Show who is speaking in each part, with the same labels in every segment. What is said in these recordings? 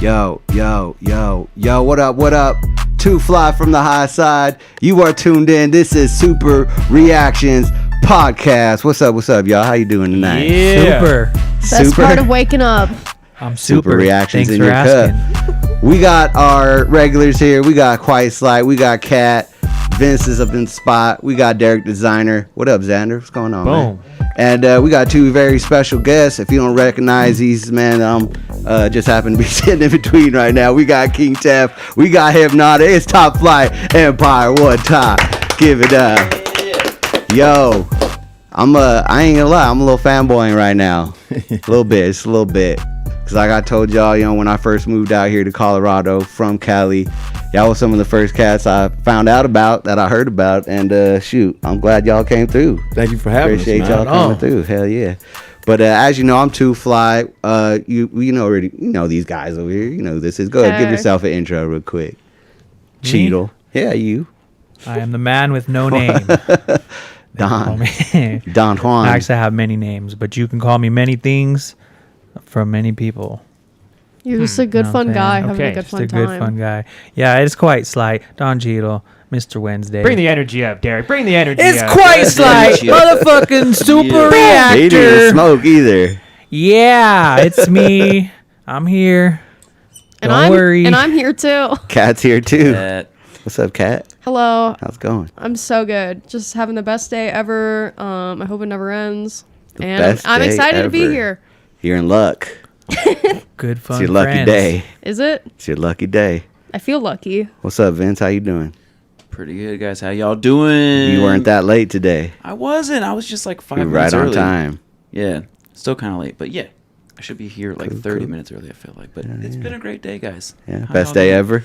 Speaker 1: Yo, what up? Too Fly from the high side. You are tuned in. This is Super Reactions Podcast. What's up, y'all? How you doing tonight?
Speaker 2: Yeah.
Speaker 3: Super.
Speaker 4: Best part of waking up.
Speaker 3: I'm super.
Speaker 1: Reactions
Speaker 3: Thanks
Speaker 1: in
Speaker 3: for
Speaker 1: your
Speaker 3: asking.
Speaker 1: cup. We got our regulars here. We got Quiet Slide. We got Cat. Vince is up in the spot. We got Deryk Designer. What up, Xander? What's going on,
Speaker 2: Boom.
Speaker 1: man? And we got two very special guests. If you don't recognize these, man, just happen to be sitting in between right now. We got King Tef. We got Hypnotic. It's Top Flite Empire. One time. Give it up. Yo, I ain't gonna lie. I'm a little fanboying right now. Just a little bit. Cause like I told y'all, when I first moved out here to Colorado from Cali, y'all was some of the first cats I found out about, that I heard about, and shoot, I'm glad y'all came through.
Speaker 5: Thank you for having
Speaker 1: Appreciate
Speaker 5: us,
Speaker 1: y'all
Speaker 5: man.
Speaker 1: coming through. Hell yeah. But as you know, I'm Too Fly. You know these guys over here. You know this is. Go ahead, give yourself an intro real quick.
Speaker 3: Me?
Speaker 1: Cheadle. Yeah, you.
Speaker 3: I am the man with no name.
Speaker 1: Don.
Speaker 3: Me.
Speaker 1: Don Juan.
Speaker 3: I actually have many names, but you can call me many things from many people.
Speaker 4: You're just a good,
Speaker 3: You know what
Speaker 4: fun
Speaker 3: I'm
Speaker 4: guy
Speaker 3: saying?
Speaker 4: having a good,
Speaker 3: Just
Speaker 4: fun
Speaker 3: a
Speaker 4: time.
Speaker 3: good, fun guy. Yeah, it's quite slight. Don Cheadle, Mr. Wednesday.
Speaker 2: Bring the energy up, Deryk. Bring the energy
Speaker 3: It's
Speaker 2: up.
Speaker 3: quite slight. Motherfucking super reactor.
Speaker 1: He didn't smoke either.
Speaker 3: Yeah, it's me. I'm here.
Speaker 4: And
Speaker 3: Don't worry.
Speaker 4: I'm here too.
Speaker 1: Cat's here too. What's up, Cat?
Speaker 4: Hello.
Speaker 1: How's it going?
Speaker 4: I'm so good. Just having the best day ever. I hope it never ends. And
Speaker 1: best
Speaker 4: I'm
Speaker 1: day
Speaker 4: excited to be
Speaker 1: ever.
Speaker 4: here.
Speaker 1: You're in luck.
Speaker 3: Good fun.
Speaker 1: It's your lucky
Speaker 3: friends.
Speaker 1: day.
Speaker 4: Is it?
Speaker 1: It's your lucky day.
Speaker 4: I feel lucky.
Speaker 1: What's up, Vince? How you doing?
Speaker 6: Pretty good, guys. How y'all doing?
Speaker 1: You weren't that late today.
Speaker 6: I wasn't. I was just like 5
Speaker 1: You're
Speaker 6: minutes
Speaker 1: right on
Speaker 6: early.
Speaker 1: time.
Speaker 6: Yeah. Still kind of late, but yeah. I should be here like
Speaker 1: Cool,
Speaker 6: 30
Speaker 1: cool.
Speaker 6: minutes early, I feel like. But it's been a great day, guys.
Speaker 1: Yeah,
Speaker 6: How
Speaker 1: best
Speaker 6: y'all
Speaker 1: day
Speaker 6: doing?
Speaker 1: ever.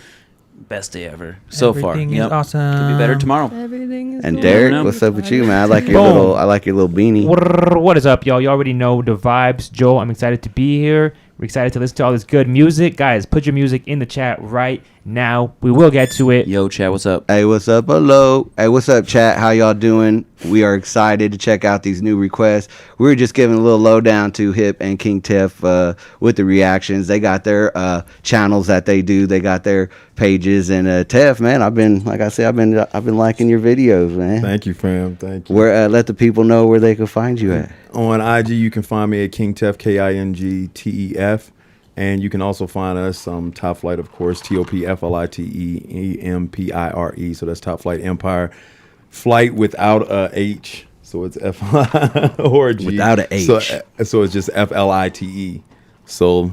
Speaker 6: Best day ever. So far.
Speaker 3: Everything is
Speaker 6: Yep.
Speaker 3: awesome.
Speaker 6: Could be better tomorrow.
Speaker 4: Everything is
Speaker 1: And
Speaker 4: good.
Speaker 1: Deryk,
Speaker 6: no.
Speaker 1: what's up with you, man? I like your
Speaker 2: Boom.
Speaker 1: little beanie.
Speaker 2: What is up, y'all? You already know the vibes. Joe, I'm excited to be here. We're excited to listen to all this good music. Guys, put your music in the chat right now. We will get to it.
Speaker 6: Yo, chat, what's up?
Speaker 1: Hey, what's up? Hello. Hey, what's up, chat? How y'all doing? We are excited to check out these new requests. We were just giving a little lowdown to Hip and King Tef with the reactions. They got their channels that they do. They got their pages. And Tef, man, I've been liking your videos, man.
Speaker 5: Thank you, fam. Thank you.
Speaker 1: Where let the people know where they can find you at.
Speaker 5: On IG, you can find me at King Tef, KingTef. And you can also find us Top Flight, of course, TOPFLITEEMPIRE. So that's Top Flight Empire. Flight without a H. So it's F or a G.
Speaker 1: Without a H.
Speaker 5: So it's just FLITE. So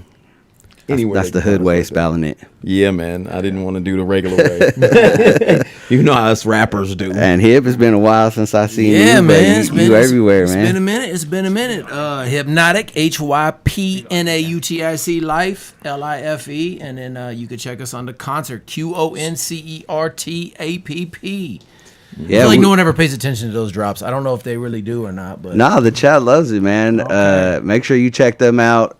Speaker 5: anyway.
Speaker 1: That's the hood way of spelling it.
Speaker 5: Yeah, man. I didn't want to do the regular way. You know how us rappers do.
Speaker 1: And Hip, it's been a while since I seen you.
Speaker 7: Yeah,
Speaker 1: but
Speaker 7: man.
Speaker 1: You everywhere, man.
Speaker 7: It's been a minute. Hypnotic, HYPNAUTIC, Life, LIFE. And then you can check us on the concert, QONCERTAPP. I
Speaker 1: Yeah,
Speaker 7: feel like no one ever pays attention to those drops. I don't know if they really do or not. But
Speaker 1: nah, the chat loves it, man.
Speaker 7: Okay.
Speaker 1: Make sure you check them out.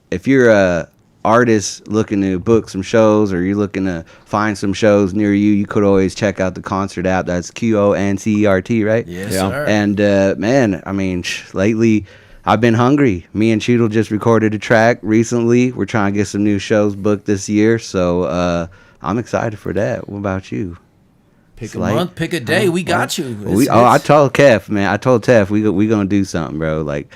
Speaker 1: If you're a artist looking to book some shows, or you're looking to find some shows near you, you could always check out the concert app. That's QONCERT, right?
Speaker 7: yes,
Speaker 5: Yeah.
Speaker 7: sir.
Speaker 1: And man, I mean, lately I've been hungry. Me and Cheadle just recorded a track recently. We're trying to get some new shows booked this year, so I'm excited for that. What about you?
Speaker 7: Pick a
Speaker 1: Slate?
Speaker 7: month, pick a day. We got you.
Speaker 1: I told Kev, man. I told Tef we gonna do something, bro. Like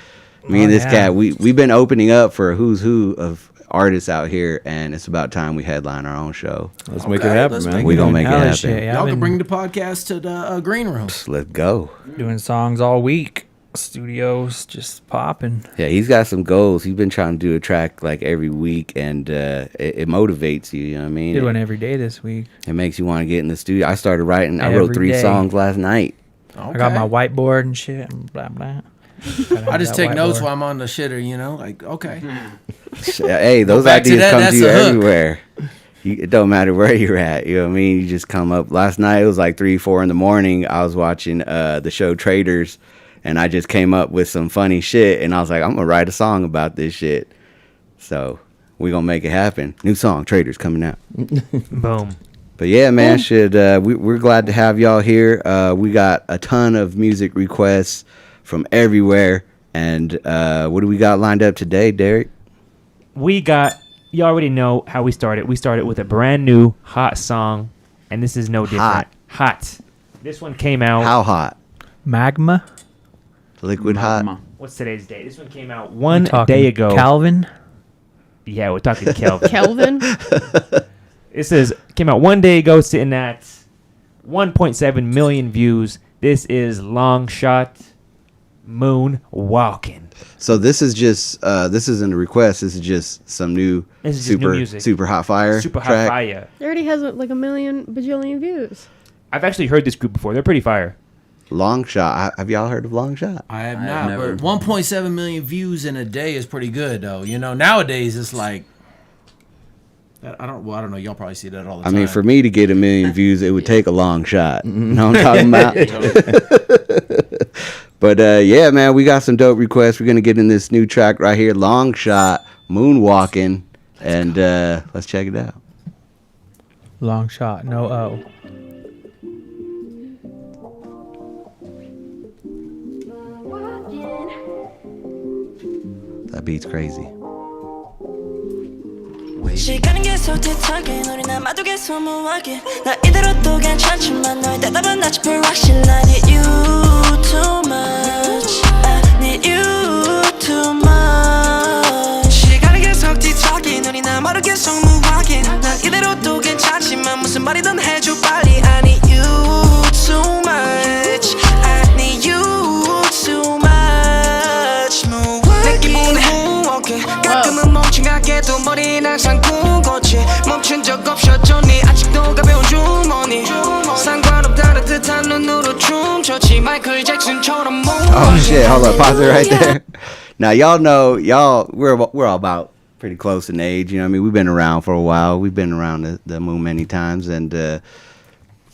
Speaker 1: me and this
Speaker 3: yeah.
Speaker 1: cat, we've been opening up for a who's who of artists out here, and it's about time we headline our own show.
Speaker 5: Let's make it happen,
Speaker 7: let's
Speaker 5: man.
Speaker 7: make
Speaker 1: We gonna make it
Speaker 3: Hella
Speaker 1: happen.
Speaker 3: shit, yeah,
Speaker 7: Y'all
Speaker 3: I've
Speaker 7: can
Speaker 3: been
Speaker 7: bring the podcast to the green room.
Speaker 1: Let's go.
Speaker 3: doing songs all week. Studios just popping.
Speaker 1: Yeah, he's got some goals. He's been trying to do a track like every week, and it motivates you. You know what I mean?
Speaker 3: Did one every day this week.
Speaker 1: It makes you want to get in the studio. I started writing. I wrote
Speaker 3: Every
Speaker 1: 3
Speaker 3: day.
Speaker 1: songs last night.
Speaker 3: I got my whiteboard and shit and blah blah.
Speaker 7: I just take notes while I'm on the shitter, like, okay.
Speaker 1: Hey, those
Speaker 7: back to
Speaker 1: ideas
Speaker 7: that,
Speaker 1: come to
Speaker 7: that's
Speaker 1: you
Speaker 7: a hook.
Speaker 1: everywhere. It don't matter where you're at. You know what I mean? You just come up. Last night it was like 3, 4 in the morning. I was watching the show Traders, and I just came up with some funny shit, and I was like, I'm gonna write a song about this shit. So we gonna make it happen. New song, Traders, coming out.
Speaker 3: Boom.
Speaker 1: But yeah, man, we're glad to have y'all here. We got a ton of music requests from everywhere. And what do we got lined up today, Deryk?
Speaker 2: We got you already know how we started. We started with a brand new hot song, and this is no different. Hot. This one came out.
Speaker 1: How hot?
Speaker 3: Magma.
Speaker 1: Liquid hot.
Speaker 6: Mama.
Speaker 2: What's today's date? This one came out one
Speaker 3: Talking
Speaker 2: day ago.
Speaker 3: Calvin.
Speaker 2: Yeah, we're talking Kelvin.
Speaker 4: Kelvin.
Speaker 2: This came out 1 day ago, sitting at 1.7 million views. This is Long Shot Moon Walking.
Speaker 1: So this is just this isn't a request. This is just some new
Speaker 2: This is just new music.
Speaker 1: super hot fire
Speaker 2: Super hot
Speaker 1: track.
Speaker 2: fire.
Speaker 4: It already has like a million bajillion views.
Speaker 2: I've actually heard this group before. They're pretty fire.
Speaker 1: Long Shot. Have y'all heard of Long Shot?
Speaker 7: I have
Speaker 6: I
Speaker 7: not,
Speaker 6: have never.
Speaker 7: but 1.7 million views in a day is pretty good, though. You know, nowadays it's like, I don't know. Y'all probably see that all the
Speaker 1: I
Speaker 7: time.
Speaker 1: mean, for me to get 1 million views, it would take a long shot. You know what I'm talking about? But yeah, man, we got some dope requests. We're gonna get in this new track right here, Long Shot, Moonwalking, and let's check it out.
Speaker 3: Long shot. No O.
Speaker 1: That beat's crazy.
Speaker 8: 시간은 계속 뒤척인 우리 남아도 계속 무하게 나 이대로 또 괜찮지만 너의 대답은 아직 불확실 I need you too much I need you too much 시간은 계속 뒤척인 우리 남아도 계속 무하게 나 이대로 또 괜찮지만 무슨 말이든 해줘 빨리 I need you too much I need you too much 내 기분은 무엇게 가끔은 멍청하게도 머리는 항상 굳었지 멈춘 적 없었잖니 아직도 가벼운 주머니 상관없다는 듯한 눈으로 춤췄지 마이클 잭슨처럼
Speaker 1: Oh shit! Hold up, pause it right there. Now y'all know we're all about pretty close in age. You know what I mean? We've been around for a while. We've been around the moon many times, and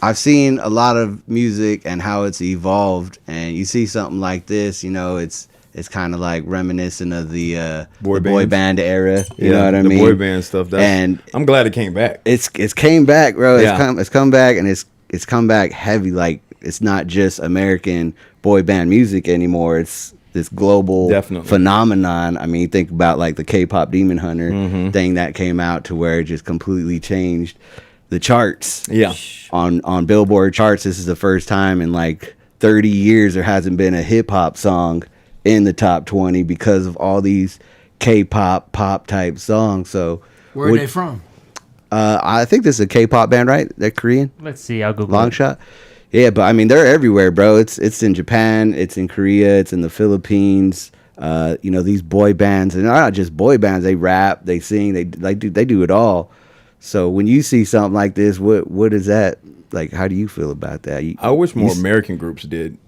Speaker 1: I've seen a lot of music and how it's evolved. And you see something like this, you know, it's kind of like reminiscent of the boy band era. You know what I mean?
Speaker 5: The boy band stuff. And I'm glad it came back.
Speaker 1: It's came back, bro.
Speaker 5: Yeah.
Speaker 1: It's come back, and it's come back heavy. Like, it's not just American boy band music anymore. It's this global phenomenon. I mean, think about like the K-pop Demon Hunter thing that came out to where it just completely changed the charts.
Speaker 5: Yeah.
Speaker 1: On Billboard charts, this is the first time in like 30 years there hasn't been a hip hop song in the top 20 because of all these K-pop pop type songs. So
Speaker 7: where are they from?
Speaker 1: I think this is a K-pop band, right? They're Korean.
Speaker 2: Let's see. I'll Google
Speaker 1: Long
Speaker 2: it.
Speaker 1: Shot. Yeah, but I mean they're everywhere, bro. It's in Japan, it's in Korea, it's in the Philippines. You know, these boy bands, and they're not just boy bands. They rap, they sing, they do it all. So when you see something like this, what is that like? How do you feel about that?
Speaker 5: I wish more American groups did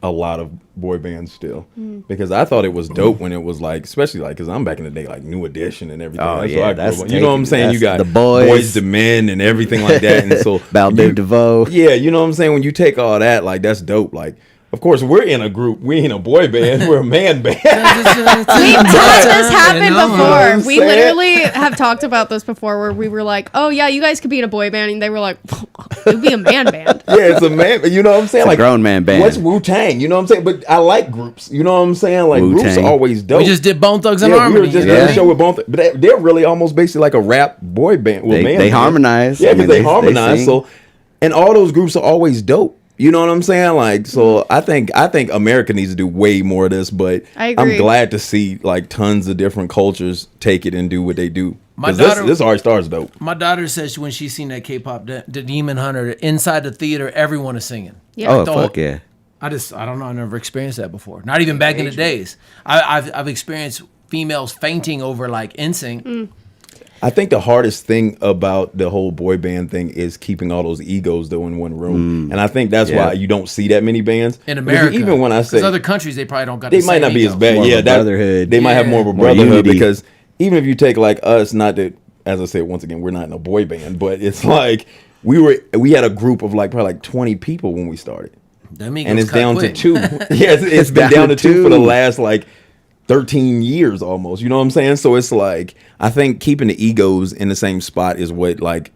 Speaker 5: a lot of boy bands still, because I thought it was dope when it was like, especially like, because I'm back in the day, like New Edition and everything.
Speaker 1: Oh,
Speaker 5: That's
Speaker 1: yeah,
Speaker 5: what I
Speaker 1: that's
Speaker 5: grew up on. You know what I'm saying? You got
Speaker 1: the Boys
Speaker 5: to Men and everything like that. And so
Speaker 1: Balde DeVoe.
Speaker 5: yeah, you know what I'm saying? When you take all that, like, that's dope. Like, of course, we're in a group. We ain't a boy band. We're a man band.
Speaker 4: We've had this happen
Speaker 7: You know what
Speaker 4: before.
Speaker 5: I'm
Speaker 4: We
Speaker 5: saying?
Speaker 4: literally have talked about this before where we were like, oh, yeah, you guys could be in a boy band. And they were like, it would be a man band.
Speaker 5: Yeah, it's a man. You know what I'm saying?
Speaker 1: It's a
Speaker 5: Like,
Speaker 1: grown man band.
Speaker 5: What's Wu-Tang? You know what I'm saying? But I like groups. You know what I'm saying? Like, groups
Speaker 1: Wu-Tang.
Speaker 5: are always dope.
Speaker 7: We just did Bone Thugs and
Speaker 5: we
Speaker 7: Harmony.
Speaker 5: were just
Speaker 7: you know
Speaker 5: doing
Speaker 7: what
Speaker 5: a
Speaker 7: I
Speaker 5: show
Speaker 7: mean?
Speaker 5: with Bone Thugs, but they're really almost basically like a rap boy band. Well,
Speaker 1: They harmonize.
Speaker 5: Yeah,
Speaker 1: I
Speaker 5: because
Speaker 1: mean,
Speaker 5: they harmonize.
Speaker 1: sing.
Speaker 5: So, and all those groups are always dope. You know what I'm saying? Like, so I think America needs to do way more of this. But
Speaker 4: I agree.
Speaker 5: I'm glad to see like tons of different cultures take it and do what they do.
Speaker 7: My
Speaker 5: 'Cause
Speaker 7: daughter-
Speaker 5: this Ari Star's dope.
Speaker 7: My daughter says when she's seen that K-pop, the Demon Hunter, inside the theater, everyone is singing.
Speaker 4: Yeah.
Speaker 1: Oh,
Speaker 7: the whole-
Speaker 1: fuck yeah.
Speaker 7: I don't know. I never experienced that before. Not even back in the days. I've experienced females fainting over like NSYNC.
Speaker 5: I think the hardest thing about the whole boy band thing is keeping all those egos though in one room, and I think that's
Speaker 1: Yeah.
Speaker 5: why you don't see that many bands
Speaker 7: In
Speaker 5: Because
Speaker 7: America,
Speaker 5: Even when I say
Speaker 7: other countries, they probably don't got.
Speaker 5: they
Speaker 7: the
Speaker 5: might
Speaker 7: same
Speaker 5: not be
Speaker 7: ego.
Speaker 5: as bad,
Speaker 1: More of
Speaker 5: yeah,
Speaker 1: a brotherhood.
Speaker 5: They might have more of a
Speaker 1: More
Speaker 5: brotherhood
Speaker 1: unity.
Speaker 5: because even if you take like us, not that, as I said once again, we're not in a boy band, but it's like we had a group of like probably like 20 people when we started,
Speaker 7: That Migos
Speaker 5: and it's
Speaker 7: cut
Speaker 5: down
Speaker 7: quick.
Speaker 5: to 2. Yeah, it's been down to 2 for the last like 13 years almost. You know what I'm saying? So it's like, I think keeping the egos in the same spot is what like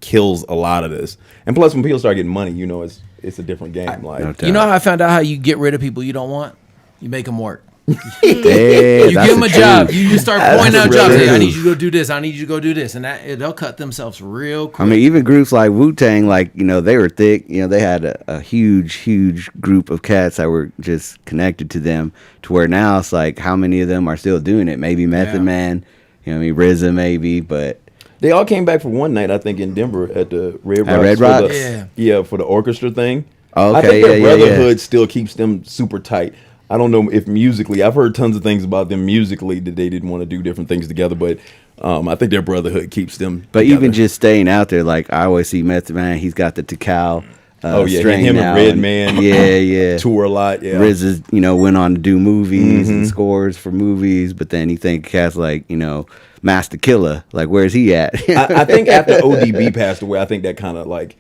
Speaker 5: kills a lot of this. And plus, when people start getting money, you know, it's a different game. Like,
Speaker 1: No doubt.
Speaker 7: You know how I found out how you get rid of people you don't want? You make them work.
Speaker 1: Yeah,
Speaker 7: You
Speaker 1: that's
Speaker 7: give them
Speaker 1: the
Speaker 7: a job.
Speaker 1: truth.
Speaker 7: You start
Speaker 1: That's
Speaker 7: pointing out
Speaker 1: the
Speaker 7: jobs. Hey, I
Speaker 1: truth.
Speaker 7: need you to go do this. I need you to go do this, and they'll cut themselves real quick.
Speaker 1: I mean, even groups like Wu-Tang, like, you know, they were thick. You know, they had a huge group of cats that were just connected to them, to where now it's like, how many of them are still doing it? Maybe Method
Speaker 7: Yeah.
Speaker 1: Man, you know what I mean, RZA maybe, but
Speaker 5: They all came back for one night, I think, in Denver at the Red
Speaker 1: At
Speaker 5: Rocks.
Speaker 1: Red
Speaker 5: for
Speaker 1: Rocks?
Speaker 5: the- yeah, for the orchestra thing.
Speaker 1: Oh,
Speaker 5: I
Speaker 1: okay,
Speaker 5: think their
Speaker 1: yeah, yeah, yeah.
Speaker 5: brotherhood still keeps them super tight. I don't know if musically, I've heard tons of things about them musically that they didn't want to do different things together, but I think their brotherhood keeps them.
Speaker 1: But
Speaker 5: together.
Speaker 1: even just staying out there, like I always see Method Man, he's got the Tikal.
Speaker 5: Oh yeah,
Speaker 1: strain
Speaker 5: him and
Speaker 1: now,
Speaker 5: Redman,
Speaker 1: yeah.
Speaker 5: tour a lot. Yeah,
Speaker 1: RZA, you know, went on to do movies and scores for movies, but then you think cats like, you know, Master Killer, like where's he at?
Speaker 5: I think after ODB passed away, I think that kind of like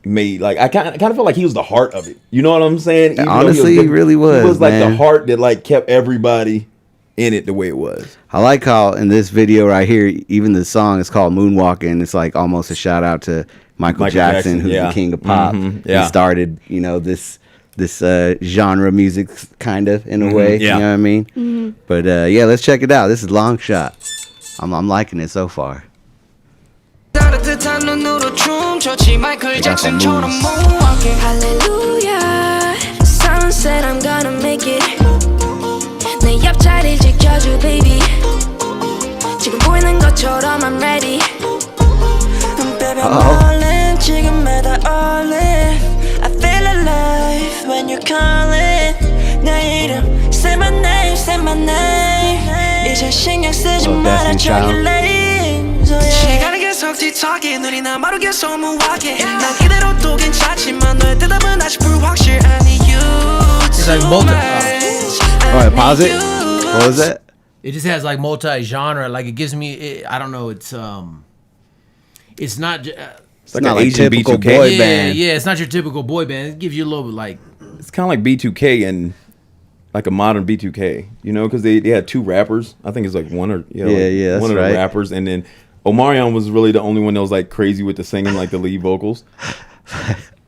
Speaker 5: made like I kind of felt like he was the heart of it. You know what I'm saying? Even though
Speaker 1: Honestly, he really was.
Speaker 5: He was like
Speaker 1: man.
Speaker 5: the heart that like kept everybody in it the way it was.
Speaker 1: I like how in this video right here, even the song is called Moonwalking. It's like almost a shout out to Michael Jackson, who's
Speaker 5: yeah.
Speaker 1: the king of pop.
Speaker 5: Yeah.
Speaker 1: He started, you know, this genre music kind of in a way.
Speaker 5: yeah.
Speaker 1: You know what I mean? But yeah, let's check it out. This is Long Shot. I'm liking it so far.
Speaker 8: 따뜻한 눈으로 춤췄지 마이클 잭슨처럼
Speaker 1: moves.
Speaker 8: moonwalking Hallelujah Sunset I'm gonna make it 내 옆자리 지켜줘 baby 지금 보이는 것처럼 I'm ready Baby I'm all in 지금에 다 all in I feel alive when you're calling 내 이름 Say my name, say my name 이제 신경 쓰지 마라
Speaker 1: Destiny
Speaker 8: 저기
Speaker 1: Child.
Speaker 8: lane 시간이 계속 뒤척이 눈이 나 마루 계속 moonwalking 난 이대로도 괜찮지만 너의 대답은 아직 불확실 I need you
Speaker 7: It's like
Speaker 8: too
Speaker 7: multi-
Speaker 8: much
Speaker 1: All right, pause it. What was that?
Speaker 7: It just has like multi-genre. Like it gives me, I don't know. It's not.
Speaker 5: It's like
Speaker 1: not
Speaker 5: an
Speaker 1: like
Speaker 5: Asian
Speaker 1: typical
Speaker 5: B2K.
Speaker 1: boy
Speaker 7: yeah,
Speaker 1: band.
Speaker 7: yeah. It's not your typical boy band. It gives you a little bit like.
Speaker 5: It's kind of like B2K and like a modern B2K, you know, because they had two rappers. I think it's like one or
Speaker 1: Yeah,
Speaker 5: like
Speaker 1: yeah, that's
Speaker 5: one of
Speaker 1: right.
Speaker 5: the rappers, and then Omarion was really the only one that was like crazy with the singing, like the lead vocals.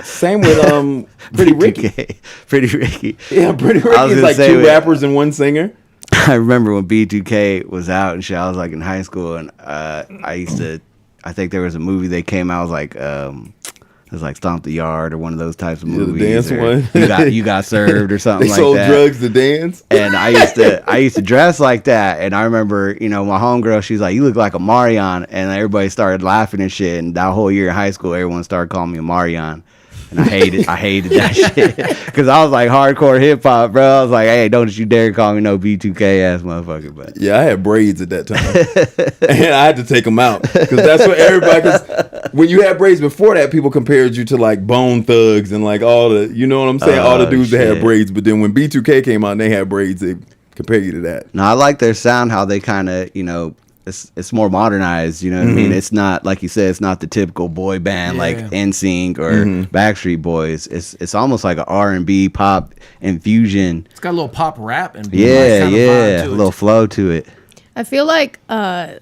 Speaker 5: Same with Pretty Ricky.
Speaker 1: Pretty Ricky.
Speaker 5: Yeah, Pretty
Speaker 1: I was
Speaker 5: Ricky is
Speaker 1: gonna
Speaker 5: like
Speaker 1: say
Speaker 5: two
Speaker 1: with-
Speaker 5: rappers and one singer.
Speaker 1: I remember when B2K was out and shit. I was like in high school, and I think there was a movie they came out. It was like it was like Stomp the Yard or one of those types of
Speaker 5: Yeah, the
Speaker 1: movies.
Speaker 5: dance
Speaker 1: or
Speaker 5: one.
Speaker 1: You got served or something
Speaker 5: They
Speaker 1: like
Speaker 5: sold
Speaker 1: that.
Speaker 5: drugs to dance.
Speaker 1: And I used to dress like that. And I remember, you know, my homegirl, she's like, "You look like a Marion," and everybody started laughing and shit. And that whole year in high school, everyone started calling me a Marion. And I hated that shit because I was like hardcore hip hop, bro. I was like, hey, don't you dare call me no B2K ass motherfucker. But
Speaker 5: Yeah, I had braids at that time, and I had to take them out because that's what everybody. Cause when you had braids before that, people compared you to like Bone Thugs and like all the, you know what I'm saying, all the
Speaker 1: Oh,
Speaker 5: dudes that
Speaker 1: shit.
Speaker 5: had braids. But then when B2K came out and they had braids, they compare you to that.
Speaker 1: no, I like their sound, how they kind of, you know, it's more modernized. You know what I mean? It's not like you said, it's not the typical boy band like
Speaker 7: Yeah.
Speaker 1: NSYNC or Backstreet Boys. It's almost like an R&B pop infusion.
Speaker 7: It's got a little pop rap and
Speaker 1: Yeah,
Speaker 7: kind of vibe
Speaker 1: yeah, a
Speaker 7: to it.
Speaker 1: little flow to it.
Speaker 4: I feel like I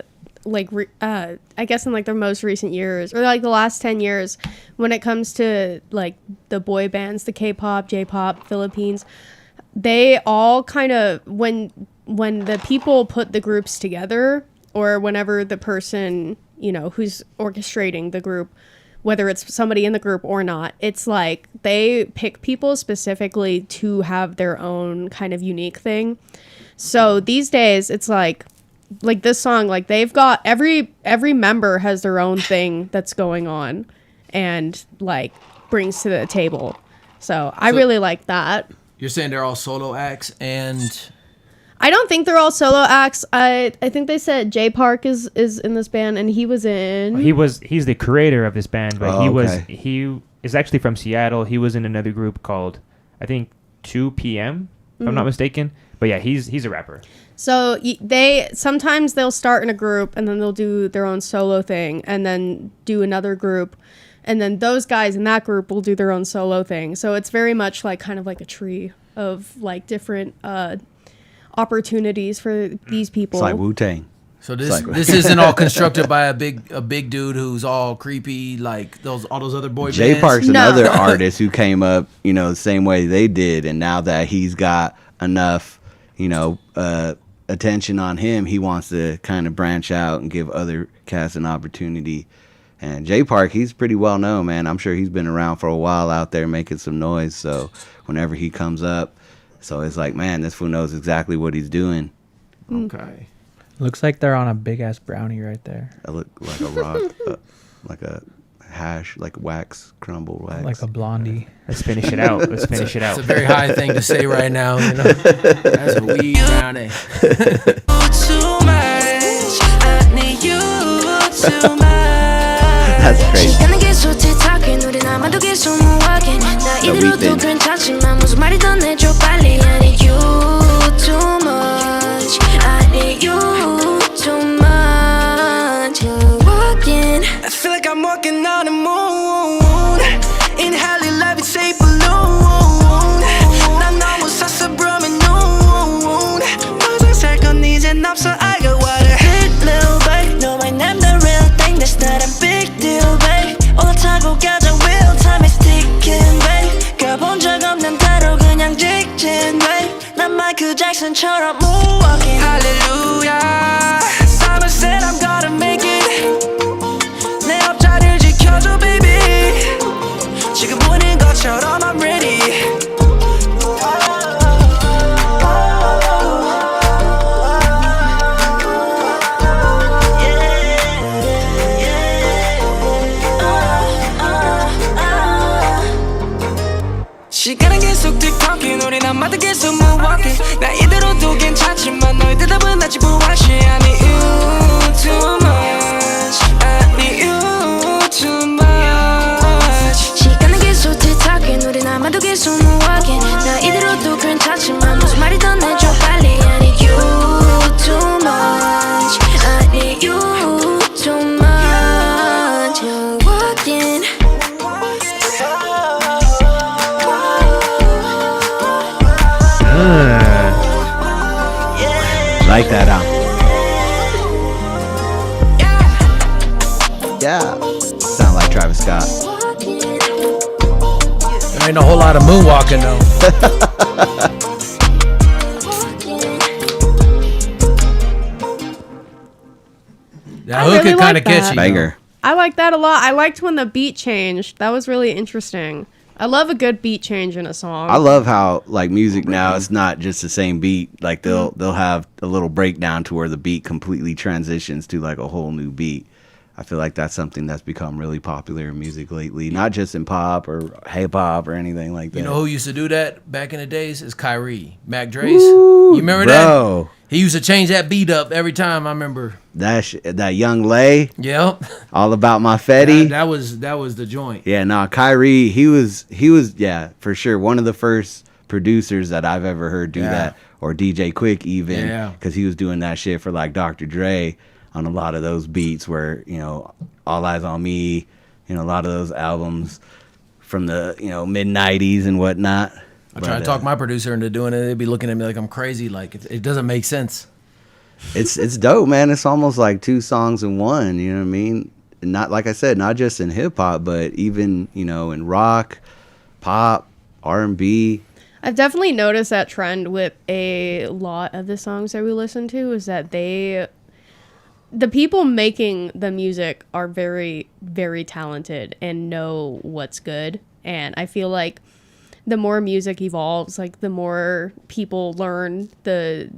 Speaker 4: guess in like their most recent years or like the last 10 years when it comes to like the boy bands, the K-pop, J-pop, Philippines, they all kind of when the people put the groups together or whenever the person, you know, who's orchestrating the group, whether it's somebody in the group or not, it's like they pick people specifically to have their own kind of unique thing. So these days it's like this song, like they've got every member has their own thing that's going on and like brings to the table. So I really like that.
Speaker 7: You're saying they're all solo acts, and
Speaker 4: I don't think they're all solo acts. I think they said Jay Park is in this band and he was in
Speaker 2: He's the creator of this band, but
Speaker 1: Oh,
Speaker 2: he is actually from Seattle. He was in another group called, I think, 2 p.m. if I'm not mistaken. But yeah, he's a rapper.
Speaker 4: So they sometimes they'll start in a group and then they'll do their own solo thing and then do another group and then those guys in that group will do their own solo thing. So it's very much like kind of like a tree of like different opportunities for these people.
Speaker 1: It's like Wu-Tang.
Speaker 7: so this
Speaker 1: like-
Speaker 7: this isn't all constructed by a big dude who's all creepy like all those other boy
Speaker 1: Jay
Speaker 7: bands.
Speaker 1: Park's
Speaker 4: No.
Speaker 1: another artist who came up, you know, the same way they did, and now that he's got enough attention on him, he wants to kind of branch out and give other cats an opportunity. And J Park, he's pretty well known, man. I'm sure he's been around for a while out there making some noise. So whenever he comes up, so it's like, man, this fool knows exactly what he's doing.
Speaker 7: Okay.
Speaker 3: Looks like they're on a big ass brownie right there.
Speaker 1: I look like a rock, like a hash, like wax, crumble wax.
Speaker 3: Like a blondie.
Speaker 2: Let's finish it out. Let's finish it
Speaker 7: It's
Speaker 2: out.
Speaker 7: a very high thing to say right now. You know, that's a weed brownie.
Speaker 8: Too much. I need you too much.
Speaker 1: That's crazy.
Speaker 8: 시간은 계속 tick-tocking. 우리 남아도 계속 moonwalking. 나 이대로도 괜찮지만 무슨 말이 더 내줘 빨리. I need you too much. I need you too much. You're walking. I feel like I'm walking on the moon. Inhaling life, it's a balloon. 난 너무 사사브러면 noon. 무슨 살 건 이젠 없어. I got water. Good little babe. No, my name the real thing. That's not a big deal, babe. 올타고 가자. Real time is ticking, babe. 가본 적 없는 대로 그냥 직진, babe. 난 마이클 잭슨처럼 moonwalking. Hallelujah. Someone said I'm gonna make it. 내 앞자리를 지켜줘, baby. 지금 보는 것처럼 I'm ready. 시간은 계속 tick-tocking. 우리 남마다 계속 moonwalking. 나 이대로도 괜찮지만 너의 대답은 아직 무관심. I need you too much. I need you too much. 시간은 계속 tick-tocking. 우리 남마다 계속 moonwalking. 나 이대로도 괜찮지만 무슨 말이 더 내줘 빨리. I need you too much. I need you too much. You're walking.
Speaker 1: Like that out. Yeah. Sound like Travis Scott.
Speaker 7: There ain't a whole lot of moonwalking though. That
Speaker 4: I
Speaker 7: hook
Speaker 4: really
Speaker 7: is kind
Speaker 4: like
Speaker 7: of
Speaker 4: that.
Speaker 7: catchy.
Speaker 1: Banger.
Speaker 4: I like that a lot. I liked when the beat changed. That was really interesting. I love a good beat change in a song.
Speaker 1: I love how like music now, it's not just the same beat. Like they'll have a little breakdown to where the beat completely transitions to like a whole new beat. I feel like that's something that's become really popular in music lately, not just in pop or hip hop or anything like that.
Speaker 7: You know who used to do that back in the days? Is Kyrie. Mac Dre's. You remember
Speaker 1: bro,
Speaker 7: that? He used to change that beat up every time, I remember.
Speaker 1: that young Lay,
Speaker 7: Yep.
Speaker 1: all about my Fetty.
Speaker 7: That was the joint.
Speaker 1: Yeah, nah, Kyrie, he was yeah, for sure one of the first producers that I've ever heard do that, or DJ Quick even,
Speaker 7: Yeah.
Speaker 1: because he was doing that shit for like Dr. Dre on a lot of those beats where, All Eyes on Me, a lot of those albums from the, mid 90s and whatnot.
Speaker 7: I try to talk my producer into doing it. They'd be looking at me like I'm crazy. Like it doesn't make sense.
Speaker 1: It's dope, man. It's almost like two songs in one, you know what I mean? Not, like I said, not just in hip hop, but even, in rock, pop, R&B.
Speaker 4: I've definitely noticed that trend with a lot of the songs that we listen to is that the people making the music are very, very talented and know what's good. And I feel like the more music evolves, like the more people learn, the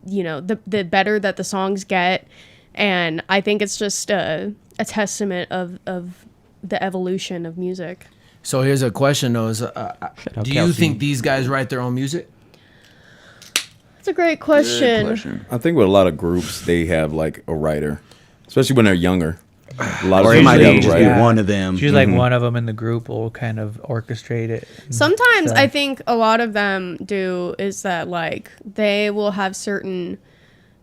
Speaker 4: better that the songs get. And I think it's just a testament of the evolution of music.
Speaker 7: So here's a question though: do you
Speaker 2: Kelsey.
Speaker 7: think these guys write their own music?
Speaker 4: That's a great question.
Speaker 5: I think with a lot of groups, they have like a writer, especially when they're younger. A lot
Speaker 1: Or
Speaker 5: of
Speaker 1: it might
Speaker 5: people
Speaker 1: even
Speaker 5: have a
Speaker 1: just be
Speaker 5: writer.
Speaker 1: one of them.
Speaker 3: She's like one of them in the group will kind of orchestrate it.
Speaker 4: Sometimes
Speaker 3: So-
Speaker 4: I think a lot of them do is that like they will have certain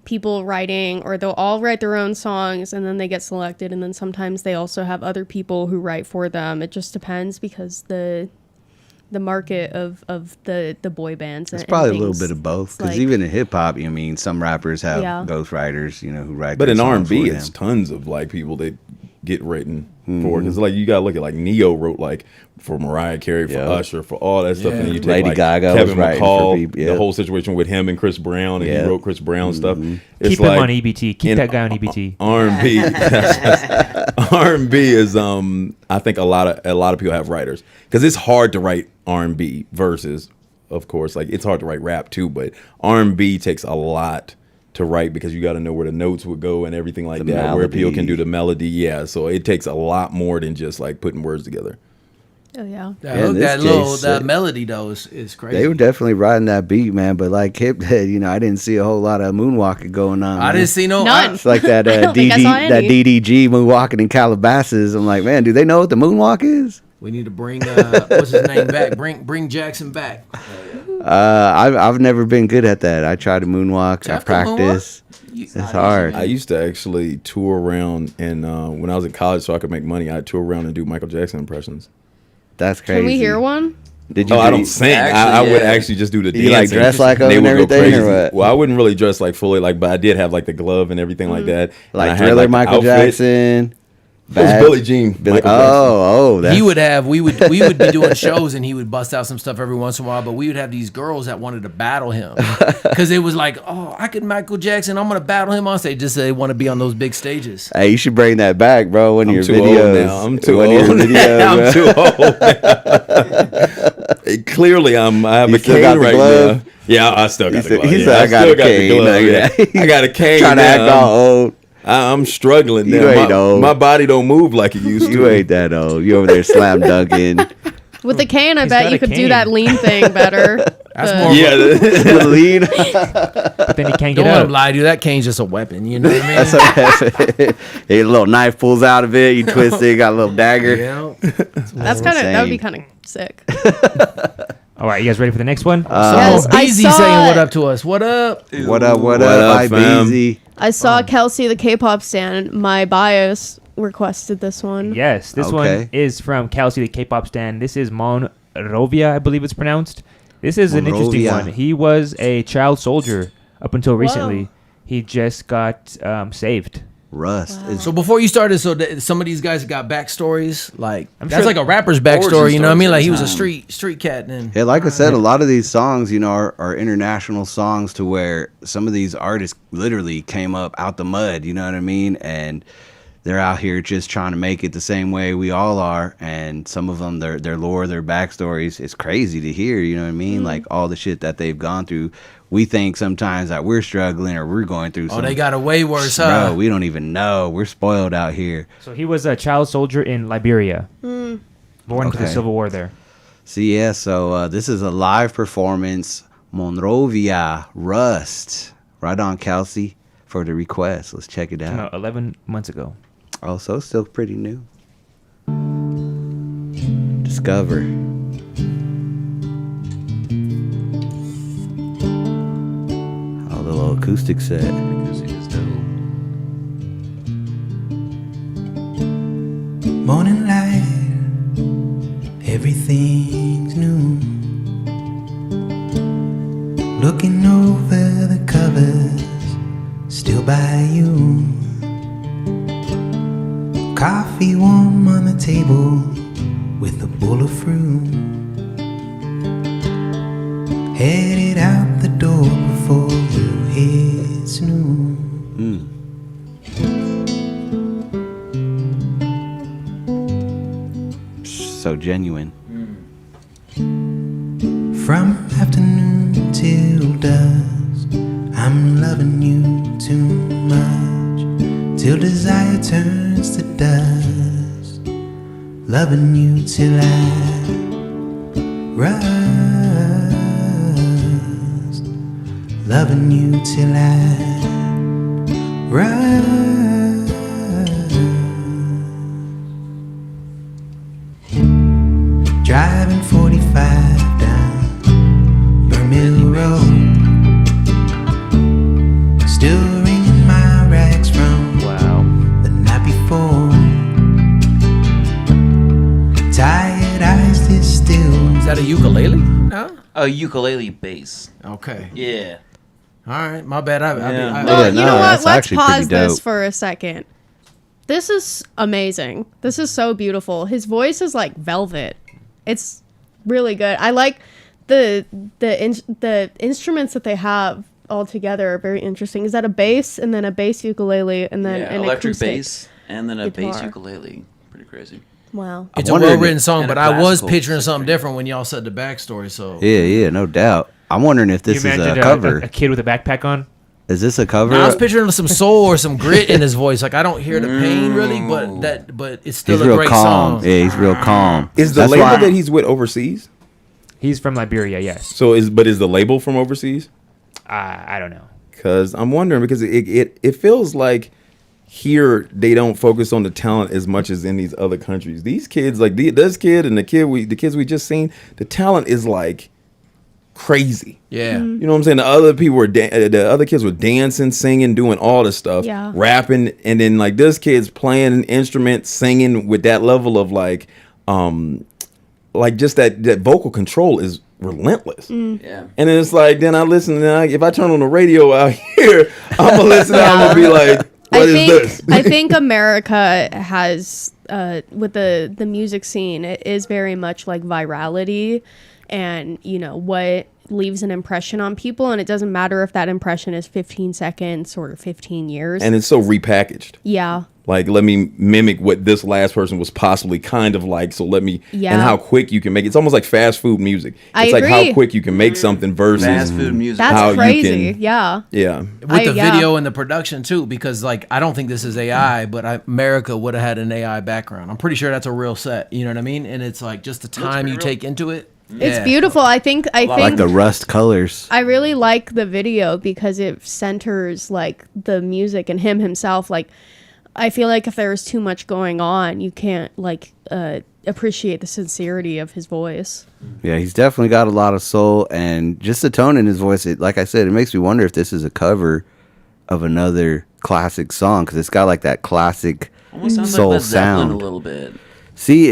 Speaker 4: people writing, or they'll all write their own songs and then they get selected, and then sometimes they also have other people who write for them. It just depends because the market of the boy bands.
Speaker 1: It's
Speaker 4: and
Speaker 1: probably a little
Speaker 4: things,
Speaker 1: bit of both,
Speaker 4: it's
Speaker 1: because
Speaker 4: like-
Speaker 1: even in hip hop, some rappers have
Speaker 4: Yeah.
Speaker 1: ghostwriters, who write.
Speaker 5: But
Speaker 1: their
Speaker 5: in
Speaker 1: songs
Speaker 5: R&B,
Speaker 1: for
Speaker 5: it's
Speaker 1: them.
Speaker 5: tons of like people that get written for, because like you gotta look at like Neo wrote like for Mariah Carey, for Usher, for all that stuff, and then you take
Speaker 1: Lady
Speaker 5: like
Speaker 1: Gaga
Speaker 5: Kevin
Speaker 1: was writing for
Speaker 5: McCall,
Speaker 1: people,
Speaker 5: the whole situation with him and Chris Brown, and he wrote Chris Brown stuff. It's
Speaker 2: Keep him on EBT. Keep that guy on EBT.
Speaker 5: R&B, R&B is I think a lot of people have writers, because it's hard to write R&B verses. Of course, like it's hard to write rap too, but R&B takes a lot to write, because you got to know where the notes would go and everything like that, where people can do the melody. Yeah, so it takes a lot more than just like putting words together.
Speaker 4: Oh yeah.
Speaker 7: That melody though is crazy.
Speaker 1: They were definitely riding that beat, man. But like Hip said, I didn't see a whole lot of moonwalking going on.
Speaker 7: I didn't see
Speaker 4: none.
Speaker 1: It's like that DDG moonwalking in Calabasas. I'm like, man, do they know what the moonwalk is?
Speaker 7: We need to bring what's his name back. Bring Jackson back.
Speaker 1: I've never been good at that. I try to moonwalk. I practice. It's hard.
Speaker 5: I used to actually tour around, and when I was in college, so I could make money, I'd tour around and do Michael Jackson impressions.
Speaker 1: That's crazy.
Speaker 4: Can we hear one?
Speaker 1: Did you?
Speaker 5: I don't sing. I would actually just do the dancing.
Speaker 1: You like dress like them
Speaker 5: they
Speaker 1: and
Speaker 5: would go
Speaker 1: everything,
Speaker 5: crazy.
Speaker 1: or what?
Speaker 5: Well, I wouldn't really dress like fully, like, but I did have like the glove and everything like that.
Speaker 1: Like
Speaker 5: And I had,
Speaker 1: Thriller,
Speaker 5: like, the
Speaker 1: Michael
Speaker 5: outfit.
Speaker 1: Jackson.
Speaker 5: It was Billie Jean. Michael Jackson.
Speaker 1: That's,
Speaker 7: He would have we would be doing shows, and he would bust out some stuff every once in a while, but we would have these girls that wanted to battle him, because it was like, oh, I could Michael Jackson, I'm gonna battle him on stage, just so they want to be on those big stages.
Speaker 1: Hey, you should bring that back, bro. One of your videos.
Speaker 5: I'm too old now. I'm too old. Clearly, I have a cane right now. Yeah, I still got the glove.
Speaker 1: He said, I got a cane.
Speaker 5: I got a cane.
Speaker 1: Trying to act all old.
Speaker 5: I'm struggling now.
Speaker 1: You ain't old.
Speaker 5: My body don't move like it used to.
Speaker 1: You ain't that old. You over there slam dunking.
Speaker 4: With the cane, I
Speaker 2: He's
Speaker 4: bet
Speaker 2: got
Speaker 4: you
Speaker 2: a
Speaker 4: could do
Speaker 2: cane.
Speaker 4: that lean thing better.
Speaker 7: That's more.
Speaker 5: Yeah.
Speaker 1: The lead.
Speaker 2: But then he can't
Speaker 7: Don't
Speaker 2: get
Speaker 7: let
Speaker 2: up.
Speaker 7: him lie to you. That cane's just a weapon. You know what I mean?
Speaker 1: That's a little knife pulls out of it. You twist it. Got a little dagger.
Speaker 7: Yeah.
Speaker 4: That's kind of that would be kind of sick.
Speaker 2: All right, you guys ready for the next one?
Speaker 4: Yes, I
Speaker 7: Easy
Speaker 4: saw
Speaker 7: saying
Speaker 4: it.
Speaker 7: what up to us. What up?
Speaker 1: What up? What
Speaker 5: What
Speaker 1: up?
Speaker 5: up,
Speaker 1: Hi,
Speaker 5: fam?
Speaker 1: Beezy.
Speaker 4: I saw Kelsey the K-pop stan. My bios requested this one.
Speaker 2: Yes, this
Speaker 1: Okay.
Speaker 2: one is from Kelsey, the K-pop stan. This is Rovia, I believe it's pronounced. This is an interesting
Speaker 1: Monrovia.
Speaker 2: one. He was a child soldier up until recently. He just got saved.
Speaker 1: Rust. It's
Speaker 7: So before you started, some of these guys got backstories. Like
Speaker 2: I'm
Speaker 7: that's
Speaker 2: sure-
Speaker 7: like a rapper's backstory. You know what I mean? Like he was a street cat. And
Speaker 1: Yeah, like I said, a lot of these songs, are international songs to where some of these artists literally came up out the mud, you know what I mean? And they're out here just trying to make it the same way we all are. And some of them, their lore, their backstories, it's crazy to hear, you know what I mean? Like all the shit that they've gone through. We think sometimes that we're struggling or we're going through
Speaker 7: they got it way worse, huh?
Speaker 1: Bro, we don't even know. We're spoiled out here.
Speaker 2: So he was a child soldier in Liberia. Born into the
Speaker 1: Okay.
Speaker 2: Civil War there.
Speaker 1: So yeah, this is a live performance, Monrovia, Rust. Right on, Kelsey, for the request. Let's check it
Speaker 2: Came
Speaker 1: out.
Speaker 2: out 11 months ago.
Speaker 1: Oh, so still pretty new. Discover. Oh, the little acoustic set.
Speaker 9: Morning light, everything's new. Looking over the covers, still by you. Coffee warm on the table with a bowl of fruit. Headed out the door before you hit snooze.
Speaker 1: So genuine.
Speaker 9: From afternoon till dusk, I'm loving you too much, till desire turns to dust. Loving you till I rust. Loving you till I rust. Driving 45 down Vermill Road, still ringing my rags from
Speaker 2: Wow.
Speaker 9: the night before. Tired eyes still.
Speaker 7: Is that a ukulele? No.
Speaker 6: A ukulele bass.
Speaker 7: Okay.
Speaker 6: Yeah.
Speaker 7: All right. My bad.
Speaker 4: Well,
Speaker 1: Yeah,
Speaker 4: you
Speaker 1: no,
Speaker 4: know what?
Speaker 1: that's
Speaker 4: Let's
Speaker 1: actually
Speaker 4: pause
Speaker 1: pretty
Speaker 4: this
Speaker 1: dope.
Speaker 4: for a second. This is amazing. This is so beautiful. His voice is like velvet. It's really good. I like the instruments that they have all together are very interesting. Is that a bass and then a bass ukulele and then an
Speaker 6: electric
Speaker 4: acoustic
Speaker 6: bass and then a bass
Speaker 4: guitar.
Speaker 6: ukulele. Pretty crazy.
Speaker 4: Wow.
Speaker 7: It's a well-written song,
Speaker 6: and
Speaker 7: but
Speaker 6: a
Speaker 7: I was
Speaker 6: classical
Speaker 7: picturing something
Speaker 6: section.
Speaker 7: different when y'all said the backstory. So
Speaker 1: Yeah, no doubt. I'm wondering if this
Speaker 2: you
Speaker 1: is a
Speaker 2: imagine
Speaker 1: cover.
Speaker 2: a kid with a backpack on?
Speaker 1: Is this a cover?
Speaker 7: I was picturing some soul or some grit in his voice. Like I don't hear the pain really, but it's still
Speaker 1: He's
Speaker 7: a
Speaker 1: real
Speaker 7: great
Speaker 1: calm.
Speaker 7: song.
Speaker 1: Yeah, he's real calm.
Speaker 5: Is the
Speaker 1: That's
Speaker 5: label
Speaker 1: why-
Speaker 5: that he's with overseas?
Speaker 2: He's from Liberia, yes.
Speaker 5: So is the label from overseas?
Speaker 2: I don't know.
Speaker 5: Because I'm wondering, because it feels like here they don't focus on the talent as much as in these other countries. These kids, like this kid and the kids we just seen, the talent is like crazy.
Speaker 7: Yeah.
Speaker 5: You know what I'm saying? The other people were the other kids were dancing, singing, doing all this stuff,
Speaker 4: Yeah.
Speaker 5: rapping, and then like this kid's playing an instrument, singing with that level of like just that vocal control is relentless.
Speaker 6: Yeah.
Speaker 5: And it's like, then I listen, and if I turn on the radio out here, I'm gonna listen, and I'm gonna be like, what is this?
Speaker 4: I think America has with the music scene, it is very much like virality and what leaves an impression on people, and it doesn't matter if that impression is 15 seconds or 15 years.
Speaker 5: And it's so repackaged.
Speaker 4: Yeah.
Speaker 5: Like, let me mimic what this last person was possibly kind of like. So let me,
Speaker 4: Yeah.
Speaker 5: and how quick you can make it. It's almost like fast food music.
Speaker 4: I
Speaker 5: It's like
Speaker 4: agree.
Speaker 5: how quick you can make something versus
Speaker 6: Fast food music.
Speaker 4: That's
Speaker 5: how you
Speaker 4: crazy.
Speaker 5: can-
Speaker 4: Yeah.
Speaker 5: Yeah.
Speaker 7: With the
Speaker 4: yeah.
Speaker 7: video and the production too, because like I don't think this is AI, but America would have had an AI background. I'm pretty sure that's a real set. You know what I mean? And it's like just the time you take into it.
Speaker 4: It's
Speaker 7: Yeah.
Speaker 4: beautiful. I think
Speaker 1: like the rust colors.
Speaker 4: I really like the video because it centers like the music and him himself. Like, I feel like if there was too much going on, you can't like appreciate the sincerity of his voice.
Speaker 1: Yeah, he's definitely got a lot of soul, and just the tone in his voice. Like I said, it makes me wonder if this is a cover of another classic song, because it's got like that classic
Speaker 6: Almost sounds
Speaker 1: soul
Speaker 6: like Led Zeppelin
Speaker 1: sound.
Speaker 6: a little bit.
Speaker 1: See,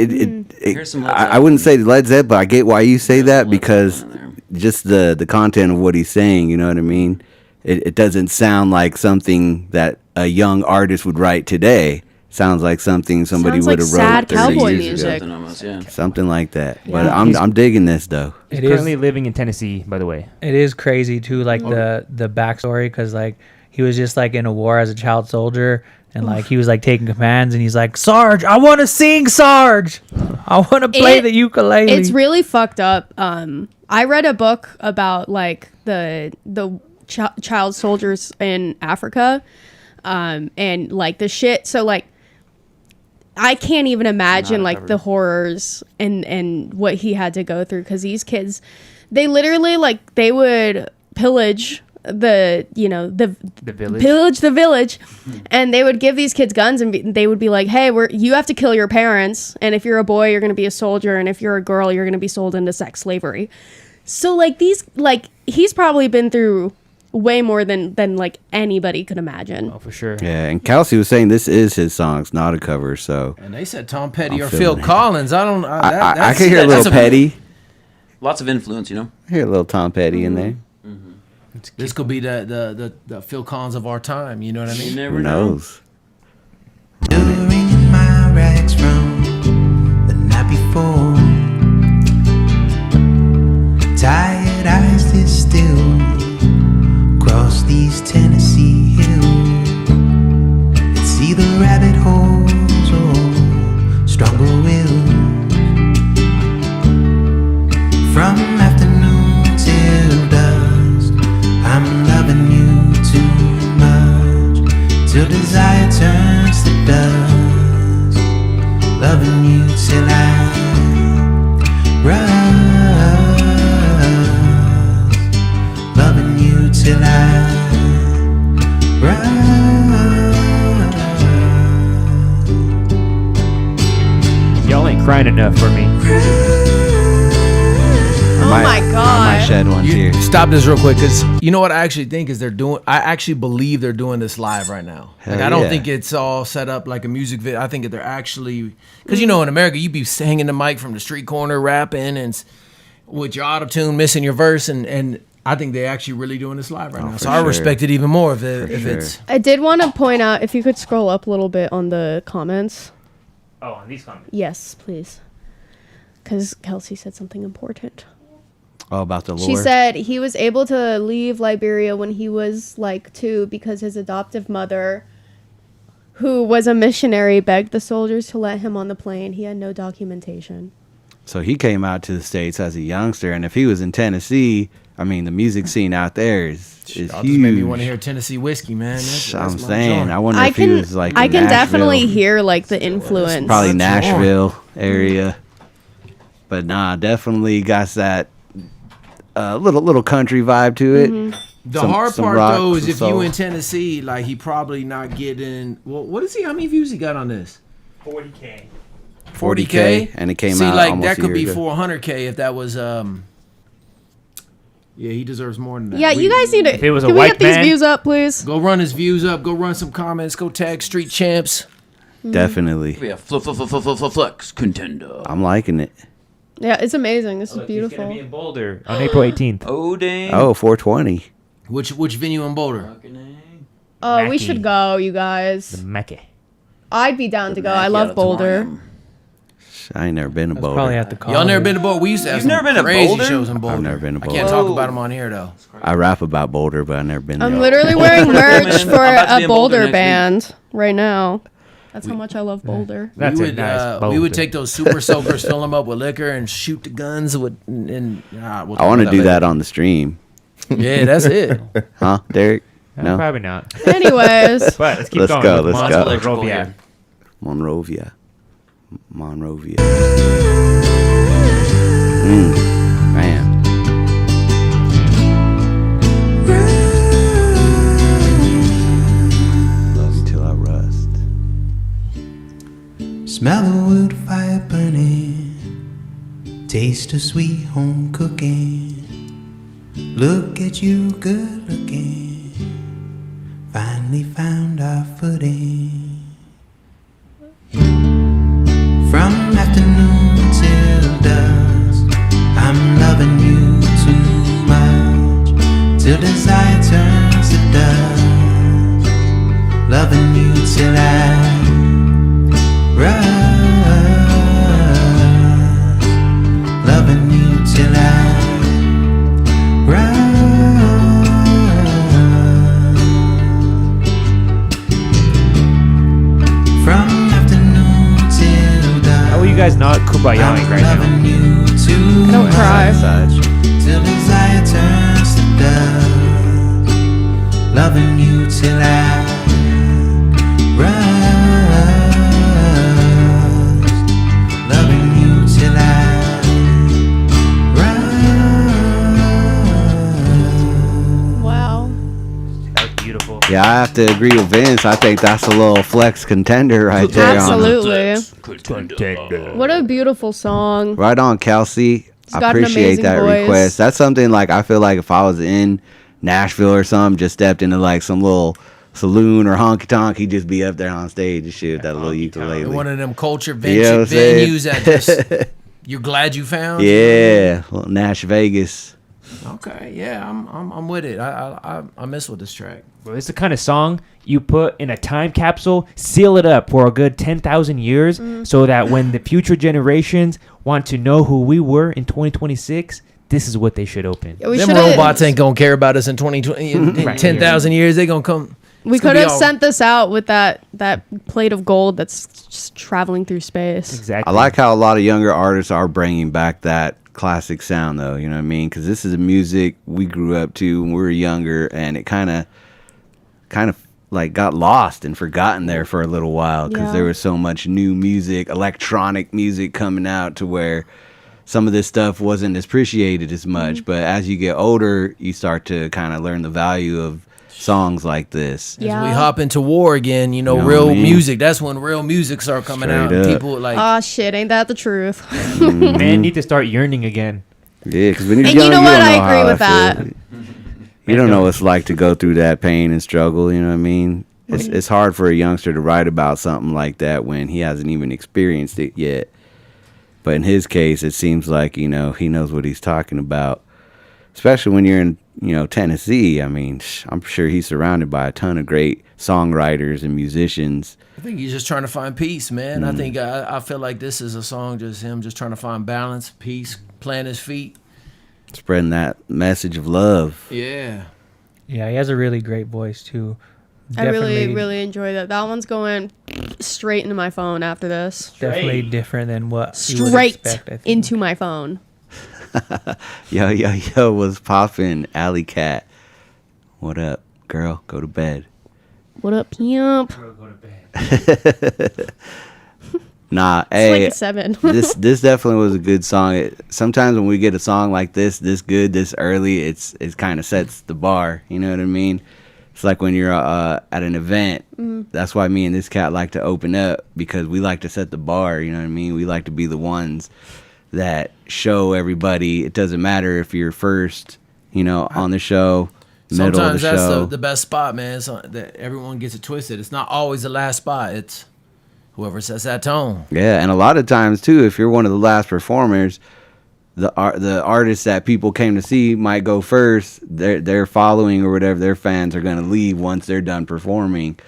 Speaker 6: Here's some Led
Speaker 1: I wouldn't say
Speaker 6: Zeppelin.
Speaker 1: Led Zeppelin, but I get why you say
Speaker 6: There's
Speaker 1: that,
Speaker 6: some Led
Speaker 1: because
Speaker 6: Zeppelin in
Speaker 1: just the content of what he's saying, you know what I mean? It doesn't sound like something that a young artist would write today. Sounds like something somebody
Speaker 4: Sounds
Speaker 1: would
Speaker 4: like
Speaker 1: have wrote
Speaker 4: sad
Speaker 1: 30
Speaker 4: cowboy
Speaker 1: years ago.
Speaker 4: music.
Speaker 6: Something almost, yeah.
Speaker 1: Something like that. But
Speaker 4: Yeah.
Speaker 1: I'm digging this though.
Speaker 2: He's
Speaker 3: It is-
Speaker 2: currently living in Tennessee, by the way.
Speaker 3: It is crazy too, like the backstory, because like he was just like in a war as a child soldier, and like he was like taking commands, and he's like, Sarge, I want to sing, Sarge, I want to play the ukulele.
Speaker 4: It's really fucked up. I read a book about like the child soldiers in Africa, and like the shit. So like, I can't even imagine like the horrors and what he had to go through, because these kids, they literally like they would pillage the
Speaker 2: village.
Speaker 4: pillage the village, and they would give these kids guns, and they would be like, hey, you have to kill your parents, and if you're a boy you're going to be a soldier, and if you're a girl you're going to be sold into sex slavery. So like he's probably been through way more than like anybody could imagine.
Speaker 2: Oh, for sure.
Speaker 1: Yeah, and Kelsey was saying this is his song, it's not a cover. So
Speaker 7: And they said Tom Petty
Speaker 1: I'm
Speaker 7: or
Speaker 1: feeling
Speaker 7: Phil
Speaker 1: it.
Speaker 7: Collins. I don't.
Speaker 1: I can hear a little
Speaker 7: that's
Speaker 1: Petty.
Speaker 6: Lots of influence, you know?
Speaker 1: I hear a little Tom Petty in there.
Speaker 7: This could be the Phil Collins of our time. You know what I
Speaker 6: You
Speaker 7: mean?
Speaker 6: never
Speaker 1: Who
Speaker 6: know.
Speaker 1: knows?
Speaker 9: Wringing my rags from the night before. Tired eyes distill across these Tennessee hills. It's either rabbit holes or stronger wills. From afternoon till dusk, I'm loving you too much, till desire turns to dust. Loving you till I rust. Loving you till I rust.
Speaker 2: Y'all ain't crying enough for me.
Speaker 4: Oh my
Speaker 1: I
Speaker 4: god.
Speaker 1: might shed one tear.
Speaker 7: Stop this real quick, because you know what I actually think is I actually believe they're doing this live right now. Like
Speaker 1: Hell
Speaker 7: I don't
Speaker 1: yeah.
Speaker 7: think it's all set up like a music video. I think that they're actually, because in America you be hanging the mic from the street corner rapping and with your auto tune missing your verse, and I think they actually really doing this live right now.
Speaker 1: for
Speaker 7: So I
Speaker 1: sure.
Speaker 7: respect it even more if
Speaker 1: sure.
Speaker 7: it's.
Speaker 4: I did want to point out, if you could scroll up a little bit on the comments.
Speaker 2: Oh, on these comments.
Speaker 4: Yes, please. Because Kelsey said something important.
Speaker 1: Oh, about the lore.
Speaker 4: She said he was able to leave Liberia when he was like 2 because his adoptive mother, who was a missionary, begged the soldiers to let him on the plane. He had no documentation.
Speaker 1: So he came out to the States as a youngster, and if he was in Tennessee, I mean, the music scene out there is
Speaker 7: Y'all just
Speaker 1: huge.
Speaker 7: made me want to hear Tennessee whiskey, man. That's
Speaker 1: I'm
Speaker 7: my
Speaker 1: saying,
Speaker 7: joint.
Speaker 1: I wonder
Speaker 4: I
Speaker 1: if he
Speaker 4: can
Speaker 1: was like
Speaker 4: I
Speaker 1: in
Speaker 4: can
Speaker 1: Nashville.
Speaker 4: definitely hear like the influence.
Speaker 1: Probably
Speaker 7: That's
Speaker 1: Nashville area. But nah, definitely got that little country vibe to it.
Speaker 7: The
Speaker 1: Some-
Speaker 7: hard
Speaker 1: some
Speaker 7: part
Speaker 1: rock,
Speaker 7: though is
Speaker 1: some
Speaker 7: if
Speaker 1: soul.
Speaker 7: you in Tennessee, like he probably not getting. Well, what is he? How many views he got on this?
Speaker 2: 40K.
Speaker 1: 40K, and it came
Speaker 7: See,
Speaker 1: out
Speaker 7: like
Speaker 1: almost
Speaker 7: that
Speaker 1: a
Speaker 7: could
Speaker 1: year
Speaker 7: be
Speaker 1: ago.
Speaker 7: 400K if that was. Yeah, he deserves more than that.
Speaker 4: Yeah, you guys need to.
Speaker 2: If it was a
Speaker 4: Can we
Speaker 2: white
Speaker 4: get these
Speaker 2: man-
Speaker 4: views up, please?
Speaker 7: Go run his views up. Go run some comments. Go tag Street Champs.
Speaker 1: Definitely.
Speaker 6: We have flex contender.
Speaker 1: I'm liking it.
Speaker 4: Yeah, it's amazing. This is
Speaker 2: Look, he's
Speaker 4: beautiful.
Speaker 2: gonna be in Boulder on April 18th.
Speaker 6: Oh dang.
Speaker 1: Oh, 420.
Speaker 7: Which venue in Boulder?
Speaker 4: Oh, we
Speaker 2: Mackie.
Speaker 4: should go, you guys.
Speaker 2: The Mecca.
Speaker 4: I'd be down to go. I love Boulder.
Speaker 1: I ain't never been to Boulder.
Speaker 3: Probably at the college.
Speaker 7: Y'all never been to Boulder? We used to have
Speaker 6: You've
Speaker 7: some
Speaker 6: never been to
Speaker 7: crazy
Speaker 6: Boulder?
Speaker 7: shows in Boulder.
Speaker 1: I've never been to
Speaker 7: I can't
Speaker 1: Boulder.
Speaker 7: talk about them on here though.
Speaker 1: I rap about Boulder, but I've never been there.
Speaker 4: I'm literally wearing merch
Speaker 6: man.
Speaker 4: for
Speaker 6: I'm about to be
Speaker 4: a
Speaker 6: in Boulder
Speaker 4: Boulder
Speaker 6: next
Speaker 4: band right now. That's how much I love Boulder.
Speaker 2: That's
Speaker 7: we
Speaker 2: a
Speaker 7: would
Speaker 2: nice
Speaker 7: we would
Speaker 2: Boulder.
Speaker 7: take those super soakers, fill them up with liquor, and shoot the guns with. And we'll
Speaker 1: I
Speaker 7: talk
Speaker 1: want to
Speaker 7: about
Speaker 1: do that
Speaker 7: later.
Speaker 1: on the stream.
Speaker 7: Yeah, that's it.
Speaker 1: Huh, Deryk? No?
Speaker 2: Probably not.
Speaker 4: Anyways,
Speaker 2: But let's keep
Speaker 1: Let's
Speaker 2: going.
Speaker 1: go,
Speaker 2: with
Speaker 1: let's
Speaker 2: Monster
Speaker 1: go.
Speaker 2: Rovia.
Speaker 1: Monrovia. Monrovia. Man. Love you till I rust.
Speaker 9: Smell the wood fire burning, taste of sweet home cooking. Look at you good looking, finally found our footing. From afternoon till dusk, I'm loving you too much, till desire turns to dust. Loving you till I rust, loving you till I rust. From afternoon till dusk,
Speaker 2: How are you guys not kubayaing right now?
Speaker 9: loving you too
Speaker 4: don't cry.
Speaker 9: much, till desire turns to dust. Loving you till I rust, loving you till I rust.
Speaker 4: wow.
Speaker 2: That was beautiful.
Speaker 1: Yeah, I have to agree with Vince. I think that's a little flex contender right there.
Speaker 4: Absolutely.
Speaker 2: Contender.
Speaker 4: What a beautiful song.
Speaker 1: Right on, Kelsey. I
Speaker 4: got an
Speaker 1: appreciate
Speaker 4: amazing
Speaker 1: that
Speaker 4: voice.
Speaker 1: request. That's something like I feel like if I was in Nashville or something, just stepped into like some little saloon or honky tonk, he'd just be up there on stage and shit with that little ukulele.
Speaker 7: One of them culture
Speaker 1: You know what I'm saying?
Speaker 7: venues that just you're glad you found.
Speaker 1: Yeah, little Nash Vegas.
Speaker 7: Okay. Yeah, I'm with it. I mess with this track.
Speaker 2: Bro, it's the kind of song you put in a time capsule, seal it up for a good 10,000 years, so that when the future generations want to know who we were in 2026, this is what they should open.
Speaker 4: We
Speaker 7: Them
Speaker 4: shoulda-
Speaker 7: robots ain't gonna care about us in 2020. In
Speaker 2: Right.
Speaker 7: 10,000 years, they gonna come.
Speaker 4: We
Speaker 7: it's gonna
Speaker 4: could
Speaker 7: be
Speaker 4: have
Speaker 7: all-
Speaker 4: sent this out with that plate of gold that's just traveling through space.
Speaker 2: Exactly.
Speaker 1: I like how a lot of younger artists are bringing back that classic sound, though. You know what I mean? Because this is a music we grew up to when we were younger, and it kind of like got lost and forgotten there for a little while because
Speaker 4: Yeah.
Speaker 1: there was so much new music, electronic music coming out to where some of this stuff wasn't appreciated as much. But as you get older, you start to kind of learn the value of songs like this.
Speaker 4: Yeah.
Speaker 7: As we hop into war again,
Speaker 1: You know what
Speaker 7: real
Speaker 1: I mean?
Speaker 7: music. That's when real music start coming out.
Speaker 1: Straight
Speaker 7: And
Speaker 1: up.
Speaker 7: people like
Speaker 4: Ah, shit, ain't that the truth?
Speaker 2: Man need to start yearning again.
Speaker 1: Yeah, because when you're
Speaker 4: And
Speaker 1: young,
Speaker 4: you know what?
Speaker 1: don't
Speaker 4: I
Speaker 1: know
Speaker 4: agree
Speaker 1: how
Speaker 4: with
Speaker 1: that
Speaker 4: that.
Speaker 1: feels. You don't know what it's like to go through that pain and struggle. You know what I mean? It's hard for a youngster to write about something like that when he hasn't even experienced it yet. But in his case, it seems like, he knows what he's talking about. Especially when you're in, Tennessee, I mean, I'm sure he's surrounded by a ton of great songwriters and musicians.
Speaker 7: I think he's just trying to find peace, man. I think I feel like this is a song just him just trying to find balance, peace, plant his feet.
Speaker 1: Spreading that message of love.
Speaker 7: Yeah.
Speaker 3: Yeah, he has a really great voice too.
Speaker 4: I really, really enjoy that. That one's going straight into my phone after this.
Speaker 3: Definitely different than what you would
Speaker 4: Straight
Speaker 3: expect, I think.
Speaker 4: into my phone.
Speaker 1: Yo was popping. Alley Cat. What up, girl? Go to bed.
Speaker 4: What up, pimp?
Speaker 2: Go to bed.
Speaker 1: Nah,
Speaker 4: It's
Speaker 1: hey,
Speaker 4: like a 7.
Speaker 1: this definitely was a good song. Sometimes when we get a song like this good, this early, it kind of sets the bar. You know what I mean? It's like when you're at an event. That's why me and this cat like to open up, because we like to set the bar. You know what I mean? We like to be the ones that show everybody. It doesn't matter if you're first, on the show, middle of the
Speaker 7: Sometimes that's
Speaker 1: show.
Speaker 7: the best spot, man. So that everyone gets it twisted. It's not always the last spot. It's whoever sets that tone.
Speaker 1: Yeah, and a lot of times too, if you're one of the last performers, the artists that people came to see might go first. Their following or whatever, their fans are gonna leave once they're done performing.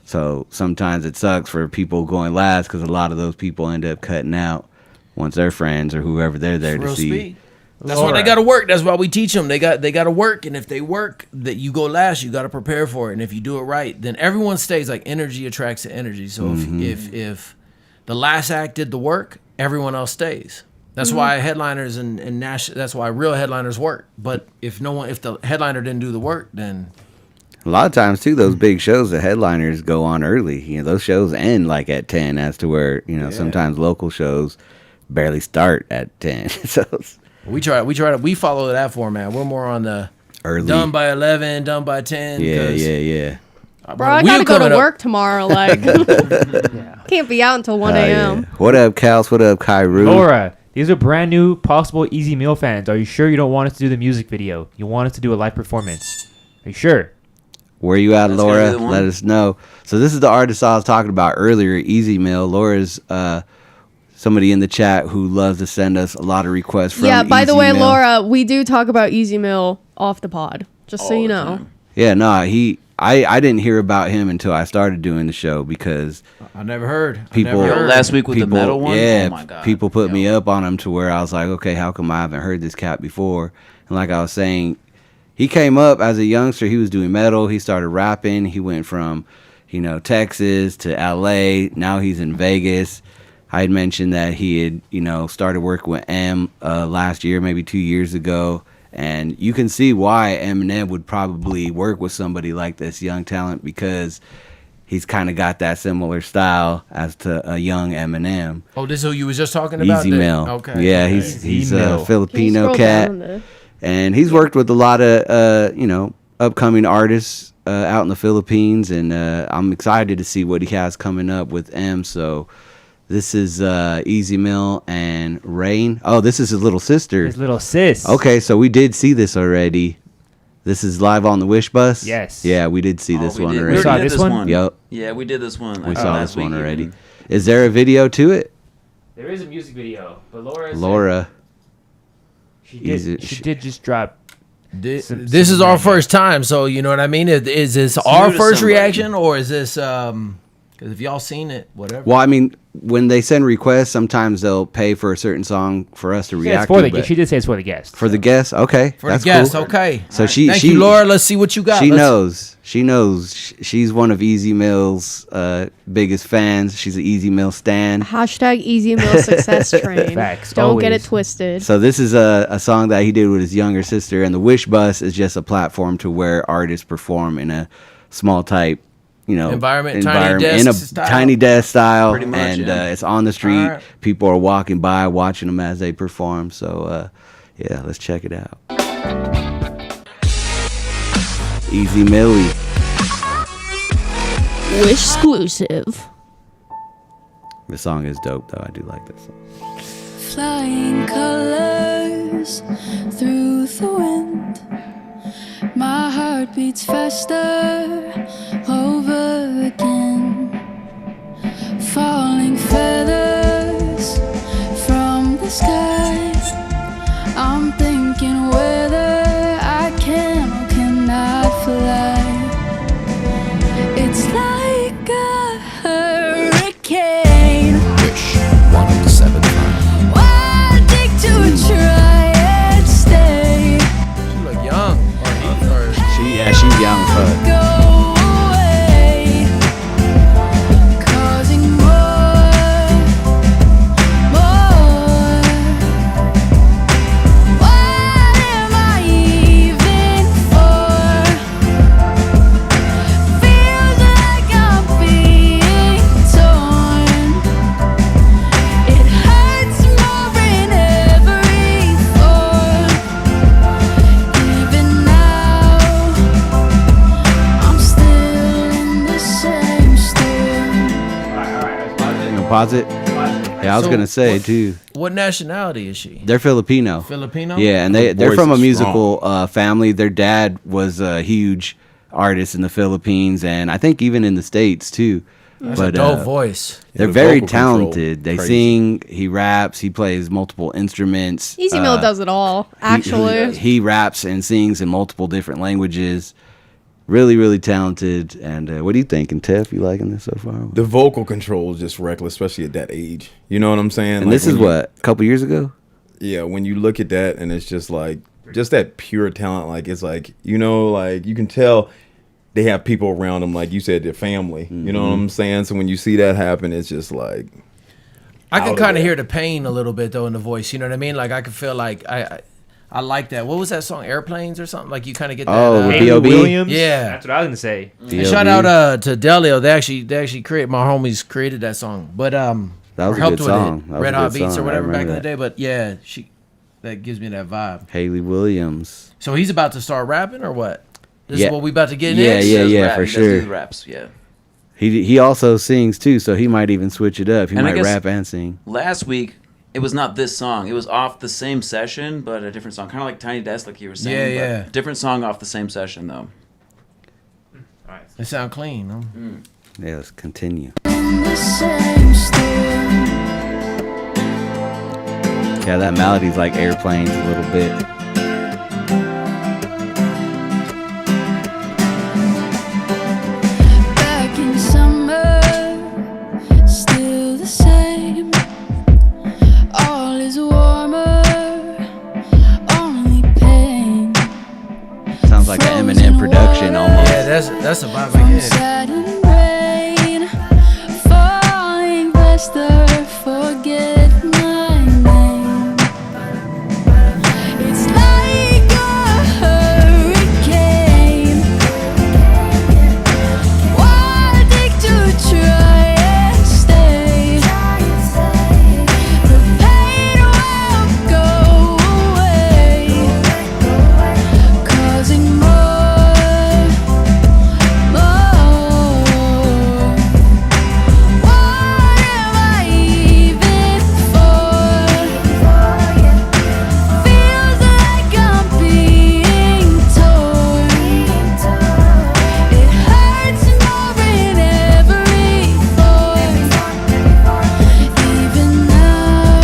Speaker 1: So sometimes it sucks for people going last, because a lot of those people end up cutting out once their friends or whoever they're there to
Speaker 7: Real
Speaker 1: see.
Speaker 7: speed. That's why they got to work. That's why we teach them. They got to work, and if they work, that you go last, you got to prepare for it. And if you do it right, then everyone stays. Like energy attracts to energy. So if the last act did the work, everyone else stays. That's why headliners and national. That's why real headliners work. But if the headliner didn't do the work, then
Speaker 1: A lot of times too, those big shows, the headliners go on early. Those shows end like at 10, as to where sometimes local shows barely start at 10. So
Speaker 7: we follow that format. We're more on the
Speaker 1: early,
Speaker 7: done by 11, done by 10.
Speaker 1: Yeah.
Speaker 4: Bro, I gotta go to work tomorrow. Like, can't be out until 1 a.m.
Speaker 1: Yeah. What up, Kals? What up, Kyru?
Speaker 2: Laura, these are brand new possible Easy Meal fans. Are you sure you don't want us to do the music video? You want us to do a live performance? Are you sure?
Speaker 1: Where you at,
Speaker 6: That's
Speaker 1: Laura?
Speaker 6: gonna be the one.
Speaker 1: Let us know. So this is the artist I was talking about earlier, Easy Meal. Laura's somebody in the chat who loves to send us a lot of requests from
Speaker 4: Yeah, by the
Speaker 1: Easy
Speaker 4: way,
Speaker 1: Meal.
Speaker 4: Laura, we do talk about Easy Meal off the pod, just so
Speaker 6: All
Speaker 4: you
Speaker 6: the
Speaker 4: know.
Speaker 6: time.
Speaker 1: Yeah, no, I didn't hear about him until I started doing the show, because
Speaker 7: I never heard.
Speaker 1: people
Speaker 6: Last week with the metal one?
Speaker 1: Yeah,
Speaker 6: Oh my God.
Speaker 1: people put me up on him to where I was like, okay, how come I haven't heard this cat before? And like I was saying, he came up as a youngster. He was doing metal. He started rapping. He went from, Texas to LA. Now he's in Vegas. I had mentioned that he had, started working with M last year, maybe 2 years ago. And you can see why Eminem would probably work with somebody like this young talent, because he's kind of got that similar style as to a young Eminem.
Speaker 7: Oh, this is who you was just talking about?
Speaker 1: Easy Meal.
Speaker 7: Okay.
Speaker 1: Yeah,
Speaker 7: okay.
Speaker 1: he's a
Speaker 2: Meal.
Speaker 4: Can you
Speaker 1: Filipino
Speaker 4: scroll
Speaker 1: cat.
Speaker 4: down there?
Speaker 1: And he's worked with a lot of, upcoming artists out in the Philippines. And I'm excited to see what he has coming up with M. So this is Easy Meal and Rain. Oh, this is his little sister.
Speaker 2: His little sis.
Speaker 1: Okay, so we did see this already. This is live on the Wish Bus?
Speaker 2: Yes.
Speaker 1: Yeah, we did see this
Speaker 6: we
Speaker 1: one
Speaker 6: did.
Speaker 1: already.
Speaker 2: We saw
Speaker 6: already did
Speaker 2: this one?
Speaker 1: Yep,
Speaker 6: Yeah, we did this one.
Speaker 1: we saw
Speaker 6: last
Speaker 1: this one
Speaker 6: week
Speaker 1: already.
Speaker 6: even.
Speaker 1: Is there a video to it?
Speaker 2: There is a music video, but
Speaker 1: Laura.
Speaker 2: she
Speaker 1: Easy-
Speaker 2: did just drop.
Speaker 7: This
Speaker 2: Some
Speaker 7: is our
Speaker 2: random.
Speaker 7: first time, so you know what I mean? Is this
Speaker 6: It's
Speaker 7: our
Speaker 6: new to
Speaker 7: first
Speaker 6: somebody.
Speaker 7: reaction, or is this because if y'all seen it, whatever.
Speaker 1: Well, I mean, when they send requests, sometimes they'll pay for a certain song for us to
Speaker 2: Yeah, it's
Speaker 1: react
Speaker 2: for
Speaker 1: to.
Speaker 2: the.
Speaker 1: but
Speaker 2: She did say it's for the guest.
Speaker 1: for the guests, okay.
Speaker 7: For
Speaker 1: that's
Speaker 7: the guest,
Speaker 1: cool.
Speaker 7: okay.
Speaker 1: So
Speaker 7: Thank
Speaker 1: she
Speaker 7: you, Laura. Let's see what you got.
Speaker 1: She
Speaker 7: Let's-
Speaker 1: knows. She knows. She's one of Easy Mill's biggest fans. She's an Easy Mill stan.
Speaker 4: Hashtag Easy Meal success train.
Speaker 2: Facts,
Speaker 4: Don't get it
Speaker 2: always.
Speaker 4: twisted.
Speaker 1: So this is a song that he did with his younger sister, and the Wish Bus is just a platform to where artists perform in a small type,
Speaker 7: Environment, tiny desk
Speaker 1: in a
Speaker 7: style.
Speaker 1: tiny desk style,
Speaker 6: Pretty much,
Speaker 1: and
Speaker 6: yeah.
Speaker 1: it's on the street.
Speaker 7: All right.
Speaker 1: People are walking by, watching them as they perform. So yeah, let's check it out. Easy Millie.
Speaker 4: Wish exclusive.
Speaker 1: The song is dope, though. I do like this song.
Speaker 8: Flying colors through the wind. My heart beats faster over again. Falling feathers from the sky. I'm thinking whether I can
Speaker 1: Deposit. Yeah, I was
Speaker 7: So
Speaker 1: gonna say
Speaker 7: what-
Speaker 1: too.
Speaker 7: What nationality is she?
Speaker 1: They're Filipino.
Speaker 7: Filipino?
Speaker 1: Yeah, and they're
Speaker 5: voice
Speaker 1: from a
Speaker 5: is
Speaker 1: musical family. Their dad was a huge artist in the Philippines, and I think even in the States too.
Speaker 7: That's a dope voice.
Speaker 1: They're
Speaker 5: the
Speaker 1: very
Speaker 5: vocal control,
Speaker 1: talented. They
Speaker 5: crazy.
Speaker 1: sing, he raps, he plays multiple instruments.
Speaker 4: Easy Mill does it all, actually.
Speaker 1: He raps and sings in multiple different languages. Really, really talented. And what do you think, and Tiff? You liking this so far?
Speaker 5: The vocal control is just reckless, especially at that age. You know what I'm saying?
Speaker 1: And
Speaker 5: Like,
Speaker 1: this is
Speaker 5: when you-
Speaker 1: what, a couple years ago?
Speaker 5: Yeah, when you look at that and it's just like, just that pure talent, like it's like, you know, like you can tell they have people around them, like you said, their family. You know what I'm saying? So when you see that happen, it's just like,
Speaker 7: I can
Speaker 5: out of
Speaker 7: kind of
Speaker 5: there.
Speaker 7: hear the pain a little bit though in the voice. You know what I mean? Like I can feel like I like that. What was that song? Airplanes or something? Like you kind of get that.
Speaker 1: Oh, with
Speaker 2: Haley
Speaker 1: B.O.B.?
Speaker 2: Williams.
Speaker 7: Yeah.
Speaker 2: That's what I was gonna say.
Speaker 7: And
Speaker 1: B.O.B.
Speaker 7: shout out to Delio. They actually created, my homies created that song. But
Speaker 1: That was
Speaker 7: or
Speaker 1: a
Speaker 7: helped
Speaker 1: good
Speaker 7: with
Speaker 1: song.
Speaker 7: it.
Speaker 1: That was
Speaker 7: Red
Speaker 1: a
Speaker 7: Hot
Speaker 1: good
Speaker 7: Beats or
Speaker 1: song. I
Speaker 7: whatever back in
Speaker 1: remember
Speaker 7: the day. But yeah, that gives me that vibe.
Speaker 1: Haley Williams.
Speaker 7: So he's about to start rapping or what? This
Speaker 1: Yeah.
Speaker 7: is what we about to get
Speaker 1: Yeah,
Speaker 7: next?
Speaker 1: yeah,
Speaker 6: Does
Speaker 1: yeah,
Speaker 6: rap.
Speaker 1: for
Speaker 6: He does
Speaker 1: sure.
Speaker 6: do raps, yeah.
Speaker 1: He also sings too, so he might even switch it up. He
Speaker 6: And I
Speaker 1: might
Speaker 6: guess-
Speaker 1: rap and sing.
Speaker 6: Last week, it was not this song. It was off the same session, but a different song. Kind of like Tiny Desk, like you were saying.
Speaker 7: Yeah,
Speaker 6: but
Speaker 7: yeah.
Speaker 6: Different song off the same session, though.
Speaker 7: They sound clean. Huh?
Speaker 1: Yeah, let's continue.
Speaker 8: The same still.
Speaker 1: Yeah, that melody's like airplanes a little bit.
Speaker 8: Back in summer, still the same. All is warmer, only pain.
Speaker 1: Sounds like an Eminem production almost.
Speaker 7: Yeah, that's a vibe
Speaker 8: From
Speaker 7: again.
Speaker 8: sudden rain, falling faster, forget my name. It's like a hurricane. Wanting to try and stay. The pain will go away, causing more. What am I even for? Feels like I'm being torn. It hurts more in every thought. Even now,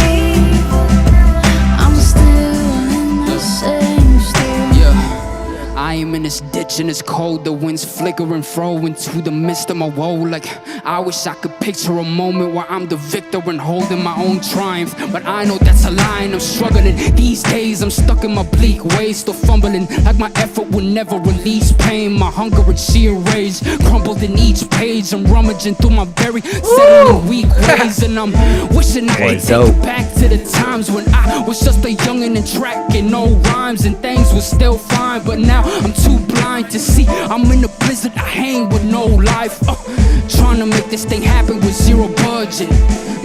Speaker 8: I'm still in the same story.
Speaker 10: Yeah, I am in this ditch and it's cold. The wind's flickering, throw into the midst of my woe. Like I wish I could picture a moment where I'm the victor and holding my own triumph. But I know that's a lie and I'm struggling. These days I'm stuck in my bleak ways, still fumbling. Like my effort will never release pain. My hunger and sheer rage crumbled in each page. I'm rummaging through my very settling weak ways. And I'm wishing I could take it back to the times when I was just a youngin' and tracking no rhymes and things was still fine. But now I'm too blind to see. I'm in a blizzard, I hang with no life. Trying to make this thing happen with zero budget.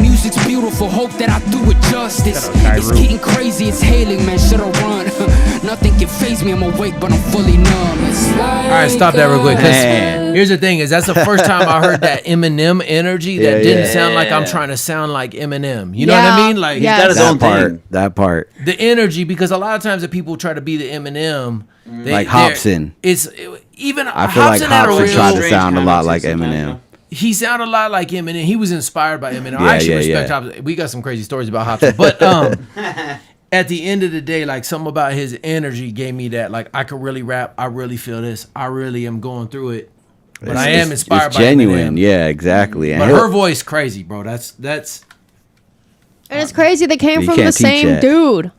Speaker 10: Music's beautiful, hope that I do it justice. It's getting crazy, it's hailing, man, should I run? Nothing can faze me, I'm awake, but I'm fully numb. It's like
Speaker 7: All right, stop that real quick. 'cause
Speaker 1: Man.
Speaker 7: here's the thing: is that's the first time I heard that Eminem energy that
Speaker 1: Yeah,
Speaker 7: didn't
Speaker 1: yeah.
Speaker 7: sound like I'm
Speaker 6: Yeah.
Speaker 7: trying to sound like Eminem. You know what I
Speaker 4: Yeah.
Speaker 7: mean? Like
Speaker 4: Yeah.
Speaker 6: Got his
Speaker 1: That
Speaker 6: own
Speaker 1: part.
Speaker 6: thing.
Speaker 1: That part.
Speaker 7: the energy, because a lot of times that people try to be the Eminem,
Speaker 1: Like Hobson.
Speaker 7: It's even
Speaker 1: I feel like
Speaker 7: Hobson had a
Speaker 1: Hobson
Speaker 7: real.
Speaker 1: tried to
Speaker 6: strange
Speaker 1: sound a
Speaker 6: kind
Speaker 1: lot
Speaker 6: of
Speaker 1: like
Speaker 6: sometimes,
Speaker 1: Eminem.
Speaker 6: you know?
Speaker 7: He sounded a lot like Eminem. He was inspired by Eminem.
Speaker 1: Yeah,
Speaker 7: I actually
Speaker 1: yeah,
Speaker 7: respect
Speaker 1: yeah.
Speaker 7: Hobson. We got some crazy stories about Hobson, but at the end of the day, like something about his energy gave me that. Like I could really rap. I really feel this. I really am going through it. But I am inspired
Speaker 1: it's
Speaker 7: by
Speaker 1: genuine.
Speaker 7: Eminem.
Speaker 1: Yeah, exactly. And
Speaker 7: But
Speaker 1: he'll-
Speaker 7: her voice crazy, bro. That's
Speaker 4: And it's crazy. They came
Speaker 1: You
Speaker 4: from the
Speaker 1: can't teach
Speaker 4: same
Speaker 1: that.
Speaker 4: dude.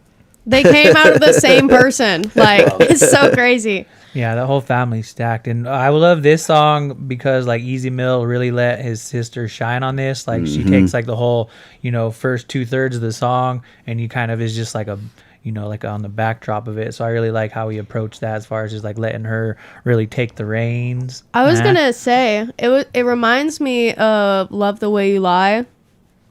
Speaker 4: They came out of the same person. Like, it's so crazy.
Speaker 3: Yeah, the whole family's stacked, and I love this song because like Easy Mill really let his sister shine on this. Like she takes like the whole, first 2/3 of the song, and he kind of is just like a, like on the backdrop of it. So I really like how he approached that as far as just like letting her really take the reins.
Speaker 4: I was
Speaker 3: Nah.
Speaker 4: gonna say it reminds me of "Love the Way You Lie,"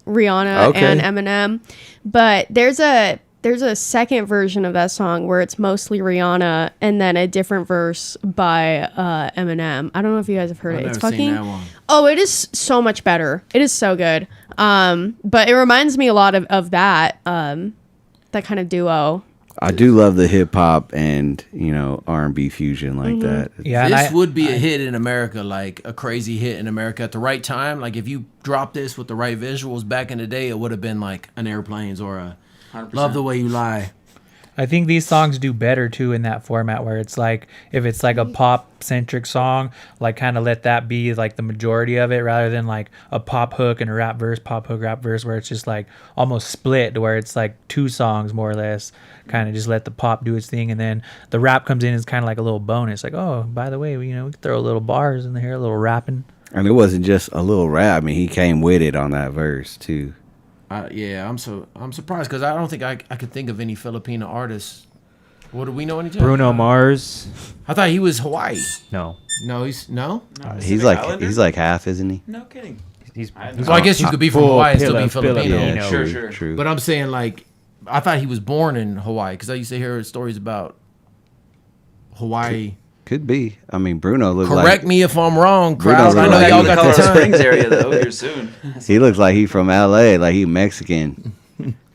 Speaker 4: Rihanna
Speaker 1: Okay.
Speaker 4: and Eminem, but there's a there's a second version of that song where it's mostly Rihanna and then a different verse by Eminem. I don't know if you guys have heard it. It's fucking.
Speaker 7: Seen that one.
Speaker 4: Oh, it is so much better. It is so good. But it reminds me a lot of that that kind of duo.
Speaker 1: I do love the hip hop and R&B fusion like that.
Speaker 3: Yeah,
Speaker 7: This would be a hit in America, like a crazy hit in America at the right time. Like if you dropped this with the right visuals back in the day, it would have been like an Airplanes or a
Speaker 6: 100%.
Speaker 7: Love the Way You Lie.
Speaker 3: I think these songs do better too in that format where it's like if it's like a pop centric song, like kind of let that be like the majority of it rather than like a pop hook and a rap verse, pop hook, rap verse, where it's just like almost split to where it's like two songs more or less. Kind of just let the pop do its thing, and then the rap comes in as kind of like a little bonus. Like, oh, by the way, we could throw a little bars in there, a little rapping.
Speaker 1: And it wasn't just a little rap. I mean, he came with it on that verse too.
Speaker 7: Yeah, I'm surprised because I don't think I could think of any Filipino artists. What do we know anything?
Speaker 2: Bruno Mars.
Speaker 7: I thought he was Hawaii.
Speaker 2: No.
Speaker 7: No, he's no.
Speaker 1: He's like half, isn't he?
Speaker 6: No kidding.
Speaker 7: So I guess you could be from Hawaii and still be Filipino.
Speaker 1: Yeah,
Speaker 2: Filipino.
Speaker 1: true.
Speaker 7: But I'm saying like, I thought he was born in Hawaii because I used to hear stories about Hawaii.
Speaker 1: Could be. I mean, Bruno looks
Speaker 7: Correct me if I'm wrong,
Speaker 1: Bruno
Speaker 7: crowd. I
Speaker 1: look
Speaker 7: know
Speaker 1: like
Speaker 7: y'all
Speaker 1: he-
Speaker 7: got the
Speaker 6: Colorado
Speaker 7: time.
Speaker 6: Springs area though here soon.
Speaker 1: he looks like he from LA, like he Mexican.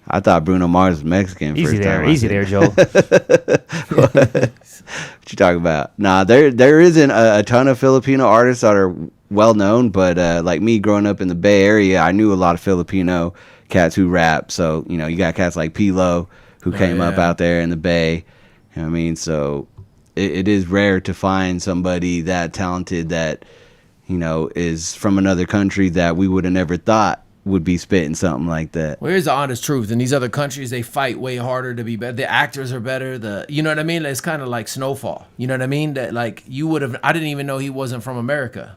Speaker 1: I thought Bruno Mars was Mexican.
Speaker 2: Easy
Speaker 1: first
Speaker 2: there,
Speaker 1: time I
Speaker 2: easy
Speaker 1: seen
Speaker 2: there,
Speaker 1: it.
Speaker 2: Joe.
Speaker 1: What you talking about? Nah, there isn't a ton of Filipino artists that are well known, but like me growing up in the Bay Area, I knew a lot of Filipino cats who rap. So you got cats like Pilo who came up out there in the Bay. You know what I mean? So it is rare to find somebody that talented that is from another country that we would have never thought would be spitting something like that.
Speaker 7: Well, here's the honest truth. In these other countries, they fight way harder to be better. The actors are better. You know what I mean? It's kind of like Snowfall. You know what I mean? That like you would have. I didn't even know he wasn't from America.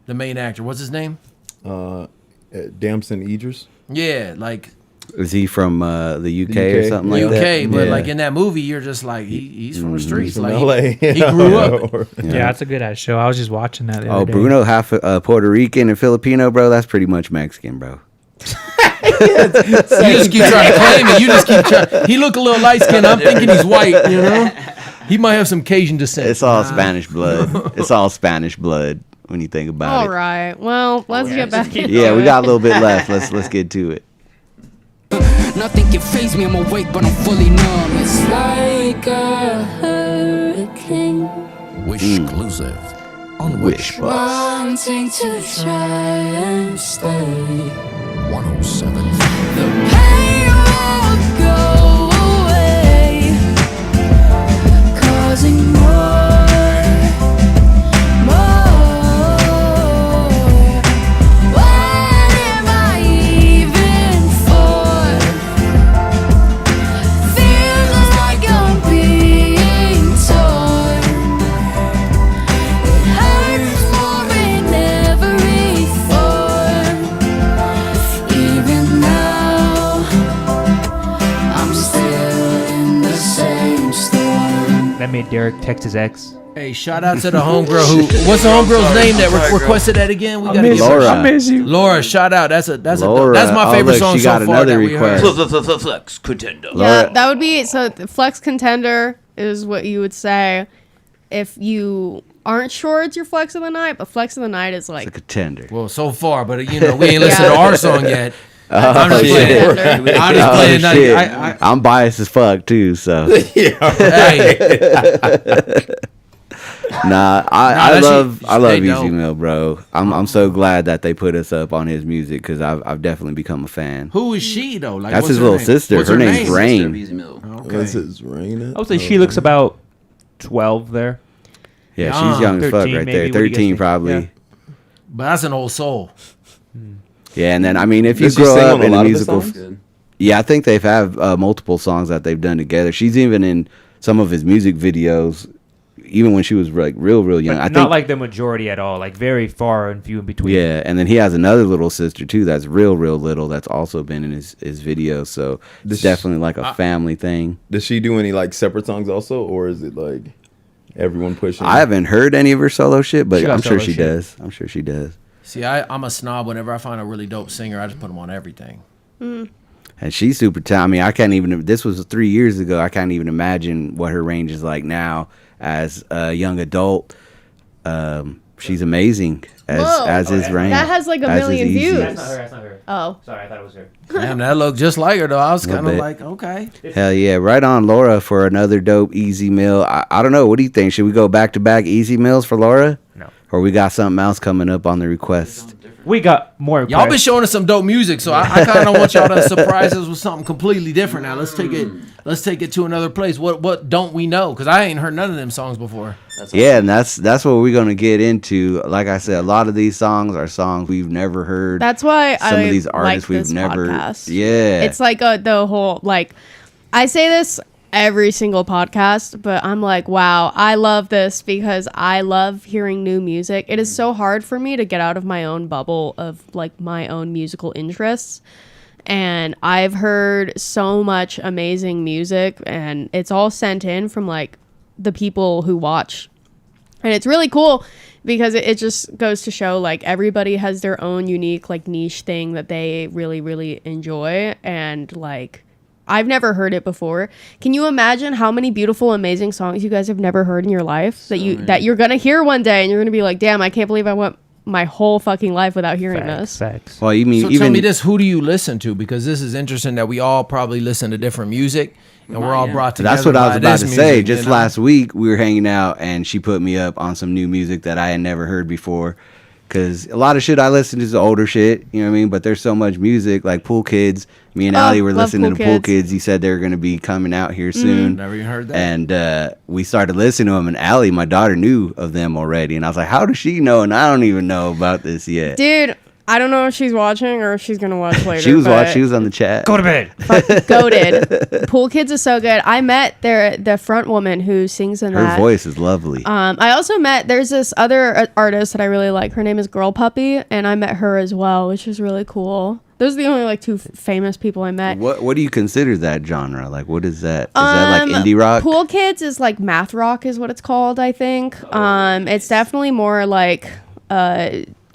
Speaker 7: The main actor. What's his name?
Speaker 5: Damson Idris.
Speaker 7: Yeah, like
Speaker 1: Is he from the UK, or
Speaker 5: UK,
Speaker 1: something like that?
Speaker 7: UK. But
Speaker 1: Yeah.
Speaker 7: like in that movie, you're just like he's from the streets.
Speaker 5: From
Speaker 7: Like
Speaker 5: LA.
Speaker 7: he grew up.
Speaker 3: Yeah, it's a good ass show. I was just watching that the
Speaker 1: Oh,
Speaker 3: other day.
Speaker 1: Bruno, half Puerto Rican and Filipino, bro. That's pretty much Mexican, bro.
Speaker 7: You just keep trying to claim it. You just keep trying. He look a little light skinned. I'm thinking he's white. He might have some Cajun descent.
Speaker 1: It's all Spanish blood. It's all Spanish blood when you think about
Speaker 4: All
Speaker 1: it.
Speaker 4: right. Well, let's get back.
Speaker 1: Yeah, we got a little bit left. Let's get to it.
Speaker 10: Nothing can faze me, I'm awake, but I'm fully numb. It's like a hurricane,
Speaker 11: Wish exclusive on Wish Bus
Speaker 10: wanting to try and stay.
Speaker 11: 107.
Speaker 10: The pain won't go away, causing more. What am I even for? Feels like I'm being torn. It hurts more in every form. Even now, I'm still in the same storm.
Speaker 2: That made Deryk text his ex.
Speaker 7: Hey, shout out to the homegirl who. What's the homegirl's name that requested that again? We gotta
Speaker 3: miss
Speaker 7: give
Speaker 3: you.
Speaker 7: her.
Speaker 1: Laura.
Speaker 3: I miss you.
Speaker 7: Laura, shout out. That's
Speaker 1: Laura.
Speaker 7: my favorite
Speaker 1: Oh, look,
Speaker 7: song
Speaker 1: she
Speaker 7: so
Speaker 1: got
Speaker 7: far
Speaker 1: another
Speaker 7: that we heard.
Speaker 1: request.
Speaker 6: Flex contender.
Speaker 4: Yeah, that would be so. The flex contender is what you would say if you aren't sure it's your flex of the night, but flex of the night is
Speaker 1: A
Speaker 4: like
Speaker 1: contender.
Speaker 7: Well, so far, but we ain't listened to our song yet. I'm just
Speaker 1: shit.
Speaker 7: playing. I'm
Speaker 1: Oh,
Speaker 7: just playing.
Speaker 1: shit.
Speaker 7: I,
Speaker 1: I'm biased as fuck too, so
Speaker 7: hey,
Speaker 1: nah. I
Speaker 7: that
Speaker 1: love
Speaker 7: shit-
Speaker 1: I love
Speaker 7: they
Speaker 1: Easy
Speaker 7: dope.
Speaker 1: Mill, bro. I'm so glad that they put us up on his music because I've definitely become a fan.
Speaker 7: who is she though? Like,
Speaker 1: That's
Speaker 7: what's
Speaker 1: his
Speaker 7: her
Speaker 1: little
Speaker 7: name?
Speaker 1: sister.
Speaker 7: What's
Speaker 1: Her name's
Speaker 7: name?
Speaker 1: Rain.
Speaker 6: Mr. Easy Mill.
Speaker 7: Okay.
Speaker 5: This is Raina.
Speaker 2: I would say she looks about 12 there.
Speaker 1: Yeah,
Speaker 7: Young.
Speaker 1: she's young as fuck
Speaker 2: 13
Speaker 1: right
Speaker 2: maybe.
Speaker 1: there.
Speaker 2: What do you guys
Speaker 1: 13
Speaker 2: think?
Speaker 1: probably.
Speaker 2: Yeah.
Speaker 7: But that's an old soul.
Speaker 1: Yeah, and then I mean, if you
Speaker 5: Does she
Speaker 1: grow
Speaker 5: sing
Speaker 1: up
Speaker 5: on a
Speaker 1: in a
Speaker 5: lot of the
Speaker 1: musical,
Speaker 5: songs?
Speaker 6: Good.
Speaker 1: yeah, I think they've have multiple songs that they've done together. She's even in some of his music videos, even when she was like real young.
Speaker 2: But
Speaker 1: I
Speaker 2: not
Speaker 1: think,
Speaker 2: like the majority at all. Like very far and few in between.
Speaker 1: yeah, and then he has another little sister too that's real little that's also been in his videos. So it's definitely like a family thing.
Speaker 5: Does she do any like separate songs also, or is it like everyone pushing?
Speaker 1: I haven't heard any of her solo shit, but
Speaker 2: She got
Speaker 1: I'm sure
Speaker 2: solo
Speaker 1: she
Speaker 2: shit.
Speaker 1: does. I'm sure she does.
Speaker 7: See, I'm a snob. Whenever I find a really dope singer, I just put them on everything.
Speaker 1: Hey, And she's super talented. I mean, I can't even. This was 3 years ago. I can't even imagine what her range is like now as a young adult. She's amazing as is Rain.
Speaker 4: That has like a
Speaker 1: as is
Speaker 4: million
Speaker 1: Easy.
Speaker 4: views.
Speaker 2: That's not her.
Speaker 4: Oh.
Speaker 2: Sorry, I thought it was her.
Speaker 7: Damn, that looked just like her though. I was kind of
Speaker 1: bit.
Speaker 7: like, okay.
Speaker 1: Hell yeah. Right on Laura for another dope Easy Meal. I don't know. What do you think? Should we go back to back Easy Meals for Laura?
Speaker 2: No.
Speaker 1: Or we got something else coming up on the request?
Speaker 2: We got more.
Speaker 7: Y'all been showing us some dope music, so I kind of want y'all to surprise us with something completely different. Now let's take it to another place. What don't we know? Because I ain't heard none of them songs before.
Speaker 1: Yeah, and that's what we're gonna get into. Like I said, a lot of these songs are songs we've never heard.
Speaker 4: That's why
Speaker 1: some of these
Speaker 4: like
Speaker 1: artists we've
Speaker 4: this
Speaker 1: never.
Speaker 4: podcast.
Speaker 1: Yeah,
Speaker 4: It's like the whole like I say this every single podcast, but I'm like, wow, I love this because I love hearing new music. It is so hard for me to get out of my own bubble of like my own musical interests. And I've heard so much amazing music, and it's all sent in from like the people who watch. And it's really cool because it just goes to show like everybody has their own unique like niche thing that they really, really enjoy. And like I've never heard it before. Can you imagine how many beautiful, amazing songs you guys have never heard in your life that you're gonna hear one day and you're gonna be like, damn, I can't believe I went my whole fucking life without hearing this.
Speaker 2: Facts.
Speaker 1: Well, you mean
Speaker 7: So tell me this: who do you listen to? Because this is interesting that we all probably listen to different music, and we're all brought together.
Speaker 1: That's what I was
Speaker 7: by
Speaker 1: about
Speaker 7: this
Speaker 1: to say.
Speaker 7: music,
Speaker 1: Just
Speaker 7: you know?
Speaker 1: last week, we were hanging out, and she put me up on some new music that I had never heard before. Because a lot of shit I listen to is older shit, you know what I mean? But there's so much music, like Pool Kids. Me and Ali were
Speaker 4: love
Speaker 1: listening to
Speaker 4: Pool
Speaker 1: Pool
Speaker 4: Kids.
Speaker 1: Kids. You said they were going to be coming out here soon.
Speaker 7: Never even heard that.
Speaker 1: And we started listening to them, and Ali, my daughter, knew of them already. And I was like, how does she know? And I don't even know about this yet.
Speaker 4: Dude, I don't know if she's watching or if she's gonna watch later.
Speaker 1: She was watching. She was on the chat.
Speaker 2: Go to bed.
Speaker 4: Goated. Pool Kids is so good. I met the front woman who sings in
Speaker 1: Her
Speaker 4: that.
Speaker 1: voice is lovely.
Speaker 4: I also met, there's this other artist that I really like. Her name is Girl Puppy, and I met her as well, which is really cool. Those are the only like two famous people I met.
Speaker 1: What do you consider that genre? Like, what is that? Is that like indie rock?
Speaker 4: Pool Kids is like math rock is what it's called, I think. It's definitely more like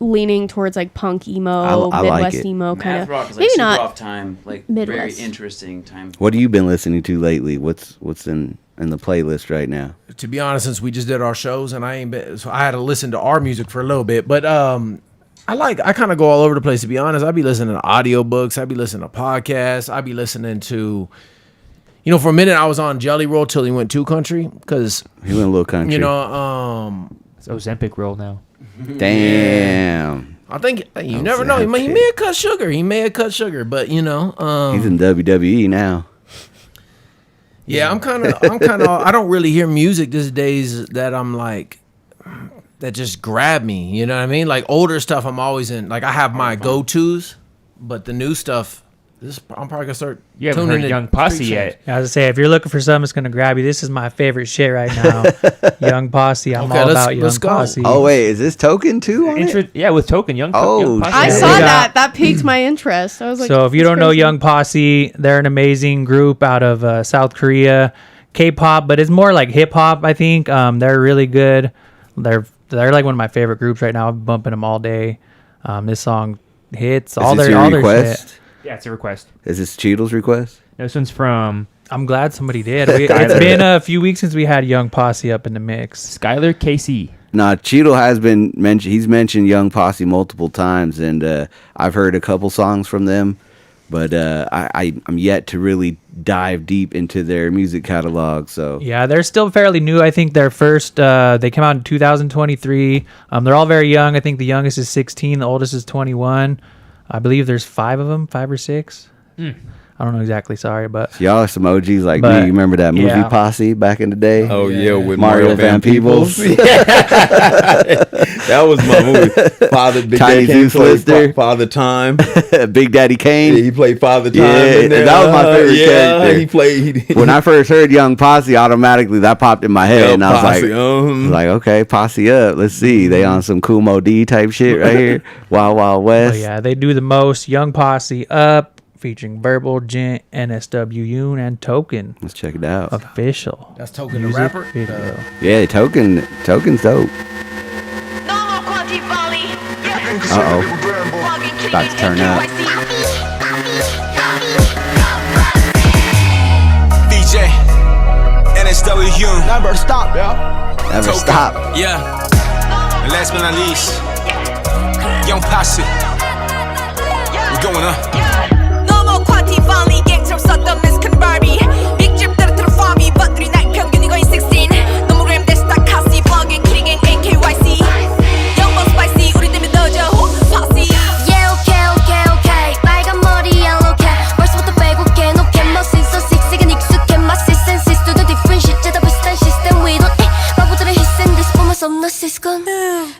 Speaker 4: leaning towards like punk emo,
Speaker 1: I
Speaker 4: Midwest
Speaker 1: like it.
Speaker 4: emo kind
Speaker 6: Math
Speaker 4: of.
Speaker 6: rock is like
Speaker 4: Maybe
Speaker 6: super
Speaker 4: not.
Speaker 6: off time, like
Speaker 4: Midwest.
Speaker 6: very interesting time.
Speaker 1: What have you been listening to lately? What's in the playlist right now?
Speaker 7: To be honest, since we just did our shows and I ain't been, so I had to listen to our music for a little bit. But I kind of go all over the place. To be honest, I be listening to audiobooks. I be listening to podcasts. I be listening to, you know, for a minute I was on Jelly Roll till he went too country because
Speaker 1: He went a little country.
Speaker 7: you know
Speaker 2: It's Ozempic roll now.
Speaker 1: Damn.
Speaker 7: I think you never know. He may have cut sugar. He may have cut sugar, but you know,
Speaker 1: He's in WWE now.
Speaker 7: yeah, I'm kind of. I don't really hear music these days that I'm like, that just grab me. You know what I mean? Like older stuff, I'm always in. Like I have my go tos, but the new stuff, I'm probably gonna start.
Speaker 2: You haven't
Speaker 7: tuning
Speaker 2: heard
Speaker 7: in
Speaker 2: Young Posse
Speaker 7: street
Speaker 2: yet.
Speaker 7: shit.
Speaker 3: I was to say, if you're looking for something that's gonna grab you, this is my favorite shit right now. Young Posse. I'm
Speaker 7: Okay,
Speaker 3: all
Speaker 7: let's-
Speaker 3: about Young
Speaker 7: let's go.
Speaker 3: Posse.
Speaker 1: Oh wait, is this Token too on it?
Speaker 2: Yeah, with Token. Young
Speaker 1: Oh,
Speaker 2: Posse.
Speaker 4: I
Speaker 3: Yeah,
Speaker 4: saw
Speaker 3: they got-
Speaker 4: that. That piqued my interest. I was like,
Speaker 3: So if you
Speaker 4: that's
Speaker 3: don't know
Speaker 4: crazy.
Speaker 3: Young Posse, they're an amazing group out of South Korea, K-pop, but it's more like hip hop. I think they're really good. They're like one of my favorite groups right now. I'm bumping them all day. This song hits
Speaker 1: Is
Speaker 3: all
Speaker 1: this
Speaker 3: their
Speaker 1: your
Speaker 3: all their
Speaker 1: request?
Speaker 3: shit.
Speaker 2: Yeah, it's a request.
Speaker 1: Is this Cheadle's request?
Speaker 2: This one's from
Speaker 3: I'm glad somebody did. It's been a few weeks since we had Young Posse up in the mix.
Speaker 2: Skylar KC.
Speaker 1: Nah, Cheadle has been mentioned. He's mentioned Young Posse multiple times, and I've heard a couple songs from them, but I'm yet to really dive deep into their music catalog. So
Speaker 3: Yeah, they're still fairly new. I think their first they came out in 2023. They're all very young. I think the youngest is 16, the oldest is 21. I believe there's 5 of them, 5 or 6. I don't know exactly. Sorry, but
Speaker 1: y'all are some OGs like me.
Speaker 3: But,
Speaker 1: You remember that movie
Speaker 3: yeah.
Speaker 1: Posse back in the day?
Speaker 5: Oh yeah, with
Speaker 1: Mario Van Peebles.
Speaker 5: That was my movie. Father Big
Speaker 1: Tiny
Speaker 5: Daddy Kane
Speaker 1: Zeus
Speaker 5: played
Speaker 1: Lister.
Speaker 5: Father Time.
Speaker 1: Big Daddy Kane.
Speaker 5: Yeah, he played Father Time.
Speaker 1: Yeah,
Speaker 5: in there.
Speaker 1: that was my favorite character.
Speaker 5: He played.
Speaker 1: When I first heard Young Posse, automatically that popped in my head, and I was
Speaker 5: Posse,
Speaker 1: like, okay, Posse up. Let's see, they on some Kumo D type shit right here. Wild Wild
Speaker 3: oh,
Speaker 1: West.
Speaker 3: yeah, they do the most. Young Posse up, featuring Verbal, Gent, NSW Yoon, and Token.
Speaker 1: Let's check it out.
Speaker 3: Official.
Speaker 7: That's Token the
Speaker 3: music
Speaker 7: rapper.
Speaker 3: video.
Speaker 1: Yeah, Token's dope. Uh oh, about to turn up. Never stop.
Speaker 12: Yeah. And last but not least, Young Posse. We're going up.
Speaker 8: No more quantity finally 갱처럼 썼던 miscon Barbie 빅집 떨어뜨려 farmy 버들이 날 평균이 거의 16 너무 램 대신 다 카시 bugging killing and AKYC Young boss spicy 우리 때문에 넣어줘 Posse
Speaker 13: Yeah okay 빨간 머리 yellow cat 벌써부터 빼곡해 no get no sense so 씩씩은 익숙해 my senses to the different shit 다 비슷한 시스템 we don't 바보들의 his and this 보면서 없는 시스건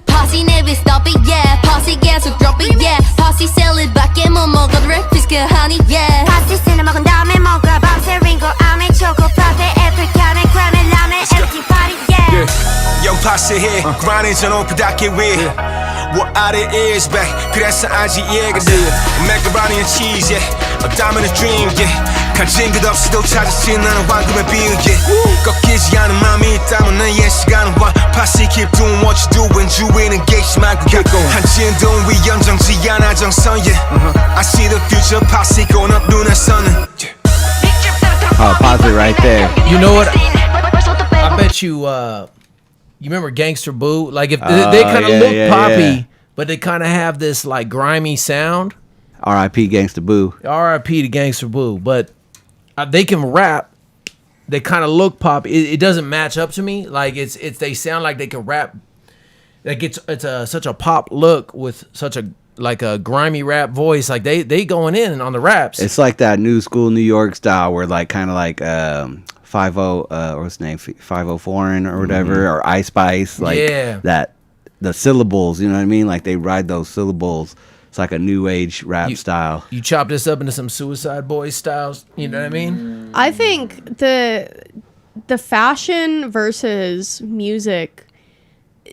Speaker 13: Posse never stop it yeah Posse 계속 drop it yeah Posse sell it 밖에 못 먹어도 랩 피스크 honey yeah Posse 쓰는 먹은 다음에 먹어 밤새 링고 아메 초코 파페 에프리카네 크라멜 라메 empty party yeah
Speaker 12: Young Posse here grinding 저는 부탁해 왜 What out it is back 그래서 아직 이해가 돼 Macaroni and cheese yeah A diamond a dream yeah 가진 것 없이도 찾았지 나는 황금의 비유 yeah 꺾이지 않은 맘이 있다면 나의 시간은 와 Posse keep doing what you doing 주위는 게이지 말고 한진동 위연정지 않아 정선 yeah I see the future Posse going up 눈에서는
Speaker 1: Oh, pause it right there.
Speaker 7: You know what? I bet you. You remember Gangsta Boo? Like if they kind of look poppy, but they kind of have this like grimy sound.
Speaker 1: R.I.P. Gangsta Boo.
Speaker 7: R.I.P. to Gangsta Boo, but they can rap. They kind of look poppy. It doesn't match up to me. Like it's they sound like they can rap. Like it's such a pop look with such a like a grimy rap voice. Like they going in on the raps.
Speaker 1: It's like that new school New York style where like kind of like 5-0 what's his name 5-0 Foreign or whatever or Ice Spice like that the syllables, you know what I mean? Like they ride those syllables. It's like a new age rap style.
Speaker 7: You chop this up into some Suicide Boys styles. You know what I mean?
Speaker 4: I think the fashion versus music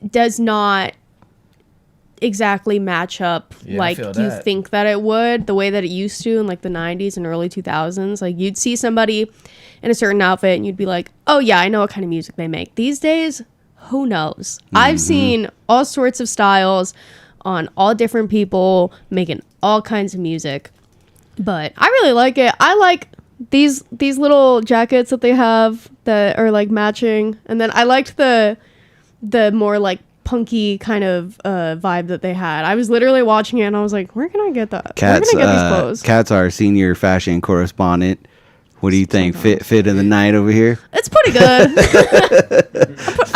Speaker 4: does not exactly match up like you think that it would, the way that it used to in like the 90s and early 2000s. Like you'd see somebody in a certain outfit and you'd be like, oh yeah, I know what kind of music they make. These days, who knows? I've seen all sorts of styles on all different people making all kinds of music, but I really like it. I like these little jackets that they have that are like matching, and then I liked the more like punky kind of vibe that they had. I was literally watching it and I was like, where can I get that? Where can I get these clothes?
Speaker 1: Kat's our senior fashion correspondent. What do you think? Fit of the night over here?
Speaker 4: It's pretty good.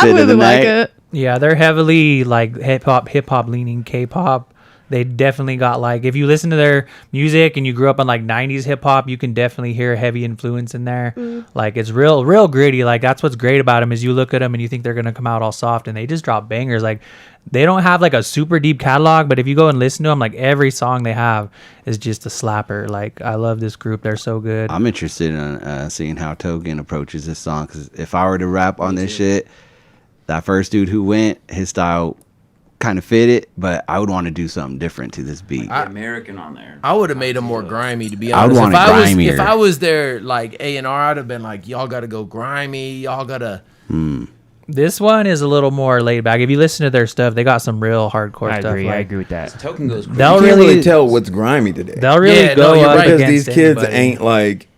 Speaker 4: I really like it.
Speaker 3: Yeah, they're heavily like hip hop leaning K-pop. They definitely got like, if you listen to their music and you grew up on like 90s hip hop, you can definitely hear heavy influence in there. Like it's real gritty. Like that's what's great about them is you look at them and you think they're going to come out all soft and they just drop bangers. Like they don't have like a super deep catalog, but if you go and listen to them, like every song they have is just a slapper. Like I love this group. They're so good.
Speaker 1: I'm interested in seeing how Togen approaches this song. Cause if I were to rap on this shit, that first dude who went, his style kind of fit it, but I would want to do something different to this beat.
Speaker 6: American on there.
Speaker 7: I would have made them more grimy, to be
Speaker 1: I would
Speaker 7: honest.
Speaker 1: want it grimier.
Speaker 7: If I was their like A&R, I'd have been like, y'all got to go grimy. Y'all got to.
Speaker 3: This one is a little more laid back. If you listen to their stuff, they got some real hardcore stuff.
Speaker 2: I agree with that.
Speaker 6: Token goes crazy.
Speaker 5: You can't really tell what's grimy today.
Speaker 3: They'll really go up
Speaker 5: because
Speaker 3: against
Speaker 5: these kids
Speaker 3: anybody.
Speaker 5: ain't like.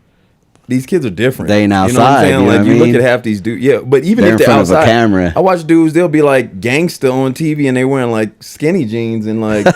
Speaker 5: These kids are different.
Speaker 1: They ain't outside.
Speaker 5: You know what I'm saying?
Speaker 1: You know
Speaker 5: Like
Speaker 1: what
Speaker 5: you
Speaker 1: I
Speaker 5: look
Speaker 1: mean?
Speaker 5: at half these dudes. Yeah, but even
Speaker 1: They're
Speaker 5: if
Speaker 1: in
Speaker 5: they're
Speaker 1: front of a
Speaker 5: outside,
Speaker 1: camera.
Speaker 5: I watch dudes. They'll be like gangsta on TV, and they wearing like skinny jeans and like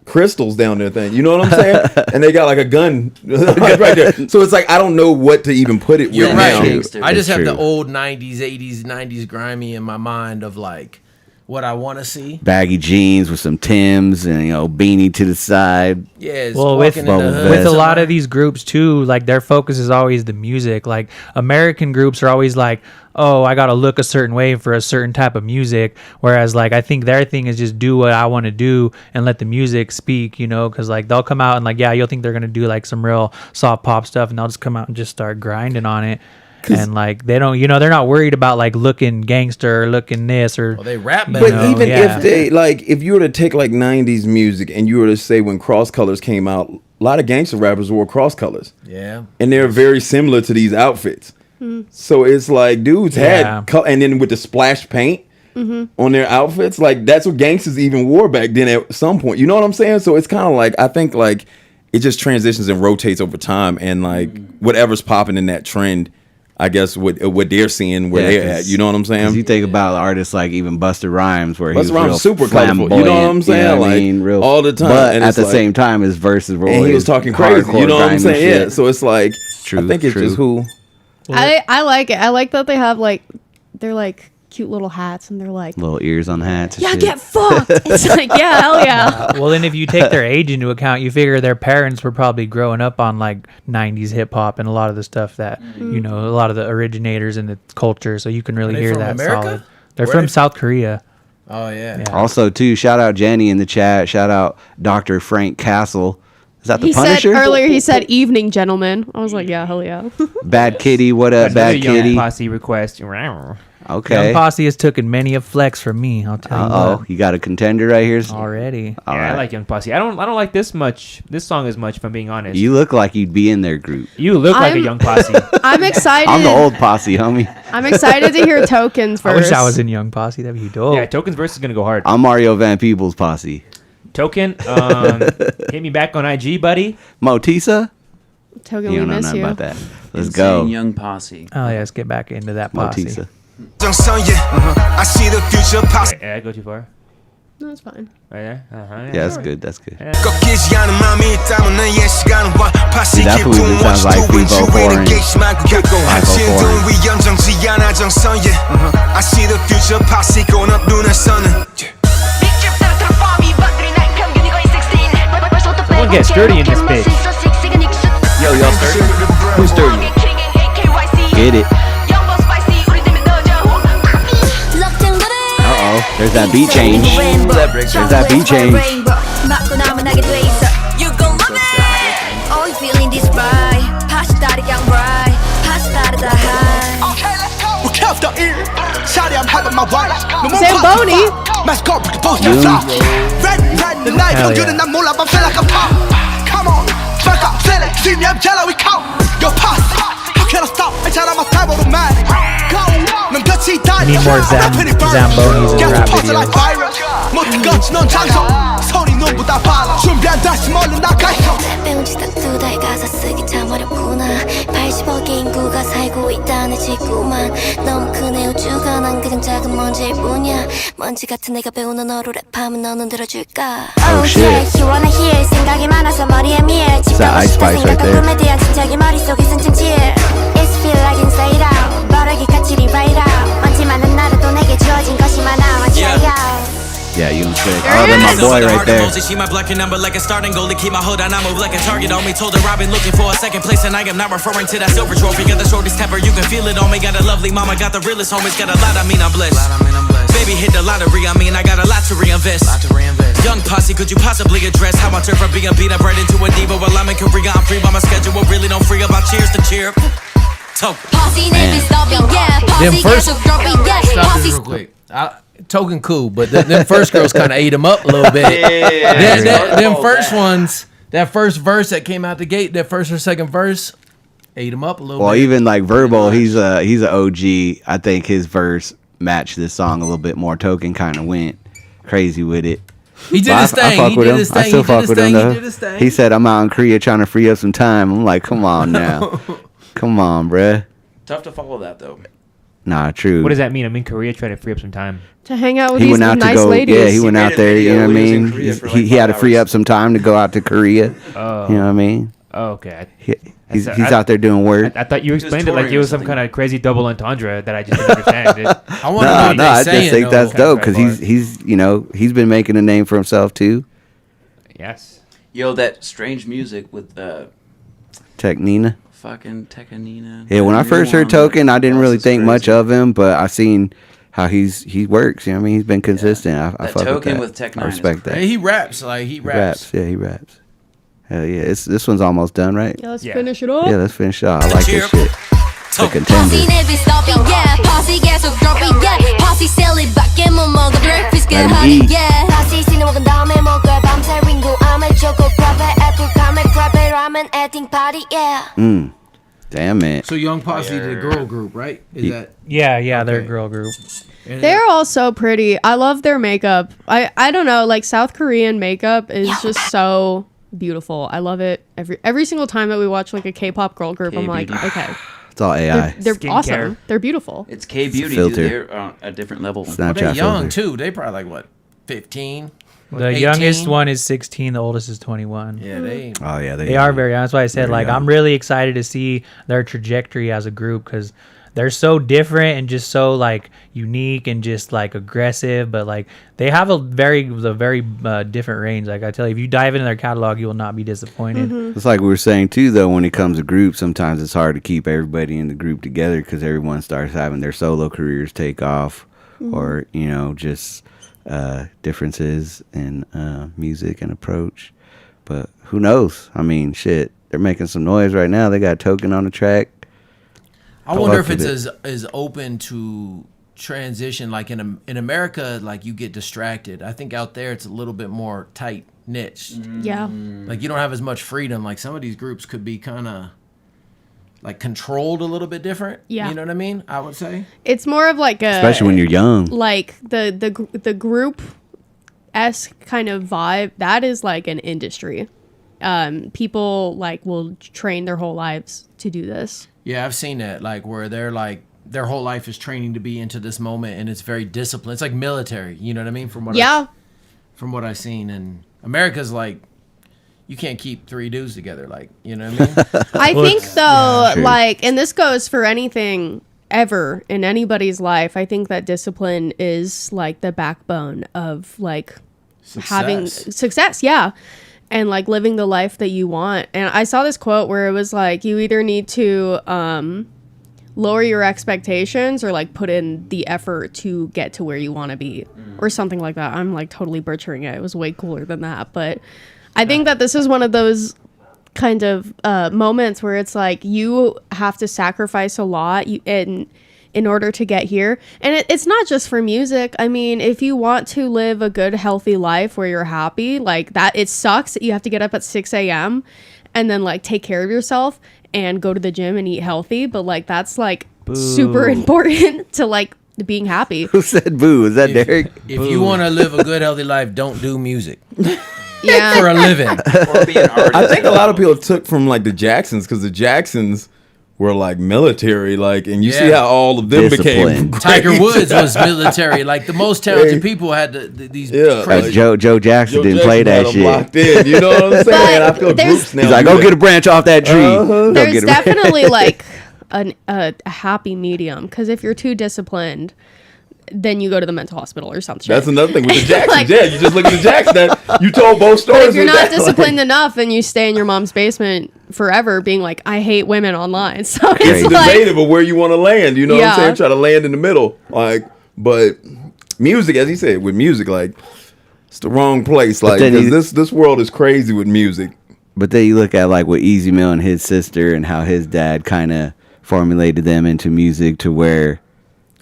Speaker 5: crystals down their thing. You know what I'm saying? And they got like a gun right there. So it's like I don't know what to even put it
Speaker 7: You're
Speaker 5: with
Speaker 7: right.
Speaker 5: now.
Speaker 7: I just have
Speaker 1: true.
Speaker 7: the old 90s, 80s, 90s grimy in my mind of like what I want to see.
Speaker 1: Baggy jeans with some Timbs and beanie to the side.
Speaker 7: Yeah, it's
Speaker 3: Well, with
Speaker 7: walking in the hood.
Speaker 3: with a lot of these groups too, like their focus is always the music. Like American groups are always like, oh, I gotta look a certain way for a certain type of music. Whereas like I think their thing is just do what I want to do and let the music speak, because like they'll come out and like you'll think they're gonna do like some real soft pop stuff and they'll just come out and just start grinding on it. And like they don't, they're not worried about like looking gangster or looking this or.
Speaker 7: Well, they rap better.
Speaker 5: But even if they like, if you were to take like '90s music and you were to say when Cross Colors came out, a lot of gangster rappers wore cross colors.
Speaker 7: Yeah,
Speaker 5: and they're very similar to these outfits. So it's like dudes had, and then with the splash paint on their outfits, like that's what gangsters even wore back then at some point. You know what I'm saying? So it's kind of like I think like it just transitions and rotates over time, and like whatever's popping in that trend. I guess what they're seeing where they're at. You know what I'm saying?
Speaker 1: You think about artists like even Busta Rhymes, where
Speaker 5: Busta
Speaker 1: he's
Speaker 5: Rhymes
Speaker 1: real
Speaker 5: super colorful. You know what I'm saying?
Speaker 1: You know what I
Speaker 5: Like,
Speaker 1: mean? Real,
Speaker 5: all the time.
Speaker 1: But
Speaker 5: And
Speaker 1: at
Speaker 5: it's
Speaker 1: the
Speaker 5: like-
Speaker 1: same time, his verses were
Speaker 5: And
Speaker 1: always
Speaker 5: he was talking crazy.
Speaker 1: hardcore,
Speaker 5: You know what I'm
Speaker 1: grimy
Speaker 5: saying? Yeah.
Speaker 1: shit.
Speaker 5: So it's like,
Speaker 1: True,
Speaker 5: I think it's
Speaker 1: true.
Speaker 5: just who.
Speaker 4: I like it. I like that they have like they're like cute little hats and they're like
Speaker 1: Little ears on hats. and
Speaker 4: yeah,
Speaker 1: shit.
Speaker 4: get fucked. It's like yeah, hell yeah.
Speaker 3: Well, then if you take their age into account, you figure their parents were probably growing up on like 90s hip hop and a lot of the stuff that, you know, a lot of the originators in the culture. So you can really
Speaker 7: Are they
Speaker 3: hear
Speaker 7: from
Speaker 3: that
Speaker 7: America?
Speaker 3: solid. They're
Speaker 7: Where
Speaker 3: from
Speaker 7: they-
Speaker 3: South Korea.
Speaker 7: Oh yeah.
Speaker 3: Yeah.
Speaker 1: Also, too, shout out Jenny in the chat. Shout out Dr. Frank Castle. Is that the
Speaker 4: He
Speaker 1: Punisher?
Speaker 4: said earlier. He said evening, gentlemen. I was like yeah, hell yeah.
Speaker 1: Bad Kitty, what up,
Speaker 2: Another
Speaker 1: Bad
Speaker 2: Young
Speaker 1: Kitty?
Speaker 2: Posse request.
Speaker 1: Okay.
Speaker 3: Young Posse has taken many a flex from me. I'll tell you
Speaker 1: Oh,
Speaker 3: what.
Speaker 1: you got a contender right here.
Speaker 3: Already.
Speaker 1: All
Speaker 2: Yeah,
Speaker 1: right.
Speaker 2: I like Young Posse. I don't like this song as much, if I'm being honest.
Speaker 1: You look like you'd be in their group.
Speaker 2: You look like a
Speaker 4: I'm-
Speaker 2: Young Posse.
Speaker 4: I'm excited.
Speaker 1: I'm the old posse, homie.
Speaker 4: I'm excited to hear Tokens
Speaker 3: I
Speaker 4: first.
Speaker 3: wish I was in Young Posse. That'd be dope.
Speaker 2: Yeah, Token's verse is gonna go hard.
Speaker 1: I'm Mario Van Peebles posse.
Speaker 2: Token, hit me back on IG, buddy.
Speaker 1: Motisa?
Speaker 4: Token,
Speaker 1: You
Speaker 4: we
Speaker 1: don't know
Speaker 4: miss
Speaker 1: nothing
Speaker 4: you.
Speaker 1: about that. Let's
Speaker 6: Insane
Speaker 1: go.
Speaker 6: Young Posse.
Speaker 3: Oh, yeah, let's get back into that Posse.
Speaker 1: Motisa.
Speaker 12: 정성, yeah. I see the future past.
Speaker 2: Yeah, I go too far.
Speaker 4: No, it's fine.
Speaker 2: Right there.
Speaker 1: Yeah, that's good. That's good.
Speaker 12: 꺾이지 않은 마음이 있다면 내 시간은 와.
Speaker 1: See, that food just sounds like Vivo Foreign. Vivo
Speaker 12: 위험정지 않아 정성, yeah. I see the future posse going up 눈에서는.
Speaker 2: Someone get sturdy in this bitch.
Speaker 6: Yo, y'all sturdy? Who's sturdy?
Speaker 1: Get it. Uh-oh. There's that beat change. There's that beat change.
Speaker 13: You gon' love it. Oh, you feeling this right? 다시 다르게 한 right. 다시 다르다 high.
Speaker 12: Okay, let's go. We kept the ear. Shawty, I'm having my way.
Speaker 4: Zamboni.
Speaker 12: Let's go. Post your fly. Red, the night.
Speaker 3: Hell
Speaker 12: 평균은
Speaker 3: yeah.
Speaker 12: 난 몰라, but feel like I'm pop. Come on. Fuck up. Feel it. See me, I'm jello. We count. Your pass. How can I stop? I try my time automatic. Go. 넌 같이 다녀.
Speaker 3: Need more Zambonis in rap videos.
Speaker 12: 모든 것이 넌 장소. 손이 눈보다 빨라. 준비한 다시 멀리 나가 있어.
Speaker 13: 배운 지딱 2달 가사 쓰기 참 어렵구나 80억의 인구가 살고 있다는 지구만 너무 크네 우주가 난 그냥 작은 먼지일 뿐이야 먼지 같은 내가 배우는 너로 랩하면 너는 들어줄까
Speaker 1: Oh, shit.
Speaker 13: You wanna hear 생각이 많아서 머리에 미에
Speaker 1: that Ice Spice right there.
Speaker 13: 꿈에 대한 침착이 머릿속에 승층치에 It's feel like inside out 빠르게 같이 rewrite out 먼지 많은 나라도 내게 주어진 것이 많아 Watch out
Speaker 1: Yeah, you don't say. Oh, that's my boy right there.
Speaker 14: She my blocking number like a starting goalie. Keep my hold on, I move like a target on me. Told her I've been looking for a second place, and I am not referring to that silver trophy. Got the shortest temper, you can feel it on me. Got a lovely mama, got the realest homies. Got a lot, I mean I'm blessed. Baby hit the lottery, I mean I got a lot to reinvest. Young Posse, could you possibly address how I turn from being beat up right into a diva? While I'm in Korea, I'm free by my schedule. Really don't free about cheers to cheer.
Speaker 13: Posse never stopping, yeah
Speaker 7: Them
Speaker 13: Posse
Speaker 7: first-
Speaker 13: 계속 dropping, yeah
Speaker 7: Stop
Speaker 13: Posse
Speaker 7: this real quick. Token cool, but them first girls kind of ate him up a little bit. Them first ones, that first verse that came out the gate, that first or second verse, ate him up a little
Speaker 1: Well,
Speaker 7: bit.
Speaker 1: even like Verbal, he's an OG. I think his verse matched this song a little bit more. Token kind of went crazy with it.
Speaker 7: He did
Speaker 1: But
Speaker 7: his
Speaker 1: I
Speaker 7: thing.
Speaker 1: fuck
Speaker 7: He
Speaker 1: with
Speaker 7: did
Speaker 1: him.
Speaker 7: his
Speaker 1: I
Speaker 7: thing.
Speaker 1: still
Speaker 7: He
Speaker 1: fuck
Speaker 7: did his
Speaker 1: with him
Speaker 7: thing. He
Speaker 1: though.
Speaker 7: did his thing.
Speaker 1: He said, "I'm out in Korea trying to free up some time." I'm like, "Come on now, come on, bruh."
Speaker 6: Tough to follow that though.
Speaker 1: Nah, true.
Speaker 2: What does that mean? I'm in Korea trying to free up some time.
Speaker 4: To hang out with
Speaker 1: He
Speaker 4: these
Speaker 1: went out to
Speaker 4: nice
Speaker 1: go.
Speaker 4: ladies.
Speaker 1: Yeah, he went out there. You know what I
Speaker 6: He was in
Speaker 1: mean?
Speaker 6: Korea for like
Speaker 1: He had to
Speaker 6: 5
Speaker 1: free
Speaker 6: hours.
Speaker 1: up some time to go out to Korea.
Speaker 2: Oh.
Speaker 1: You know what I mean?
Speaker 2: Oh, okay.
Speaker 1: He's
Speaker 2: I-
Speaker 1: out there doing work.
Speaker 2: I thought you
Speaker 6: was
Speaker 2: explained it like
Speaker 6: touring
Speaker 2: it
Speaker 6: or
Speaker 2: was some
Speaker 6: something.
Speaker 2: kind of crazy double entendre that I just didn't understand.
Speaker 7: I want to know
Speaker 1: No,
Speaker 7: what
Speaker 1: no,
Speaker 7: they
Speaker 1: I just
Speaker 7: saying,
Speaker 1: think that's
Speaker 7: though.
Speaker 1: dope because he's you know he's been making a name for himself too.
Speaker 2: Yes.
Speaker 6: Yo, that strange music with
Speaker 1: Technina.
Speaker 6: fucking Tekanina.
Speaker 1: Yeah, when I first heard Token, I didn't really think much of him, but I seen how he works. You know what I mean? He's been consistent. I
Speaker 6: That
Speaker 1: fuck
Speaker 6: Token
Speaker 1: with
Speaker 6: with
Speaker 1: that.
Speaker 6: Tech
Speaker 1: I
Speaker 6: Nine is
Speaker 1: respect that.
Speaker 7: Hey, he raps like he
Speaker 1: He
Speaker 7: raps.
Speaker 1: Yeah, he raps. Hell yeah, this one's almost done, right?
Speaker 4: Yeah, let's finish it up.
Speaker 1: Yeah, let's finish it off. I like this shit. The
Speaker 13: Posse
Speaker 1: contender.
Speaker 13: never stopping, yeah Posse 계속 dropping, yeah Posse 셀리밖에 못 먹어 breakfast get
Speaker 1: Let him
Speaker 13: honey,
Speaker 1: eat.
Speaker 13: yeah Posse 씨는 먹은 다음에 먹을 밤새 링고 아메 초코 프라페 애플 카멜 프라페 라멘 에팅 파티, yeah
Speaker 1: Damn it.
Speaker 7: So Young Posse, the girl group, right? Is that
Speaker 3: Yeah, they're a girl group.
Speaker 4: They're all so pretty. I love their makeup. I don't know, like South Korean makeup is just so beautiful. I love it. Every single time that we watch like a K-pop girl group, I'm like,
Speaker 6: K-beauty.
Speaker 4: okay,
Speaker 1: It's all AI.
Speaker 4: They're
Speaker 2: Skincare.
Speaker 4: awesome. They're beautiful.
Speaker 6: It's K beauty,
Speaker 1: filter.
Speaker 6: dude. They're on a different level.
Speaker 7: They're
Speaker 1: Snapchat
Speaker 7: young
Speaker 1: filter.
Speaker 7: too. They probably like what, 15?
Speaker 3: The
Speaker 7: 18?
Speaker 3: youngest one is 16. The oldest is 21.
Speaker 7: Yeah, they.
Speaker 1: Oh yeah,
Speaker 3: They are very young. That's why I said,
Speaker 1: Very
Speaker 3: like,
Speaker 1: young.
Speaker 3: I'm really excited to see their trajectory as a group because they're so different and just so, like, unique and just, like, aggressive. But, like, they have a very different range. Like, I tell you, if you dive into their catalog, you will not be disappointed.
Speaker 1: It's like we were saying too, though. When it comes to groups, sometimes it's hard to keep everybody in the group together because everyone starts having their solo careers take off, or just differences in music and approach. But who knows? I mean, shit, they're making some noise right now. They got Token on the track.
Speaker 7: I wonder if
Speaker 1: fuck with
Speaker 7: it's as open to transition. Like in America, like you get distracted. I think out there it's a little bit more tight niche.
Speaker 4: Yeah.
Speaker 7: Like you don't have as much freedom. Like some of these groups could be kind of like controlled a little bit different.
Speaker 4: Yeah.
Speaker 7: You know what I mean? I would say.
Speaker 4: It's more of like a,
Speaker 1: Especially when you're young.
Speaker 4: like the group-esque kind of vibe. That is like an industry. People like will train their whole lives to do this.
Speaker 7: Yeah, I've seen that. Like where they're like their whole life is training to be into this moment, and it's very disciplined. It's like military. You know what I mean? From what I've seen, and America's like. You can't keep 3 dudes together, like, you know what I mean?
Speaker 4: I think though,
Speaker 1: True.
Speaker 4: like, and this goes for anything ever in anybody's life. I think that discipline is like the backbone of like having success. Yeah. And like living the life that you want. And I saw this quote where it was like, you either need to lower your expectations or like put in the effort to get to where you want to be or something like that. I'm like totally butchering it. It was way cooler than that. But I think that this is one of those kind of moments where it's like you have to sacrifice a lot in order to get here. And it's not just for music. I mean, if you want to live a good, healthy life where you're happy, like that, it sucks that you have to get up at 6 a.m. and then like take care of yourself and go to the gym and eat healthy. But like that's like super important to like being happy.
Speaker 1: Who said boo? Is that Deryk?
Speaker 7: If you want to live a good, healthy life, don't do music.
Speaker 4: Yeah.
Speaker 7: For a living.
Speaker 6: Or be an artist.
Speaker 5: I think a lot of people took from like the Jacksons because the Jacksons were like military, like, and you see
Speaker 7: Yeah.
Speaker 5: how all of them
Speaker 1: Discipline.
Speaker 5: became.
Speaker 7: Tiger
Speaker 5: great.
Speaker 7: Woods was military. Like the most talented people had these
Speaker 5: Yeah.
Speaker 7: crazy.
Speaker 1: Joe Jackson
Speaker 5: Joe
Speaker 1: didn't play
Speaker 5: Jackson
Speaker 1: that
Speaker 5: had 'em
Speaker 1: shit.
Speaker 5: locked in, you know what I'm saying? I feel
Speaker 4: there's-
Speaker 5: groups now.
Speaker 1: He's like,
Speaker 5: do
Speaker 1: go
Speaker 5: that.
Speaker 1: get a branch off that tree. Go
Speaker 4: There's
Speaker 1: get a
Speaker 4: definitely like a happy medium because if you're too disciplined, then you go to the mental hospital or something.
Speaker 5: That's another thing with the Jacksons.
Speaker 4: Like-
Speaker 5: yeah, you just look at the Jacksons. You told both stories.
Speaker 4: But if you're
Speaker 5: with
Speaker 4: not
Speaker 5: that,
Speaker 4: disciplined enough, then you stay in your mom's basement forever, being like, "I hate women online." So
Speaker 5: it's
Speaker 4: it's like,
Speaker 5: debatable where you want to land. You know what I'm
Speaker 4: Yeah.
Speaker 5: saying? Try to land in the middle. Like, but music, as he said, with music, like it's the wrong place. Like,
Speaker 1: then
Speaker 5: 'cause this world is crazy with music.
Speaker 1: But then you look at like with Easy Mill and his sister and how his dad kind of formulated them into music to where,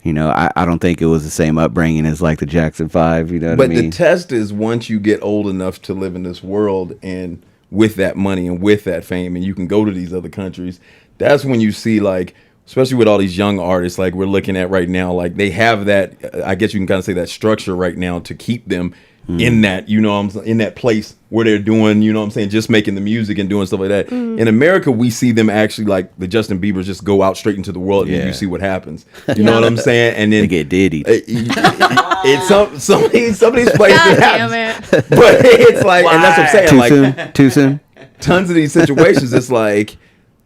Speaker 1: I don't think it was the same upbringing as like the Jackson 5, you know what
Speaker 5: But
Speaker 1: I mean?
Speaker 5: the test is once you get old enough to live in this world and with that money and with that fame and you can go to these other countries, that's when you see like, especially with all these young artists like we're looking at right now, like they have that, I guess you can kind of say that structure right now to keep them in that, in that place where they're doing, just making the music and doing stuff like that. In America, we see them actually like the Justin Biebers just go out straight into the world and
Speaker 1: Yeah.
Speaker 5: you see what happens. You know what I'm saying? And then
Speaker 1: They get diddy.
Speaker 5: it's some of these places
Speaker 4: God
Speaker 5: it
Speaker 4: damn
Speaker 5: happens.
Speaker 4: it.
Speaker 5: But it's like, and that's what I'm saying.
Speaker 1: Too
Speaker 5: Like
Speaker 1: soon? Too soon?
Speaker 5: tons of these situations, it's like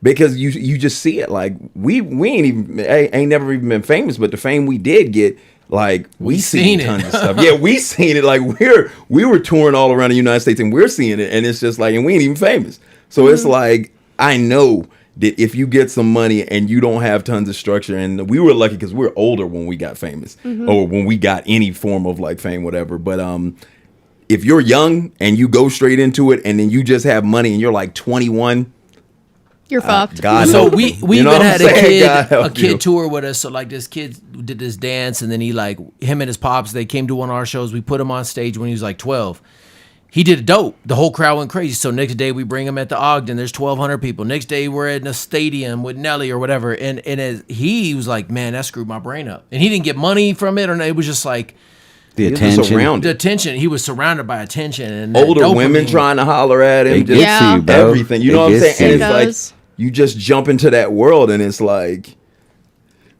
Speaker 5: because you just see it. Like we ain't never even been famous, but the fame we did get. Like we seen
Speaker 7: it.
Speaker 5: tons of stuff. Yeah, we seen it. Like we were touring all around the United States and we're seeing it, and it's just like, and we ain't even famous. So it's like I know that if you get some money and you don't have tons of structure, and we were lucky because we were older when we got famous or when we got any form of like fame, whatever. But if you're young and you go straight into it, and then you just have money and you're like 21.
Speaker 4: You're fucked.
Speaker 5: God
Speaker 7: So
Speaker 5: help
Speaker 7: we
Speaker 5: you. You know
Speaker 7: even
Speaker 5: what I'm
Speaker 7: had
Speaker 5: saying? God help
Speaker 7: a kid
Speaker 5: you.
Speaker 7: tour with us. So like this kid did this dance, and then him and his pops, they came to one of our shows. We put him on stage when he was like 12. He did it dope. The whole crowd went crazy. So next day we bring him at the Ogden. There's 1,200 people. Next day we're in a stadium with Nelly or whatever. And as he was like, man, that screwed my brain up. And he didn't get money from it, or it was just like
Speaker 1: The
Speaker 5: He was
Speaker 1: attention.
Speaker 5: surrounded.
Speaker 7: the attention. He was surrounded by attention and that
Speaker 5: Older women
Speaker 7: dopamine.
Speaker 5: trying to holler at him.
Speaker 1: They
Speaker 5: just
Speaker 1: get to you, bro.
Speaker 5: everything. You
Speaker 1: They
Speaker 5: know what I'm
Speaker 1: get
Speaker 5: saying?
Speaker 1: to
Speaker 5: And
Speaker 1: you.
Speaker 5: it's like you just jump into that world and it's like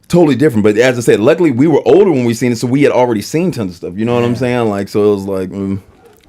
Speaker 5: totally different. But as I said, luckily we were older when we seen it, so we had already seen tons of stuff. You know what I'm saying? Like, so it was like.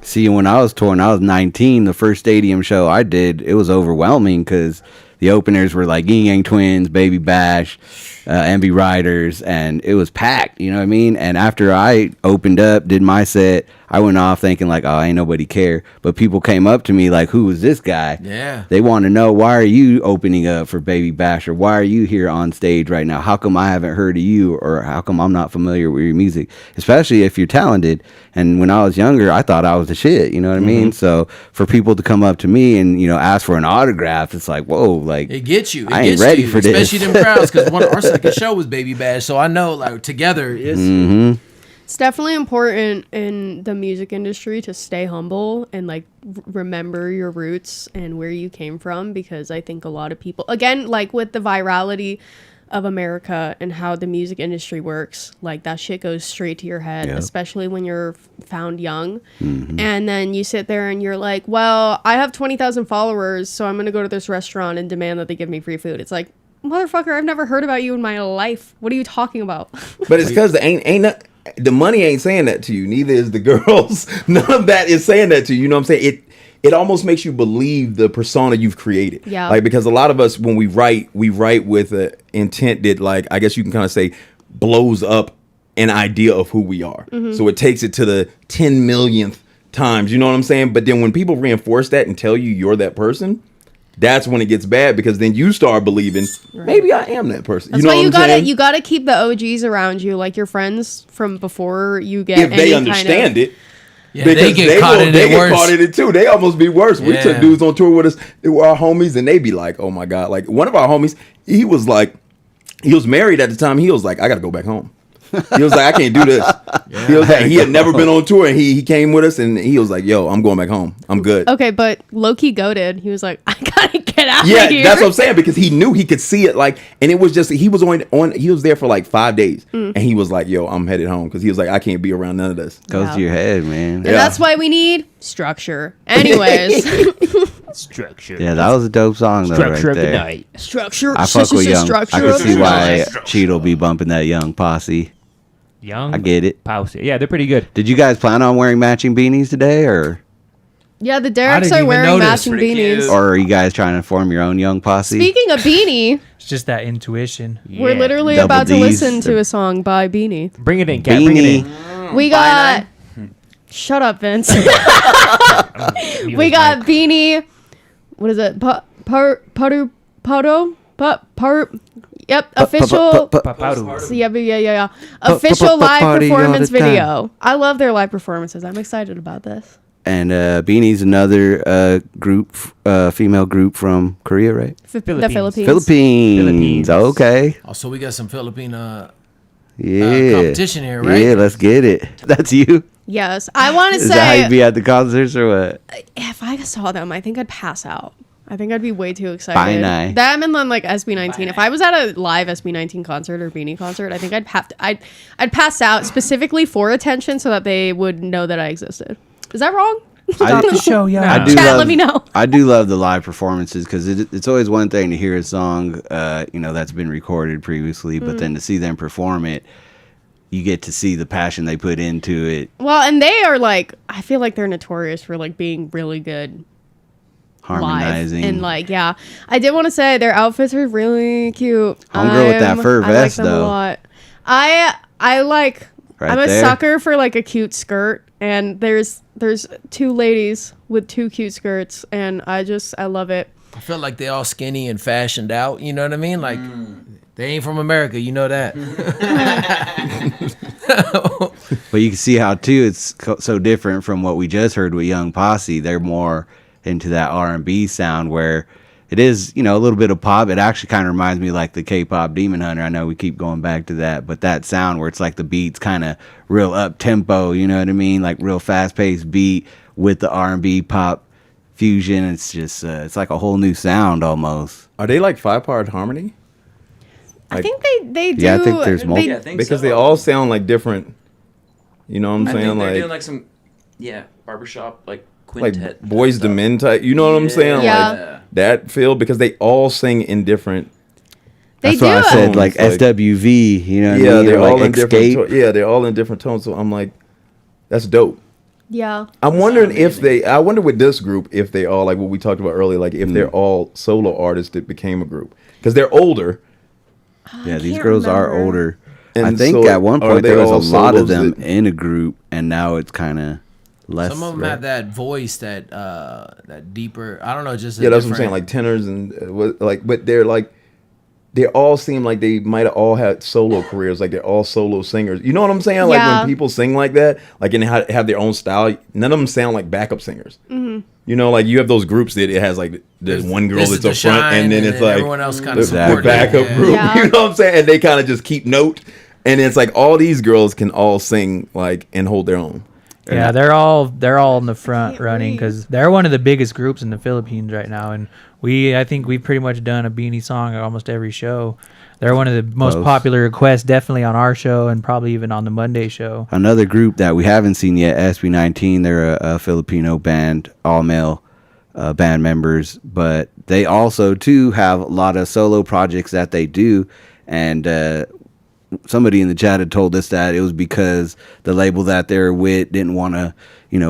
Speaker 1: See, when I was touring, I was 19. The first stadium show I did, it was overwhelming because the openers were like Yin Yang Twins, Baby Bash, MB Riders, and it was packed, you know what I mean? And after I opened up, did my set, I went off thinking like, oh, ain't nobody care. But people came up to me like, who is this guy?
Speaker 7: Yeah.
Speaker 1: They want to know, why are you opening up for Baby Bash? Or why are you here on stage right now? How come I haven't heard of you? Or how come I'm not familiar with your music? Especially if you're talented. And when I was younger, I thought I was the shit, you know what I mean? So for people to come up to me and, you know, ask for an autograph, it's like, whoa, like,
Speaker 7: it gets you.
Speaker 1: I ain't ready for this.
Speaker 7: Especially them crowds, because our second show was Baby Bash, so I know, like, together,
Speaker 4: it's definitely important in the music industry to stay humble and like remember your roots and where you came from, because I think a lot of people, again, like with the virality of America and how the music industry works, like that shit goes straight to your head, especially when you're found young. And then you sit there and you're like, well, I have 20,000 followers, so I'm gonna go to this restaurant and demand that they give me free food. It's like, motherfucker, I've never heard about you in my life. What are you talking about?
Speaker 5: But it's because the money ain't saying that to you. Neither is the girls. None of that is saying that to you. You know what I'm saying? It almost makes you believe the persona you've created.
Speaker 4: Yeah.
Speaker 5: Like, because a lot of us, when we write with an intent that, like, I guess you can kind of say, blows up an idea of who we are. So it takes it to the 10 millionth times. You know what I'm saying? But then when people reinforce that and tell you you're that person, that's when it gets bad, because then you start believing maybe I am that person.
Speaker 4: That's
Speaker 5: you know
Speaker 4: why
Speaker 5: what I'm saying?
Speaker 4: you gotta keep the OGs around you, like your friends from before you get.
Speaker 5: If they understand it.
Speaker 7: Yeah, they get caught in it worse.
Speaker 5: Caught in it too. They almost be worse. We took dudes on tour with us. They were our homies, and they be like, "Oh my god!" Like one of our homies, he was married at the time. He was like, "I got to go back home." He was like, "I can't do this." He was like, he had never been on tour, and he came with us, and he was like, "Yo, I'm going back home. I'm good."
Speaker 4: Okay, but low-key goated. He was like, "I gotta get out of
Speaker 5: Yeah,
Speaker 4: here."
Speaker 5: that's what I'm saying, because he knew he could see it, like, and it was just he was he was there for like 5 days, and he was like, "Yo, I'm headed home," because he was like, "I can't be around none of this."
Speaker 1: Goes to your head, man.
Speaker 4: And that's why we need structure. Anyways.
Speaker 2: Structure.
Speaker 1: Yeah, that was a dope song though,
Speaker 2: Structure
Speaker 1: right
Speaker 2: of the
Speaker 1: there.
Speaker 2: night.
Speaker 4: Structure.
Speaker 1: I fuck with Young. I can see why
Speaker 2: Structure.
Speaker 1: Cheet'll be bumping that Young Posse.
Speaker 2: Young.
Speaker 1: I get it.
Speaker 2: Posse. Yeah, they're pretty good.
Speaker 1: Did you guys plan on wearing matching beanies today, or
Speaker 4: Yeah, the Deryks are wearing matching beanies.
Speaker 1: or are you guys trying to form your own Young Posse?
Speaker 4: Speaking of BINI,
Speaker 3: It's just that intuition.
Speaker 4: we're literally
Speaker 1: Double
Speaker 4: about to
Speaker 1: Ds.
Speaker 4: listen to a song by BINI.
Speaker 2: Bring it in, Kat. Bring it in.
Speaker 4: We got. Shut up, Vince. We got BINI. What is it? Yep, official. Yeah. Official live
Speaker 1: Party all
Speaker 4: performance
Speaker 1: the time.
Speaker 4: video. I love their live performances. I'm excited about this.
Speaker 1: And BINI's another group, female group from Korea, right?
Speaker 4: The Philippines.
Speaker 1: Philippines. Okay.
Speaker 7: Also, we got some Filipino
Speaker 1: Yeah.
Speaker 7: competition here, right?
Speaker 1: Yeah, let's get it. That's you.
Speaker 4: Yes, I want to
Speaker 1: Is that how
Speaker 4: say
Speaker 1: you be at the concerts or what?
Speaker 4: if I saw them, I think I'd pass out. I think I'd be way too excited.
Speaker 1: BINI.
Speaker 4: Them and then like SB19. If I was at a live SB19 concert or BINI concert, I think I'd pass out specifically for attention so that they would know that I existed. Is that wrong?
Speaker 1: I do
Speaker 4: Chat,
Speaker 1: love,
Speaker 4: let me know.
Speaker 1: I do love the live performances because it's always one thing to hear a song, that's been recorded previously, but then to see them perform it, you get to see the passion they put into it.
Speaker 4: Well, and they are like, I feel like they're notorious for like being really good
Speaker 1: harmonizing
Speaker 4: live. And like, yeah, I did want to say their outfits are really cute.
Speaker 1: Homegirl with that fur vest,
Speaker 4: I like them
Speaker 1: though.
Speaker 4: a lot. I like.
Speaker 1: Right
Speaker 4: I'm a
Speaker 1: there.
Speaker 4: sucker for like a cute skirt, and there's two ladies with two cute skirts, and I love it.
Speaker 7: I feel like they all skinny and fashioned out. You know what I mean? Like they ain't from America. You know that.
Speaker 1: But you can see how too it's so different from what we just heard with Young Posse. They're more into that R&B sound where it is, a little bit of pop. It actually kind of reminds me like the K-pop Demon Hunter. I know we keep going back to that, but that sound where it's like the beat's kind of real up tempo, you know what I mean? Like real fast paced beat with the R&B pop fusion. It's just it's like a whole new sound almost.
Speaker 5: Are they like 5-part harmony?
Speaker 4: I think they do.
Speaker 1: Yeah, I think there's multiple.
Speaker 6: Yeah, I think
Speaker 5: Because
Speaker 6: so.
Speaker 5: they all sound like different. You know what I'm
Speaker 6: I
Speaker 5: saying?
Speaker 6: think they're
Speaker 5: Like
Speaker 6: doing like some, barbershop like Quintet.
Speaker 5: Boys to Men type. You know what I'm saying?
Speaker 4: Yeah.
Speaker 5: Like that feel because they all sing in different.
Speaker 4: They
Speaker 1: That's why I
Speaker 4: do.
Speaker 1: said like
Speaker 5: Like-
Speaker 1: SWV. You know what I
Speaker 5: Yeah,
Speaker 1: mean?
Speaker 5: they're
Speaker 1: Or,
Speaker 5: all
Speaker 1: like
Speaker 5: in different. Yeah, they're all in different tones. So I'm like, that's dope.
Speaker 4: Yeah.
Speaker 5: I'm wondering if I wonder with this group if they all like what we talked about earlier, like if they're all solo artists that became a group because they're older.
Speaker 1: Yeah, these
Speaker 4: can't
Speaker 1: girls are
Speaker 4: remember.
Speaker 1: older.
Speaker 5: And
Speaker 1: I think
Speaker 5: so
Speaker 1: at one
Speaker 5: are
Speaker 1: point
Speaker 5: they
Speaker 1: there was a
Speaker 5: all
Speaker 1: lot of
Speaker 5: solos
Speaker 1: them
Speaker 5: that-
Speaker 1: in a group, and now it's kind of less.
Speaker 7: Some of them
Speaker 1: right?
Speaker 7: have that voice, that deeper. I don't know, just a
Speaker 5: Yeah, that's what I'm saying.
Speaker 7: different-
Speaker 5: Like tenors and but they're like they all seem like they might have all had solo careers. Like they're all solo singers. You know what I'm saying? Like
Speaker 4: Yeah.
Speaker 5: when people sing like that, like and have their own style. None of them sound like backup singers.
Speaker 4: Mm-hmm.
Speaker 5: You know, like you have those groups that it has like there's one girl
Speaker 7: this
Speaker 5: that's
Speaker 7: is
Speaker 5: up
Speaker 7: the
Speaker 5: front,
Speaker 7: shine,
Speaker 5: and then it's like
Speaker 7: everyone else kind
Speaker 5: the,
Speaker 7: of
Speaker 5: the
Speaker 7: supporting it,
Speaker 5: backup
Speaker 7: yeah.
Speaker 5: group.
Speaker 4: Yeah.
Speaker 5: You know what I'm saying? And they kind of just keep note. And it's like all these girls can all sing like and hold their own.
Speaker 3: Yeah, they're all in the front running because they're one of the biggest groups in the Philippines right now, and I think we've pretty much done a BINI song at almost every show. They're one of the most
Speaker 1: Close.
Speaker 3: popular requests, definitely on our show and probably even on the Monday show.
Speaker 1: Another group that we haven't seen yet, SB19. They're a Filipino band, all male band members, but they also too have a lot of solo projects that they do, and somebody in the chat had told us that it was because the label that they're with didn't want to,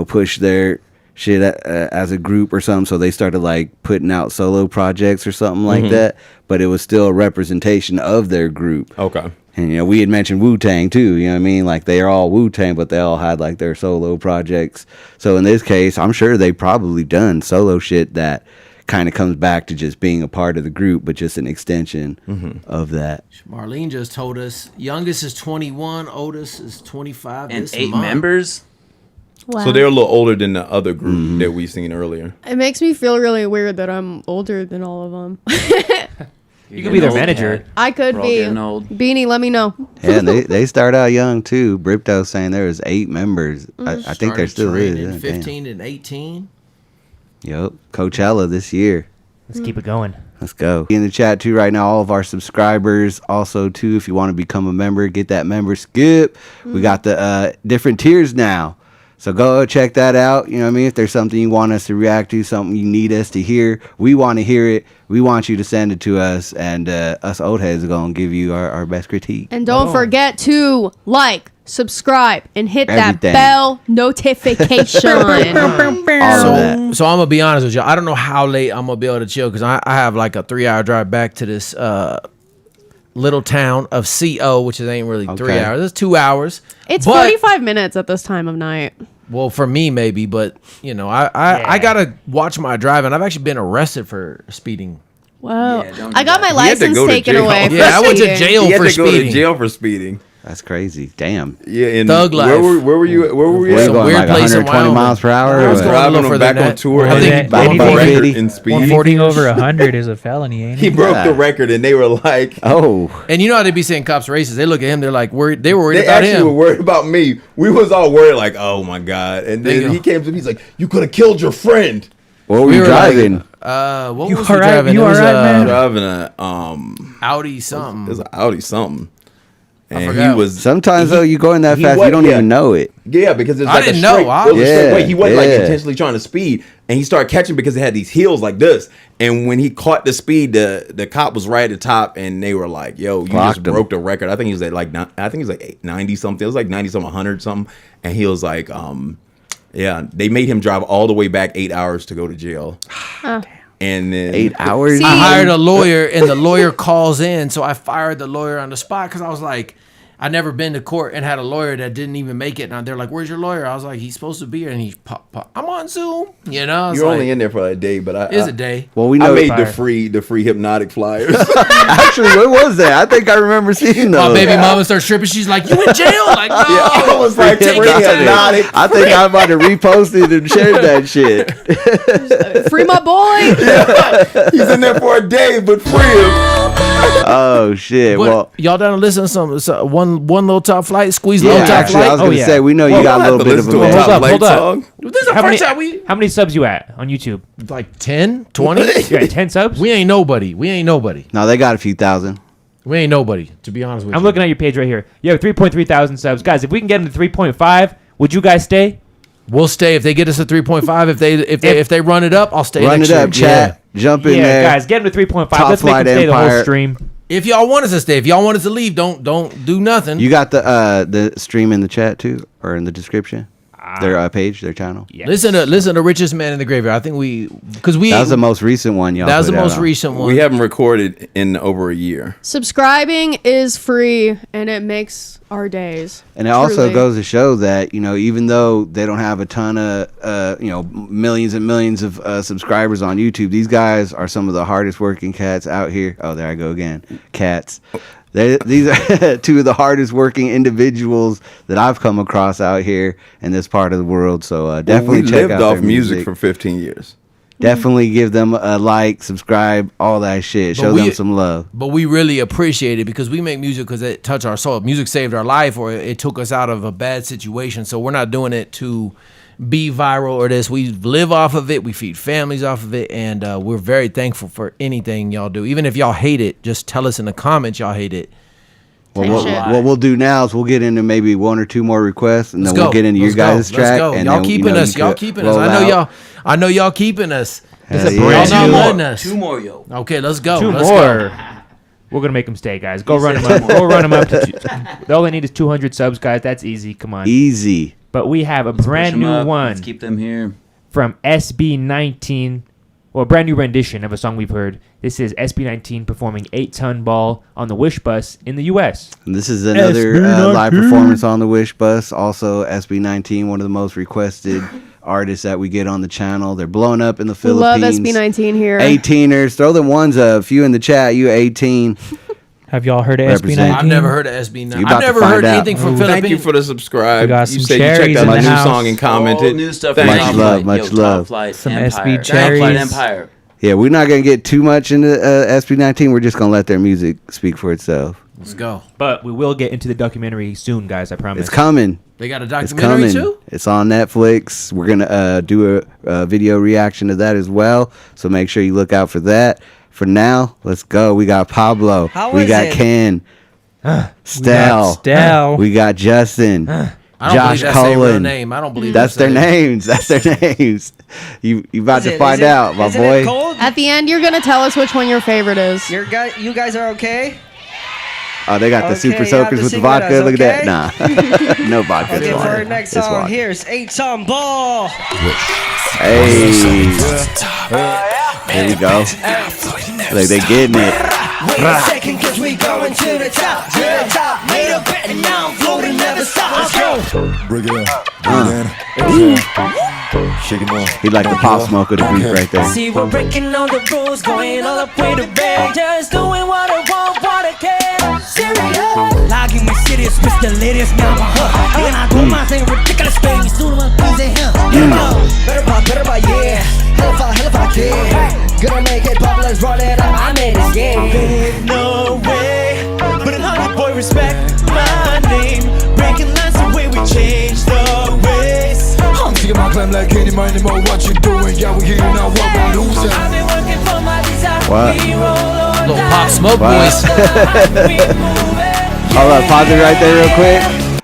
Speaker 1: push their shit as a group or something, so they started like putting out solo projects or something like that. But it was still a representation of their group.
Speaker 5: Okay.
Speaker 1: And we had mentioned Wu-Tang too. You know what I mean? Like they are all Wu-Tang, but they all had like their solo projects. So in this case, I'm sure they probably done solo shit that kind of comes back to just being a part of the group, but just an extension of that.
Speaker 7: Marlene just told us youngest is 21, oldest is 25.
Speaker 6: And
Speaker 7: this
Speaker 6: 8
Speaker 7: month.
Speaker 6: members.
Speaker 4: Wow.
Speaker 5: So they're a little older than the other group that we seen earlier.
Speaker 4: It makes me feel really weird that I'm older than all of them.
Speaker 2: You could be their manager.
Speaker 4: I could
Speaker 6: We're all
Speaker 4: be.
Speaker 6: getting old.
Speaker 4: Beanie, let me know.
Speaker 1: Yeah, and they start out young too. Bripto saying there was 8 members. I think there
Speaker 7: Started
Speaker 1: still is.
Speaker 7: training
Speaker 1: Yeah,
Speaker 7: 15 and 18.
Speaker 1: Yep. Coachella this year.
Speaker 2: Let's keep it going.
Speaker 1: Let's go. In the chat too right now, all of our subscribers. Also too, if you want to become a member, get that member skip. We got the different tiers now. So go check that out. You know what I mean? If there's something you want us to react to, something you need us to hear, we want to hear it. We want you to send it to us, and us old heads are going to give you our best critique.
Speaker 4: And don't forget to like, subscribe, and hit
Speaker 1: Everything.
Speaker 4: that bell notification.
Speaker 1: All of that.
Speaker 7: So I'm gonna be honest with you. I don't know how late I'm gonna be able to chill because I have like a 3-hour drive back to this little town of CO, which is ain't really 3
Speaker 1: Okay.
Speaker 7: hours. It's 2 hours.
Speaker 4: It's
Speaker 7: But-
Speaker 4: 45 minutes at this time of night.
Speaker 7: Well, for me maybe, but I gotta watch my drive, and I've actually been arrested for speeding.
Speaker 4: Whoa.
Speaker 6: Yeah, don't
Speaker 4: I
Speaker 6: do
Speaker 4: got my
Speaker 6: that.
Speaker 5: He had to
Speaker 4: license
Speaker 5: go to
Speaker 4: taken
Speaker 5: jail.
Speaker 4: away. for
Speaker 7: Yeah, I went to
Speaker 4: speeding.
Speaker 7: jail
Speaker 5: He had
Speaker 7: for
Speaker 5: to go to
Speaker 7: speeding.
Speaker 5: jail for speeding.
Speaker 1: That's crazy. Damn.
Speaker 5: Yeah, and
Speaker 7: Thug life.
Speaker 5: Where were you? Where were we
Speaker 1: Were you
Speaker 5: at?
Speaker 7: Some
Speaker 1: going
Speaker 7: weird
Speaker 1: like
Speaker 7: place in
Speaker 1: 120
Speaker 7: Wyoming.
Speaker 1: miles per hour?
Speaker 7: I was
Speaker 1: or
Speaker 7: going
Speaker 1: what?
Speaker 7: a
Speaker 5: Driving
Speaker 7: little
Speaker 5: him
Speaker 7: further
Speaker 5: back
Speaker 7: than
Speaker 5: on
Speaker 7: that.
Speaker 5: tour.
Speaker 7: I
Speaker 5: and
Speaker 7: think
Speaker 5: then
Speaker 1: back
Speaker 5: broke
Speaker 1: on
Speaker 5: the
Speaker 1: 50.
Speaker 5: record in speed.
Speaker 3: 140 over 100 is a felony, ain't
Speaker 5: He
Speaker 3: it?
Speaker 5: broke
Speaker 1: Yeah.
Speaker 5: the record, and they were like,
Speaker 1: Oh.
Speaker 7: And you know how they be saying cops racist? They look at him, they're like worried. They were worried
Speaker 5: they
Speaker 7: about
Speaker 5: actually were
Speaker 7: him.
Speaker 5: worried about me. We was all worried, like, oh my god. And
Speaker 7: There you
Speaker 5: then
Speaker 7: go.
Speaker 5: he came to me, he's like, you could have killed your friend.
Speaker 1: What were
Speaker 7: We
Speaker 1: you
Speaker 7: were like,
Speaker 1: driving?
Speaker 7: What
Speaker 3: You
Speaker 7: was we
Speaker 3: alright?
Speaker 7: driving?
Speaker 3: You
Speaker 7: It was
Speaker 3: alright, man?
Speaker 5: Driving a
Speaker 7: Audi
Speaker 5: it
Speaker 7: something.
Speaker 5: was an Audi something. And he
Speaker 7: forgot.
Speaker 5: was
Speaker 1: Sometimes though, you going that
Speaker 5: he
Speaker 1: fast,
Speaker 5: was-
Speaker 1: you don't
Speaker 5: yeah.
Speaker 1: even know it.
Speaker 5: Yeah, because it's
Speaker 7: I
Speaker 5: like
Speaker 7: didn't
Speaker 5: a
Speaker 7: know.
Speaker 5: straight,
Speaker 7: I
Speaker 5: it was a
Speaker 1: was-
Speaker 5: straight way. He wasn't like
Speaker 1: Yeah.
Speaker 5: intentionally trying to speed, and he started catching because it had these hills like this. And when he caught the speed, the cop was right at the top, and they were like, "Yo, you
Speaker 1: Clocked
Speaker 5: just
Speaker 1: him.
Speaker 5: broke the record." I think he was at like 90 something. It was like 90 something, 100 something, and he was like, yeah, they made him drive all the way back 8 hours to go to jail. And then
Speaker 1: 8 hours.
Speaker 4: See-
Speaker 7: I hired a lawyer, and the lawyer calls in, so I fired the lawyer on the spot because I was like, I'd never been to court and had a lawyer that didn't even make it. And they're like, "Where's your lawyer?" I was like, "He's supposed to be here," and he pop. I'm on Zoom, you know.
Speaker 5: you're only in there for a day, but
Speaker 7: It's a day.
Speaker 1: Well, we
Speaker 5: I
Speaker 1: know.
Speaker 5: made
Speaker 2: fire.
Speaker 5: the free hypnotic flyers.
Speaker 1: Actually, what was that? I think I remember seeing those.
Speaker 7: My baby mama starts tripping. She's like, "You in jail?" Like, no.
Speaker 5: I was like,
Speaker 1: Free
Speaker 5: free
Speaker 1: hypnotic.
Speaker 5: hypnotic.
Speaker 1: I think I might have reposted and shared that shit.
Speaker 4: Free my boy.
Speaker 5: He's in there for a day, but free him.
Speaker 1: Oh shit!
Speaker 7: But
Speaker 1: Well,
Speaker 7: y'all down to listen to some one little top flight, squeeze
Speaker 1: yeah.
Speaker 7: low top
Speaker 1: Actually, I
Speaker 7: flight.
Speaker 1: was gonna say we know you
Speaker 5: Well,
Speaker 1: got a
Speaker 5: we'll
Speaker 1: little
Speaker 5: have
Speaker 1: bit
Speaker 5: to
Speaker 1: of a
Speaker 5: listen to
Speaker 1: man.
Speaker 5: Top
Speaker 2: Hold up,
Speaker 5: Flight
Speaker 2: hold up.
Speaker 5: song.
Speaker 7: This is the
Speaker 2: How
Speaker 7: first
Speaker 2: many,
Speaker 7: time we
Speaker 2: how many subs you at on YouTube?
Speaker 7: like 10, 20.
Speaker 2: You got 10 subs?
Speaker 7: We ain't nobody. We ain't nobody.
Speaker 1: No, they got a few thousand.
Speaker 7: We ain't nobody. To be honest with you,
Speaker 2: I'm looking at your page right here. You have 3.3 thousand subs. Guys, if we can get them to 3.5, would you guys stay?
Speaker 7: We'll stay if they get us a 3.5. If they run it up, I'll stay.
Speaker 1: Run
Speaker 7: next
Speaker 1: it up,
Speaker 7: year.
Speaker 1: chat. Jump in there,
Speaker 2: guys. Get them to 3.5.
Speaker 1: Top
Speaker 2: Let's make them
Speaker 1: Flite
Speaker 2: stay the whole
Speaker 1: Empire.
Speaker 2: stream.
Speaker 7: If y'all want us to stay, if y'all want us to leave, don't do nothing.
Speaker 1: You got the stream in the chat too, or in the description. Their page, their channel.
Speaker 2: Yes.
Speaker 7: Listen to Richest Man in the Graveyard. I think
Speaker 1: that was the most recent one, y'all.
Speaker 7: That was the
Speaker 1: put out
Speaker 7: most
Speaker 1: on.
Speaker 7: recent one.
Speaker 5: We haven't recorded in over a year.
Speaker 4: Subscribing is free, and it makes our days.
Speaker 1: And it also
Speaker 4: Truly.
Speaker 1: goes to show that, even though they don't have a ton of, millions and millions of subscribers on YouTube, these guys are some of the hardest working cats out here. Oh, there I go again. Cats. These are two of the hardest working individuals that I've come across out here in this part of the world. So definitely
Speaker 5: we
Speaker 1: check
Speaker 5: lived
Speaker 1: out
Speaker 5: off
Speaker 1: their
Speaker 5: music for 15 years.
Speaker 1: Definitely give them a like, subscribe, all that shit. Show them some love.
Speaker 7: But we really appreciate it because we make music because it touched our soul. Music saved our life, or it took us out of a bad situation. So we're not doing it to be viral or this. We live off of it. We feed families off of it, and we're very thankful for anything y'all do. Even if y'all hate it, just tell us in the comments y'all hate it.
Speaker 1: Well, what we'll do now is we'll get into maybe one or two more requests, and then we'll get into your guys' track. And
Speaker 7: y'all
Speaker 1: then,
Speaker 7: keeping us. Y'all keeping us. I know y'all keeping us.
Speaker 1: Hell
Speaker 7: Y'all
Speaker 1: yeah.
Speaker 7: not letting us.
Speaker 6: Two more, yo.
Speaker 7: Okay, let's go.
Speaker 2: Two
Speaker 7: Let's
Speaker 2: more.
Speaker 7: go.
Speaker 2: We're gonna make them stay, guys. Go run them up. Go run them up. All they need is 200 subs, guys. That's easy. Come on.
Speaker 1: Easy.
Speaker 2: But we have a
Speaker 6: Let's
Speaker 2: brand
Speaker 6: push 'em
Speaker 2: new
Speaker 6: up.
Speaker 2: one.
Speaker 6: Let's keep them here.
Speaker 2: From SB19. Well, a brand new rendition of a song we've heard. This is SB19 performing 8-Ton Ball on the Wish Bus in the U.S.
Speaker 1: And this is another live performance on the Wish Bus. Also, SB19, one of the most requested artists that we get on the channel. They're blowing up in the
Speaker 4: We
Speaker 1: Philippines.
Speaker 4: love SB19 here.
Speaker 1: 18ers. Throw them ones up. If you in the chat, you 18.
Speaker 3: Have y'all heard of
Speaker 1: Represent.
Speaker 3: SB19?
Speaker 7: I've never heard of SB19.
Speaker 1: You about
Speaker 7: I've
Speaker 1: to
Speaker 7: never
Speaker 1: find
Speaker 7: heard
Speaker 1: out.
Speaker 7: anything from Philippines.
Speaker 5: Thank you for the subscribe.
Speaker 3: We got
Speaker 5: You
Speaker 3: some
Speaker 5: said you checked
Speaker 3: cherries
Speaker 5: out
Speaker 3: in
Speaker 5: my
Speaker 3: the
Speaker 5: new
Speaker 3: house.
Speaker 5: song and commented.
Speaker 6: All new stuff.
Speaker 1: Thank
Speaker 6: from
Speaker 1: you.
Speaker 6: Top
Speaker 1: Much
Speaker 6: Flight.
Speaker 1: love,
Speaker 6: Yo,
Speaker 1: much
Speaker 6: Top
Speaker 1: love.
Speaker 6: Flight
Speaker 3: Some
Speaker 6: Empire.
Speaker 3: SB
Speaker 6: Top Flight
Speaker 3: cherries.
Speaker 6: Empire.
Speaker 1: Yeah, we're not going to get too much into SB19. We're just going to let their music speak for itself.
Speaker 7: Let's go.
Speaker 2: But we will get into the documentary soon, guys. I promise.
Speaker 1: It's coming.
Speaker 7: They got a
Speaker 1: It's
Speaker 7: documentary
Speaker 1: coming.
Speaker 7: too?
Speaker 1: It's on Netflix. We're going to do a video reaction to that as well. So make sure you look out for that. For now, let's go. We got Pablo.
Speaker 15: How
Speaker 1: we
Speaker 15: is
Speaker 1: got
Speaker 15: it?
Speaker 1: Ken. Stel. We got Justin.
Speaker 7: I don't
Speaker 1: Josh
Speaker 7: believe that's their real
Speaker 1: Cullen.
Speaker 7: name. I don't believe
Speaker 1: That's their names. That's their names. You about to find out, my
Speaker 15: Isn't
Speaker 1: boy.
Speaker 15: it cold?
Speaker 4: At the end, you're gonna tell us which one your favorite is.
Speaker 15: You guys are okay?
Speaker 1: Oh, they got the
Speaker 15: Okay,
Speaker 1: super
Speaker 15: you have
Speaker 1: soakers
Speaker 15: to
Speaker 1: with the
Speaker 15: sing with
Speaker 1: vodka.
Speaker 15: us,
Speaker 1: Look
Speaker 15: okay?
Speaker 1: at that. Nah. No vodka.
Speaker 15: Okay,
Speaker 1: It's
Speaker 15: for
Speaker 1: water.
Speaker 15: our next
Speaker 1: It's
Speaker 15: song,
Speaker 1: water.
Speaker 15: here's 8-Ton Ball.
Speaker 1: Hey. Here we go. Like they getting it.
Speaker 15: Wait a second, cause we going to the top. To the top, made a bet and now I'm floating, never stop. Let's go.
Speaker 11: Bring it in. Shake it off.
Speaker 1: He like the pop smoke of the group right there.
Speaker 8: See, we're breaking all the rules, going all up with the bag. Just doing what I want, what I can. Serious. Logging me serious, Mr. Ladies, now I'm a hook. And I do my thing, ridiculous things, doing my things in him.
Speaker 15: Better buy, yeah. Hell if I can. Gonna make it pop, let's run it up. I made this game.
Speaker 8: Babe, no way. But in honey, boy, respect my name. Breaking lines the way we change the ways.
Speaker 11: I'm taking my claim like any money more. What you doing? Yeah, we here now. What we losing?
Speaker 8: I've been working for my desire.
Speaker 1: What?
Speaker 8: We roll on
Speaker 7: Little
Speaker 8: down.
Speaker 7: Pop Smoke
Speaker 1: What?
Speaker 7: voice.
Speaker 1: Hold up, pause it right there real quick.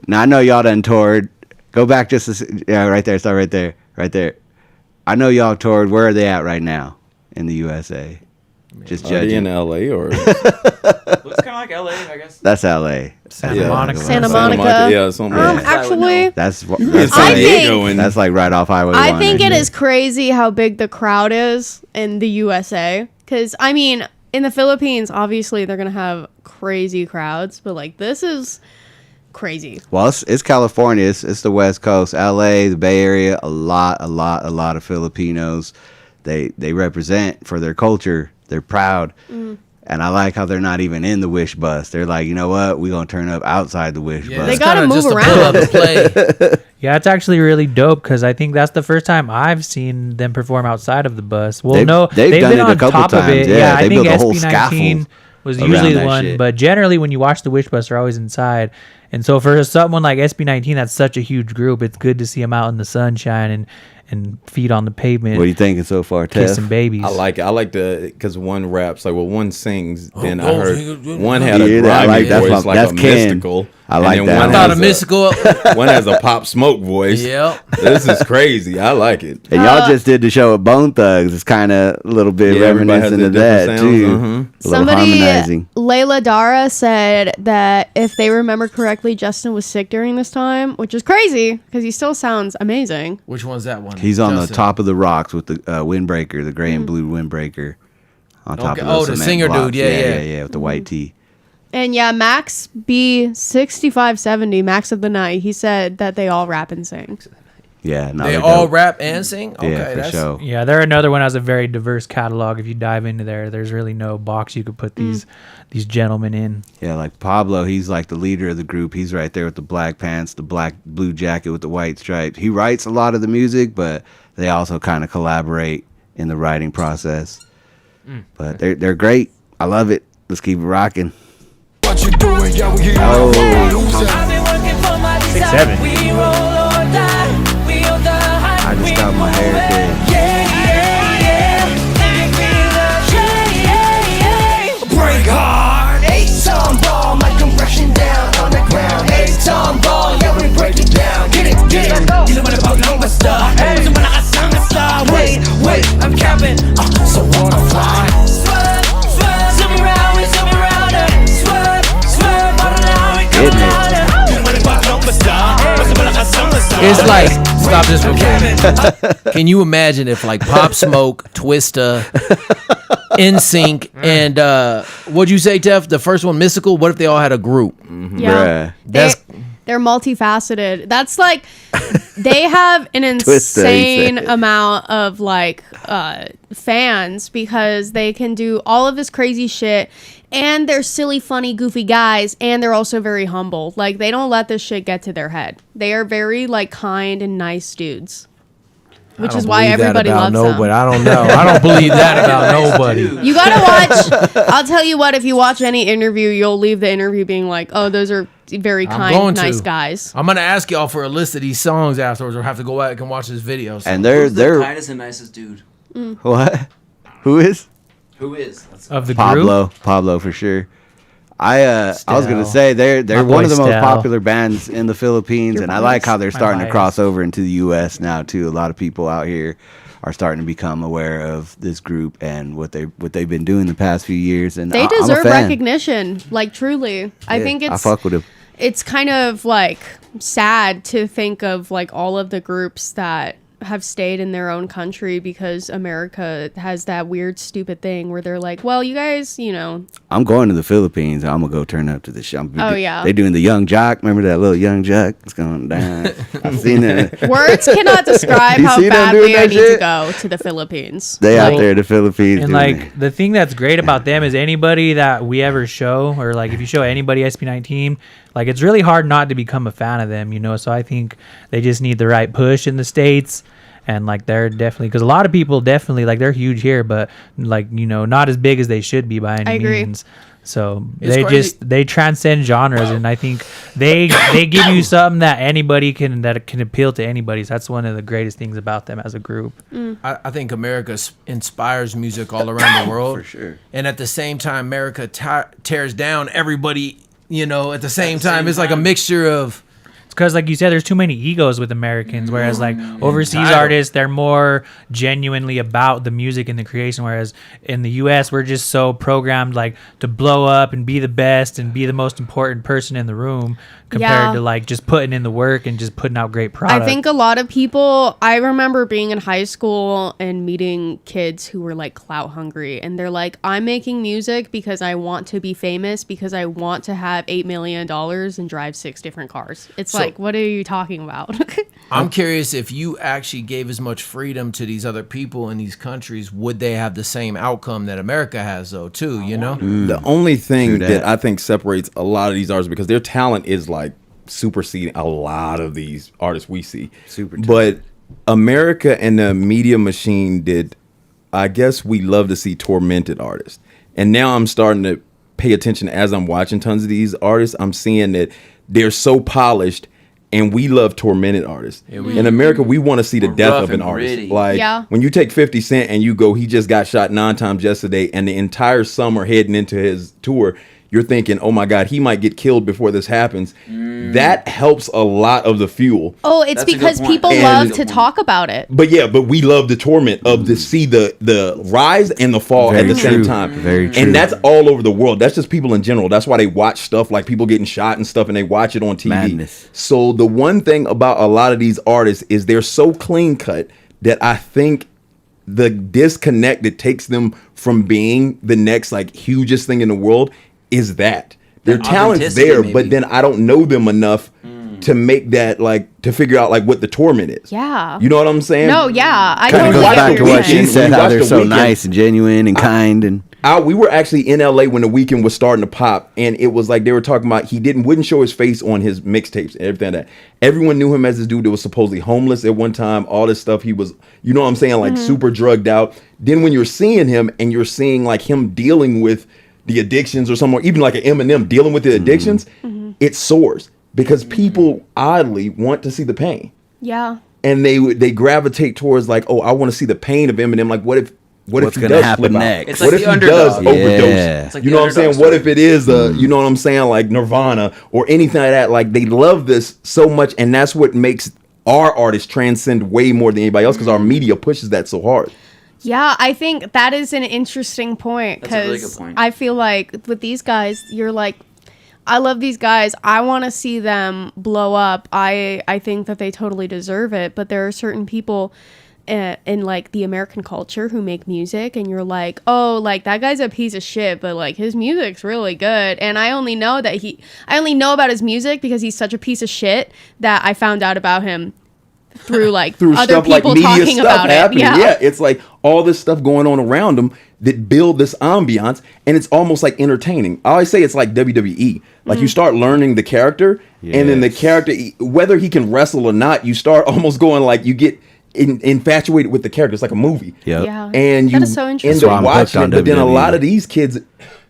Speaker 1: Now I know y'all done toured. Go back just yeah, right there. Start right there. Right there. I know y'all toured. Where are they at right now in the USA? Just
Speaker 5: Are they
Speaker 1: judging.
Speaker 5: in LA or
Speaker 6: Looks kind of like LA, I guess.
Speaker 1: That's LA.
Speaker 3: Santa Monica.
Speaker 4: Santa Monica.
Speaker 5: Yeah, something like that.
Speaker 4: Actually,
Speaker 1: That's
Speaker 5: San
Speaker 4: I
Speaker 5: Diego
Speaker 4: think-
Speaker 5: and
Speaker 1: that's like right off Highway 1.
Speaker 4: I think
Speaker 1: right
Speaker 4: it
Speaker 1: there.
Speaker 4: is crazy how big the crowd is in the USA. Because, I mean, in the Philippines, obviously, they're going to have crazy crowds. But, like, this is crazy.
Speaker 1: Well, it's California. It's the West Coast, LA, the Bay Area. A lot of Filipinos. They represent for their culture. They're proud, and I like how they're not even in the Wish Bus. They're like, you know what? We're gonna turn up outside the Wish Bus.
Speaker 4: They gotta move
Speaker 7: just
Speaker 4: around.
Speaker 7: To pull up the play.
Speaker 3: Yeah, it's actually really dope because I think that's the first time I've seen them perform outside of the bus. Well,
Speaker 1: They've
Speaker 3: no,
Speaker 1: done
Speaker 3: been
Speaker 1: it a
Speaker 3: on
Speaker 1: couple
Speaker 3: top of
Speaker 1: times.
Speaker 3: it.
Speaker 1: Yeah,
Speaker 3: I
Speaker 1: they
Speaker 3: think
Speaker 1: built a whole
Speaker 3: SB19
Speaker 1: scaffold
Speaker 3: was
Speaker 1: around
Speaker 3: usually the
Speaker 1: that
Speaker 3: one,
Speaker 1: shit.
Speaker 3: but generally when you watch the Wish Bus, they're always inside. And so for someone like SB19, that's such a huge group. It's good to see them out in the sunshine and feet on the pavement.
Speaker 1: What are you thinking so far, Tess?
Speaker 3: Kissing babies.
Speaker 5: I like it. I like because one raps like one sings. Then I
Speaker 7: oh,
Speaker 5: heard one had a
Speaker 1: Yeah,
Speaker 5: grimy
Speaker 1: I like that.
Speaker 5: voice, like
Speaker 1: That's
Speaker 5: a
Speaker 1: Ken.
Speaker 5: mystical.
Speaker 1: I like
Speaker 5: and then
Speaker 1: that.
Speaker 5: one
Speaker 1: I thought
Speaker 5: has
Speaker 7: a mystical.
Speaker 5: One has a Pop Smoke voice.
Speaker 7: Yep.
Speaker 5: This is crazy. I like it.
Speaker 1: And y'all just did the show with Bone Thugs. It's kind of a little bit
Speaker 5: Yeah, everybody has
Speaker 1: reminiscent
Speaker 5: their
Speaker 1: of that
Speaker 5: different
Speaker 1: too.
Speaker 5: sounds,
Speaker 1: A little
Speaker 4: Somebody,
Speaker 1: harmonizing.
Speaker 4: Layla Dara said that if they remember correctly, Justin was sick during this time, which is crazy because he still sounds amazing.
Speaker 7: Which one's that one?
Speaker 1: He's on the
Speaker 7: Justin.
Speaker 1: top of the rocks with the windbreaker, the gray and blue windbreaker, on top
Speaker 7: Okay.
Speaker 1: of those
Speaker 7: Oh, the
Speaker 1: cement
Speaker 7: singer
Speaker 1: blocks.
Speaker 7: dude. Yeah.
Speaker 1: with the white tee.
Speaker 4: And yeah, Max B6570, Max of the Night, he said that they all rap and sing.
Speaker 1: Yeah, no,
Speaker 7: They
Speaker 1: they're
Speaker 7: all
Speaker 1: dope.
Speaker 7: rap and sing. Okay,
Speaker 1: Yeah, for
Speaker 7: that's
Speaker 1: sure.
Speaker 3: Yeah, they're another one that has a very diverse catalog. If you dive into there, there's really no box you could put these gentlemen in.
Speaker 1: Yeah, like Pablo, he's like the leader of the group. He's right there with the black pants, the black blue jacket with the white stripes. He writes a lot of the music, but they also kind of collaborate in the writing process. But they're great. I love it. Let's keep it rocking.
Speaker 11: What you doing? Yeah, we here.
Speaker 1: Oh,
Speaker 2: Six, seven.
Speaker 1: I just got my hair dead.
Speaker 15: Break hard. 8-ton ball, my compression down on the ground. 8-ton ball, yeah, we break it down. Get it, get it. You know what about number star? Hey, when I sung a star. Wait, I'm capping. So wanna fly. Swerve, zoom around, we zoom around. Swerve, bottom line, we come around. You know what about number star? When I sung a star.
Speaker 7: It's like, stop this real quick. Can you imagine if like Pop Smoke, Twista, NSYNC, and what'd you say, Tef? The first one, Mystical. What if they all had a group?
Speaker 4: Yeah.
Speaker 7: That's
Speaker 4: They're multifaceted. That's like they have an
Speaker 1: Twist that he
Speaker 4: insane
Speaker 1: said.
Speaker 4: amount of like fans because they can do all of this crazy shit and they're silly, funny, goofy guys and they're also very humble. Like they don't let this shit get to their head. They are very like kind and nice dudes. Which is why everybody loves them.
Speaker 7: I don't know. I don't believe that about nobody.
Speaker 4: You gotta watch. I'll tell you what. If you watch any interview, you'll leave the interview being like, "Oh, those are very
Speaker 7: I'm
Speaker 4: kind,
Speaker 7: going
Speaker 4: nice
Speaker 7: to.
Speaker 4: guys."
Speaker 7: I'm gonna ask y'all for a list of these songs afterwards, or have to go back and watch this video. So.
Speaker 1: And
Speaker 6: Who's the
Speaker 1: they're
Speaker 6: kindest and nicest dude?
Speaker 1: what? Who is?
Speaker 6: Who is? That's
Speaker 3: Of the
Speaker 1: Pablo? Pablo for sure. I was gonna
Speaker 3: Stel.
Speaker 1: say they're
Speaker 3: My
Speaker 1: one of
Speaker 3: boy
Speaker 1: the most
Speaker 3: Stel.
Speaker 1: popular bands in the Philippines, and I like how they're
Speaker 3: My
Speaker 1: starting to
Speaker 3: bias.
Speaker 1: cross over into the U.S. now too. A lot of people out here are starting to become aware of this group and what they've been doing the past few years. And
Speaker 4: They
Speaker 1: I'm a
Speaker 4: deserve
Speaker 1: fan.
Speaker 4: recognition. Like truly, I
Speaker 1: Yeah,
Speaker 4: think
Speaker 1: I
Speaker 4: it's
Speaker 1: fuck with them.
Speaker 4: it's kind of like sad to think of like all of the groups that have stayed in their own country because America has that weird stupid thing where they're like, well, you guys, you know,
Speaker 1: I'm going to the Philippines. I'm gonna go turn up to the show.
Speaker 4: Oh, yeah.
Speaker 1: They doing the Young Jock. Remember that little Young Jock? It's going down. I've seen it.
Speaker 4: words cannot describe
Speaker 1: You
Speaker 4: how
Speaker 1: see them
Speaker 4: badly
Speaker 1: doing
Speaker 4: I
Speaker 1: that
Speaker 4: need to
Speaker 1: shit?
Speaker 4: go to the Philippines.
Speaker 1: They out
Speaker 3: Like-
Speaker 1: there in the Philippines.
Speaker 3: And
Speaker 1: doing
Speaker 3: like the thing that's great about them is anybody that we ever show, or like if you show anybody SB19, like it's really hard not to become a fan of them, you know. So I think they just need the right push in the States. And like they're definitely, because a lot of people definitely like they're huge here, but like, you know, not as big as they should be by any
Speaker 4: I agree.
Speaker 3: means. So
Speaker 7: It's
Speaker 3: they
Speaker 7: crazy.
Speaker 3: they transcend genres, and I think they give you something that anybody can appeal to anybody. So that's one of the greatest things about them as a group.
Speaker 7: I think America inspires music all around the world.
Speaker 1: For sure.
Speaker 7: And at the same time, America tears down everybody, you know, at the same time. It's like a mixture of.
Speaker 3: Because like you said, there's too many egos with Americans, whereas like overseas
Speaker 7: Entitled.
Speaker 3: artists, they're more genuinely about the music and the creation, whereas in the US we're just so programmed like to blow up and be the best and be the most important person in the room compared
Speaker 4: Yeah.
Speaker 3: to like just putting in the work and just putting out great product.
Speaker 4: I think a lot of people, I remember being in high school and meeting kids who were like clout hungry and they're like, I'm making music because I want to be famous, because I want to have $8 million and drive 6 different cars. It's
Speaker 7: So-
Speaker 4: like, what are you talking about?
Speaker 7: I'm curious if you actually gave as much freedom to these other people in these countries, would they have the same outcome that America has, though, too, you know?
Speaker 5: The only thing
Speaker 1: True
Speaker 5: that.
Speaker 1: that.
Speaker 5: I think separates a lot of these artists because their talent is like superseding a lot of these artists we see.
Speaker 1: Super
Speaker 5: But America and the media machine did, I guess we love to see tormented artists. And now I'm starting to pay attention as I'm watching tons of these artists. I'm seeing that they're so polished. And we love tormented artists. In America, we want to see the death of an artist. Like when you take 50 Cent and you go, he just got shot 9 times yesterday, and the entire summer heading into his tour, you're thinking, oh my God, he might get killed before this happens. That helps a lot of the fuel.
Speaker 4: Oh, it's because people love to talk about it.
Speaker 5: But we love the torment of to see the rise and the fall at the same time.
Speaker 1: Very true.
Speaker 5: And that's all over the world. That's just people in general. That's why they watch stuff like people getting shot and stuff, and they watch it on TV.
Speaker 1: Madness.
Speaker 5: So the one thing about a lot of these artists is they're so clean cut that I think the disconnect that takes them from being the next like hugest thing in the world is that their talent's there, but then I don't know them enough to make that like to figure out like what the torment is.
Speaker 4: Yeah,
Speaker 5: you know what I'm saying?
Speaker 4: No, yeah, I
Speaker 1: kind of
Speaker 4: totally
Speaker 1: goes
Speaker 4: get
Speaker 1: back
Speaker 4: what
Speaker 1: to
Speaker 4: you're
Speaker 1: what she
Speaker 4: saying.
Speaker 1: said, how they're so
Speaker 5: Weeknd,
Speaker 1: nice and genuine and kind. And
Speaker 5: we were actually in LA when the Weeknd was starting to pop, and it was like they were talking about he wouldn't show his face on his mixtapes and everything like that. Everyone knew him as this dude that was supposedly homeless at one time. All this stuff, he was, you know what I'm saying, like super drugged out. Then when you're seeing him and you're seeing like him dealing with the addictions or somewhere, even like an Eminem dealing with the addictions, it soars because people oddly want to see the pain.
Speaker 4: Yeah.
Speaker 5: And they gravitate towards like, oh, I want to see the pain of Eminem. Like, what if
Speaker 1: what's
Speaker 5: he
Speaker 1: gonna
Speaker 5: does
Speaker 1: happen
Speaker 5: flip out?
Speaker 1: next?
Speaker 6: It's
Speaker 5: What
Speaker 6: like
Speaker 5: if
Speaker 6: the
Speaker 5: he does
Speaker 6: underdog.
Speaker 5: overdose?
Speaker 6: It's like
Speaker 5: You
Speaker 6: the
Speaker 5: know what I'm saying?
Speaker 6: underdog
Speaker 5: What
Speaker 6: story.
Speaker 5: if it is you know what I'm saying, like Nirvana or anything like that? Like they love this so much, and that's what makes our artists transcend way more than anybody else because our media pushes that so hard.
Speaker 4: Yeah, I think that is an interesting point
Speaker 6: That's a really
Speaker 4: because
Speaker 6: good point.
Speaker 4: I feel like with these guys, you're like, I love these guys. I want to see them blow up. I think that they totally deserve it. But there are certain people in like the American culture who make music, and you're like, oh, like that guy's a piece of shit, but like his music's really good. And I only know about his music because he's such a piece of shit that I found out about him through like
Speaker 5: Through
Speaker 4: other
Speaker 5: stuff like
Speaker 4: people
Speaker 5: media
Speaker 4: talking
Speaker 5: stuff
Speaker 4: about
Speaker 5: happening.
Speaker 4: it.
Speaker 5: Yeah, it's like all this stuff going on around them that build this ambiance, and it's almost like entertaining. I always say it's like WWE. Like you start learning the character, and then the character, whether he can wrestle or not, you start almost going like you get infatuated with the character. It's like a movie.
Speaker 4: Yeah.
Speaker 5: And you
Speaker 4: That is so
Speaker 5: end
Speaker 4: interesting.
Speaker 5: up watching it, but then a lot of these kids,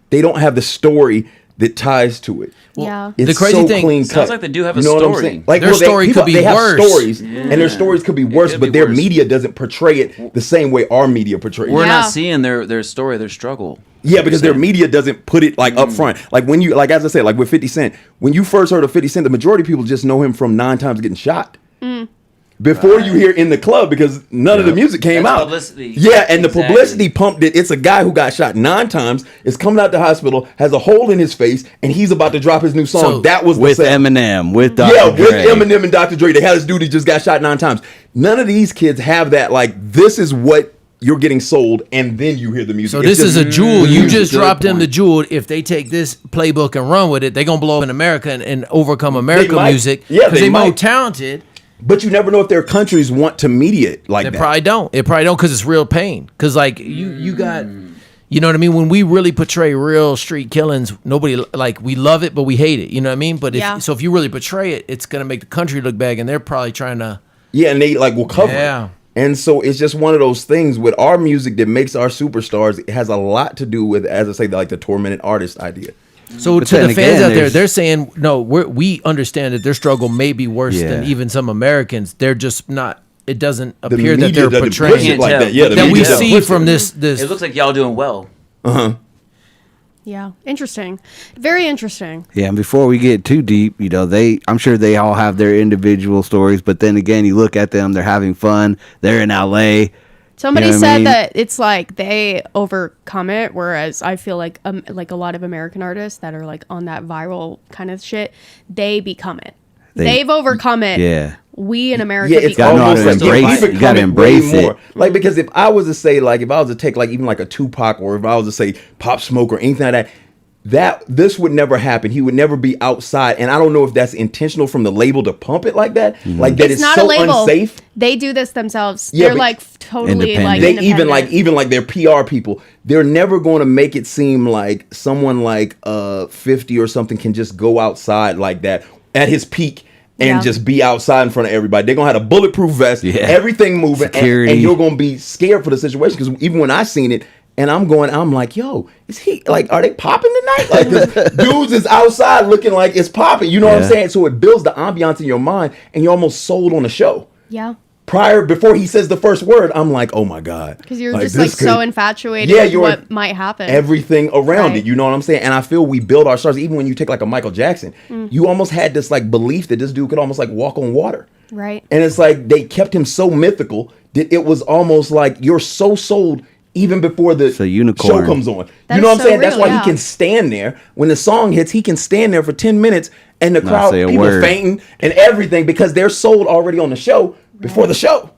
Speaker 5: they don't have the story that ties to it.
Speaker 4: Yeah.
Speaker 5: It's
Speaker 7: The crazy
Speaker 5: so
Speaker 7: thing-
Speaker 5: clean
Speaker 6: Sounds
Speaker 5: cut.
Speaker 6: like they do have a
Speaker 5: You know what I'm
Speaker 6: story.
Speaker 5: saying? Like
Speaker 7: Their
Speaker 5: well,
Speaker 7: story could be
Speaker 5: they have
Speaker 7: worse.
Speaker 5: stories, and their stories could be worse,
Speaker 6: could
Speaker 5: but
Speaker 6: be
Speaker 5: their
Speaker 6: worse.
Speaker 5: media doesn't portray it the same way our media portrays
Speaker 6: We're
Speaker 5: it.
Speaker 6: not seeing their story, their struggle.
Speaker 5: Yeah, because their media doesn't put it like up front. Like when you, like as I said, like with 50 Cent, when you first heard of 50 Cent, the majority of people just know him from 9 times getting shot. Before you hear in the club, because none of the music came
Speaker 6: That's
Speaker 5: out.
Speaker 6: publicity.
Speaker 5: Yeah, and the
Speaker 6: Exactly.
Speaker 5: publicity pumped it. It's a guy who got shot 9 times, is coming out the hospital, has a hole in his face, and he's about to drop his new song.
Speaker 7: So-
Speaker 5: That was the
Speaker 1: with
Speaker 5: set.
Speaker 1: Eminem, with Dr.
Speaker 5: Yeah,
Speaker 1: Dre.
Speaker 5: with Eminem and Dr. Dre. They had this dude who just got shot 9 times. None of these kids have that, like, this is what you're getting sold, and then you hear the music.
Speaker 7: So
Speaker 5: It's
Speaker 7: this is
Speaker 5: just-
Speaker 7: a jewel. You just
Speaker 5: Good
Speaker 7: dropped them
Speaker 5: point.
Speaker 7: the jewel. If they take this playbook and run with it, they're gonna blow up in America and overcome American
Speaker 5: might.
Speaker 7: music.
Speaker 5: Yeah,
Speaker 7: because
Speaker 5: they
Speaker 7: they're more
Speaker 5: might.
Speaker 7: talented.
Speaker 5: But you never know if their countries want to media it like
Speaker 7: They
Speaker 5: that.
Speaker 7: probably don't. It probably don't because it's real pain. Because like you got, you know what I mean. When we really portray real street killings, nobody like we love it, but we hate it. You know what I mean. But
Speaker 4: Yeah.
Speaker 7: if you really portray it, it's gonna make the country look bad, and they're probably trying to.
Speaker 5: Yeah, and they like will cover
Speaker 7: Yeah.
Speaker 5: it. And so it's just one of those things with our music that makes our superstars. It has a lot to do with, as I say, like the tormented artist idea.
Speaker 7: So
Speaker 1: But
Speaker 7: to the
Speaker 1: then
Speaker 7: fans
Speaker 1: again,
Speaker 7: out there,
Speaker 1: there's-
Speaker 7: they're saying no. We understand that their struggle may be worse than
Speaker 1: Yeah.
Speaker 7: even some Americans. They're just not. It doesn't
Speaker 5: The
Speaker 7: appear that
Speaker 5: media
Speaker 7: they're
Speaker 5: doesn't push
Speaker 7: portraying
Speaker 5: it like that. Yeah, the
Speaker 7: that we
Speaker 5: media doesn't
Speaker 7: see
Speaker 5: push
Speaker 7: from
Speaker 5: it.
Speaker 7: this.
Speaker 6: It looks like y'all doing well.
Speaker 4: Yeah. Interesting. Very interesting.
Speaker 1: Yeah, and before we get too deep, you know, I'm sure they all have their individual stories, but then again, you look at them, they're having fun, they're in LA.
Speaker 4: Somebody
Speaker 1: You know what I
Speaker 4: said
Speaker 1: mean?
Speaker 4: that it's like they overcome it, whereas I feel like a lot of American artists that are like on that viral kind of shit, they become it. They've overcome it.
Speaker 1: Yeah.
Speaker 4: We in America
Speaker 5: Yeah, it's
Speaker 4: become
Speaker 5: almost
Speaker 1: gotta
Speaker 5: like
Speaker 1: embrace
Speaker 5: we
Speaker 1: it. You gotta
Speaker 5: become way
Speaker 1: embrace it.
Speaker 5: more. Like, because if I was to say, like, if I was to take like even like a Tupac, or if I was to say Pop Smoke or anything like that, this would never happen. He would never be outside, and I don't know if that's intentional from the label to pump it like that. Like that
Speaker 4: It's
Speaker 5: it's
Speaker 4: not
Speaker 5: so
Speaker 4: a label.
Speaker 5: unsafe.
Speaker 4: They do this themselves.
Speaker 5: Yeah,
Speaker 4: They're
Speaker 5: but-
Speaker 4: like totally
Speaker 1: Independent.
Speaker 4: like
Speaker 5: They
Speaker 4: independent.
Speaker 5: even like their PR people, they're never going to make it seem like someone like 50 or something can just go outside like that at his peak and
Speaker 4: Yeah.
Speaker 5: just be outside in front of everybody. They're gonna have a bulletproof vest,
Speaker 1: Yeah.
Speaker 5: everything moving,
Speaker 1: Security.
Speaker 5: and you're gonna be scared for the situation. Because even when I seen it, And I'm like, yo, is he like, are they popping tonight? Like, 'cause dudes is outside looking like it's popping. You know what I'm saying? So it builds the ambiance in your mind, and you're almost sold on the show.
Speaker 4: Yeah.
Speaker 5: Before he says the first word, I'm like, oh my God.
Speaker 4: Because you're
Speaker 5: like,
Speaker 4: just like so infatuated with what might happen.
Speaker 5: Everything around
Speaker 4: Right.
Speaker 5: it, you know what I'm saying? And I feel we build our stars, even when you take like a Michael Jackson, you almost had this like belief that this dude could almost like walk on water.
Speaker 4: Right.
Speaker 5: And it's like they kept him so mythical that it was almost like you're so sold even before the show comes on.
Speaker 4: That's
Speaker 5: you know what I'm
Speaker 4: so
Speaker 5: saying? That's
Speaker 4: real,
Speaker 5: why
Speaker 4: yeah.
Speaker 5: he can stand there. When the song hits, he can stand there for 10 minutes and the
Speaker 1: Not
Speaker 5: crowd,
Speaker 1: say a
Speaker 5: people
Speaker 1: word.
Speaker 5: fainting and everything because they're sold already on the show before the show.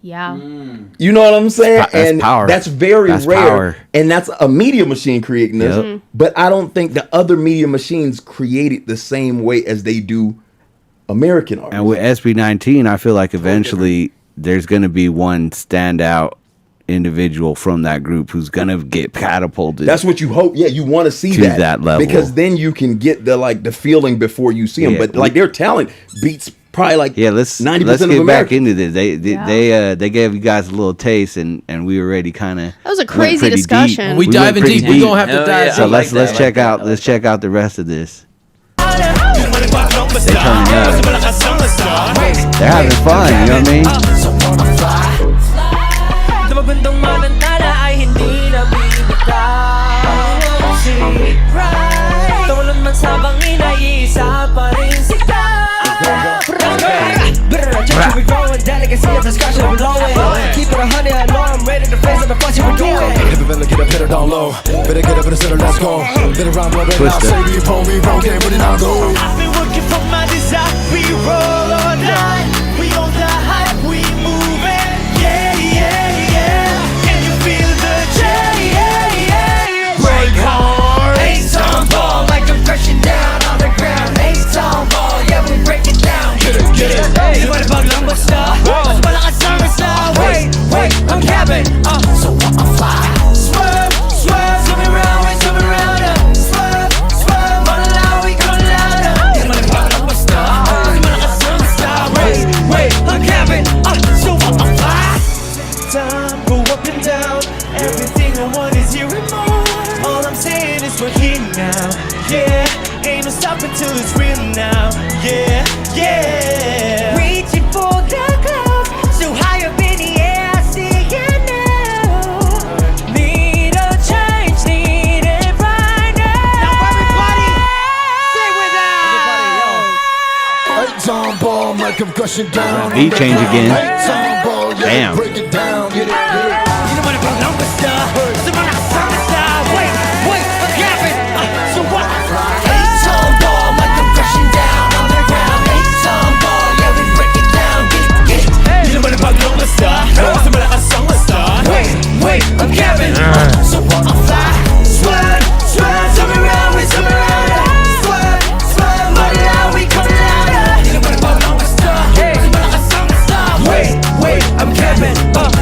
Speaker 4: Yeah.
Speaker 5: You know what I'm saying?
Speaker 1: That's
Speaker 5: and
Speaker 1: power.
Speaker 5: that's very
Speaker 1: That's
Speaker 5: rare.
Speaker 1: power.
Speaker 5: And that's a media machine creating this.
Speaker 1: Yep.
Speaker 5: But I don't think the other media machines create it the same way as they do American art.
Speaker 1: And with SB19, I feel like eventually there's going to be one standout individual from that group who's going to get catapulted.
Speaker 5: That's what you hope. Yeah, you want to see
Speaker 1: To that level.
Speaker 5: because then you can get the feeling before you see them.
Speaker 1: Yeah.
Speaker 5: But like their talent beats probably like
Speaker 1: let's
Speaker 5: 90%
Speaker 1: let's
Speaker 5: of
Speaker 1: get
Speaker 5: America.
Speaker 1: back into this. They gave you guys a little taste, and we already kind of
Speaker 4: That was a crazy discussion.
Speaker 7: When we diving
Speaker 1: pretty
Speaker 7: deep, we gonna have to dive
Speaker 1: So
Speaker 7: deep.
Speaker 1: let's check out the rest of this. They turning up. They're having fun. You know what I mean?
Speaker 15: Dumabundong man ang tala ay hindi na bibitaw. Tawalon man sa bangin ay isa pa rin sigaw. We growing, delicacy and discussion we're blowing. Keep it 100, I know I'm ready to face on the Posse we're doing.
Speaker 11: If you better get up, hit it down low. Better get up in the center, let's go. Been around, blow it out. Say we pull me wrong, can't put it down, go.
Speaker 15: I've been working for my desire. We roll all night. We on the hype, we moving. Yeah, yeah, yeah. Can you feel the break hard. Ace-on ball, like I'm crashing down on the ground. Ace-on ball, yeah, we break it down. Get it, get it. Hey, what about number star? Mas malakas ang star. Wait, I'm cabin. So I'm fly. Swerve, swerve, zoom around, wait, zoom around. Swerve, swerve, malalaw, we go louder. What about number star? Mas malakas ang star. Wait, I'm cabin. So I'm fly. Time, go up and down. Everything I want is here and more. All I'm saying is we're here now. Yeah, ain't no stopping till it's real now. Yeah, yeah. Reaching for the clouds, so high up in the air, I see it now. Need a change, need it right now. Now everybody, say with us.
Speaker 11: Ace-on ball, like I'm crushing down.
Speaker 1: Beat change again.
Speaker 11: Ace-on ball, yeah,
Speaker 1: Damn.
Speaker 11: break it down. Get it, get it.
Speaker 15: You know what about number star? So when I sound the star, wait, I'm cabin. So what? Ace-on ball, like I'm crashing down on the ground. Ace-on ball, yeah, we break it down. Get it. You know what about number star? So when I sound the star, wait, I'm cabin. So what? I'm fly. Swerve, swerve, zoom around, we zoom around. Swerve, swerve, money out, we come louder. You know what about number star? So when I sound the star, wait, I'm cabin.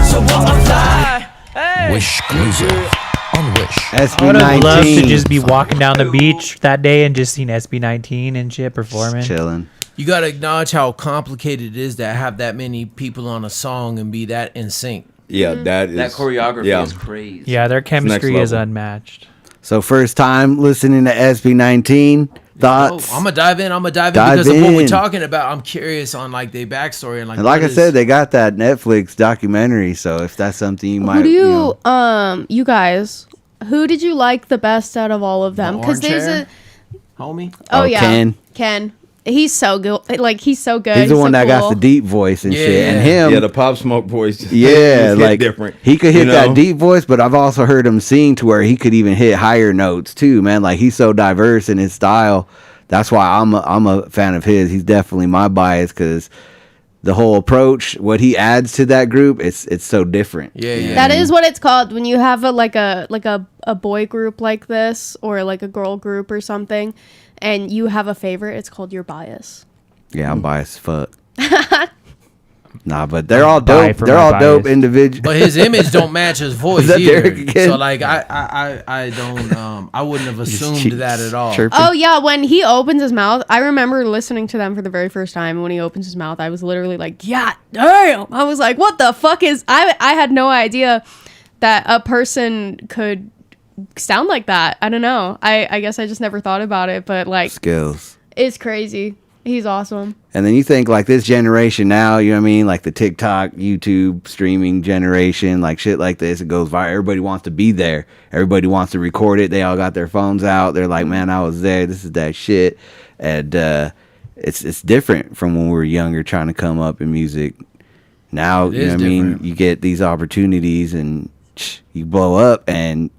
Speaker 15: So what? I'm fly.
Speaker 7: Wish exclusive on Wish.
Speaker 3: I would have loved to just be walking down the beach that day and just seen SB19 and shit performing.
Speaker 1: Chilling.
Speaker 7: You gotta acknowledge how complicated it is to have that many people on a song and be that in sync.
Speaker 5: Yeah, that is
Speaker 6: That choreography
Speaker 5: yeah.
Speaker 6: is crazy.
Speaker 3: Yeah, their chemistry is
Speaker 5: level.
Speaker 3: unmatched.
Speaker 1: So first time listening to SB19. Thoughts?
Speaker 7: I'm gonna dive in.
Speaker 1: Dive
Speaker 7: Because of what we're
Speaker 1: in.
Speaker 7: talking about. I'm curious on like their backstory and like.
Speaker 1: And like
Speaker 7: what
Speaker 1: I
Speaker 7: is-
Speaker 1: said, they got that Netflix documentary. So if that's something you might,
Speaker 4: Who do
Speaker 1: you
Speaker 4: you,
Speaker 1: know,
Speaker 4: you guys, who did you like the best out of all of them? Because
Speaker 7: orange
Speaker 4: there's
Speaker 7: hair?
Speaker 4: a,
Speaker 7: homie.
Speaker 4: oh yeah,
Speaker 1: Ken.
Speaker 4: He's so good. Like he's so good.
Speaker 1: He's the
Speaker 4: so
Speaker 1: one that got
Speaker 4: cool.
Speaker 1: the deep voice and shit. And him,
Speaker 5: Yeah, the Pop Smoke voice. just
Speaker 1: yeah,
Speaker 5: hit
Speaker 1: like
Speaker 5: different.
Speaker 1: he could hit
Speaker 5: you
Speaker 1: that
Speaker 5: know?
Speaker 1: deep voice, but I've also heard him sing to where he could even hit higher notes too, man. Like he's so diverse in his style. That's why I'm a fan of his. He's definitely my bias because the whole approach, what he adds to that group, it's so different.
Speaker 7: Yeah.
Speaker 4: That is what it's called when you have a boy group like this or like a girl group or something, and you have a favorite. It's called your bias.
Speaker 1: Yeah, I'm biased as fuck. Nah, but they're all
Speaker 2: Die
Speaker 1: dope.
Speaker 2: for
Speaker 1: They're
Speaker 2: my
Speaker 1: all dope
Speaker 2: bias.
Speaker 1: individuals.
Speaker 7: But his image don't match his voice
Speaker 1: that
Speaker 7: either.
Speaker 1: Deryk again?
Speaker 7: So like I don't I wouldn't have assumed that at all.
Speaker 1: chirping.
Speaker 4: Oh yeah, when he opens his mouth, I remember listening to them for the very first time. When he opens his mouth, I was literally like, "Yeah, damn!" I was like, "What the fuck is?" I had no idea that a person could sound like that. I don't know. I guess I just never thought about it, but like
Speaker 1: Skills.
Speaker 4: it's crazy. He's awesome.
Speaker 1: And then you think like this generation now, you know what I mean? Like the TikTok, YouTube streaming generation, like shit like this, it goes viral. Everybody wants to be there. Everybody wants to record it. They all got their phones out. They're like, man, I was there. This is that shit. And it's different from when we were younger trying to come up in music. Now, you know what I mean? You get these opportunities and you blow up and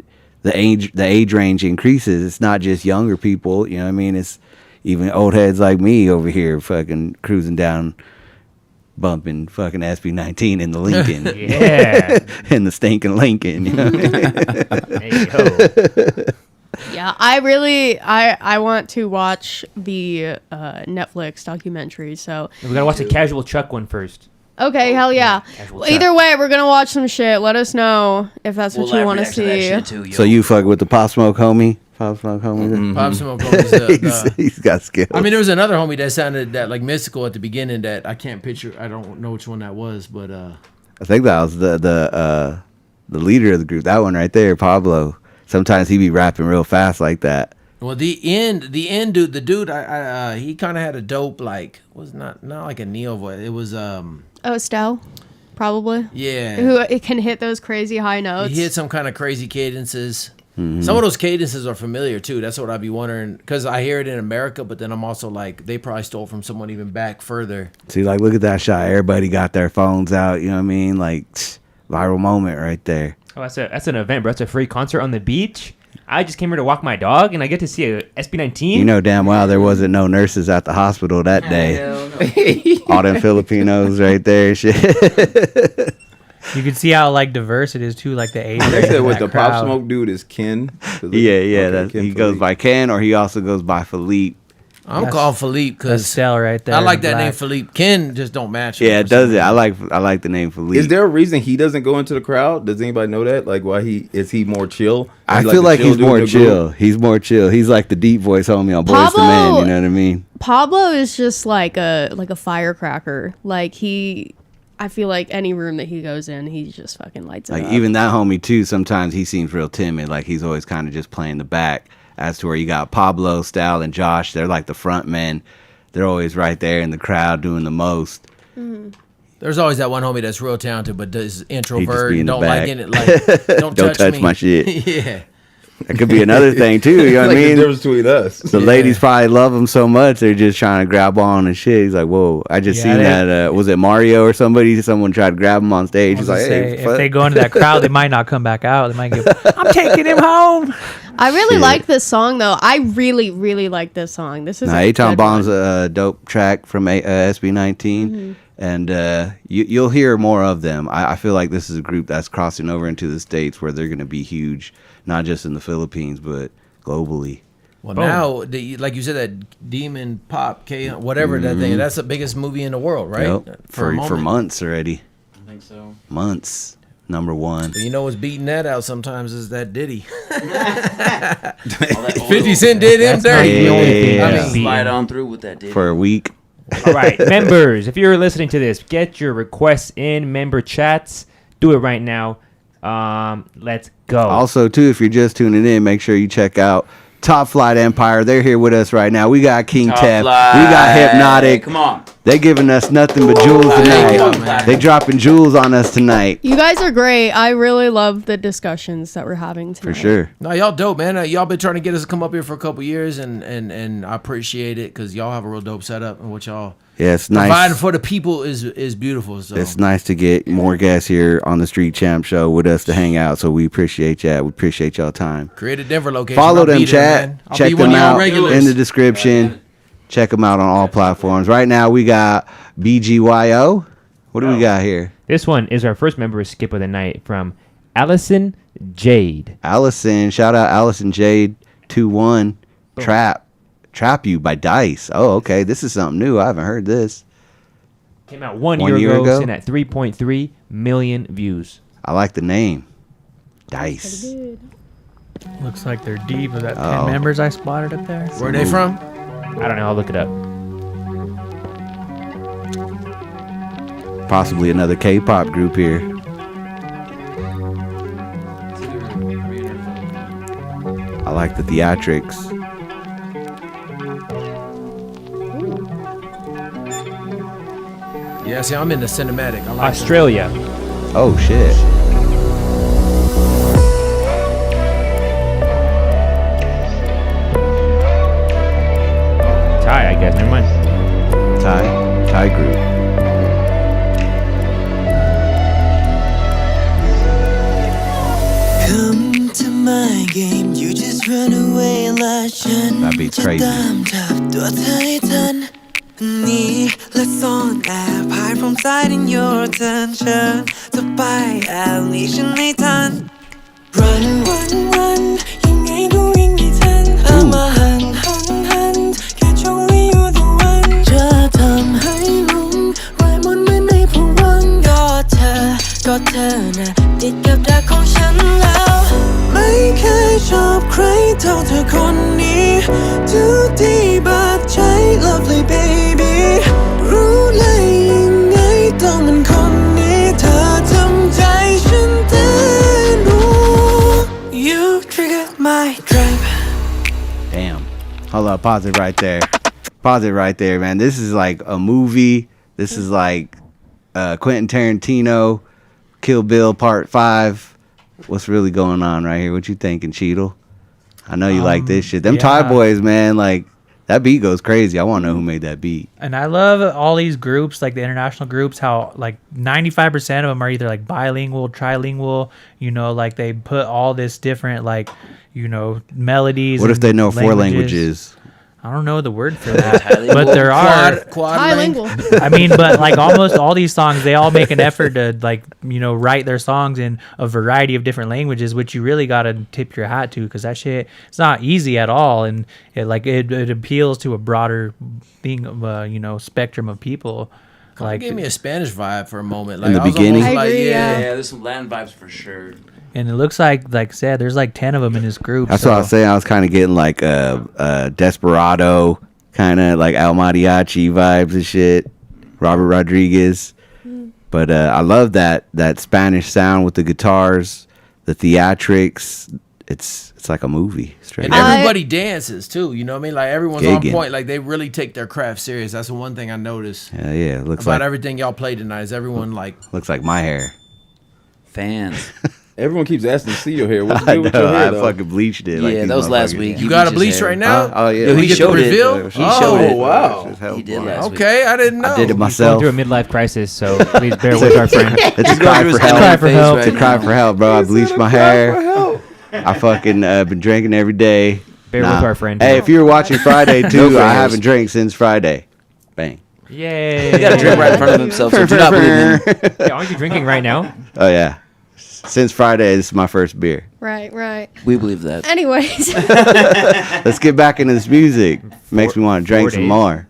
Speaker 1: the age range increases. It's not just younger people, you know what I mean? It's even old heads like me over here fucking cruising down, bumping fucking SB19 in the Lincoln.
Speaker 2: Yeah.
Speaker 1: In the stinking Lincoln. You know what I mean?
Speaker 2: Hey, yo.
Speaker 4: Yeah, I want to watch the Netflix documentary. So
Speaker 2: We gotta watch the Casual Chuck one first.
Speaker 4: okay, hell yeah.
Speaker 2: Casual
Speaker 4: Well, either
Speaker 2: Chuck.
Speaker 4: way, we're gonna watch some shit. Let us know if that's what you want to see.
Speaker 1: So you fuck with the Pop Smoke homie? Pop Smoke homie?
Speaker 7: Pop Smoke homie's
Speaker 1: he's got skills.
Speaker 7: I mean, there was another homie that sounded that like mystical at the beginning that I can't picture. I don't know which one that was, but
Speaker 1: I think that was the leader of the group. That one right there, Pablo. Sometimes he be rapping real fast like that.
Speaker 7: well, the end dude, the dude, he kind of had a dope like was not like a neo voice. It was
Speaker 4: Estelle, probably.
Speaker 7: Yeah.
Speaker 4: Who it can hit those crazy high notes.
Speaker 7: He hit some kind of crazy cadences.
Speaker 1: Mm-hmm.
Speaker 7: Some of those cadences are familiar too. That's what I'd be wondering because I hear it in America, but then I'm also like they probably stole from someone even back further.
Speaker 1: See, like, look at that shot. Everybody got their phones out. You know what I mean? Like, viral moment right there.
Speaker 2: Oh, that's an event, bro. It's a free concert on the beach. I just came here to walk my dog, and I get to see a SB19.
Speaker 1: You know damn well there wasn't no nurses at the hospital that day. All them Filipinos right there. Shit.
Speaker 3: You can see how like diverse it is too, like the age.
Speaker 5: They
Speaker 3: range
Speaker 5: said
Speaker 3: of
Speaker 5: what
Speaker 3: that
Speaker 5: the
Speaker 3: crowd.
Speaker 5: Pop Smoke dude is Ken.
Speaker 1: Yeah.
Speaker 5: Ken
Speaker 1: He goes
Speaker 5: Philippe.
Speaker 1: by Ken, or he also goes by Philippe.
Speaker 7: I'm calling Philippe because
Speaker 3: Estelle right there.
Speaker 7: I like
Speaker 3: in
Speaker 7: that name
Speaker 3: black.
Speaker 7: Philippe. Ken just don't match. him
Speaker 1: Yeah,
Speaker 7: for
Speaker 1: it does
Speaker 7: some
Speaker 1: it. I
Speaker 7: reason.
Speaker 1: like the name Philippe.
Speaker 5: Is there a reason he doesn't go into the crowd? Does anybody know that? Like, why is he more chill?
Speaker 1: I
Speaker 5: Is he
Speaker 1: feel
Speaker 5: the
Speaker 1: like
Speaker 5: chill
Speaker 1: he's
Speaker 5: dude in
Speaker 1: more
Speaker 5: the
Speaker 1: chill.
Speaker 5: group?
Speaker 1: He's more chill. He's like the deep voice homie on Boys to
Speaker 4: Pablo-
Speaker 1: Men. You know what I mean?
Speaker 4: Pablo is just like a firecracker. Like I feel like any room that he goes in, he just fucking lights it
Speaker 1: Like
Speaker 4: up.
Speaker 1: even that homie too. Sometimes he seems real timid. Like he's always kind of just playing the back. As to where you got Pablo, Stal, and Josh. They're like the front men. They're always right there in the crowd doing the most.
Speaker 7: There's always that one homie that's real talented, but does
Speaker 1: He just
Speaker 7: introvert
Speaker 1: be in
Speaker 7: and
Speaker 1: the
Speaker 7: don't
Speaker 1: back.
Speaker 7: like in it. Like, don't touch me.
Speaker 1: my shit.
Speaker 7: Yeah.
Speaker 1: That could be another thing too. You know what I
Speaker 5: Like the
Speaker 1: mean?
Speaker 5: difference between us.
Speaker 1: The ladies probably love him so much they're just trying to grab on and shit. He's like, whoa! I just
Speaker 3: Yeah,
Speaker 1: seen
Speaker 3: they-
Speaker 1: that. Was it Mario or somebody? Someone tried to grab him on stage.
Speaker 3: I
Speaker 1: He's
Speaker 3: was
Speaker 1: like,
Speaker 3: gonna
Speaker 1: hey,
Speaker 3: say,
Speaker 1: fuck.
Speaker 3: if they go into that crowd, they might not come back out. They might get. I'm taking him home.
Speaker 4: I really
Speaker 1: Shit.
Speaker 4: like this song though. I really, really like this song. This is
Speaker 1: Nah,
Speaker 4: a
Speaker 1: Aton
Speaker 4: good
Speaker 1: Bomb's
Speaker 4: one.
Speaker 1: a dope track from SB19, and you'll hear more of them. I feel like this is a group that's crossing over into the States where they're going to be huge, not just in the Philippines, but globally.
Speaker 7: Well,
Speaker 2: Boom.
Speaker 7: now, like you said, that Demon Pop, K, whatever that thing, that's the biggest movie in the world, right?
Speaker 1: Yep.
Speaker 7: a
Speaker 1: For
Speaker 7: moment.
Speaker 1: months already.
Speaker 6: I think so.
Speaker 1: Months. Number one.
Speaker 7: But you know what's beating that out sometimes is that Diddy.
Speaker 6: All that oil.
Speaker 7: 50 Cent did him dirty.
Speaker 2: the only thing
Speaker 1: Yeah.
Speaker 2: that's beating.
Speaker 6: Slide on through with that, dude.
Speaker 1: For a week.
Speaker 2: All right, members, if you're listening to this, get your requests in member chats. Do it right now. Let's go.
Speaker 1: Also, too, if you're just tuning in, make sure you check out Top Flite Empire. They're here with us right now. We got King
Speaker 6: Top
Speaker 1: Tef.
Speaker 6: Flight.
Speaker 1: We got Hypnotic.
Speaker 6: Come on.
Speaker 1: They giving us nothing but jewels
Speaker 7: Thank you,
Speaker 1: tonight.
Speaker 7: man.
Speaker 1: They dropping jewels on us tonight.
Speaker 4: You guys are great. I really love the discussions that we're having tonight.
Speaker 1: For sure.
Speaker 7: No, y'all dope, man. Y'all been trying to get us to come up here for a couple years, and I appreciate it because y'all have a real dope setup, and what y'all
Speaker 1: Yeah, it's
Speaker 7: providing
Speaker 1: nice.
Speaker 7: for the people is beautiful. So
Speaker 1: It's nice to get more guests here on the Street Champ Show with us to hang out. So we appreciate that. We appreciate y'all time.
Speaker 7: create a Denver location.
Speaker 1: Follow
Speaker 7: I'll
Speaker 1: them,
Speaker 7: be there,
Speaker 1: chat.
Speaker 7: man. I'll
Speaker 1: Check
Speaker 7: be one
Speaker 1: them
Speaker 7: of y'all
Speaker 1: out
Speaker 7: regulars.
Speaker 1: in the description. Check them out on all platforms. Right now, we got BGYO. What do we got here?
Speaker 2: This one is our first member skip of the night from Allison Jade.
Speaker 1: Allison. Shout out Allison Jade 21. Trap You by Dice. Oh, okay. This is something new. I haven't heard this.
Speaker 2: Came out one
Speaker 1: 1
Speaker 2: year
Speaker 1: year
Speaker 2: ago,
Speaker 1: ago?
Speaker 2: sitting at 3.3 million views.
Speaker 1: I like the name. Dice.
Speaker 3: Looks like they're deep with that 10
Speaker 1: Oh.
Speaker 3: members I spotted up there.
Speaker 7: Where they from?
Speaker 2: I don't know. I'll look it up.
Speaker 1: Possibly another K-pop group here. like the theatrics.
Speaker 7: Yeah, see, I'm in the cinematic. I like
Speaker 2: Australia.
Speaker 1: Oh shit.
Speaker 2: Thai, I guess. Never mind.
Speaker 1: Thai group.
Speaker 8: Come to my game, you just run away like ฉัน
Speaker 1: That beat's
Speaker 8: จะ
Speaker 1: crazy.
Speaker 8: ตามจับตัวเธอให้ทันนี่และซ่อนแอบหาย from sight in your attention จะไปแอบหนีฉันให้ทัน run run run ยังไงก็วิ่งให้ทันเอามาหันหันหัน catch only you the one จะทำให้หลงรายมนต์เหมือนในผวังค์ก็เธอน่ะติดกับดักของฉันแล้วไม่เคยชอบใครเท่าเธอคนนี้ too deep but ใจ lovely baby รู้เลยยังไงต้องเป็นคนนี้เธอทำใจฉันเต้นรู้ you triggered my trap.
Speaker 1: Damn. Hold up, pause it right there. Pause it right there, man. This is like a movie. This is like Quentin Tarantino, Kill Bill Part 5. What's really going on right here? What you thinking, Cheadle? I know you like this shit. Them Thai boys, man, like that beat goes crazy. I want to know who made that beat.
Speaker 3: And I love all these groups, like the international groups, how like 95% of them are either like bilingual, trilingual, you know, like they put all this different, like, you know, melodies.
Speaker 1: What if they know 4 languages?
Speaker 3: I don't know the word for that, but there are
Speaker 4: Bilingual.
Speaker 3: I mean, but like almost all these songs, they all make an effort to like, you know, write their songs in a variety of different languages, which you really got to tip your hat to, because that shit, it's not easy at all. And it appeals to a broader thing of, you know, spectrum of people.
Speaker 7: Like, it gave me a Spanish vibe for a moment.
Speaker 1: In
Speaker 7: Like,
Speaker 1: the beginning?
Speaker 7: I was almost like,
Speaker 6: Yeah, there's some Latin vibes for sure.
Speaker 3: And it looks like I said, there's like 10 of them in this group.
Speaker 1: That's what I was saying. I was kind of getting like Desperado, kind of like El Mariachi vibes and shit. Robert Rodriguez. But I love that Spanish sound with the guitars, the theatrics. It's like a movie. Straight
Speaker 7: And
Speaker 1: up.
Speaker 7: everybody dances too, you know what I mean? Like everyone's
Speaker 1: Gigging.
Speaker 7: on point. Like they really take their craft serious. That's the one thing I noticed
Speaker 1: Yeah, looks
Speaker 7: about
Speaker 1: like
Speaker 7: everything y'all played tonight. Is everyone like
Speaker 1: looks like my hair.
Speaker 6: Fans.
Speaker 5: Everyone keeps asking to see your hair. What's
Speaker 1: I
Speaker 5: good with
Speaker 1: know,
Speaker 5: your hair?
Speaker 1: I
Speaker 5: though?
Speaker 1: fucking bleached it.
Speaker 6: Yeah,
Speaker 1: these
Speaker 6: that was last
Speaker 1: motherfuckers.
Speaker 6: week.
Speaker 7: you got a
Speaker 6: bleached
Speaker 7: bleach
Speaker 6: his hair.
Speaker 7: right now?
Speaker 1: Oh yeah,
Speaker 6: Yo, he
Speaker 7: get the
Speaker 6: showed it.
Speaker 7: reveal?
Speaker 6: He showed
Speaker 7: Oh,
Speaker 6: it.
Speaker 7: wow.
Speaker 6: He did last week.
Speaker 7: Okay, I didn't know.
Speaker 1: I did it
Speaker 2: Going
Speaker 1: myself.
Speaker 2: through a midlife crisis, so please bear with our friend.
Speaker 1: It's a
Speaker 6: He's going
Speaker 1: cry
Speaker 6: through
Speaker 1: for
Speaker 6: his
Speaker 1: help.
Speaker 6: cry for help
Speaker 1: It's a
Speaker 6: right
Speaker 1: cry
Speaker 6: now.
Speaker 1: for help, bro. I bleached my hair. I fucking been drinking every day.
Speaker 2: Bear with our friend.
Speaker 1: Hey, if you were watching Friday too,
Speaker 6: No
Speaker 1: I
Speaker 6: prayers.
Speaker 1: haven't drank since Friday. Bang.
Speaker 2: Yay.
Speaker 6: He got a drink right in front of himself, so do not believe him.
Speaker 2: Yeah, aren't you drinking right now?
Speaker 1: Oh yeah. Since Friday, this is my first beer.
Speaker 4: Right.
Speaker 6: We believe that.
Speaker 4: Anyways.
Speaker 1: Let's get back into this music. Makes me want to drink
Speaker 2: 4
Speaker 1: some
Speaker 2: days.
Speaker 1: more.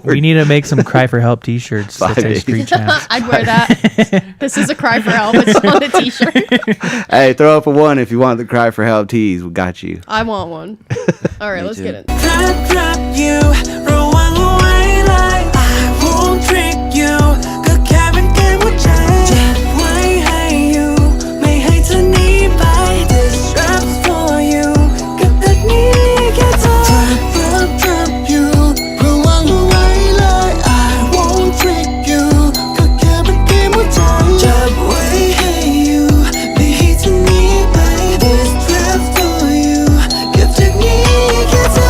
Speaker 3: We need to make some Cry for Help t-shirts that
Speaker 1: 5
Speaker 3: say
Speaker 1: days.
Speaker 3: Street Champs.
Speaker 4: I'd wear that. This is a cry for help. It's on the t-shirt.
Speaker 1: Hey, throw up a 1 if you want the Cry for Help tees. We got you.
Speaker 4: I want one. All right, let's
Speaker 6: too.
Speaker 4: get it.
Speaker 8: Trap you ระวังเอาไว้เลย I won't trick you ก็แค่เป็นเกมหัวใจเจ็บไว้ให้อยู่ไม่ให้เธอหนีไป This trap's for you กับดักนี้แค่เธอ Trap you ระวังเอาไว้เลย I won't trick you ก็แค่เป็นเกมหัวใจเจ็บไว้ให้อยู่ไม่ให้เธอหนีไป This trap's for you กับดักนี้แค่เธอ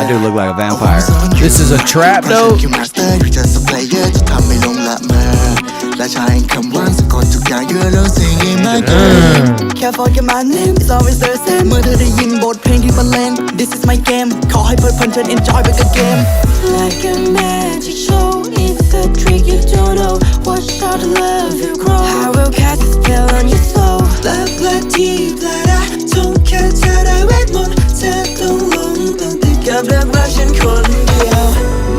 Speaker 1: I do look like a vampire.
Speaker 7: This is a trap though.
Speaker 16: You master, you just a player จะทำให้ลงละเมอและใช้คำว่าสะกดทุกอย่าง You're losing in my game Can't forget my name It's always the same เมื่อเธอได้ยินบทเพลงที่บรรเลง This is my game ขอให้เพลิดเพลินเชิญ enjoy ไปกับเกม
Speaker 8: Like a magic show It's a trick you don't know Watch how the love you grow I will cast a spell on your soul Love like deep that I don't care เธอได้เวทมนต์เธอต้องลงต้องติดกับเรื่องรักฉันคนเดียว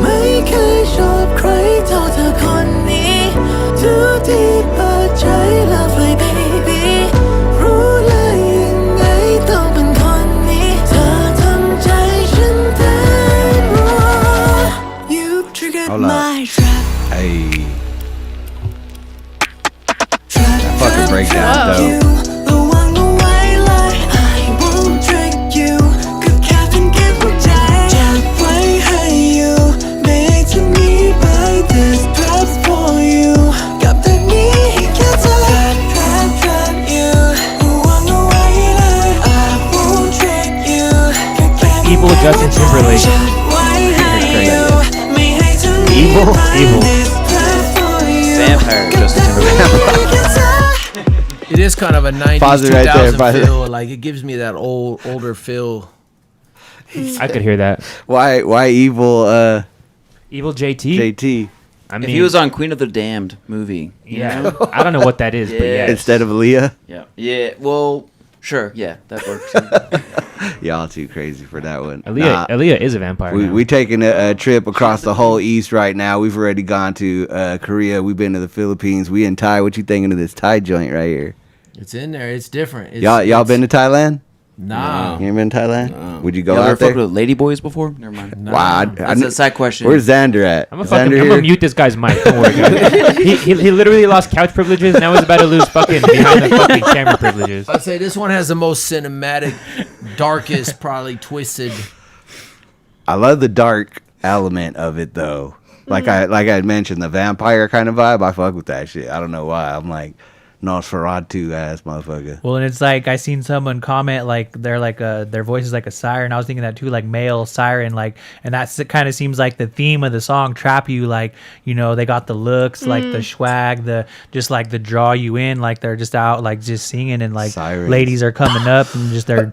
Speaker 8: ไม่เคยชอบใครเท่าเธอคนนี้ Too deep เปิดใจ lovely baby รู้เลยยังไงต้องเป็นคนนี้เธอทำใจฉันเต้นรัว You triggered
Speaker 1: Hold up.
Speaker 8: my trap
Speaker 1: Hey. That fucking breakdown, though.
Speaker 8: ระวังเอาไว้เลย I won't trick
Speaker 2: Evil Justin Timberlake. Evil.
Speaker 6: Vampire Justin Timberlake.
Speaker 7: It is kind of a 90s,
Speaker 1: Pause it right
Speaker 7: 2000
Speaker 1: there,
Speaker 7: feel. Like, it gives me that older feel.
Speaker 2: I could hear that.
Speaker 1: Why evil?
Speaker 2: Evil JT.
Speaker 1: JT.
Speaker 2: I mean,
Speaker 6: If he was on Queen of the Damned movie, you
Speaker 2: yeah.
Speaker 6: know?
Speaker 2: I don't know what that is, but yeah.
Speaker 1: Instead of Aaliyah.
Speaker 6: Yeah. Well, sure. Yeah, that works.
Speaker 1: Y'all too crazy for that one.
Speaker 2: Aaliyah is a vampire.
Speaker 1: We taking a trip across the whole East right now. We've already gone to Korea. We've been to the Philippines. We in Thai. What you thinking of this Thai joint right here?
Speaker 7: It's in there. It's different.
Speaker 1: Y'all been to Thailand?
Speaker 7: Nah.
Speaker 1: You ain't been to Thailand?
Speaker 6: No.
Speaker 1: Would you go
Speaker 6: Y'all
Speaker 1: out
Speaker 6: ever
Speaker 1: there?
Speaker 6: fucked with Ladyboys before? Never mind.
Speaker 7: Nah.
Speaker 1: Wow,
Speaker 6: That's a side question.
Speaker 1: Where's Xander at?
Speaker 2: I'm gonna mute this guy's mic. Don't worry, guys. he literally lost couch privileges. Now he's about to lose fucking behind the fucking camera privileges.
Speaker 7: I'd say this one has the most cinematic, darkest, probably twisted.
Speaker 1: I love the dark element of it though. Like I mentioned, the vampire kind of vibe. I fuck with that shit. I don't know why. I'm like Nosferatu ass motherfucker.
Speaker 3: Well, and it's like I seen someone comment like they're like their voice is like a siren. I was thinking that too, like male siren, like, and that's it. Kind of seems like the theme of the song "Trap You." Like, you know, they got the looks, like the swag, the just like the draw you in, like they're just out, like just singing, and like
Speaker 1: Sirens.
Speaker 3: ladies are coming up and just they're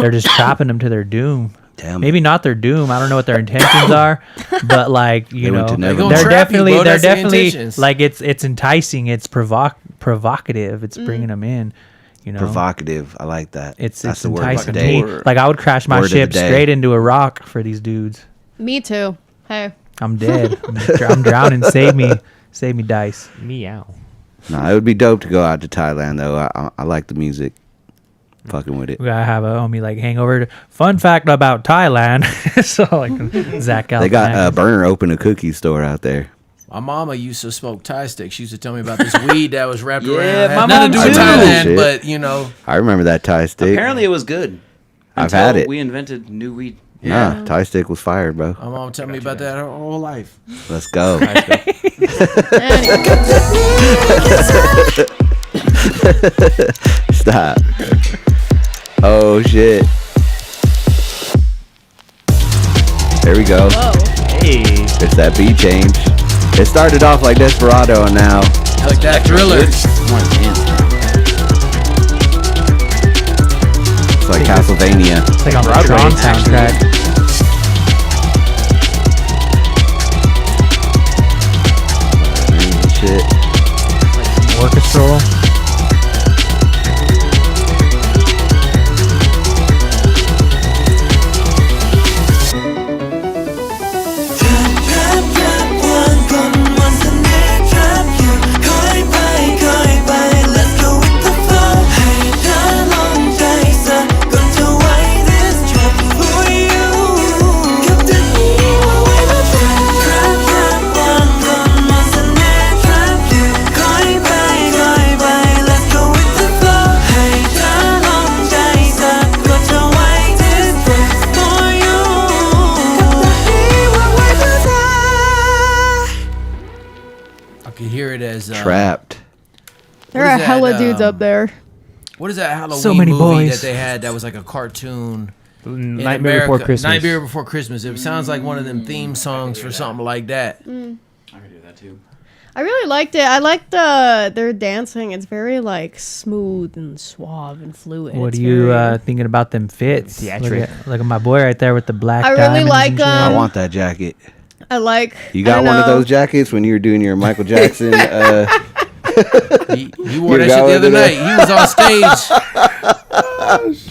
Speaker 3: just trapping them to their doom.
Speaker 1: Damn.
Speaker 3: Maybe not their doom. I don't know what their intentions are, but like you
Speaker 1: They
Speaker 3: know,
Speaker 1: went to Neverland.
Speaker 3: they're
Speaker 7: Trap you,
Speaker 3: definitely
Speaker 7: bro.
Speaker 3: they're
Speaker 7: That's the
Speaker 3: definitely
Speaker 7: intentions.
Speaker 3: like it's enticing. It's provocative. It's bringing them in. You know,
Speaker 1: Provocative. I like that.
Speaker 3: It's
Speaker 1: the word of
Speaker 3: enticing
Speaker 1: the
Speaker 3: to
Speaker 1: day.
Speaker 3: me. Like I would crash my
Speaker 1: Word of the
Speaker 3: ship
Speaker 1: day.
Speaker 3: straight into a rock for these dudes.
Speaker 4: Me too. Hey.
Speaker 3: I'm dead. I'm drowning. Save me, Dice.
Speaker 2: Meow.
Speaker 1: Nah, it would be dope to go out to Thailand though. I like the music. Fucking with it.
Speaker 3: We gotta have a homie like hangover. Fun fact about Thailand. So like Zach.
Speaker 1: They got Burner open a cookie store out there.
Speaker 7: My mama used to smoke Thai sticks. She used to tell me about this weed that was wrapped
Speaker 6: Yeah,
Speaker 7: around.
Speaker 6: my
Speaker 7: Had nothing to do
Speaker 6: mom
Speaker 7: with
Speaker 6: too.
Speaker 7: Thailand,
Speaker 1: Shit.
Speaker 7: but you know.
Speaker 1: I remember that Thai stick.
Speaker 6: Apparently, it was good.
Speaker 1: I've
Speaker 6: until
Speaker 1: had it.
Speaker 6: We invented new weed.
Speaker 1: Nah, Thai stick was fired, bro.
Speaker 7: My mom told me about that her whole life.
Speaker 1: Let's go. Stop. Oh shit. There we go.
Speaker 2: Hey.
Speaker 1: It's that beat change. It started off like Desperado and now
Speaker 7: Like that Thriller.
Speaker 6: More intense.
Speaker 1: it's like Castlevania.
Speaker 3: It's like on the Tron soundtrack.
Speaker 1: Shit.
Speaker 3: Orchestral.
Speaker 7: I could hear it as
Speaker 1: Trapped.
Speaker 4: There
Speaker 7: What
Speaker 4: are
Speaker 7: is that,
Speaker 4: hella dudes up there.
Speaker 7: What is that Halloween
Speaker 3: So many
Speaker 7: movie
Speaker 3: boys.
Speaker 7: that they had that was like a cartoon? in
Speaker 2: Nightmare Before
Speaker 7: America?
Speaker 2: Christmas.
Speaker 7: Nightmare Before Christmas. It sounds like one of them theme songs for something like that.
Speaker 6: I can do that too.
Speaker 4: I really liked it. I liked their dancing. It's very like smooth and suave and fluid.
Speaker 3: What
Speaker 4: It's
Speaker 3: are you
Speaker 4: very-
Speaker 3: thinking about them fits?
Speaker 2: Theatric.
Speaker 3: Look at my boy right there with the black.
Speaker 4: I really
Speaker 3: diamonds
Speaker 4: like
Speaker 3: and shit.
Speaker 1: I
Speaker 4: them.
Speaker 1: want that jacket.
Speaker 4: I like.
Speaker 1: You got
Speaker 4: I don't
Speaker 1: one of
Speaker 4: know.
Speaker 1: those jackets when you were doing your Michael Jackson?
Speaker 7: He wore
Speaker 1: You
Speaker 7: that
Speaker 1: got
Speaker 7: shit the
Speaker 1: one
Speaker 7: other
Speaker 1: of
Speaker 7: night.
Speaker 1: that?
Speaker 7: He was on stage.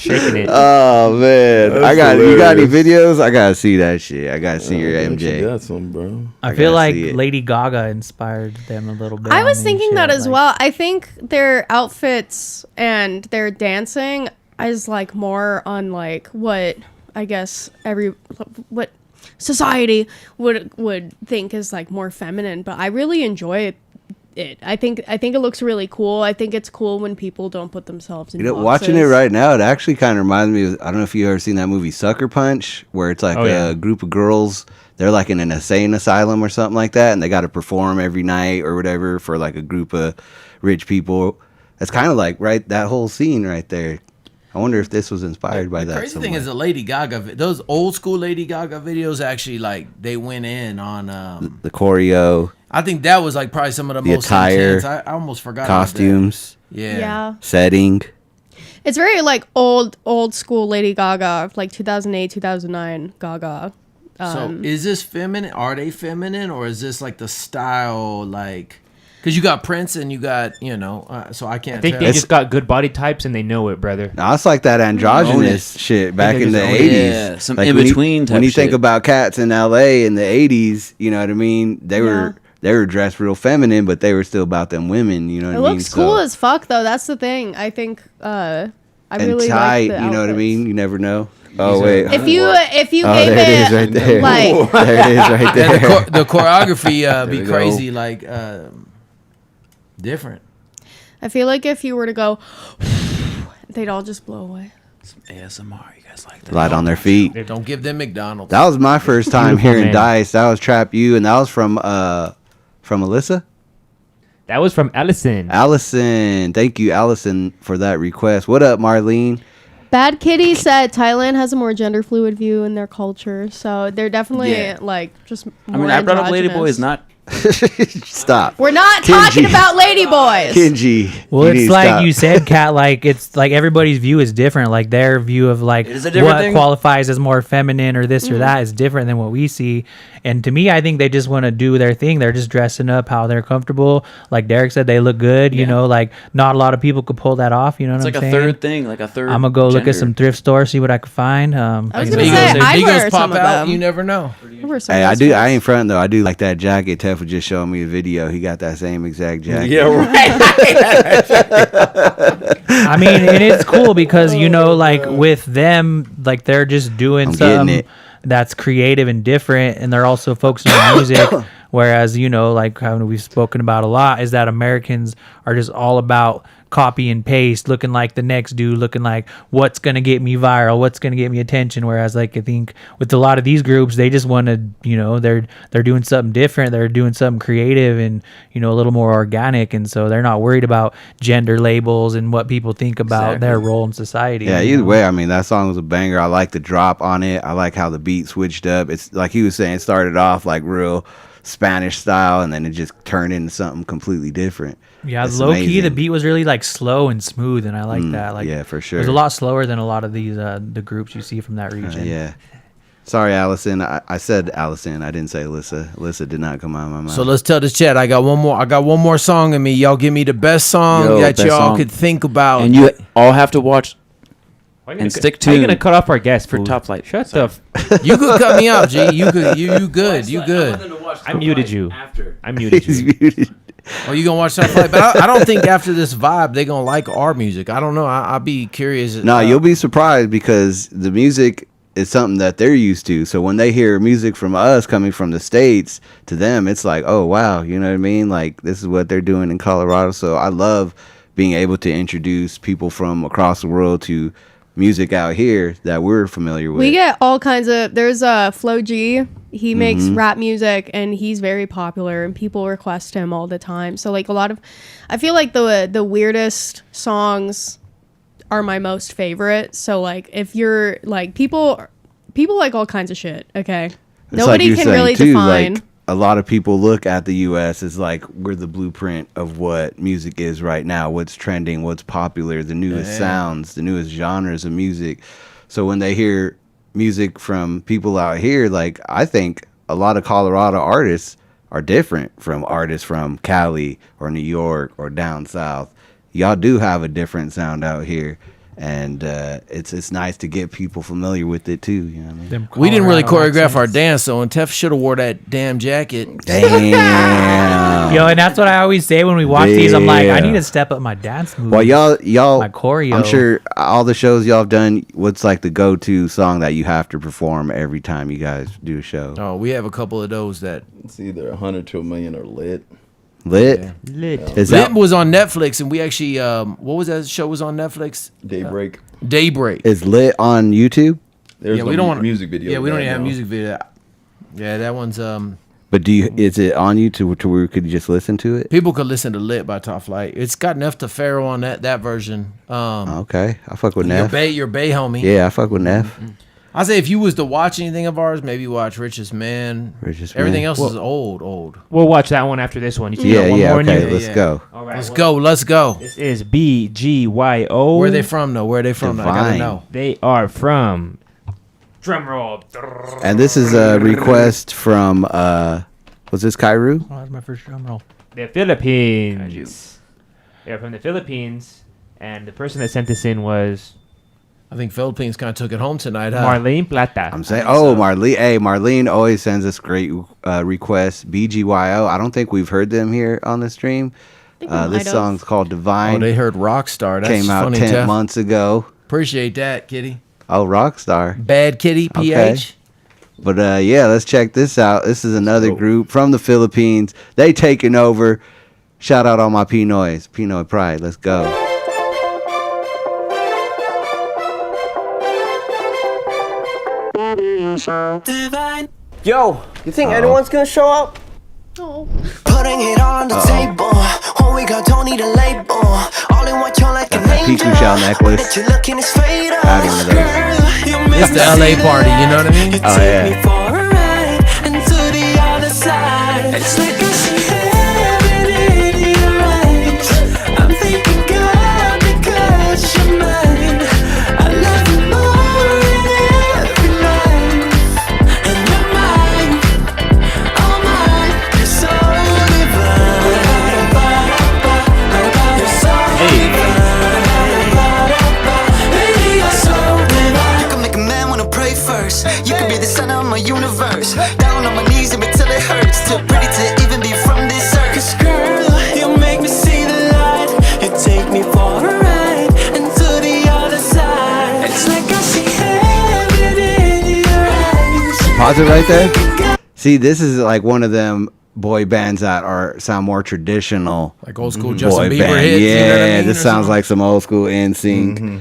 Speaker 2: Shaking it.
Speaker 1: Oh man,
Speaker 5: That's
Speaker 1: you got any
Speaker 5: hilarious.
Speaker 1: videos? I gotta see that shit. I gotta see your
Speaker 5: You
Speaker 1: MJ.
Speaker 5: got some, bro.
Speaker 3: I
Speaker 1: I
Speaker 3: feel
Speaker 1: gotta
Speaker 3: like
Speaker 1: see it.
Speaker 3: Lady Gaga inspired them a little bit.
Speaker 4: I
Speaker 3: on
Speaker 4: was
Speaker 3: me
Speaker 4: thinking
Speaker 3: and
Speaker 4: that
Speaker 3: shit,
Speaker 4: as
Speaker 3: like-
Speaker 4: well. I think their outfits and their dancing is like more on like what I guess what society would think is like more feminine, but I really enjoy it. I think it looks really cool. I think it's cool when people don't put themselves in
Speaker 1: You know,
Speaker 4: boxes.
Speaker 1: watching it right now, it actually kind of reminds me of, I don't know if you ever seen that movie Sucker Punch, where it's like
Speaker 2: Oh, yeah.
Speaker 1: a group of girls, they're like in an insane asylum or something like that, and they got to perform every night or whatever for like a group of rich people. That's kind of like, right, that whole scene right there. I wonder if this was inspired by
Speaker 7: The
Speaker 1: that.
Speaker 7: crazy thing
Speaker 1: somewhere.
Speaker 7: is the Lady Gaga, those old school Lady Gaga videos actually like they went in on.
Speaker 1: The choreo,
Speaker 7: I think that was like probably some of the
Speaker 1: the
Speaker 7: most
Speaker 1: attire,
Speaker 7: intense. I almost forgot
Speaker 1: costumes,
Speaker 7: about that. Yeah.
Speaker 1: setting.
Speaker 4: It's very like old school Lady Gaga, like 2008, 2009 Gaga.
Speaker 7: So is this feminine? Are they feminine, or is this like the style like? Because you got Prince and you got so I can't.
Speaker 2: I think
Speaker 7: tell.
Speaker 2: they just got good body types and they know it, brother.
Speaker 1: No, it's like that androgynous shit back in the 80s.
Speaker 6: Yeah, some
Speaker 1: like
Speaker 6: in-between type
Speaker 1: when you think
Speaker 6: shit.
Speaker 1: about cats in LA in the 80s, you know what I mean? They were dressed real feminine, but they were still about them women, you know what
Speaker 4: It
Speaker 1: I mean?
Speaker 4: looks cool as fuck though. That's the thing. I think I really
Speaker 1: tight,
Speaker 4: like the
Speaker 1: you know what I
Speaker 4: outfits.
Speaker 1: mean? You never know. Oh wait.
Speaker 4: If you
Speaker 1: Oh,
Speaker 4: gave
Speaker 1: there it is
Speaker 4: it
Speaker 1: right there.
Speaker 4: like
Speaker 1: There it is right
Speaker 7: Yeah,
Speaker 1: there.
Speaker 7: the choreography
Speaker 1: we
Speaker 7: be
Speaker 1: go.
Speaker 7: crazy, like different.
Speaker 4: I feel like if you were to go, they'd all just blow away.
Speaker 6: Some ASMR, you guys like that?
Speaker 1: Light on their feet.
Speaker 7: Don't give them McDonald's.
Speaker 1: That was my first time
Speaker 2: Beautiful
Speaker 1: hearing
Speaker 2: man.
Speaker 1: Dice. That was Trap You, and that was from Alyssa.
Speaker 2: That was from Allison.
Speaker 1: Allison, thank you, Allison, for that request. What up, Marlene?
Speaker 4: Bad Kitty said Thailand has a more gender fluid view in their culture, so they're definitely like just.
Speaker 6: I
Speaker 4: More
Speaker 6: mean, I brought up
Speaker 4: androgynous.
Speaker 6: Ladyboy is not.
Speaker 1: Stop.
Speaker 4: We're not
Speaker 1: Kenji.
Speaker 4: talking about ladyboys.
Speaker 1: Kenji.
Speaker 3: Well,
Speaker 1: you need
Speaker 3: it's
Speaker 1: to
Speaker 3: like
Speaker 1: stop.
Speaker 3: you said, Kat. Like it's like everybody's view is different. Like their view of like
Speaker 6: It is a different
Speaker 3: what
Speaker 6: thing.
Speaker 3: qualifies as more feminine or this or that is different than what we see. And to me, I think they just want to do their thing. They're just dressing up how they're comfortable. Like Deryk said, they look good. You know, like not a lot of people could pull that off. You know
Speaker 6: It's
Speaker 3: what
Speaker 6: like
Speaker 3: I'm
Speaker 6: a
Speaker 3: saying?
Speaker 6: third thing, like a third.
Speaker 3: I'm gonna go look
Speaker 6: gender.
Speaker 3: at some thrift store, see what I can find.
Speaker 4: I was
Speaker 7: If
Speaker 4: gonna
Speaker 7: Migos-
Speaker 4: say
Speaker 7: if
Speaker 4: I
Speaker 7: Migos
Speaker 4: wear
Speaker 7: pop
Speaker 4: some of
Speaker 7: out,
Speaker 4: them.
Speaker 7: you never know.
Speaker 4: I wear some
Speaker 1: Hey,
Speaker 4: of
Speaker 1: I
Speaker 4: those
Speaker 1: do. I
Speaker 4: things.
Speaker 1: ain't front though. I do like that jacket. Tef was just showing me a video. He got that same exact jacket.
Speaker 5: Yeah, right.
Speaker 3: I mean, and it's cool because like with them, like they're just doing
Speaker 1: I'm getting
Speaker 3: something
Speaker 1: it.
Speaker 3: that's creative and different, and they're also focusing on music. Whereas like how we've spoken about a lot is that Americans are just all about copy and paste, looking like the next dude, looking like what's gonna get me viral, what's gonna get me attention. Whereas like I think with a lot of these groups, they just want to they're doing something different, they're doing something creative and a little more organic, and so they're not worried about gender labels and what people think about their role in society.
Speaker 1: Yeah, either way, I mean, that song was a banger. I like the drop on it. I like how the beat switched up. It's like he was saying, it started off like real Spanish style, and then it just turned into something completely different.
Speaker 3: Yeah,
Speaker 1: It's
Speaker 3: low key, the
Speaker 1: amazing.
Speaker 3: beat was really like slow and smooth, and I like that. Like,
Speaker 1: yeah, for
Speaker 3: It was a
Speaker 1: sure.
Speaker 3: lot slower than a lot of these the groups you see from that region.
Speaker 1: Yeah. Sorry, Allison. I said Allison. I didn't say Alyssa. Alyssa did not come out of my mouth.
Speaker 7: So let's tell this chat. I got one more song in me. Y'all give me the best song
Speaker 6: Yo,
Speaker 7: that
Speaker 6: best
Speaker 7: y'all
Speaker 6: song.
Speaker 7: could think about.
Speaker 6: And you all have to watch
Speaker 2: Why you
Speaker 6: and
Speaker 2: gonna
Speaker 6: stick
Speaker 2: cut- How you
Speaker 6: to
Speaker 2: gonna cut off our guest
Speaker 6: for
Speaker 2: fool?
Speaker 6: Top Flight.
Speaker 2: Shut the.
Speaker 7: You could cut me out, G. You could. You good. You good.
Speaker 2: I muted you. I muted
Speaker 1: He's
Speaker 2: you.
Speaker 1: muted.
Speaker 7: Oh, you gonna watch that fight? But I don't think after this vibe they gonna like our music. I don't know. I'll be curious.
Speaker 1: No, you'll be surprised because the music is something that they're used to. So when they hear music from us coming from the States, to them, it's like, oh, wow. You know what I mean? Like, this is what they're doing in Colorado. So I love being able to introduce people from across the world to music out here that we're familiar with.
Speaker 4: We get all kinds of. There's Flo G. He makes rap music and he's very popular and people request him all the time. So like a lot of, I feel like the weirdest songs are my most favorite. So like if you're like people like all kinds of shit. Okay,
Speaker 1: It's
Speaker 4: nobody
Speaker 1: you're
Speaker 4: can
Speaker 1: saying,
Speaker 4: really
Speaker 1: too,
Speaker 4: define.
Speaker 1: Like, a lot of people look at the U.S. as like we're the blueprint of what music is right now, what's trending, what's popular, the newest sounds, the newest genres of music. So when they hear music from people out here, like I think a lot of Colorado artists are different from artists from Cali or New York or down south. Y'all do have a different sound out here. And it's nice to get people familiar with it too. You know what I mean?
Speaker 7: We didn't really choreograph our dance, though, and Tef should have wore that damn jacket.
Speaker 1: Damn.
Speaker 3: Yo, and that's what I always say when we watch these. I'm like, I
Speaker 1: Yeah.
Speaker 3: need to step up my dance moves.
Speaker 1: Well, y'all,
Speaker 3: my choreo.
Speaker 1: I'm sure all the shows y'all have done. What's like the go-to song that you have to perform every time you guys do a show?
Speaker 7: Oh, we have a couple of those that.
Speaker 5: It's either 100 to a million or lit.
Speaker 1: Lit. Is
Speaker 7: Lit
Speaker 1: that
Speaker 7: was on Netflix, and we actually, what was that show was on Netflix?
Speaker 5: Daybreak.
Speaker 7: Daybreak.
Speaker 1: is Lit on YouTube?
Speaker 5: There's
Speaker 7: Yeah,
Speaker 5: no
Speaker 7: we don't want
Speaker 5: music video.
Speaker 7: Yeah, we don't
Speaker 5: right
Speaker 7: even have
Speaker 5: now.
Speaker 7: music video. Yeah, that one's
Speaker 1: But is it on you to where we could just listen to it?
Speaker 7: People could listen to Lit by Top Flight. It's got Neff Pharaoh on that version.
Speaker 1: Okay, I fuck with Neff.
Speaker 7: Your Bay homie.
Speaker 1: Yeah, I fuck with Neff.
Speaker 7: I say if you was to watch anything of ours, maybe watch Richest Man. Everything else is old.
Speaker 2: We'll watch that one after this one. You
Speaker 1: Yeah, okay, let's go.
Speaker 2: All right,
Speaker 7: let's go.
Speaker 2: This is BGYO.
Speaker 7: Where are they from though? I gotta know.
Speaker 2: They are from. Drum roll.
Speaker 1: And this is a request from was this Kairu?
Speaker 3: Oh, that's my first drum roll.
Speaker 2: The Philippines. They're from the Philippines, and the person that sent this in was.
Speaker 7: I think Philippines kind of took it home tonight, huh?
Speaker 2: Marlene Plata.
Speaker 1: I'm saying, Marlene. Hey, Marlene always sends us great requests. BGYO. I don't think we've heard them here on the stream. This song's called Divine.
Speaker 7: Oh, they heard Rockstar. That's
Speaker 1: came out
Speaker 7: funny,
Speaker 1: 10 months ago.
Speaker 7: Appreciate that, Kitty.
Speaker 1: Oh, Rockstar.
Speaker 7: Bad Kitty, PH.
Speaker 1: Okay. But yeah, let's check this out. This is another group from the Philippines. They taking over. Shout out all my Pinoys. Pinoy Pride. Let's go.
Speaker 17: Yo, you think anyone's gonna show up?
Speaker 4: No.
Speaker 15: Putting it on the table. All we got don't need a label. All in white, you're like an angel.
Speaker 1: Piku shell necklace.
Speaker 15: That you looking is fade up.
Speaker 1: Adding to those.
Speaker 7: It's the LA party, you know what I mean?
Speaker 1: Oh yeah.
Speaker 15: It's like I see heaven in your eyes. I'm thinking God because you're mine. I love you more than every life. And you're mine, all mine. You're so divine. You're so divine. Baby, you're so divine. You can make a man wanna pray first. You can be the center of my universe. Down on my knees and until it hurts. Too pretty to even be from this earth. 'Cause girl, you make me see the light. You take me for a ride and to the other side. It's like I see heaven in your eyes.
Speaker 1: Pause it right there. See, this is like one of them boy bands that sound more traditional,
Speaker 7: like old school Justin
Speaker 1: boy
Speaker 7: Bieber
Speaker 1: band.
Speaker 7: hits,
Speaker 1: Yeah,
Speaker 7: you know what I mean,
Speaker 1: this
Speaker 7: or
Speaker 1: sounds
Speaker 7: something?
Speaker 1: like some old school NSYNC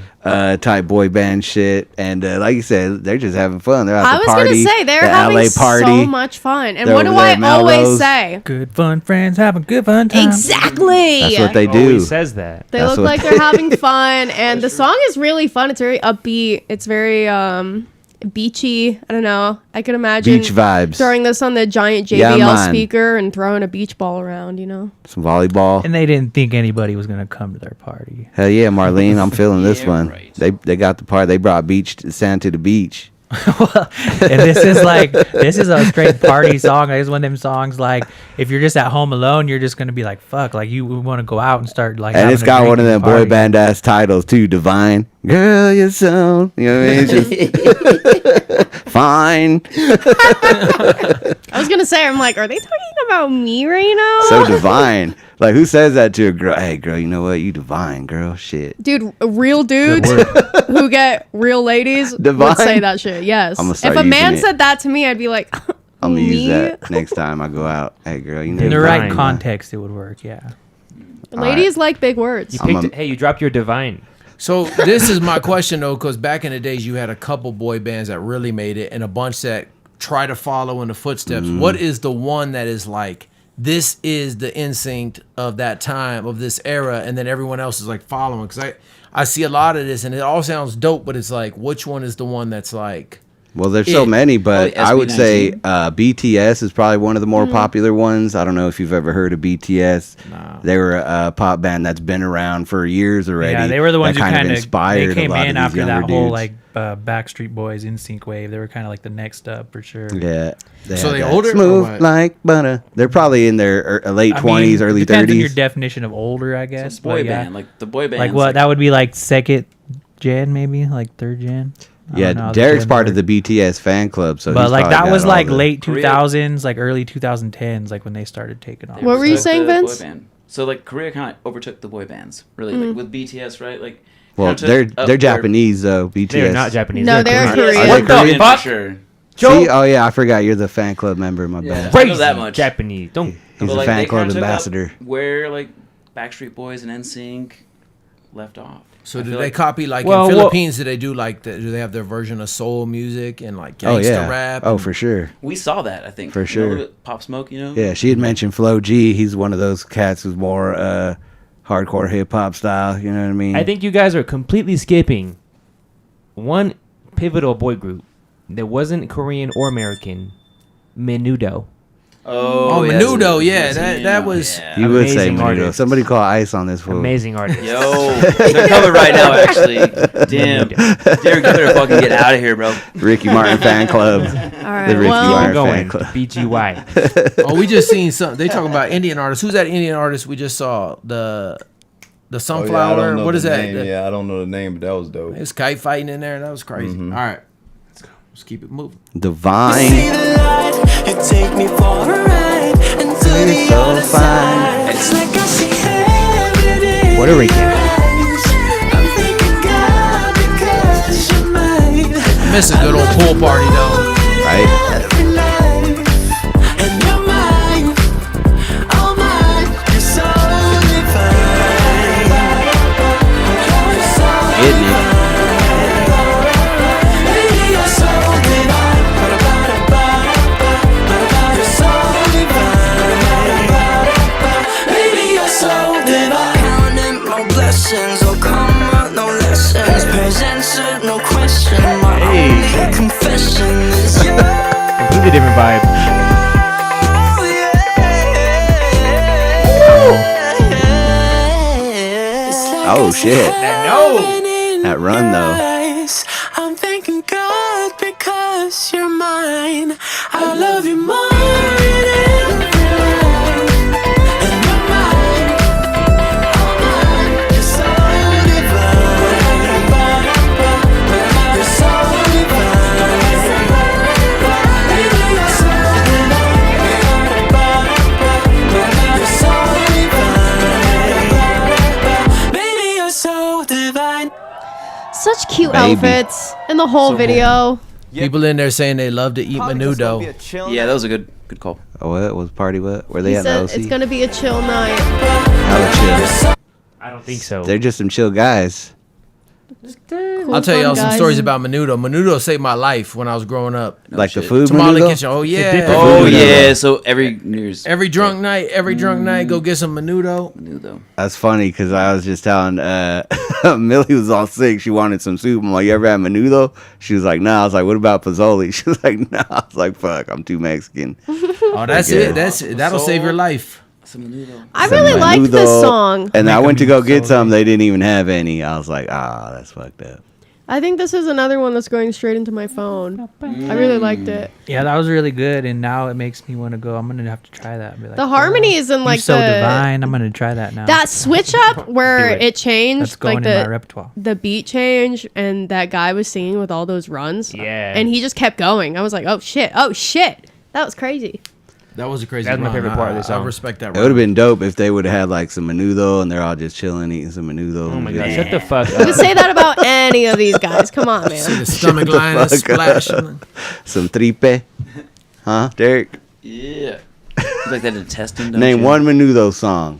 Speaker 1: type boy band shit. And like you said, they're just having fun. They're
Speaker 4: I
Speaker 1: at the
Speaker 4: was
Speaker 1: party.
Speaker 4: gonna say they're
Speaker 1: the
Speaker 4: having
Speaker 1: LA party.
Speaker 4: so much fun. And
Speaker 1: They're
Speaker 4: what do
Speaker 1: over there
Speaker 4: I
Speaker 1: at
Speaker 4: always
Speaker 1: Melrose.
Speaker 4: say?
Speaker 3: Good fun friends having good fun time.
Speaker 4: Exactly.
Speaker 1: That's what they do.
Speaker 2: Always says that.
Speaker 4: They
Speaker 1: That's
Speaker 4: look
Speaker 1: what
Speaker 4: like they're having fun, and the song is really fun. It's very upbeat. It's very beachy. I don't know. I could imagine
Speaker 1: Beach vibes.
Speaker 4: throwing this on the giant
Speaker 1: Yeah,
Speaker 4: JBL
Speaker 1: man.
Speaker 4: speaker and throwing a beach ball around. You know.
Speaker 1: Some volleyball.
Speaker 3: And they didn't think anybody was gonna come to their party.
Speaker 1: Hell yeah, Marlene, I'm feeling this one. They got the part. They brought sand to the beach.
Speaker 3: And this is a straight party song. It's one of them songs like if you're just at home alone, you're just gonna be like, fuck, like you want to go out and start like.
Speaker 1: And
Speaker 3: having
Speaker 1: it's
Speaker 3: a
Speaker 1: got
Speaker 3: drink
Speaker 1: one of
Speaker 3: and
Speaker 1: them
Speaker 3: party.
Speaker 1: boy band ass titles too. Divine, girl, you're so. You know what I mean? It's just fine.
Speaker 4: I was gonna say, I'm like, are they talking about me right now?
Speaker 1: So divine. Like who says that to a girl? Hey, girl, you know what? You divine, girl. Shit.
Speaker 4: Dude, real dudes who get real ladies
Speaker 1: Divine?
Speaker 4: would say that shit. Yes.
Speaker 1: I'ma
Speaker 4: If
Speaker 1: start
Speaker 4: a man
Speaker 1: using it.
Speaker 4: said that to me, I'd be like,
Speaker 1: I'm gonna use
Speaker 4: me?
Speaker 1: that next time I go out. Hey, girl, you know.
Speaker 3: In the
Speaker 1: divine,
Speaker 3: right
Speaker 1: huh?
Speaker 3: context, it would work. Yeah.
Speaker 4: Ladies like big words.
Speaker 2: Hey, you dropped your divine.
Speaker 7: So this is my question though, because back in the days you had a couple boy bands that really made it, and a bunch that try to follow in the footsteps. What is the one that is like? This is the instinct of that time, of this era, and then everyone else is like following. Because I see a lot of this, and it all sounds dope, but it's like, which one is the one that's like?
Speaker 1: Well, there's so many, but I would say BTS is probably one of the more popular ones. I don't know if you've ever heard of BTS. They were a pop band that's been around for years already.
Speaker 3: Yeah, they were the ones who
Speaker 1: kind of
Speaker 3: they
Speaker 1: inspired
Speaker 3: came
Speaker 1: a lot
Speaker 3: in
Speaker 1: of
Speaker 3: after
Speaker 1: these
Speaker 3: that
Speaker 1: younger
Speaker 3: whole
Speaker 1: dudes.
Speaker 3: like Backstreet Boys NSYNC wave. They were kind of like the next up for sure.
Speaker 1: Yeah.
Speaker 7: So
Speaker 1: had
Speaker 7: they
Speaker 1: that
Speaker 7: older or
Speaker 1: smooth
Speaker 7: what?
Speaker 1: like butter. They're probably in their late 20s, early
Speaker 3: depends on your
Speaker 1: 30s.
Speaker 3: definition of older, I guess.
Speaker 6: boy
Speaker 3: but yeah.
Speaker 6: band, like the boy band.
Speaker 3: Like what? That would be like second gen, maybe like third gen. I
Speaker 1: Yeah,
Speaker 3: don't know how the
Speaker 1: Deryk's
Speaker 3: gens
Speaker 1: part
Speaker 3: work.
Speaker 1: of the BTS fan club, so
Speaker 3: But
Speaker 1: he's
Speaker 3: like
Speaker 1: probably
Speaker 3: that
Speaker 1: got
Speaker 3: was
Speaker 1: all
Speaker 3: like
Speaker 1: the-
Speaker 3: late 2000s, like early 2010s, like when they started taking off.
Speaker 4: What were you saying,
Speaker 6: the
Speaker 4: Vince?
Speaker 6: boy band. So like Korea kind of overtook the boy bands, really, like with BTS, right? Like,
Speaker 1: Well,
Speaker 6: kinda took up
Speaker 1: they're
Speaker 6: their-
Speaker 1: Japanese though. BTS.
Speaker 2: They're not Japanese.
Speaker 4: No, they're Korean.
Speaker 1: Are they
Speaker 2: What the
Speaker 1: Korean?
Speaker 2: fuck?
Speaker 6: For sure.
Speaker 1: See? Oh yeah, I forgot you're the fan club member. My bad.
Speaker 6: I know that much.
Speaker 2: Japanese. Don't.
Speaker 1: He's
Speaker 6: But,
Speaker 1: a
Speaker 6: like,
Speaker 1: fan
Speaker 6: they
Speaker 1: club
Speaker 6: kinda took up
Speaker 1: ambassador.
Speaker 6: Where like Backstreet Boys and NSYNC left off.
Speaker 7: So do they copy like
Speaker 2: Well,
Speaker 7: in Philippines? Do they do like do they have their version of soul music and like gangsta rap?
Speaker 1: Oh, for sure.
Speaker 6: We saw that, I think.
Speaker 1: For sure.
Speaker 6: Pop Smoke, you know?
Speaker 1: Yeah, she had mentioned Flo G. He's one of those cats who's more hardcore hip hop style. You know what I mean?
Speaker 2: I think you guys are completely skipping one pivotal boy group that wasn't Korean or American, Menudo.
Speaker 7: Oh, Menudo, yeah, that was.
Speaker 1: You would say
Speaker 2: Amazing
Speaker 1: Menudo.
Speaker 2: artist.
Speaker 1: Somebody call ice on this fool.
Speaker 2: Amazing artist.
Speaker 6: Yo, they're covered right now, actually. Damn. Deryk, you better fucking get out of here, bro.
Speaker 1: Ricky Martin fan club.
Speaker 4: All right,
Speaker 1: The Ricky Martin
Speaker 2: going.
Speaker 1: fan club.
Speaker 2: BGY.
Speaker 7: Oh, we just seen some. They talking about Indian artists. Who's that Indian artist we just saw? The sunflower. What is that?
Speaker 5: Yeah, I don't know the name, but that was dope.
Speaker 7: It's kite fighting in there. That was crazy. All right, let's go. Let's keep it moving.
Speaker 1: Divine.
Speaker 8: You take me for a ride until the
Speaker 1: so
Speaker 8: other side. It's like I see heaven in
Speaker 2: Puerto Rican.
Speaker 8: your eyes. I'm thanking God because you're mine.
Speaker 7: I miss a good old pool party though.
Speaker 1: Right?
Speaker 8: Every night. And you're mine. All mine. You're so divine. You're so
Speaker 1: Hitting it.
Speaker 8: Baby, you're so divine. You're so divine. Baby, you're so divine. Counting my blessings, oh karma, no lessons. Presents it, no question. My only confession is you.
Speaker 2: Completely different vibe.
Speaker 1: Oh shit. That run though.
Speaker 8: I'm thanking God because you're mine. I love you more than everything. And you're mine. All mine. You're so divine. You're so divine. Baby, you're so divine. You're so divine. Baby, you're so divine.
Speaker 4: Such cute
Speaker 1: Baby.
Speaker 4: outfits in the whole video.
Speaker 7: People in there saying they love to eat Menudo.
Speaker 6: Yeah, that was a good call.
Speaker 1: Oh, what was party? What? Where they
Speaker 4: He
Speaker 1: at? The
Speaker 4: said
Speaker 1: OC?
Speaker 4: it's gonna be a chill night.
Speaker 1: Hella chill.
Speaker 2: I don't think so.
Speaker 1: They're just some chill guys.
Speaker 4: Cool,
Speaker 7: I'll tell
Speaker 4: fun
Speaker 7: y'all some
Speaker 4: guys.
Speaker 7: stories about Menudo. Menudo saved my life when I was growing up.
Speaker 1: Like the food
Speaker 7: Tamale
Speaker 1: menudo?
Speaker 7: kitchen. Oh
Speaker 2: a
Speaker 7: yeah.
Speaker 2: different
Speaker 6: Oh,
Speaker 2: Menudo.
Speaker 6: yeah. So every New Year's.
Speaker 7: Every drunk night, go get some Menudo.
Speaker 6: Menudo.
Speaker 1: That's funny because I was just telling Millie was all sick. She wanted some soup. I'm like, you ever had menudo? She was like, nah. I was like, what about pozole? She was like, nah. I was like, fuck, I'm too Mexican.
Speaker 7: Oh, that's
Speaker 1: Yeah.
Speaker 7: it. That'll save your life.
Speaker 4: I really liked this
Speaker 1: Menudo.
Speaker 4: song.
Speaker 1: And I went to go get some. They didn't even have any. I was like, that's fucked up.
Speaker 4: I think this is another one that's going straight into my phone. I really liked it.
Speaker 3: Yeah, that was really good, and now it makes me want to go. I'm gonna have to try that. Be like,
Speaker 4: The harmonies and like
Speaker 3: you're so
Speaker 4: the
Speaker 3: divine. I'm gonna try that now.
Speaker 4: that switch up where
Speaker 3: Do
Speaker 4: it changed,
Speaker 3: That's going
Speaker 4: like
Speaker 3: in my repertoire.
Speaker 4: the beat change, and that guy was singing with all those runs.
Speaker 2: Yeah.
Speaker 4: and he just kept going. I was like, oh shit, that was crazy.
Speaker 7: That was a crazy.
Speaker 2: That's my
Speaker 7: run.
Speaker 2: favorite part of the
Speaker 7: I
Speaker 2: song.
Speaker 7: respect that.
Speaker 1: It would have been dope if they would have had like some menudo and they're all just chilling eating some menudo.
Speaker 2: Oh my god, shut the fuck
Speaker 4: You
Speaker 2: up.
Speaker 4: can say that about any of these guys. Come on,
Speaker 7: See
Speaker 4: man.
Speaker 7: the stomach
Speaker 1: Shut the
Speaker 7: line is
Speaker 1: fuck up.
Speaker 7: splashing.
Speaker 1: Some tripe. Huh, Deryk?
Speaker 6: Yeah. You like that intestine? don't
Speaker 1: Name
Speaker 6: you?
Speaker 1: one menudo song.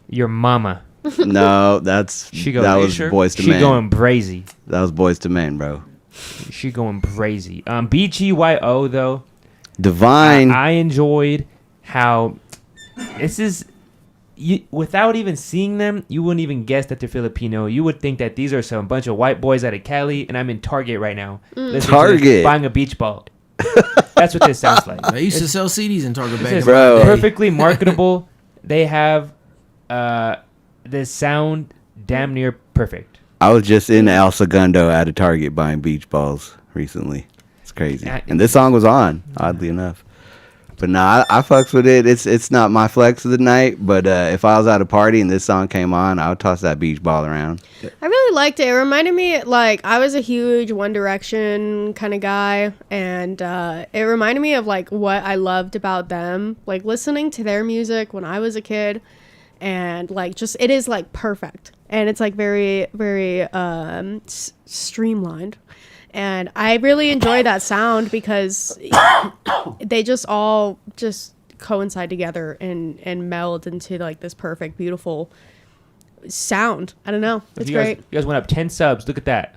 Speaker 2: Your mama.
Speaker 1: No, that's
Speaker 2: She goes.
Speaker 1: that was
Speaker 2: sure?
Speaker 1: Boys to
Speaker 2: She
Speaker 1: Men.
Speaker 2: going brazy.
Speaker 1: That was Boys to Men, bro.
Speaker 2: She going brazy. BGYO though.
Speaker 1: Divine.
Speaker 2: I enjoyed how this is. You, without even seeing them, you wouldn't even guess that they're Filipino. You would think that these are some bunch of white boys out of Cali, and I'm in Target right now. listening to
Speaker 1: Target.
Speaker 2: this, buying a beach ball. That's what this sounds like.
Speaker 7: They used to sell CDs in Target
Speaker 2: This
Speaker 7: back
Speaker 2: is
Speaker 7: in my day.
Speaker 2: perfectly marketable. They have this sound damn near perfect.
Speaker 1: I was just in El Segundo at a Target buying beach balls recently. It's crazy. And this song was on, oddly enough. But nah, I fucks with it. It's not my flex of the night, but if I was at a party and this song came on, I would toss that beach ball around.
Speaker 4: I really liked it. It reminded me, like, I was a huge One Direction kind of guy, and it reminded me of, like, what I loved about them, like, listening to their music when I was a kid, and, like, just, it is, like, perfect, and it's, like, very, very streamlined, and I really enjoy that sound because they just all just coincide together and meld into, like, this perfect, beautiful sound. I don't know. It's
Speaker 2: You
Speaker 4: great.
Speaker 2: guys went up 10 subs. Look at that.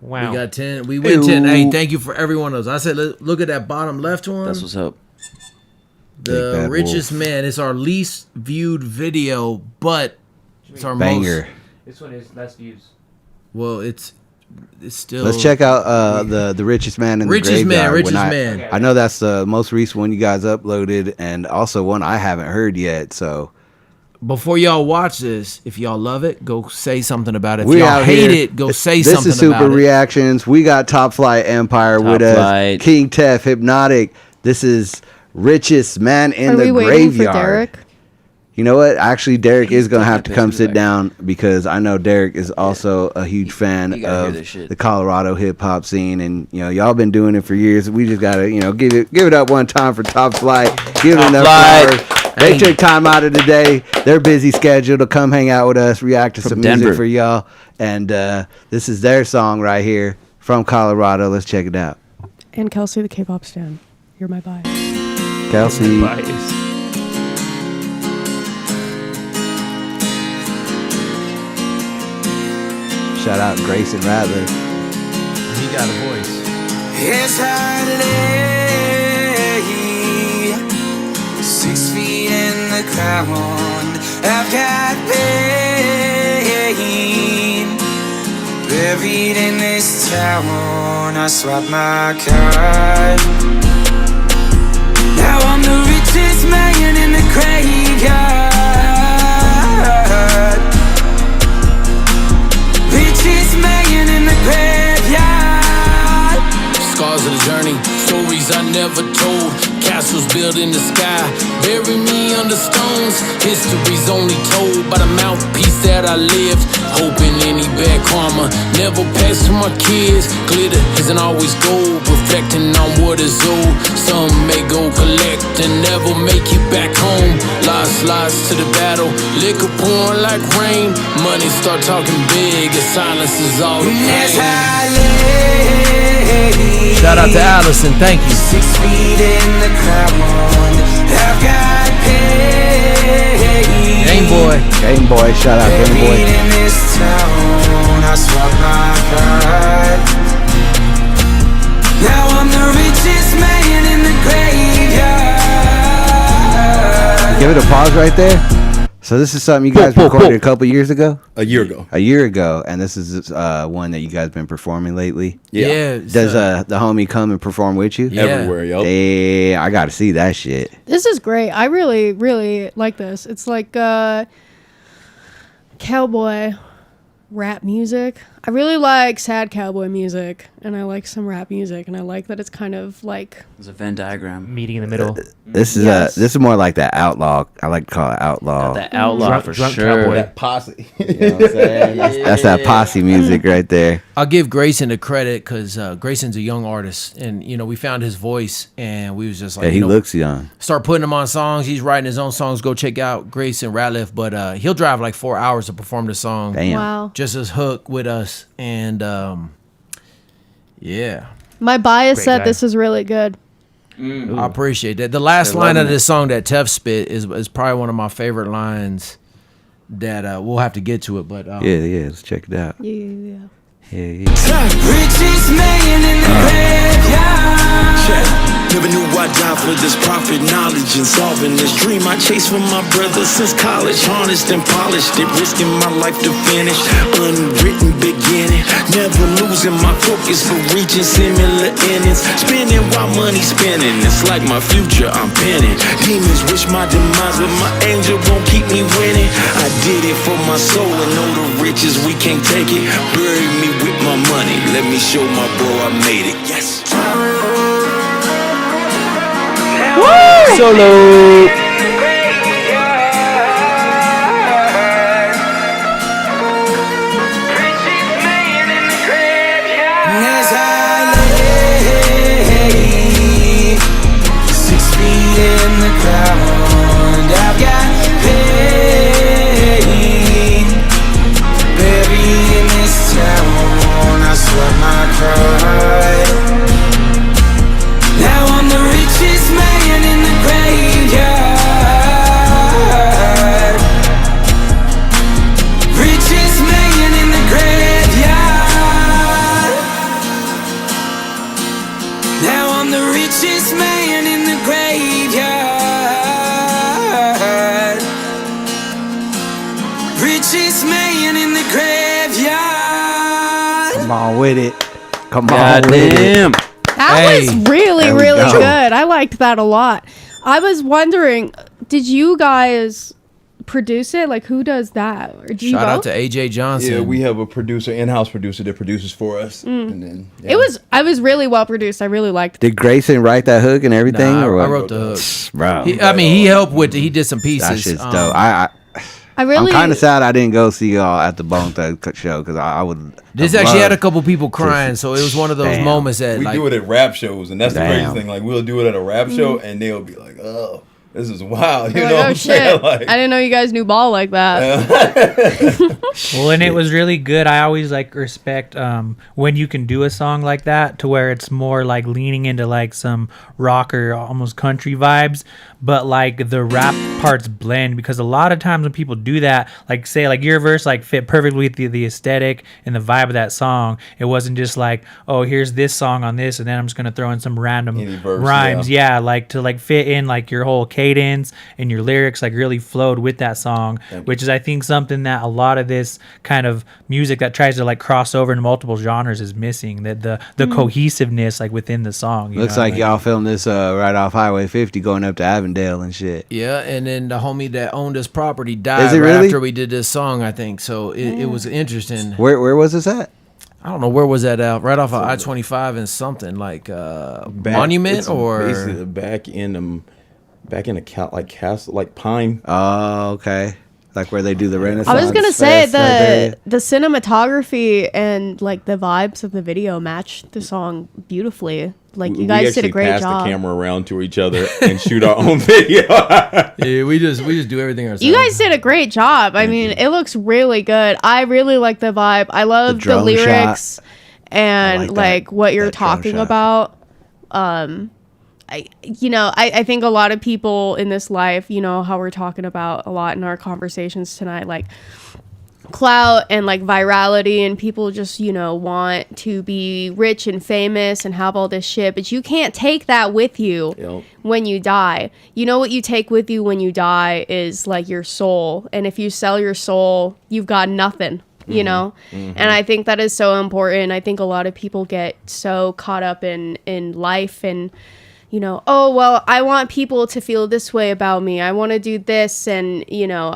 Speaker 2: Wow.
Speaker 7: We got 10. We went 10. Hey, thank you for every one of those. I said, look at that bottom left one.
Speaker 6: That's what's up.
Speaker 7: The richest man. It's our least viewed video, but it's our
Speaker 1: Banger.
Speaker 7: most.
Speaker 2: This one is less views.
Speaker 7: Well, it's still.
Speaker 1: Let's check out the richest man in
Speaker 7: Richest
Speaker 1: the
Speaker 7: Man,
Speaker 1: graveyard.
Speaker 7: Richest
Speaker 1: When
Speaker 7: Man.
Speaker 1: I know that's the most recent one you guys uploaded, and also one I haven't heard yet. So
Speaker 7: Before y'all watch this, if y'all love it, go say something about it. If
Speaker 1: we
Speaker 7: y'all
Speaker 1: out
Speaker 7: hate
Speaker 1: here.
Speaker 7: it, go say
Speaker 1: this
Speaker 7: something
Speaker 1: is Super
Speaker 7: about it.
Speaker 1: Reactions. We got Top Flite Empire with us. King Tef, Hypnotic. This is richest man in
Speaker 4: Are
Speaker 1: the
Speaker 4: we waiting for
Speaker 1: graveyard.
Speaker 4: Deryk?
Speaker 1: You know what? Actually, Deryk is gonna have to come sit down because I know Deryk is also a huge fan
Speaker 6: gotta hear
Speaker 1: of
Speaker 6: this shit.
Speaker 1: the Colorado hip hop scene, and y'all been doing it for years. We just gotta give it up one time for Top Flight. Give it enough flowers. They took time out of the day, their busy schedule, to come hang out with us, react to some
Speaker 6: Denver.
Speaker 1: music for y'all, and this is their song right here from Colorado. Let's check it out.
Speaker 4: And Kelsey, the K-pop stan. You're my bias.
Speaker 1: Kelsey. Shout out Grayson Ratliff.
Speaker 7: He got a voice.
Speaker 15: As I lay 6 feet in the ground, I've got pain buried in this town. I swapped my card. Now I'm the richest man in the graveyard. Richest man in the graveyard.
Speaker 14: Scars of the journey, stories I never told. Castles built in the sky, bury me under stones. History's only told by the mouthpiece that I lived. Hoping any bad karma never pass to my kids. Glitter isn't always gold, reflecting on what is old. Some may go collect and never make it back home. Lost to the battle, liquor pouring like rain. Money start talking big, and silence is all the pain.
Speaker 7: Shout out to Allison, thank you.
Speaker 15: 6 feet in the ground, I've got pain.
Speaker 7: Game Boy.
Speaker 1: Game Boy, shout out Game Boy.
Speaker 15: Buried in this town, I swapped my card. Now I'm the richest man in the graveyard.
Speaker 1: Give it a pause right there. So this is something you guys recorded a couple years ago?
Speaker 5: A year ago.
Speaker 1: A year ago. And this is one that you guys been performing lately?
Speaker 7: Yeah.
Speaker 1: Does the homie come and perform with you?
Speaker 7: Yeah.
Speaker 5: Everywhere, yo.
Speaker 1: Hey, I got to see that shit.
Speaker 4: This is great. I really, really like this. It's like cowboy rap music. I really like sad cowboy music, and I like some rap music, and I like that it's kind of like
Speaker 6: There's a Venn diagram.
Speaker 2: Meeting in the middle.
Speaker 1: This is
Speaker 4: Yes.
Speaker 1: this is more like that outlaw. I like to call it outlaw.
Speaker 6: That outlaw for
Speaker 2: drunk
Speaker 6: sure.
Speaker 2: cowboy.
Speaker 5: That posse.
Speaker 1: You know what I'm saying? That's that posse music right there.
Speaker 7: I'll give Grayson the credit because Grayson's a young artist, and we found his voice, and we was just like,
Speaker 1: Yeah, he looks young.
Speaker 7: start putting him on songs. He's writing his own songs. Go check out Grayson Ratliff, but he'll drive like 4 hours to perform the song.
Speaker 1: Damn.
Speaker 4: wow.
Speaker 7: Just as hook with us, and yeah,
Speaker 4: My bias
Speaker 2: Great
Speaker 4: said
Speaker 2: guy.
Speaker 4: this is really good.
Speaker 7: I appreciate that. The last
Speaker 6: They're
Speaker 7: line of
Speaker 6: loving
Speaker 7: this song that Tef spit is probably one of my favorite lines. That we'll have to get to it, but
Speaker 1: Yeah, let's check it out.
Speaker 4: Yeah.
Speaker 1: Yeah.
Speaker 15: Richest man in the graveyard.
Speaker 12: Never knew I'd die for this profit, knowledge, and solving this dream I chased from my brother since college. Harnessed and polished it, risking my life to finish. Unwritten beginning, never losing my focus for reaching similar endings. Spending while money spinning, it's like my future I'm penning. Demons wish my demise, but my angel won't keep me winning. I did it for my soul and know the riches we can't take it. Bury me with my money, let me show my bro I made it. Yes.
Speaker 1: Solo.
Speaker 15: As I lay 6 feet in the ground, I've got pain buried in this town. I sweat my cry. Now I'm the richest man in the graveyard.
Speaker 14: Richest man in the graveyard. Richest man in the graveyard.
Speaker 1: Come on with it. Come on
Speaker 6: God
Speaker 1: with
Speaker 6: damn.
Speaker 1: it.
Speaker 4: That was really,
Speaker 1: There we
Speaker 4: really
Speaker 1: go.
Speaker 4: good. I liked that a lot. I was wondering, did you guys produce it? Like, who does that? Or do you
Speaker 7: Shout out
Speaker 4: both?
Speaker 7: to AJ Johnson.
Speaker 5: Yeah, we have a producer, in-house producer that produces for us. And then
Speaker 4: I was really well produced. I really liked it.
Speaker 1: Did Grayson write that hook and everything?
Speaker 7: Nah,
Speaker 1: or what?
Speaker 7: I wrote the hook.
Speaker 1: Bro,
Speaker 7: He helped with it. He did some pieces.
Speaker 1: that shit's
Speaker 7: Um,
Speaker 1: dope. I'm
Speaker 4: really
Speaker 1: kind of sad I didn't go see y'all at the Bone Thug show because I would.
Speaker 7: This
Speaker 1: have
Speaker 7: actually had a
Speaker 1: loved
Speaker 7: couple people
Speaker 1: to-
Speaker 7: crying, so it was one of those
Speaker 1: Damn.
Speaker 7: moments that
Speaker 5: we
Speaker 7: like,
Speaker 5: do it at rap shows, and that's the
Speaker 1: Damn.
Speaker 5: crazy thing. Like, we'll do it at a rap show, and they'll be like, "Oh, this is wild." You
Speaker 4: You're
Speaker 5: know
Speaker 4: like,
Speaker 5: what
Speaker 4: oh
Speaker 5: I'm saying?
Speaker 4: shit!
Speaker 5: Like,
Speaker 4: I didn't know you guys knew ball like that.
Speaker 3: Well, and it was really good. I always like respect when you can do a song like that to where it's more like leaning into like some rock or almost country vibes, but like the rap parts blend, because a lot of times when people do that, like say like your verse like fit perfectly with the aesthetic and the vibe of that song. It wasn't just like, oh, here's this song on this, and then I'm just gonna throw in some random
Speaker 5: verse,
Speaker 3: rhymes. Yeah, like to like fit in like your whole cadence and your lyrics like really flowed with that song, which is I think something that a lot of this kind of music that tries to like cross over into multiple genres is missing. That the cohesiveness like within the song. you
Speaker 1: Looks
Speaker 3: know?
Speaker 1: like y'all filmed this right off Highway 50 going up to Avondale and shit.
Speaker 7: yeah, and then the homie that owned this property died
Speaker 1: Is it
Speaker 7: right
Speaker 1: really?
Speaker 7: after we did this song, I think. So it was interesting.
Speaker 1: Where was this at?
Speaker 7: I don't know, where was that at? Right off of I-25 and something like Monument
Speaker 5: it's
Speaker 7: or
Speaker 5: basically back in a castle, like Pine.
Speaker 1: Oh, okay. Like where they do the Renaissance.
Speaker 4: I was gonna say
Speaker 1: Fest right there.
Speaker 4: the cinematography and like the vibes of the video match the song beautifully. Like you guys did a great
Speaker 5: pass
Speaker 4: job.
Speaker 5: the camera around to each other and shoot our own video.
Speaker 7: yeah, we just do everything ourselves.
Speaker 4: You guys did a great job. I mean, it looks really good. I really like the vibe. I love the
Speaker 1: drone
Speaker 4: lyrics
Speaker 1: shot.
Speaker 4: and
Speaker 1: like that-
Speaker 4: what you're
Speaker 1: that drone
Speaker 4: talking
Speaker 1: shot.
Speaker 4: about. I think a lot of people in this life, you know, how we're talking about a lot in our conversations tonight, like clout and like virality, and people just, you know, want to be rich and famous and have all this shit, but you can't take that with you when you die. You know what you take with you when you die is like your soul, and if you sell your soul, you've got nothing. You know, and I think that is so important. I think a lot of people get so caught up in life and, you know, oh well, I want people to feel this way about me, I want to do this, and you know,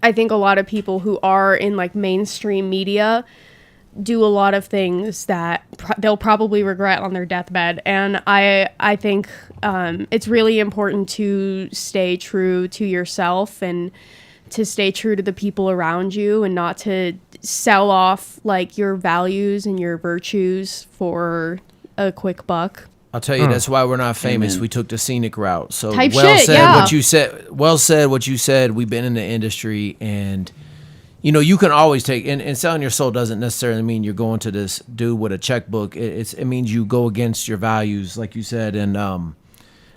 Speaker 4: I think a lot of people who are in like mainstream media do a lot of things that they'll probably regret on their deathbed, and I think it's really important to stay true to yourself and to stay true to the people around you, and not to sell off like your values and your virtues for a quick buck.
Speaker 7: I'll tell you, that's why we're not famous. We took the scenic route. So
Speaker 4: Type
Speaker 7: well
Speaker 4: shit,
Speaker 7: said
Speaker 4: yeah.
Speaker 7: what you said. Well said what you said. We've been in the industry, and you know, you can always take and selling your soul doesn't necessarily mean you're going to this dude with a checkbook. It means you go against your values, like you said, and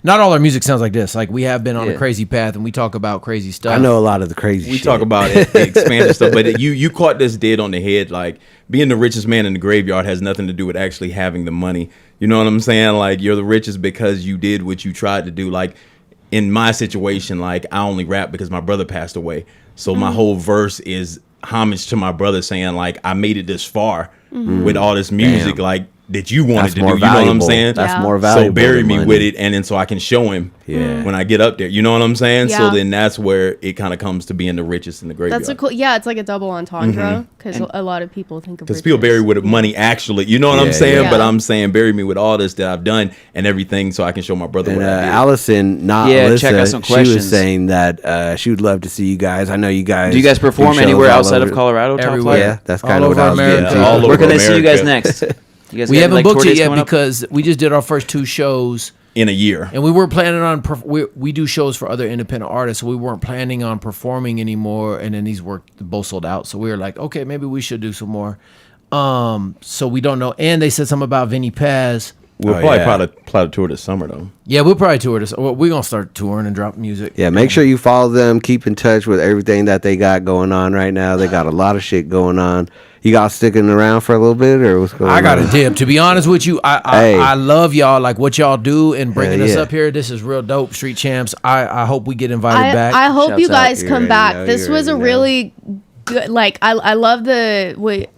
Speaker 7: not all our music sounds like this. Like we have been on a crazy path, and we talk about crazy stuff.
Speaker 1: I know a lot of the crazy
Speaker 5: We
Speaker 1: shit.
Speaker 5: talk about it, the expanded stuff, but you caught this dead on the head. Like being the richest man in the graveyard has nothing to do with actually having the money. You know what I'm saying? Like you're the richest because you did what you tried to do. Like in my situation, like I only rap because my brother passed away. So my whole verse is homage to my brother, saying like I made it this far with all this music.
Speaker 1: Damn.
Speaker 5: Like that you wanted
Speaker 1: That's
Speaker 5: to do.
Speaker 1: more
Speaker 5: You know what I'm
Speaker 1: valuable.
Speaker 5: saying?
Speaker 1: That's more valuable
Speaker 5: So bury
Speaker 1: than
Speaker 5: me
Speaker 1: money.
Speaker 5: with it, and then so I can show him when I get up there. You know what I'm saying? So
Speaker 4: Yeah.
Speaker 5: then that's where it kind of comes to being the richest in the graveyard.
Speaker 4: That's a cool, yeah, it's like a double entendre, because a lot of people think of
Speaker 5: Because people
Speaker 4: riches.
Speaker 5: bury with money, actually. You know what I'm
Speaker 1: Yeah,
Speaker 5: saying?
Speaker 4: yeah.
Speaker 5: But I'm saying bury me with all this that I've done and everything so I can show my brother
Speaker 1: And
Speaker 5: what I did.
Speaker 1: Allison, not
Speaker 6: Yeah,
Speaker 1: Alyssa,
Speaker 6: check out some
Speaker 1: she was
Speaker 6: questions.
Speaker 1: saying that she would love to see you guys. I know you guys.
Speaker 6: Do you guys perform
Speaker 1: do shows
Speaker 6: anywhere
Speaker 1: all
Speaker 6: outside
Speaker 1: over-
Speaker 6: of Colorado? Top
Speaker 7: Everywhere.
Speaker 6: Flight?
Speaker 1: Yeah, that's
Speaker 7: All
Speaker 1: kind of what
Speaker 7: over
Speaker 1: I was
Speaker 7: America.
Speaker 1: getting to.
Speaker 5: All
Speaker 6: Where
Speaker 5: over
Speaker 6: can they see you guys
Speaker 5: America.
Speaker 6: next? You guys
Speaker 7: We
Speaker 6: got,
Speaker 7: haven't
Speaker 6: like,
Speaker 7: booked
Speaker 6: tour
Speaker 7: it
Speaker 6: dates
Speaker 7: yet
Speaker 6: coming up?
Speaker 7: because we just did our first 2 shows.
Speaker 5: In a year.
Speaker 7: And we weren't planning on we do shows for other independent artists, so we weren't planning on performing anymore. And then these were both sold out, so we were like, okay, maybe we should do some more. So we don't know. And they said something about Vinny Paz.
Speaker 5: We'll probably tour this summer though.
Speaker 7: Yeah, we'll probably tour this. Well, we're gonna start touring and drop music.
Speaker 1: Yeah, make sure you follow them. Keep in touch with everything that they got going on right now. They got a lot of shit going on. You guys sticking around for a little bit, or what's going on?
Speaker 7: I got a dip. To be honest with you, I love y'all, like what y'all do and bringing us up here. This is real dope. Street Champs. I hope we get invited back.
Speaker 4: I hope
Speaker 7: Shouts
Speaker 4: you guys
Speaker 7: out.
Speaker 4: come back. This was a
Speaker 1: know.
Speaker 4: really good, like I love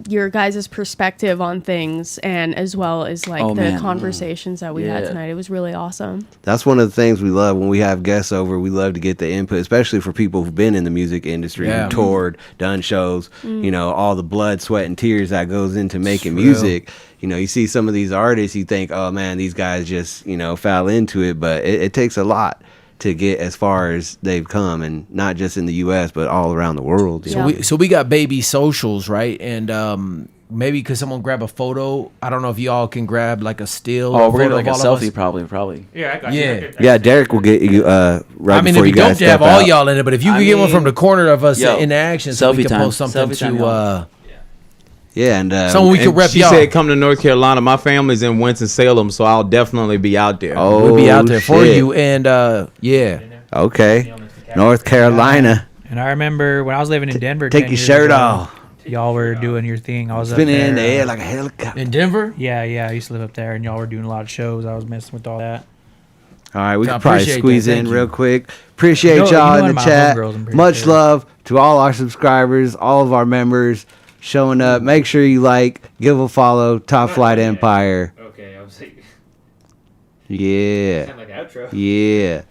Speaker 4: your guys' perspective on things, and as well as like the conversations that we had tonight. It was really awesome.
Speaker 1: That's one of the things we love when we have guests over. We love to get the input, especially for people who've been in the music industry, who toured, done shows, you know, all the blood, sweat, and tears that goes into making music. You know, you see some of these artists, you think, oh man, these guys just, you know, fell into it, but it takes a lot to get as far as they've come, and not just in the U.S. but all around the world.
Speaker 7: So we got baby socials, right? And maybe could someone grab a photo? I don't know if y'all can grab like a still.
Speaker 6: Oh, we're gonna
Speaker 7: photo
Speaker 6: like a
Speaker 7: of all of
Speaker 6: selfie,
Speaker 7: us.
Speaker 6: probably.
Speaker 2: Yeah, I got
Speaker 7: Yeah.
Speaker 2: you.
Speaker 1: Yeah, Deryk will get you right
Speaker 7: I mean,
Speaker 1: before
Speaker 7: it'd
Speaker 1: you
Speaker 7: be dope
Speaker 1: guys
Speaker 7: to have
Speaker 1: step
Speaker 7: all
Speaker 1: out.
Speaker 7: y'all in it, but if you could get one from the corner of us
Speaker 6: yo,
Speaker 7: in action, so we
Speaker 6: selfie
Speaker 7: can
Speaker 6: time.
Speaker 7: post something
Speaker 6: Selfie time,
Speaker 7: to.
Speaker 6: y'all.
Speaker 1: Yeah, and
Speaker 7: someone we could rep
Speaker 5: She
Speaker 7: y'all.
Speaker 5: said, "Come to North Carolina. My family's in Winston-Salem, so I'll definitely be out there."
Speaker 1: Oh,
Speaker 7: We'll be out there for
Speaker 1: shit.
Speaker 7: you, and yeah.
Speaker 1: Okay, North Carolina.
Speaker 3: And I remember when I was living in Denver.
Speaker 1: Take
Speaker 3: 10
Speaker 1: your
Speaker 3: years
Speaker 1: shirt
Speaker 3: ago,
Speaker 1: off.
Speaker 3: Y'all were doing your thing. I was
Speaker 1: Spinning
Speaker 3: up there,
Speaker 1: in the air like a helicopter.
Speaker 7: In Denver?
Speaker 3: Yeah, I used to live up there, and y'all were doing a lot of shows. I was messing with all that.
Speaker 1: All right, we
Speaker 3: I
Speaker 1: can probably
Speaker 3: appreciate
Speaker 1: squeeze
Speaker 3: that.
Speaker 1: in
Speaker 3: Thank you.
Speaker 1: real quick. Appreciate
Speaker 3: You know
Speaker 1: y'all
Speaker 3: one
Speaker 1: in
Speaker 3: of
Speaker 1: the
Speaker 3: my
Speaker 1: chat.
Speaker 3: homegirls, I'm pretty
Speaker 1: Much
Speaker 3: sure.
Speaker 1: love to all our subscribers, all of our members showing up. Make sure you like, give a follow, Top Flite Empire.
Speaker 2: Okay, I was like,
Speaker 1: Yeah.
Speaker 2: sound like an outro.
Speaker 1: Yeah.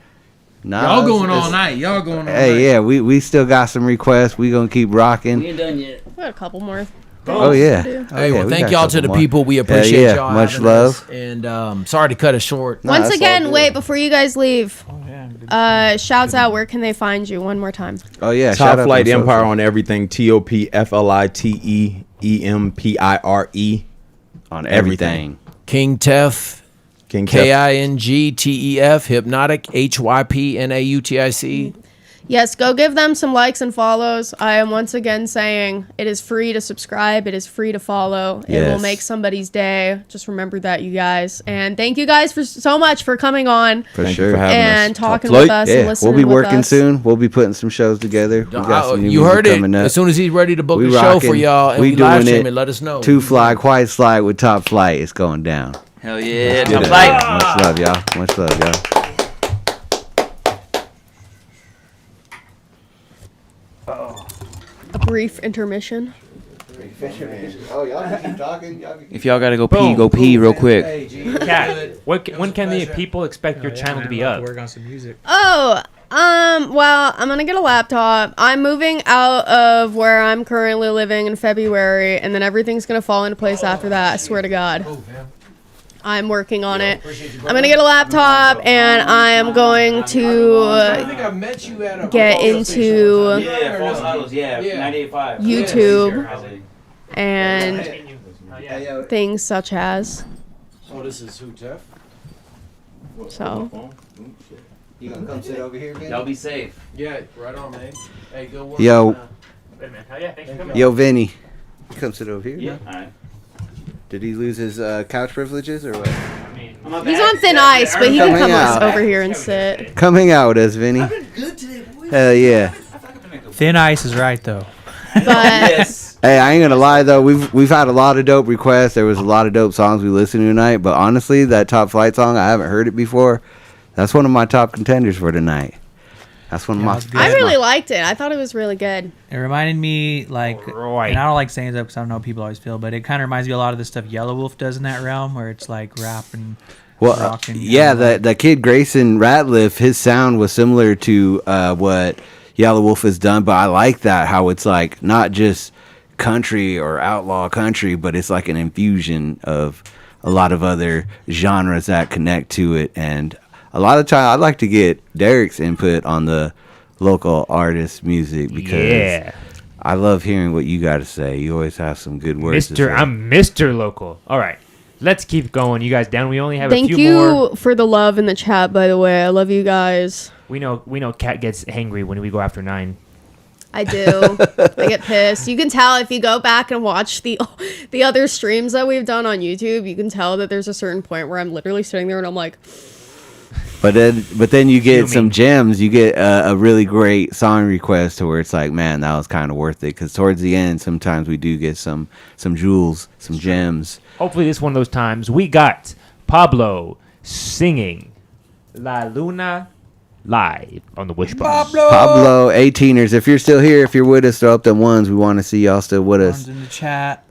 Speaker 1: Nah,
Speaker 7: Y'all going
Speaker 1: it's-
Speaker 7: all night. Y'all going all night.
Speaker 1: Hey, yeah, we still got some requests. We gonna keep rocking.
Speaker 6: ain't done yet.
Speaker 4: We got a couple more.
Speaker 1: Oh yeah.
Speaker 7: Hey,
Speaker 1: Oh,
Speaker 7: well,
Speaker 1: yeah, we
Speaker 7: thank
Speaker 1: got
Speaker 7: y'all
Speaker 1: a
Speaker 7: to the
Speaker 1: couple more.
Speaker 7: people. We
Speaker 1: Yeah,
Speaker 7: appreciate
Speaker 1: yeah,
Speaker 7: y'all.
Speaker 1: much
Speaker 7: having
Speaker 1: love.
Speaker 7: us. And sorry to cut it short.
Speaker 4: Once
Speaker 1: that's all
Speaker 4: again,
Speaker 1: good.
Speaker 4: wait before you guys leave. Shouts out. Where can they find you? One more time.
Speaker 1: Oh yeah,
Speaker 5: Top
Speaker 1: shout out
Speaker 5: Flite
Speaker 1: to
Speaker 5: Empire
Speaker 1: social.
Speaker 5: on everything. TOPFLITEEEMPIRE
Speaker 1: on everything.
Speaker 7: King Tef.
Speaker 5: King Tef.
Speaker 7: KINGTEF. Hypnotic. HYPNAUTIC.
Speaker 4: Yes, go give them some likes and follows. I am once again saying it is free to subscribe. It is free to follow. It will
Speaker 1: Yes.
Speaker 4: make somebody's day. Just remember that, you guys. And thank you guys for so much for coming on.
Speaker 1: For
Speaker 5: Thank you
Speaker 1: sure.
Speaker 5: for having
Speaker 4: and
Speaker 5: us.
Speaker 4: talking
Speaker 1: Floyd,
Speaker 4: with us and listening
Speaker 1: we'll be
Speaker 4: with
Speaker 1: working
Speaker 4: us.
Speaker 1: soon. We'll be putting some shows together. We got some new
Speaker 7: You
Speaker 1: music
Speaker 7: heard it.
Speaker 1: coming up.
Speaker 7: As soon as he's ready to book
Speaker 1: We
Speaker 7: a show for
Speaker 1: rocking.
Speaker 7: y'all and we live
Speaker 1: doing
Speaker 7: stream it, let us know.
Speaker 1: Two Fly, Quiet Slide with Top Flight. It's going down.
Speaker 6: Hell yeah,
Speaker 1: Get
Speaker 6: Top
Speaker 1: it.
Speaker 6: Flite.
Speaker 1: Much love, y'all. Much love, y'all.
Speaker 4: A brief intermission.
Speaker 1: Oh, y'all keep talking.
Speaker 6: If y'all gotta go pee,
Speaker 2: Boom.
Speaker 6: go pee real quick.
Speaker 2: Kat, when can the people expect your channel to be up?
Speaker 3: Work on some music.
Speaker 4: Oh, well, I'm gonna get a laptop. I'm moving out of where I'm currently living in February, and then everything's gonna fall into place after that. I swear to God. I'm working on it. I'm gonna get a laptop, and I am going to get into
Speaker 6: Yeah, False Idols, yeah, 98.5.
Speaker 4: YouTube and things such as.
Speaker 7: Oh, this is who, Jeff?
Speaker 4: So.
Speaker 1: You gonna come sit over here, man?
Speaker 6: Y'all be safe.
Speaker 7: Yeah, right on, man. Hey, good work.
Speaker 1: Yo,
Speaker 2: Wait a minute. Oh, yeah, thanks for coming.
Speaker 1: yo, Vinny, come sit over here.
Speaker 6: Yeah,
Speaker 1: man.
Speaker 6: alright.
Speaker 1: Did he lose his couch privileges or what?
Speaker 4: He's on thin ice, but he can
Speaker 1: Come
Speaker 4: come
Speaker 1: hang out.
Speaker 4: over here and sit.
Speaker 1: Come hang out with us, Vinny. Hell yeah.
Speaker 3: Thin ice is right though.
Speaker 4: But
Speaker 1: Hey, I ain't gonna lie though, we've had a lot of dope requests. There was a lot of dope songs we listened to tonight, but honestly, that Top Flight song, I haven't heard it before. That's one of my top contenders for tonight. That's one of my.
Speaker 4: I really liked it. I thought it was really good.
Speaker 3: It reminded me like,
Speaker 2: Right.
Speaker 3: and I don't like saying that because I don't know how people always feel, but it kind of reminds me a lot of the stuff Yellow Wolf does in that realm, where it's like rap and
Speaker 1: Well,
Speaker 3: rock and
Speaker 1: yeah, the kid Grayson Ratliff, his sound was similar to what Yellow Wolf has done, but I like that how it's like not just country or outlaw country, but it's like an infusion of a lot of other genres that connect to it. And a lot of time, I'd like to get Deryk's input on the local artist music because
Speaker 2: Yeah.
Speaker 1: I love hearing what you got to say. You always have some good words. to say.
Speaker 2: I'm Mr. Local. All right. Let's keep going. You guys down? We only have
Speaker 4: Thank
Speaker 2: a few
Speaker 4: you
Speaker 2: more.
Speaker 4: for the love in the chat, by the way. I love you guys.
Speaker 2: We know Kat gets hangry when we go after 9.
Speaker 4: I do. I get pissed. You can tell if you go back and watch the other streams that we've done on YouTube. You can tell that there's a certain point where I'm literally sitting there and I'm like.
Speaker 1: But then you get some gems. You get a really great song request to where it's like, man, that was kind of worth it. Because towards the end, sometimes we do get some jewels, some gems.
Speaker 2: Hopefully, this is one of those times. We got Pablo singing La Luna live on the Wishbone.
Speaker 1: Pablo, 18ers. If you're still here, if you're with us, throw up them ones. We want to see y'all still with us.
Speaker 3: Ones in the chat.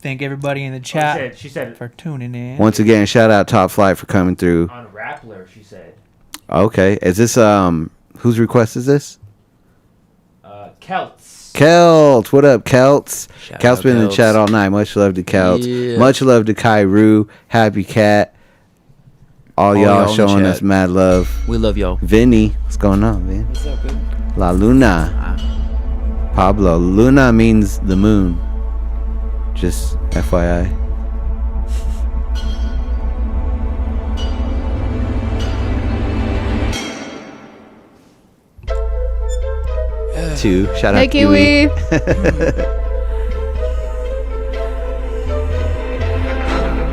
Speaker 3: Thank everybody in the chat
Speaker 2: she said
Speaker 3: for tuning in.
Speaker 1: Once again, shout out Top Flight for coming through.
Speaker 2: On Rappler, she said.
Speaker 1: Okay, is this whose request is this?
Speaker 2: Celts.
Speaker 1: Celts, what up, Celts?
Speaker 6: Shout
Speaker 1: Celts
Speaker 6: out
Speaker 1: been in the
Speaker 6: Celts.
Speaker 1: chat all night. Much love to Celts.
Speaker 6: Yeah.
Speaker 1: Much love to Kairu, Happy Cat. All y'all
Speaker 6: in
Speaker 1: showing
Speaker 6: chat.
Speaker 1: us mad love.
Speaker 6: We love y'all.
Speaker 1: Vinny, what's going on, man?
Speaker 6: What's up, good?
Speaker 1: La Luna. Pablo, Luna means the moon. Just FYI. Two. Shout
Speaker 4: Hey,
Speaker 1: out Kiwi.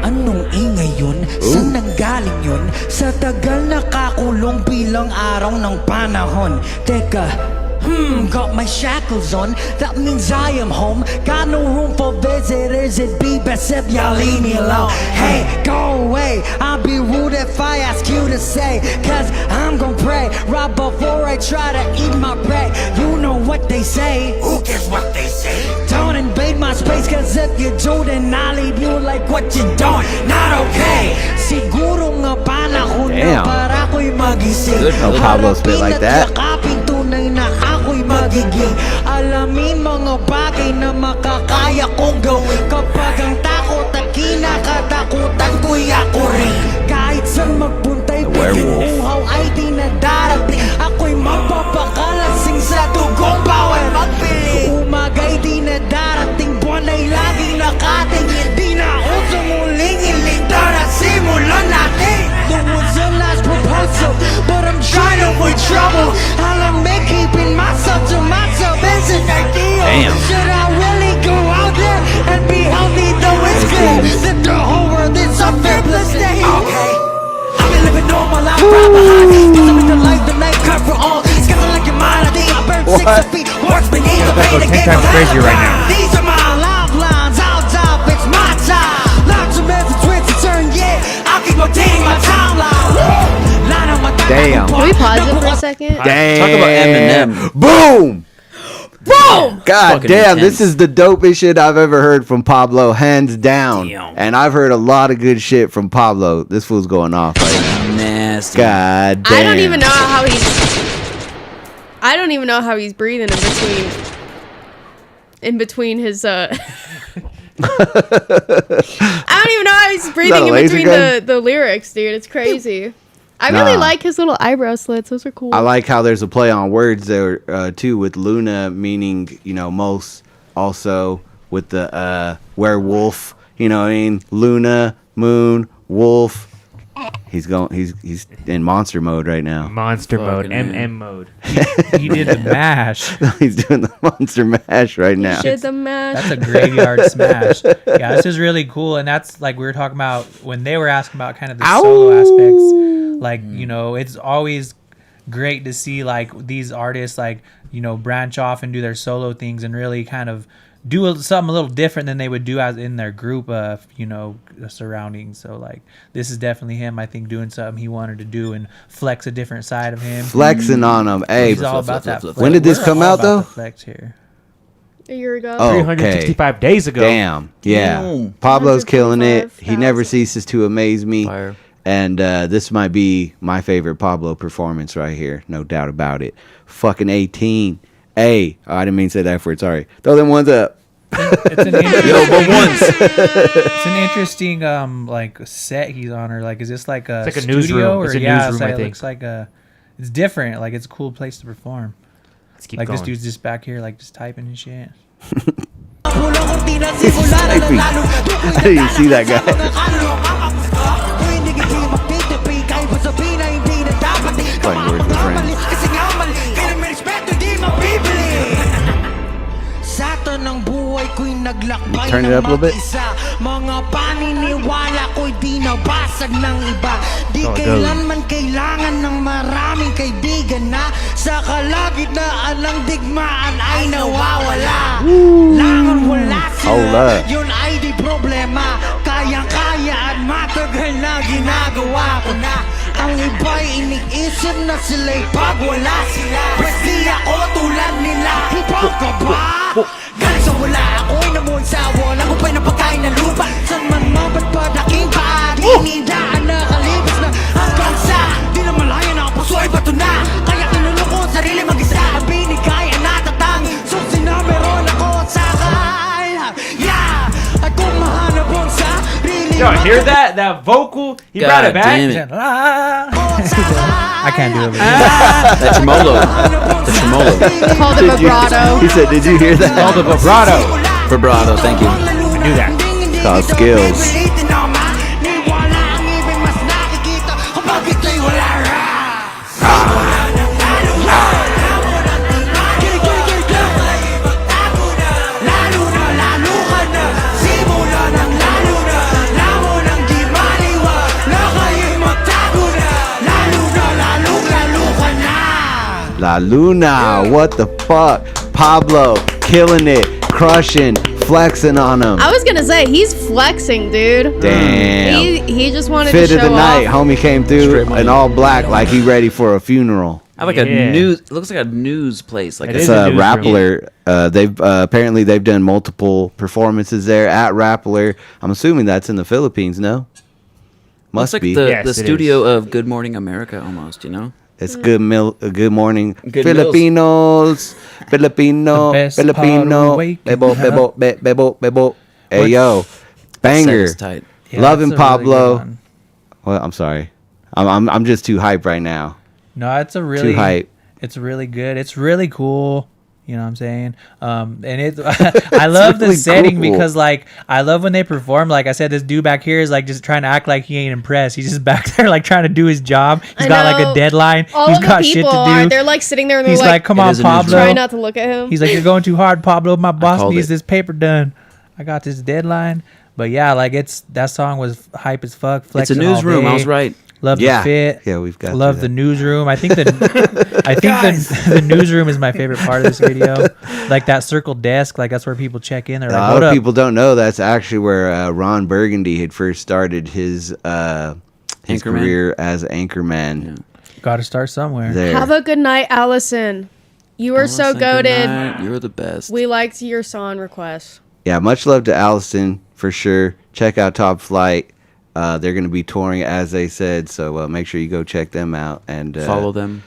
Speaker 15: Anong ingay yun? Saan nanggaling yun? Sa tagal nakakulong bilang araw ng panahon. Teka, got my shackles on. That means I am home. Got no room for visitors. It'd be best if y'all leave me alone. Hey, go away. I'll be rude if I ask you to say. Cause I'm gon' pray right before I try to eat my prey. You know what they say. Who cares what they say? Don't invade my space. Cause if you do, then I'll leave you like what you doing. Not okay. Siguro nga panahon na
Speaker 1: Damn.
Speaker 15: para ako'y magising.
Speaker 1: Good no Pablo spit like that.
Speaker 15: Yakapin tunay na ako'y magiging. Alamin mga bagay na makakaya kong gawin. Kapag ang takot at kinakatakutan ko'y ako rin. Kahit saan magpunta'y biging uhaw ay di na darating. Ako'y magpapakalasing sa dugong bawal magpili. Umaga'y di na darating. Buwan ay laging nakatingin. Di na usong muling iligta na simulan natin. There was a last proposal, but I'm trying to avoid trouble. I'll make keeping myself to myself is an ideal.
Speaker 1: Damn.
Speaker 15: Should I really go out there and be healthy though it's clear that the whole world is a fair place to heal? Okay, I've been living all my life right behind. These are the life, the night cut for all. Scatter like your mind, I think I burned 6 feet. Works beneath the pain to get
Speaker 2: 10 times crazier right now.
Speaker 15: These are my lifelines, I'll top, it's my time. Lots of men for twins to turn, yeah. I'll keep updating my timeline. Line on my
Speaker 1: Damn.
Speaker 4: Can we pause it for a second?
Speaker 1: Damn.
Speaker 6: Talk about Eminem.
Speaker 1: Boom!
Speaker 4: Boom!
Speaker 1: God
Speaker 6: Fucking
Speaker 1: damn,
Speaker 6: intense.
Speaker 1: this is the dopest shit I've ever heard from Pablo, hands down.
Speaker 6: Damn.
Speaker 1: And I've heard a lot of good shit from Pablo. This fool's going off right now.
Speaker 6: Nasty.
Speaker 1: God damn.
Speaker 4: I don't even know how he's breathing in between his I don't even know how he's breathing in
Speaker 1: laser
Speaker 4: between
Speaker 1: gun?
Speaker 4: the lyrics, dude. It's crazy. I really
Speaker 1: Nah.
Speaker 4: like his little eyebrow slits. Those are cool.
Speaker 1: I like how there's a play on words there too, with Luna meaning, most, also with the werewolf, you know what I mean? Luna, moon, wolf. He's in monster mode right now.
Speaker 2: Monster mode,
Speaker 6: Fucking
Speaker 2: MM mode.
Speaker 3: He did the mash.
Speaker 1: He's doing the monster mash right now.
Speaker 4: Did the mash.
Speaker 3: That's a graveyard smash. Yeah, this is really cool, and that's like we were talking about when they were asking about kind of the solo aspects. Like it's always great to see like these artists like branch off and do their solo things and really kind of do something a little different than they would do as in their group of surroundings. So like this is definitely him, I think, doing something he wanted to do and flex a different side of him.
Speaker 1: Flexing on him. Hey,
Speaker 3: He's all about that.
Speaker 1: when did this
Speaker 3: We're
Speaker 1: come
Speaker 3: all
Speaker 1: out
Speaker 3: about
Speaker 1: though?
Speaker 3: the flex here.
Speaker 4: A year ago.
Speaker 1: Oh,
Speaker 2: 365 days ago.
Speaker 1: Damn. Yeah.
Speaker 6: Damn.
Speaker 1: Pablo's killing it. He
Speaker 4: 125,000.
Speaker 1: never ceases to amaze me.
Speaker 6: Fire.
Speaker 1: And this might be my favorite Pablo performance right here. No doubt about it. Fucking 18. Hey. Oh, I didn't mean to say that F word. Sorry. Throw them ones up.
Speaker 3: It's an interesting, it's an interesting like set he's on, or like is this like a
Speaker 2: It's like a
Speaker 3: studio
Speaker 2: newsroom.
Speaker 3: or
Speaker 2: It's a
Speaker 3: yeah,
Speaker 2: newsroom, I
Speaker 3: it
Speaker 2: think.
Speaker 3: looks like it's different. Like it's a cool place to perform.
Speaker 2: Let's keep
Speaker 3: Like
Speaker 2: going.
Speaker 3: this dude's just back here like just typing and shit.
Speaker 1: I didn't even see that guy. Playing words with friends. turn it up a little bit.
Speaker 15: Mga paniniwala ko'y di nabasag ng iba. Di
Speaker 1: Oh, it goes.
Speaker 15: kailanman kailangan ng maraming kaibigan na sa kalagitnaan ng digmaan ay nawawala. Langan wala
Speaker 1: Hold
Speaker 15: sila,
Speaker 1: up.
Speaker 15: yun ay di problema. Kayang-kaya at matagal na ginagawa ko na. Ang iba'y iniisip na sila'y pag wala sila. Pwede ako tulad nila, hipag ka ba? Galing sa wala, ako'y namuhan sa wala. Ako pa'y napagkain ng lupa. Saan man mabadbad aking paa. Di inindaan na kalibas na hanggang sa di na malaya na ang puso ay bato na. Kaya kinulong ko ang sarili mag-isa. Ang binigay ang natatangi. Susi na meron ako at sakay. Yeah! At kung mahanap mo ang sarili.
Speaker 2: Yo, hear that? That vocal? He brought it back.
Speaker 3: I can't do it.
Speaker 6: That tremolo. The tremolo.
Speaker 4: Called a vibrato.
Speaker 1: He said, "Did you hear that?"
Speaker 2: Called a vibrato.
Speaker 6: Vibrato. Thank you.
Speaker 2: I knew that.
Speaker 1: It's called skills. La Luna, what the fuck? Pablo, killing it, crushing, flexing on him.
Speaker 4: I was gonna say he's flexing, dude.
Speaker 1: Damn.
Speaker 4: He just wanted
Speaker 1: Fit
Speaker 4: to
Speaker 1: of
Speaker 4: show
Speaker 1: the night,
Speaker 4: off.
Speaker 1: homie came through in all black like he ready for a funeral.
Speaker 6: I have like a news. It looks like a news place. Like
Speaker 1: It's a Rappler. They've apparently they've done multiple performances there at Rappler. I'm assuming that's in the Philippines. No, must
Speaker 6: like
Speaker 1: be
Speaker 6: the studio of Good Morning America, almost. You know.
Speaker 1: It's good good morning,
Speaker 6: Good
Speaker 1: Filipinos, Filipino,
Speaker 3: The best part
Speaker 1: Filipino,
Speaker 3: of waking
Speaker 1: bebo, bebo, bebo, bebo. Hey yo, banger,
Speaker 6: That is tight.
Speaker 3: Yeah,
Speaker 1: loving
Speaker 3: that's a really good
Speaker 1: Pablo.
Speaker 3: one.
Speaker 1: Well, I'm sorry, I'm just too hype right now.
Speaker 3: No, it's a really
Speaker 1: Too hype.
Speaker 3: It's really good. It's really cool. You know what I'm saying? And it I love the
Speaker 1: really
Speaker 3: setting
Speaker 1: cool.
Speaker 3: because like I love when they perform. Like I said, this dude back here is like just trying to act like he ain't impressed. He's just back there like trying to do his job. He's
Speaker 4: I
Speaker 3: got like
Speaker 4: know.
Speaker 3: a deadline.
Speaker 4: All
Speaker 3: He's
Speaker 4: of the
Speaker 3: got shit
Speaker 4: people
Speaker 3: to
Speaker 4: are.
Speaker 3: do.
Speaker 4: They're like sitting there and
Speaker 3: He's
Speaker 4: they're
Speaker 3: like, "Come on, Pablo."
Speaker 4: Try not to look at him.
Speaker 3: He's like, "You're going too hard, Pablo. My boss
Speaker 6: called
Speaker 3: needs
Speaker 6: it.
Speaker 3: this paper done. I got this deadline." But yeah, like that song was hype as fuck.
Speaker 6: It's a
Speaker 3: flexing all
Speaker 6: newsroom. I
Speaker 3: day.
Speaker 6: was right.
Speaker 3: Love
Speaker 1: Yeah.
Speaker 3: the fit.
Speaker 1: Yeah, we've got
Speaker 3: Love
Speaker 1: to
Speaker 3: the
Speaker 1: that.
Speaker 3: newsroom. I think the the newsroom is my favorite part of this video. Like that circle desk, like that's where people check in. They're
Speaker 1: A
Speaker 3: like,
Speaker 1: lot
Speaker 3: "What
Speaker 1: of
Speaker 3: up?"
Speaker 1: people don't know that's actually where Ron Burgundy had first started his
Speaker 6: Anchorman?
Speaker 1: career as anchorman.
Speaker 3: Got to start somewhere.
Speaker 1: There.
Speaker 4: Have a good night, Allison. You were so
Speaker 6: Allison, good
Speaker 4: goated.
Speaker 6: night. You're the best.
Speaker 4: We liked your song request.
Speaker 1: Yeah, much love to Allison for sure. Check out Top Flight. They're going to be touring as they said, so make sure you go check them out and
Speaker 6: Follow them.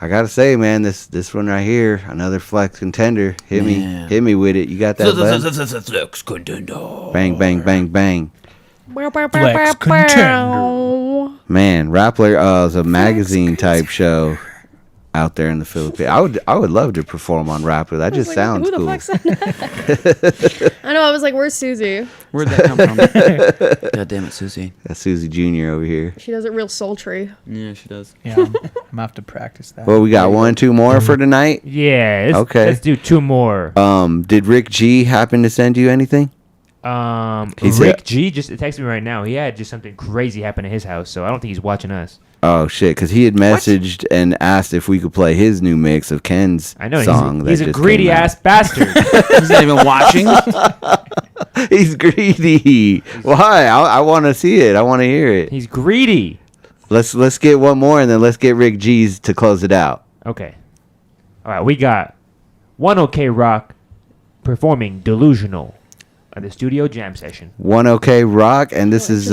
Speaker 1: I gotta say, man, this one right here, another flex contender. Hit me with it. You got that? bud?
Speaker 7: Flex contender.
Speaker 1: Bang, bang, bang, bang.
Speaker 3: Flex contender.
Speaker 1: Man, Rappler is a magazine type show out there in the Philippines. I would love to perform on Rappler. That just sounds
Speaker 4: Who the
Speaker 1: cool.
Speaker 4: fuck said that? I know. I was like, "Where's Susie?"
Speaker 6: Where'd that come from? God damn it, Susie.
Speaker 1: That's Susie Jr. over here.
Speaker 4: She does it real sultry.
Speaker 6: Yeah, she does.
Speaker 3: Yeah, I'm gonna have to practice that.
Speaker 1: Well, we got 1, 2 more for tonight.
Speaker 2: Yeah.
Speaker 1: Okay.
Speaker 2: Let's do 2 more.
Speaker 1: Did Rick G happen to send you anything? He's
Speaker 2: Rick G just texted me right now. He had just something crazy happen at his house, so I don't think he's watching us.
Speaker 1: Oh shit! Because he had messaged and asked if we could play his new mix of Ken's
Speaker 2: I know
Speaker 1: song.
Speaker 2: he's
Speaker 1: that
Speaker 2: a
Speaker 1: just
Speaker 2: greedy
Speaker 1: came out.
Speaker 2: ass bastard.
Speaker 6: He's not even watching.
Speaker 1: He's greedy. Why? I want to see it. I want to hear it.
Speaker 2: He's greedy.
Speaker 1: Let's get one more and then let's get Rick G's to close it out.
Speaker 2: Okay. All right, we got 1OK Rock performing Delusional at the studio jam session.
Speaker 1: 1OK Rock, and this is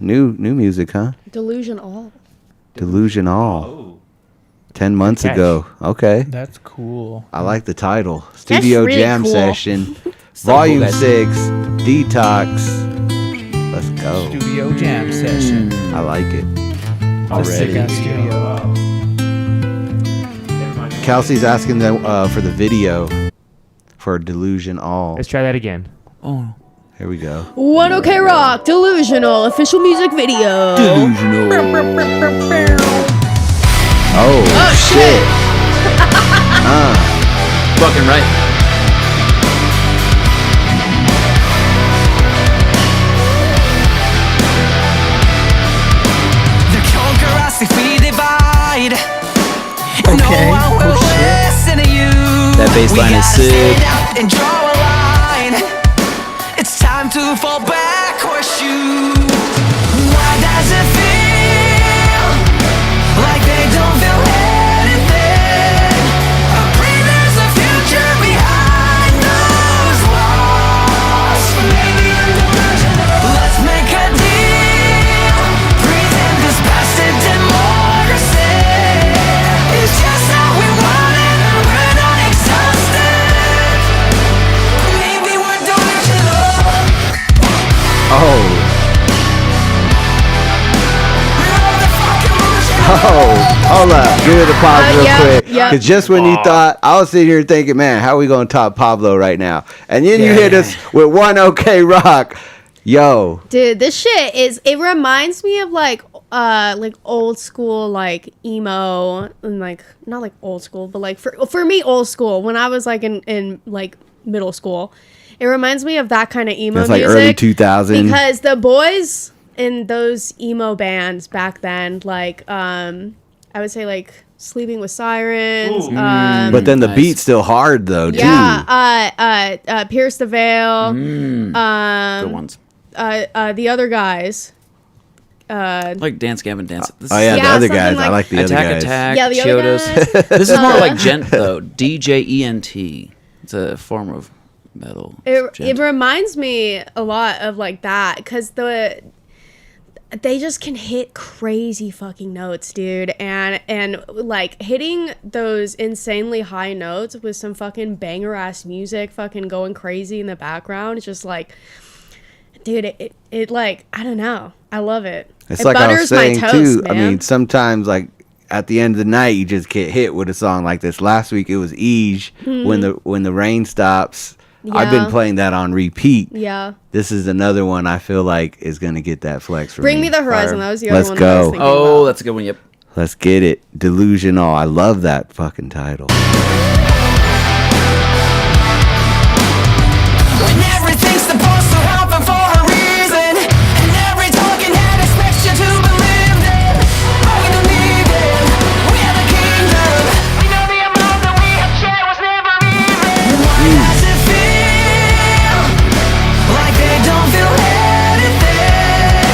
Speaker 1: new music, huh?
Speaker 4: Delusion all.
Speaker 1: Delusion All.
Speaker 2: Oh.
Speaker 1: 10 months
Speaker 2: catch.
Speaker 1: ago. Okay.
Speaker 3: That's cool.
Speaker 1: I like the title. Studio
Speaker 4: really
Speaker 1: Jam
Speaker 4: cool.
Speaker 1: Session.
Speaker 6: So
Speaker 1: Volume
Speaker 6: cool,
Speaker 1: 6. Detox. Let's go.
Speaker 3: Studio jam session.
Speaker 1: I like it.
Speaker 3: Just sick
Speaker 6: Already.
Speaker 3: ass studio.
Speaker 1: Kelsey's asking for the video for Delusion All.
Speaker 2: Let's try that again.
Speaker 6: Oh.
Speaker 1: Here we go.
Speaker 4: 1OK Rock Delusional official music video.
Speaker 1: Oh, shit.
Speaker 6: Fucking right.
Speaker 14: if we divide. No
Speaker 3: Okay.
Speaker 14: one will listen to you.
Speaker 6: That bass line is
Speaker 14: We gotta
Speaker 6: sick.
Speaker 14: stand out and draw a line. It's time to fall back or shoot. Why does it feel like they don't feel anything? I pray there's a future behind those walls. Maybe I'm delusional. Let's make a deal. Pretend this bastard democracy is just how we want it, and we're not exhausted. Maybe we're delusional.
Speaker 1: Oh. Oh, hold up. Give it a pause real quick. Because just when you thought, I was sitting here thinking, man, how are we going to top Pablo right now? And then you hit us with one OK Rock. Yo.
Speaker 4: Dude, this shit is, it reminds me of like old school, like emo, and like, not like old school, but like for me, old school, when I was like in like middle school. It reminds me of that kind of emo
Speaker 1: That's like
Speaker 4: music.
Speaker 1: early 2000.
Speaker 4: Because the boys in those emo bands back then, like, I would say like Sleeping with Sirens.
Speaker 1: But then the beat's still hard though, too.
Speaker 4: Yeah, Pierce the Veil.
Speaker 6: Good ones.
Speaker 4: The other guys.
Speaker 6: Like Dance Gavin Dance.
Speaker 1: The other guys. I like the other guys.
Speaker 6: Attack,
Speaker 4: Yeah, the other
Speaker 6: Chiodos.
Speaker 4: guys.
Speaker 6: This is more like gent though. DJENT. It's a form of metal.
Speaker 4: It reminds me a lot of like that because they just can hit crazy fucking notes, dude, and like hitting those insanely high notes with some fucking banger ass music, fucking going crazy in the background. It's just like, dude, it like, I don't know, I love it.
Speaker 1: It's
Speaker 4: it
Speaker 1: like I was
Speaker 4: butters my
Speaker 1: saying
Speaker 4: toast,
Speaker 1: too.
Speaker 4: man.
Speaker 1: I mean, sometimes like at the end of the night, you just get hit with a song like this. Last week it was Ege, when the rain stops. I've been playing that on repeat.
Speaker 4: Yeah.
Speaker 1: This is another one I feel like is gonna get that flex for
Speaker 4: Bring
Speaker 1: me.
Speaker 4: Me the Horizon. That was the
Speaker 1: Let's
Speaker 4: other one that I was
Speaker 1: go.
Speaker 4: thinking about.
Speaker 6: That's a good one. Yep.
Speaker 1: Let's get it. Delusional. I love that fucking title.
Speaker 14: When everything's supposed to happen for a reason, and every talking head expects you to believe them. But we don't need them. We are the kingdom. We know the amount that we have shared was never even. Why does it feel like they don't feel anything?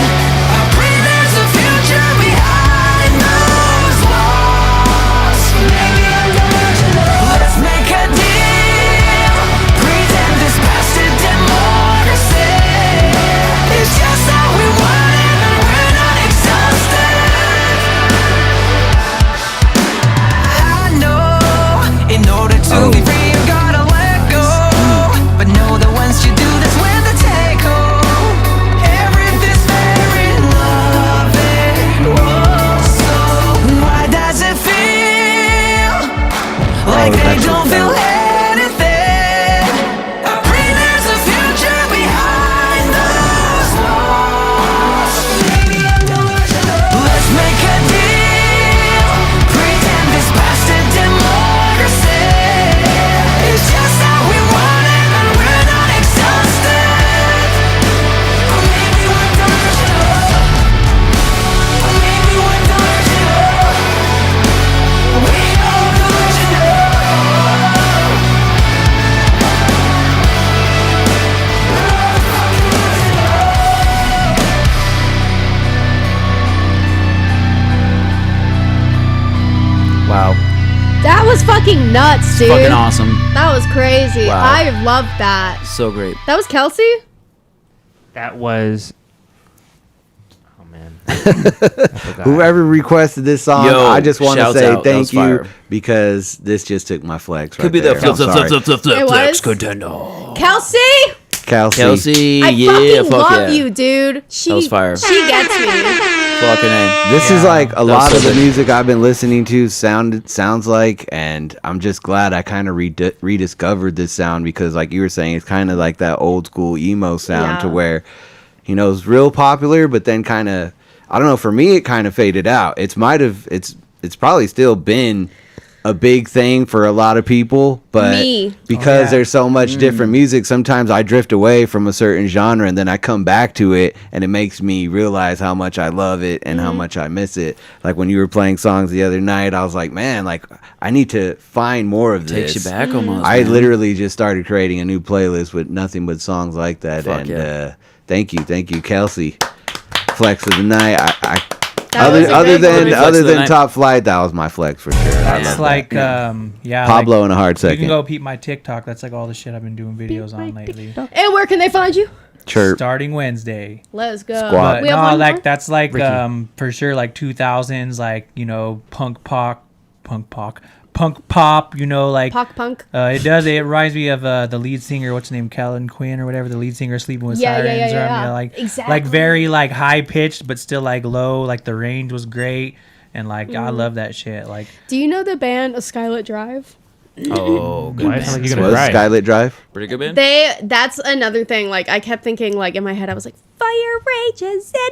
Speaker 14: I pray there's a future behind those walls. Maybe I'm delusional. Let's make a deal. Pretend this bastard democracy is just how we want it, and we're not exhausted. I know, in order to be free, you gotta let go. But know that once you do, that's when the take home. Everything's very loving. Whoa, so why does it feel like they don't feel anything? I pray there's a future behind those walls. Maybe I'm delusional. Let's make a deal. Pretend this bastard democracy is just how we want it, and we're not exhausted. Maybe we're delusional. Maybe we're delusional. We are delusional.
Speaker 6: Wow.
Speaker 4: That was fucking nuts, dude.
Speaker 6: Fucking awesome.
Speaker 4: That was crazy.
Speaker 6: Wow.
Speaker 4: I love that.
Speaker 6: So great.
Speaker 4: That was Kelsey?
Speaker 2: That was. Oh man.
Speaker 1: Whoever requested this song,
Speaker 6: Yo,
Speaker 1: I just want to
Speaker 6: shouts
Speaker 1: say
Speaker 6: out. That
Speaker 1: thank
Speaker 6: was
Speaker 1: you
Speaker 6: fire.
Speaker 1: because this just took my flex.
Speaker 6: Could
Speaker 1: right
Speaker 6: be the
Speaker 1: there. I'm sorry.
Speaker 4: It was?
Speaker 7: contender.
Speaker 4: Kelsey?
Speaker 6: Kelsey,
Speaker 4: I
Speaker 6: yeah,
Speaker 4: fucking
Speaker 6: fuck
Speaker 4: love
Speaker 6: yeah.
Speaker 4: you, dude. She,
Speaker 6: That was fire.
Speaker 4: She gets me.
Speaker 6: Fucking A.
Speaker 1: This is like a
Speaker 6: was
Speaker 1: lot
Speaker 6: so
Speaker 1: of the
Speaker 6: good.
Speaker 1: music I've been listening to sounds like, and I'm just glad I kind of rediscovered this sound because, like you were saying, it's kind of like that old school emo sound to
Speaker 4: Yeah.
Speaker 1: where, you know, it's real popular, but then kind of, I don't know, for me it kind of faded out. It's probably still been a big thing for a lot of people, but because there's so much different music, sometimes I drift away from a certain genre and then I come back to it and it makes me realize how much I love it and how much I miss it. Like when you were playing songs the other night, I was like, man, like I need to find more of this.
Speaker 6: Takes you back almost.
Speaker 1: I literally just started creating a new playlist with nothing but songs like that. Thank you, Kelsey. Flex of the night. Other than Top Flight, that was my flex for sure.
Speaker 3: That's like
Speaker 1: Pablo in a hard second.
Speaker 3: You can go peep my TikTok. That's like all the shit I've been doing videos on lately.
Speaker 4: And where can they find you?
Speaker 1: Chirp.
Speaker 3: Starting Wednesday.
Speaker 4: Let's go.
Speaker 3: But
Speaker 4: We have one more?
Speaker 3: that's like
Speaker 4: Ricky.
Speaker 3: for sure like 2000s, like punk pop, like
Speaker 4: punk.
Speaker 3: It reminds me of the lead singer, what's his name, Kellen Quinn or whatever, the lead singer, Sleeping with Sirens. Like
Speaker 4: exactly.
Speaker 3: like very like high pitched but still like low, like the range was great, and like I love that shit. Like,
Speaker 4: do you know the band A Skylit Drive?
Speaker 6: Oh, good.
Speaker 1: What is Skylit Drive?
Speaker 6: Pretty good band.
Speaker 4: That's another thing. Like I kept thinking, like in my head, I was like, fire rages in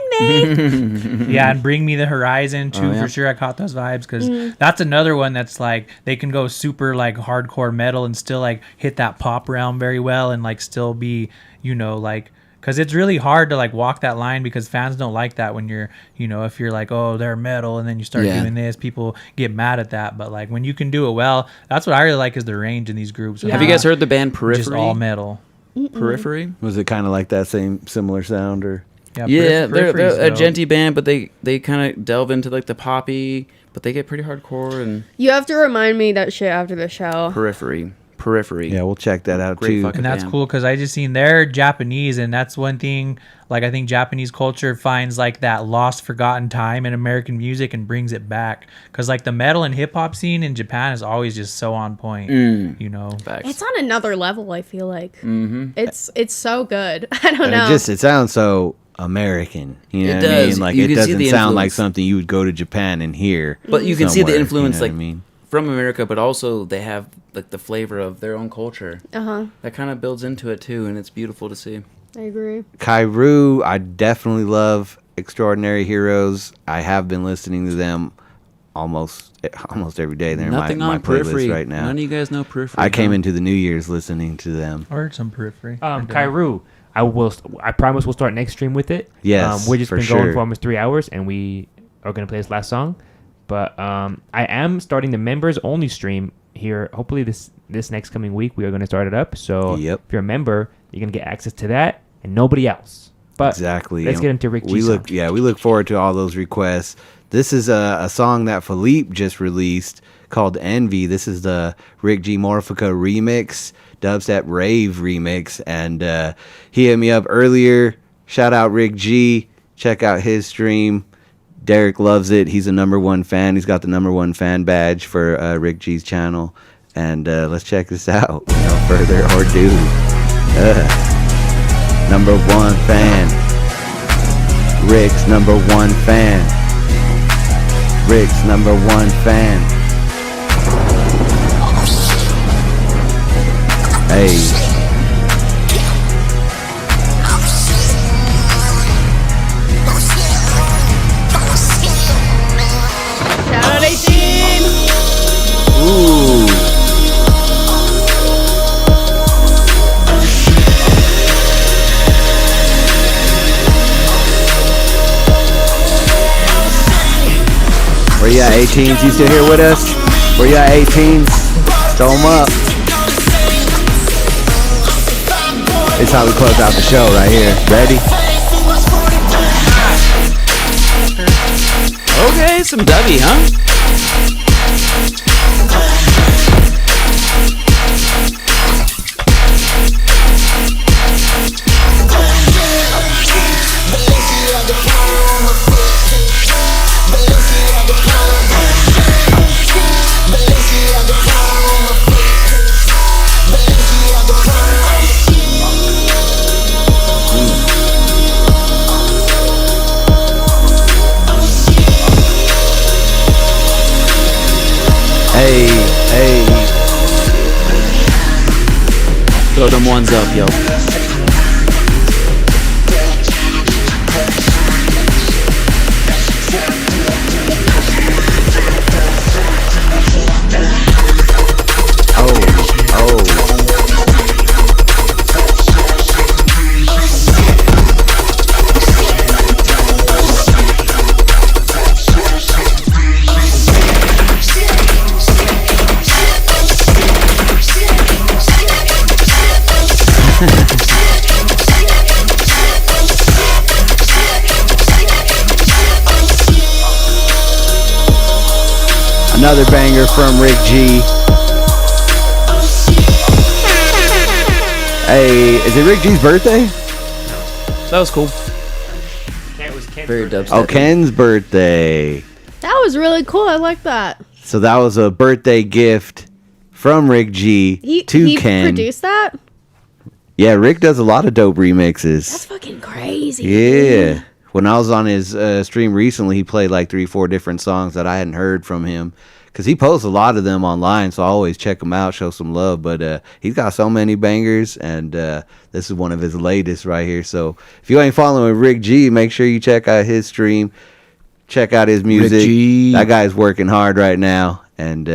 Speaker 4: me.
Speaker 3: yeah, and Bring Me the Horizon too, for sure. I caught those vibes because that's another one that's like they can go super like hardcore metal and still like hit that pop realm very well and like still be like. Because it's really hard to like walk that line because fans don't like that when you're, if you're like, oh, they're metal and then you start doing this, people get mad at that. But like when you can do it well, that's what I really like is the range in these groups.
Speaker 6: Have you guys heard the band Periphery?
Speaker 3: Just all metal.
Speaker 6: Periphery?
Speaker 1: Was it kind of like that similar sound or?
Speaker 6: Yeah, they're a genty band, but they kind of delve into like the poppy, but they get pretty hardcore and.
Speaker 4: You have to remind me that shit after the show.
Speaker 6: Periphery.
Speaker 1: Yeah, we'll check that out too.
Speaker 3: And that's cool because I just seen they're Japanese, and that's one thing. Like I think Japanese culture finds like that lost, forgotten time in American music and brings it back. Because like the metal and hip hop scene in Japan is always just so on point.
Speaker 4: It's on another level. I feel like it's so good. I don't know.
Speaker 1: It sounds so American. You know what I mean? Like it doesn't sound like something you would go to Japan and hear.
Speaker 6: But you can see the influence,
Speaker 1: you know what I mean?
Speaker 6: From America, but also they have like the flavor of their own culture. That kind of builds into it too, and it's beautiful to see.
Speaker 4: I agree.
Speaker 1: Kairu, I definitely love Extraordinary Heroes. I have been listening to them almost every day. They're
Speaker 6: Nothing
Speaker 1: my
Speaker 6: on Periphery
Speaker 1: playlist right now.
Speaker 6: None of you guys know Periphery.
Speaker 1: I came into the New Year's listening to them.
Speaker 3: I heard some Periphery.
Speaker 2: Kairu, I promise we'll start next stream with it.
Speaker 1: Yes,
Speaker 2: we're just
Speaker 1: for
Speaker 2: been
Speaker 1: sure.
Speaker 2: going for almost 3 hours, and we are gonna play this last song. But I am starting the members only stream here. Hopefully this next coming week we are going to start it up. So if you're a member, you're going to get access to that and nobody else. But
Speaker 1: exactly.
Speaker 2: Let's get into Rick G's song.
Speaker 1: We look forward to all those requests. This is a song that Philippe just released called Envy. This is the Rick G Morphica remix, dubstep rave remix, and he hit me up earlier. Shout out Rick G. Check out his stream. Deryk loves it. He's a #1 fan. He's got the #1 fan badge for Rick G's channel. And let's check this out. No further ado. #1 fan. Rick's #1 fan. Rick's #1 fan. Hey. Ooh. Where you at, 18s? You still here with us? Where you at, 18s? Throw them up. It's how we close out the show right here. Ready?
Speaker 6: Okay, some dubby, huh?
Speaker 1: Hey.
Speaker 6: Throw them ones up, yo.
Speaker 1: Another banger from Rick G. Hey, is it Rick G's birthday?
Speaker 6: That was cool.
Speaker 2: Very
Speaker 6: dubstep.
Speaker 1: Oh, Ken's birthday.
Speaker 4: That was really cool. I like that.
Speaker 1: So that was a birthday gift from Rick G to
Speaker 4: He
Speaker 1: Ken.
Speaker 4: produced that?
Speaker 1: Yeah, Rick does a lot of dope remixes.
Speaker 4: That's fucking crazy.
Speaker 1: Yeah. When I was on his stream recently, he played like 3-4 different songs that I hadn't heard from him. Because he posts a lot of them online, so I always check him out, show some love. But he's got so many bangers, and this is one of his latest right here. So if you ain't following Rick G, make sure you check out his stream. Check out his music. That guy's working hard right now. And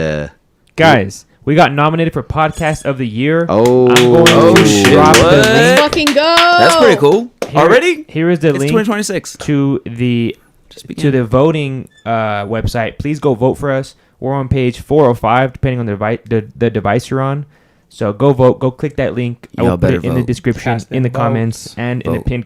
Speaker 2: guys, we got nominated for Podcast of the Year.
Speaker 1: Oh,
Speaker 2: I'm going to drop the link.
Speaker 4: Let's fucking go.
Speaker 6: That's pretty cool. Already?
Speaker 2: Here is the
Speaker 6: It's
Speaker 2: link
Speaker 6: 2026.
Speaker 2: to the voting website. Please go vote for us. We're on page 405, depending on the device you're on. So go vote. Go click that link. I will put it in the description, in the comments, and in the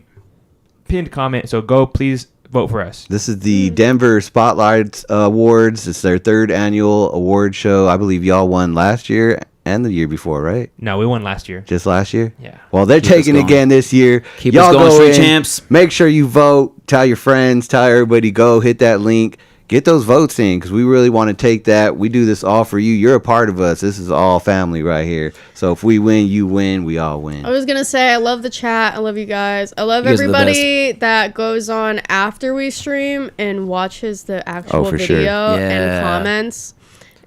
Speaker 2: pinned comment. So go, please vote for us.
Speaker 1: This is the Denver Spotlight Awards. It's their 3rd annual award show. I believe y'all won last year and the year before, right?
Speaker 2: No, we won last year.
Speaker 1: Just last year?
Speaker 2: Yeah.
Speaker 1: Well, they're taking it again this year.
Speaker 6: Keep us going, street champs.
Speaker 1: Make sure you vote. Tell your friends. Tell everybody. Go hit that link. Get those votes in, because we really want to take that. We do this all for you. You're a part of us. This is all family right here. So if we win, you win. We all win.
Speaker 4: I was going to say, I love the chat. I love you guys. I love everybody that goes on after we stream and watches the actual video and comments.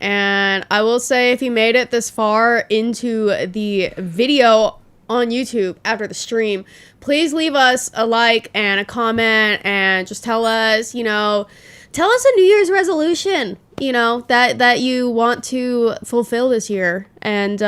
Speaker 4: And I will say, if you made it this far into the video on YouTube after the stream, please leave us a like and a comment and just tell us, tell us a New Year's resolution, that you want to fulfill this year. And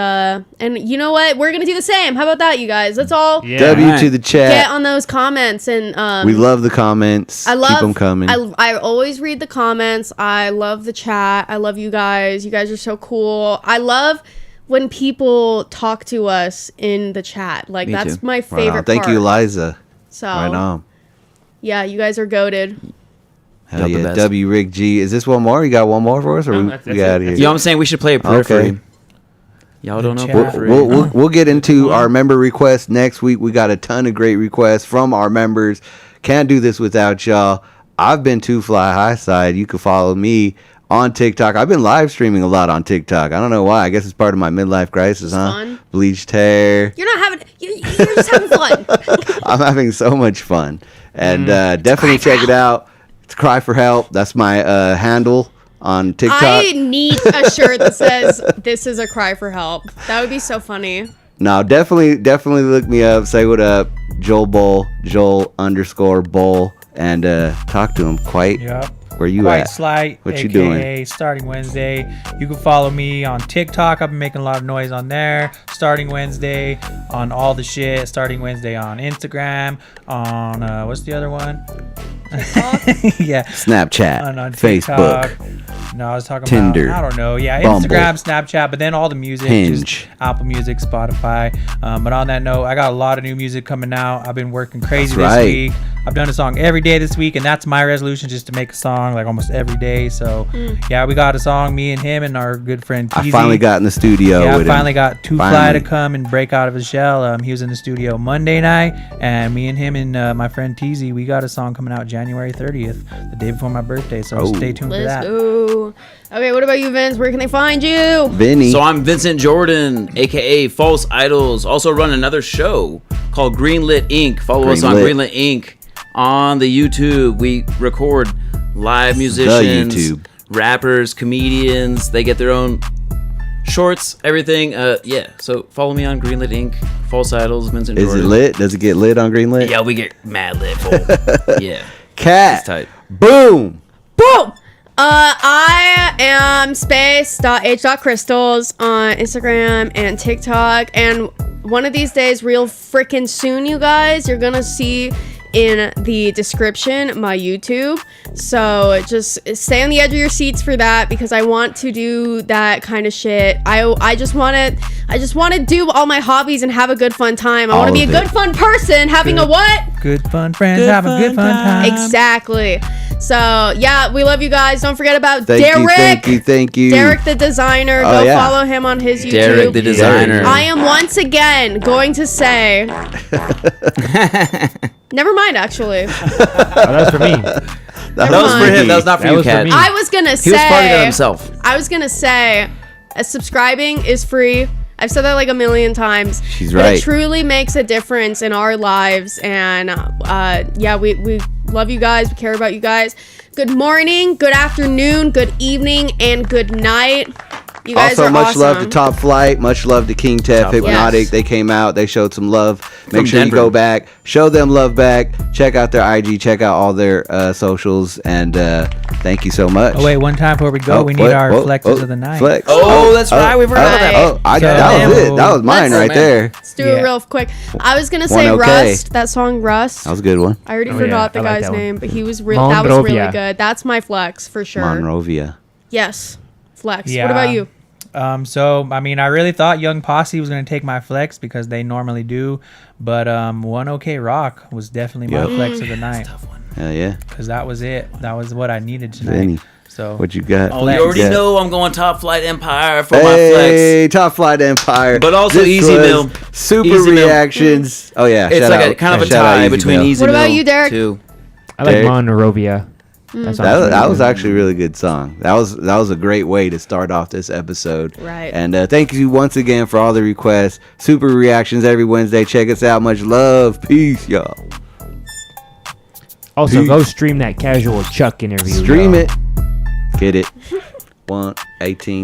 Speaker 4: you know what? We're going to do the same. How about that, you guys? Let's all
Speaker 1: W to the chat.
Speaker 4: get on those comments. And
Speaker 1: we love the comments. Keep them coming.
Speaker 4: I always read the comments. I love the chat. I love you guys. You guys are so cool. I love when people talk to us in the chat. Like, that's my favorite
Speaker 1: Thank
Speaker 4: part.
Speaker 1: you, Eliza.
Speaker 4: So,
Speaker 1: right on.
Speaker 4: Yeah, you guys are goated.
Speaker 1: Hell yeah, W Rick G. Is this one more? You got one more for us, or we got out of here?
Speaker 6: You know what I'm saying? We should play a periphery. Okay. Y'all don't know periphery.
Speaker 1: We'll get into our member requests next week. We got a ton of great requests from our members. Can't do this without y'all. I've been Too Fly High Side. You can follow me on TikTok. I've been live streaming a lot on TikTok. I don't know why. I guess it's part of my midlife crisis, huh?
Speaker 4: Fun.
Speaker 1: Bleached hair.
Speaker 4: You're not having. You're just having fun.
Speaker 1: I'm having so much fun, and definitely check it out. It's Cry for Help. That's my handle on TikTok.
Speaker 4: I need a shirt that says "This is a cry for help." That would be so funny.
Speaker 1: No, definitely look me up. Say what up, Joel Bull, Joel_Bull, and talk to him. Quite.
Speaker 3: Yep.
Speaker 1: Where you
Speaker 3: Quite
Speaker 1: at?
Speaker 3: Slight,
Speaker 1: What
Speaker 3: AKA
Speaker 1: you doing?
Speaker 3: Starting Wednesday. You can follow me on TikTok. I've been making a lot of noise on there. Starting Wednesday on all the shit. Starting Wednesday on Instagram. On what's the other one? Yeah.
Speaker 1: Snapchat.
Speaker 3: On
Speaker 1: Facebook.
Speaker 3: No, I was talking
Speaker 1: Tinder.
Speaker 3: about, I don't know. Yeah,
Speaker 1: Bumble.
Speaker 3: Instagram, Snapchat, but then all the music.
Speaker 1: Hinge.
Speaker 3: Just Apple Music, Spotify. But on that note, I got a lot of new music coming out. I've been working crazy this week. I've done a song every day this week, and that's my resolution, just to make a song like almost every day. So, yeah, we got a song, me and him and our good friend Teasy.
Speaker 1: I finally got in the studio with him.
Speaker 3: I finally got Too Fly to come and break out of his shell. He was in the studio Monday night, and me and him and my friend Teasy, we got a song coming out January 30th, the day before my birthday. So stay tuned for that.
Speaker 4: Go. Okay, what about you, Vince? Where can they find you?
Speaker 1: Vinny.
Speaker 6: So I'm Vincent Jordan, aka False Idols. Also run another show called Greenlit Inc. Follow us on Greenlit Inc. on the YouTube. We record live musicians, rappers, comedians. They get their own shorts, everything. Yeah. So follow me on Greenlit Inc. False Idols, Vincent Jordan.
Speaker 1: Is it lit? Does it get lit on Greenlit?
Speaker 6: Yeah, we get mad lit. Yeah.
Speaker 1: Cat.
Speaker 6: It's tight.
Speaker 1: Boom.
Speaker 4: Boom. I am space.h.crystals on Instagram and TikTok, and one of these days, real freaking soon, you guys, you're gonna see in the description my YouTube. So just stay on the edge of your seats for that, because I want to do that kind of shit. I just want to do all my hobbies and have a good fun time. I want to be a good fun person having a what?
Speaker 3: Good fun friends have a good fun time.
Speaker 4: Exactly. So yeah, we love you guys. Don't forget about
Speaker 1: Thank
Speaker 4: Deryk.
Speaker 1: you. Thank you.
Speaker 4: Deryk the designer.
Speaker 1: Oh,
Speaker 4: Go
Speaker 1: yeah.
Speaker 4: follow him on his YouTube.
Speaker 6: Deryk the designer.
Speaker 4: I am once again going to say. Never mind, actually.
Speaker 2: That was for me.
Speaker 6: That was for him. That was not for you, Kat.
Speaker 4: I was gonna say.
Speaker 6: He was partying on himself.
Speaker 4: I was gonna say, subscribing is free. I've said that like a million times.
Speaker 1: She's
Speaker 4: but
Speaker 1: right.
Speaker 4: It truly makes a difference in our lives, and yeah, we love you guys. We care about you guys. Good morning, good afternoon, good evening, and good night. You guys
Speaker 1: Also,
Speaker 4: are
Speaker 1: much
Speaker 4: awesome.
Speaker 1: love to Top Flight. Much love to King Tef,
Speaker 6: Top
Speaker 1: Hypnotic.
Speaker 4: Yes.
Speaker 1: They came out. They showed some love. Make
Speaker 6: From
Speaker 1: sure
Speaker 6: Denver.
Speaker 1: you go back. Show them love back. Check out their IG. Check out all their socials. And thank you so much.
Speaker 3: Oh wait, one time before we go, we need our flexes of the night.
Speaker 1: Flex.
Speaker 6: Oh, that's right. We forgot about that.
Speaker 1: That was it. That was mine right there.
Speaker 4: Let's do it real quick. I was gonna say
Speaker 1: One okay.
Speaker 4: Rust. That song Rust.
Speaker 1: That was a good one.
Speaker 4: I already
Speaker 2: Oh,
Speaker 4: forgot
Speaker 2: yeah,
Speaker 4: the
Speaker 2: I like
Speaker 4: guy's
Speaker 2: that one.
Speaker 4: name, but he was real. That was really
Speaker 2: Rovia.
Speaker 4: good. That's my flex for sure.
Speaker 1: Monrovia.
Speaker 4: Yes, flex.
Speaker 3: Yeah.
Speaker 4: What about you?
Speaker 3: So I mean, I really thought Young Posse was gonna take my flex because they normally do, but One OK Rock was definitely my
Speaker 1: Yep.
Speaker 3: flex of the night.
Speaker 1: Hell yeah.
Speaker 3: Because that was it. That was what I needed tonight.
Speaker 1: Benny.
Speaker 3: So
Speaker 1: What you got?
Speaker 6: Oh,
Speaker 1: What
Speaker 6: you already
Speaker 1: got?
Speaker 6: know I'm going Top Flight Empire for my flex.
Speaker 1: Hey, Top Flight Empire.
Speaker 6: But also
Speaker 1: This
Speaker 6: Easy
Speaker 1: was
Speaker 6: Mill.
Speaker 1: Super
Speaker 6: Easy Mill.
Speaker 1: reactions. Oh yeah.
Speaker 6: It's
Speaker 1: shout
Speaker 6: like
Speaker 1: out.
Speaker 6: a kind of a
Speaker 1: Shout out
Speaker 6: tie
Speaker 1: Easy
Speaker 6: between
Speaker 1: Mill.
Speaker 6: Easy
Speaker 4: What
Speaker 6: Mill.
Speaker 4: about you, Deryk?
Speaker 6: Too.
Speaker 2: I like
Speaker 1: Deryk?
Speaker 2: Monrovia. That song's really
Speaker 1: That was
Speaker 2: good.
Speaker 1: actually a really good song. That was a great way to start off this episode.
Speaker 4: Right.
Speaker 1: And thank you once again for all the requests. Super reactions every Wednesday. Check us out. Much love. Peace, y'all.
Speaker 2: Also,
Speaker 1: Peace.
Speaker 2: go stream that Casual Chuck interview.
Speaker 1: Stream
Speaker 2: y'all.
Speaker 1: it. Get it. 118.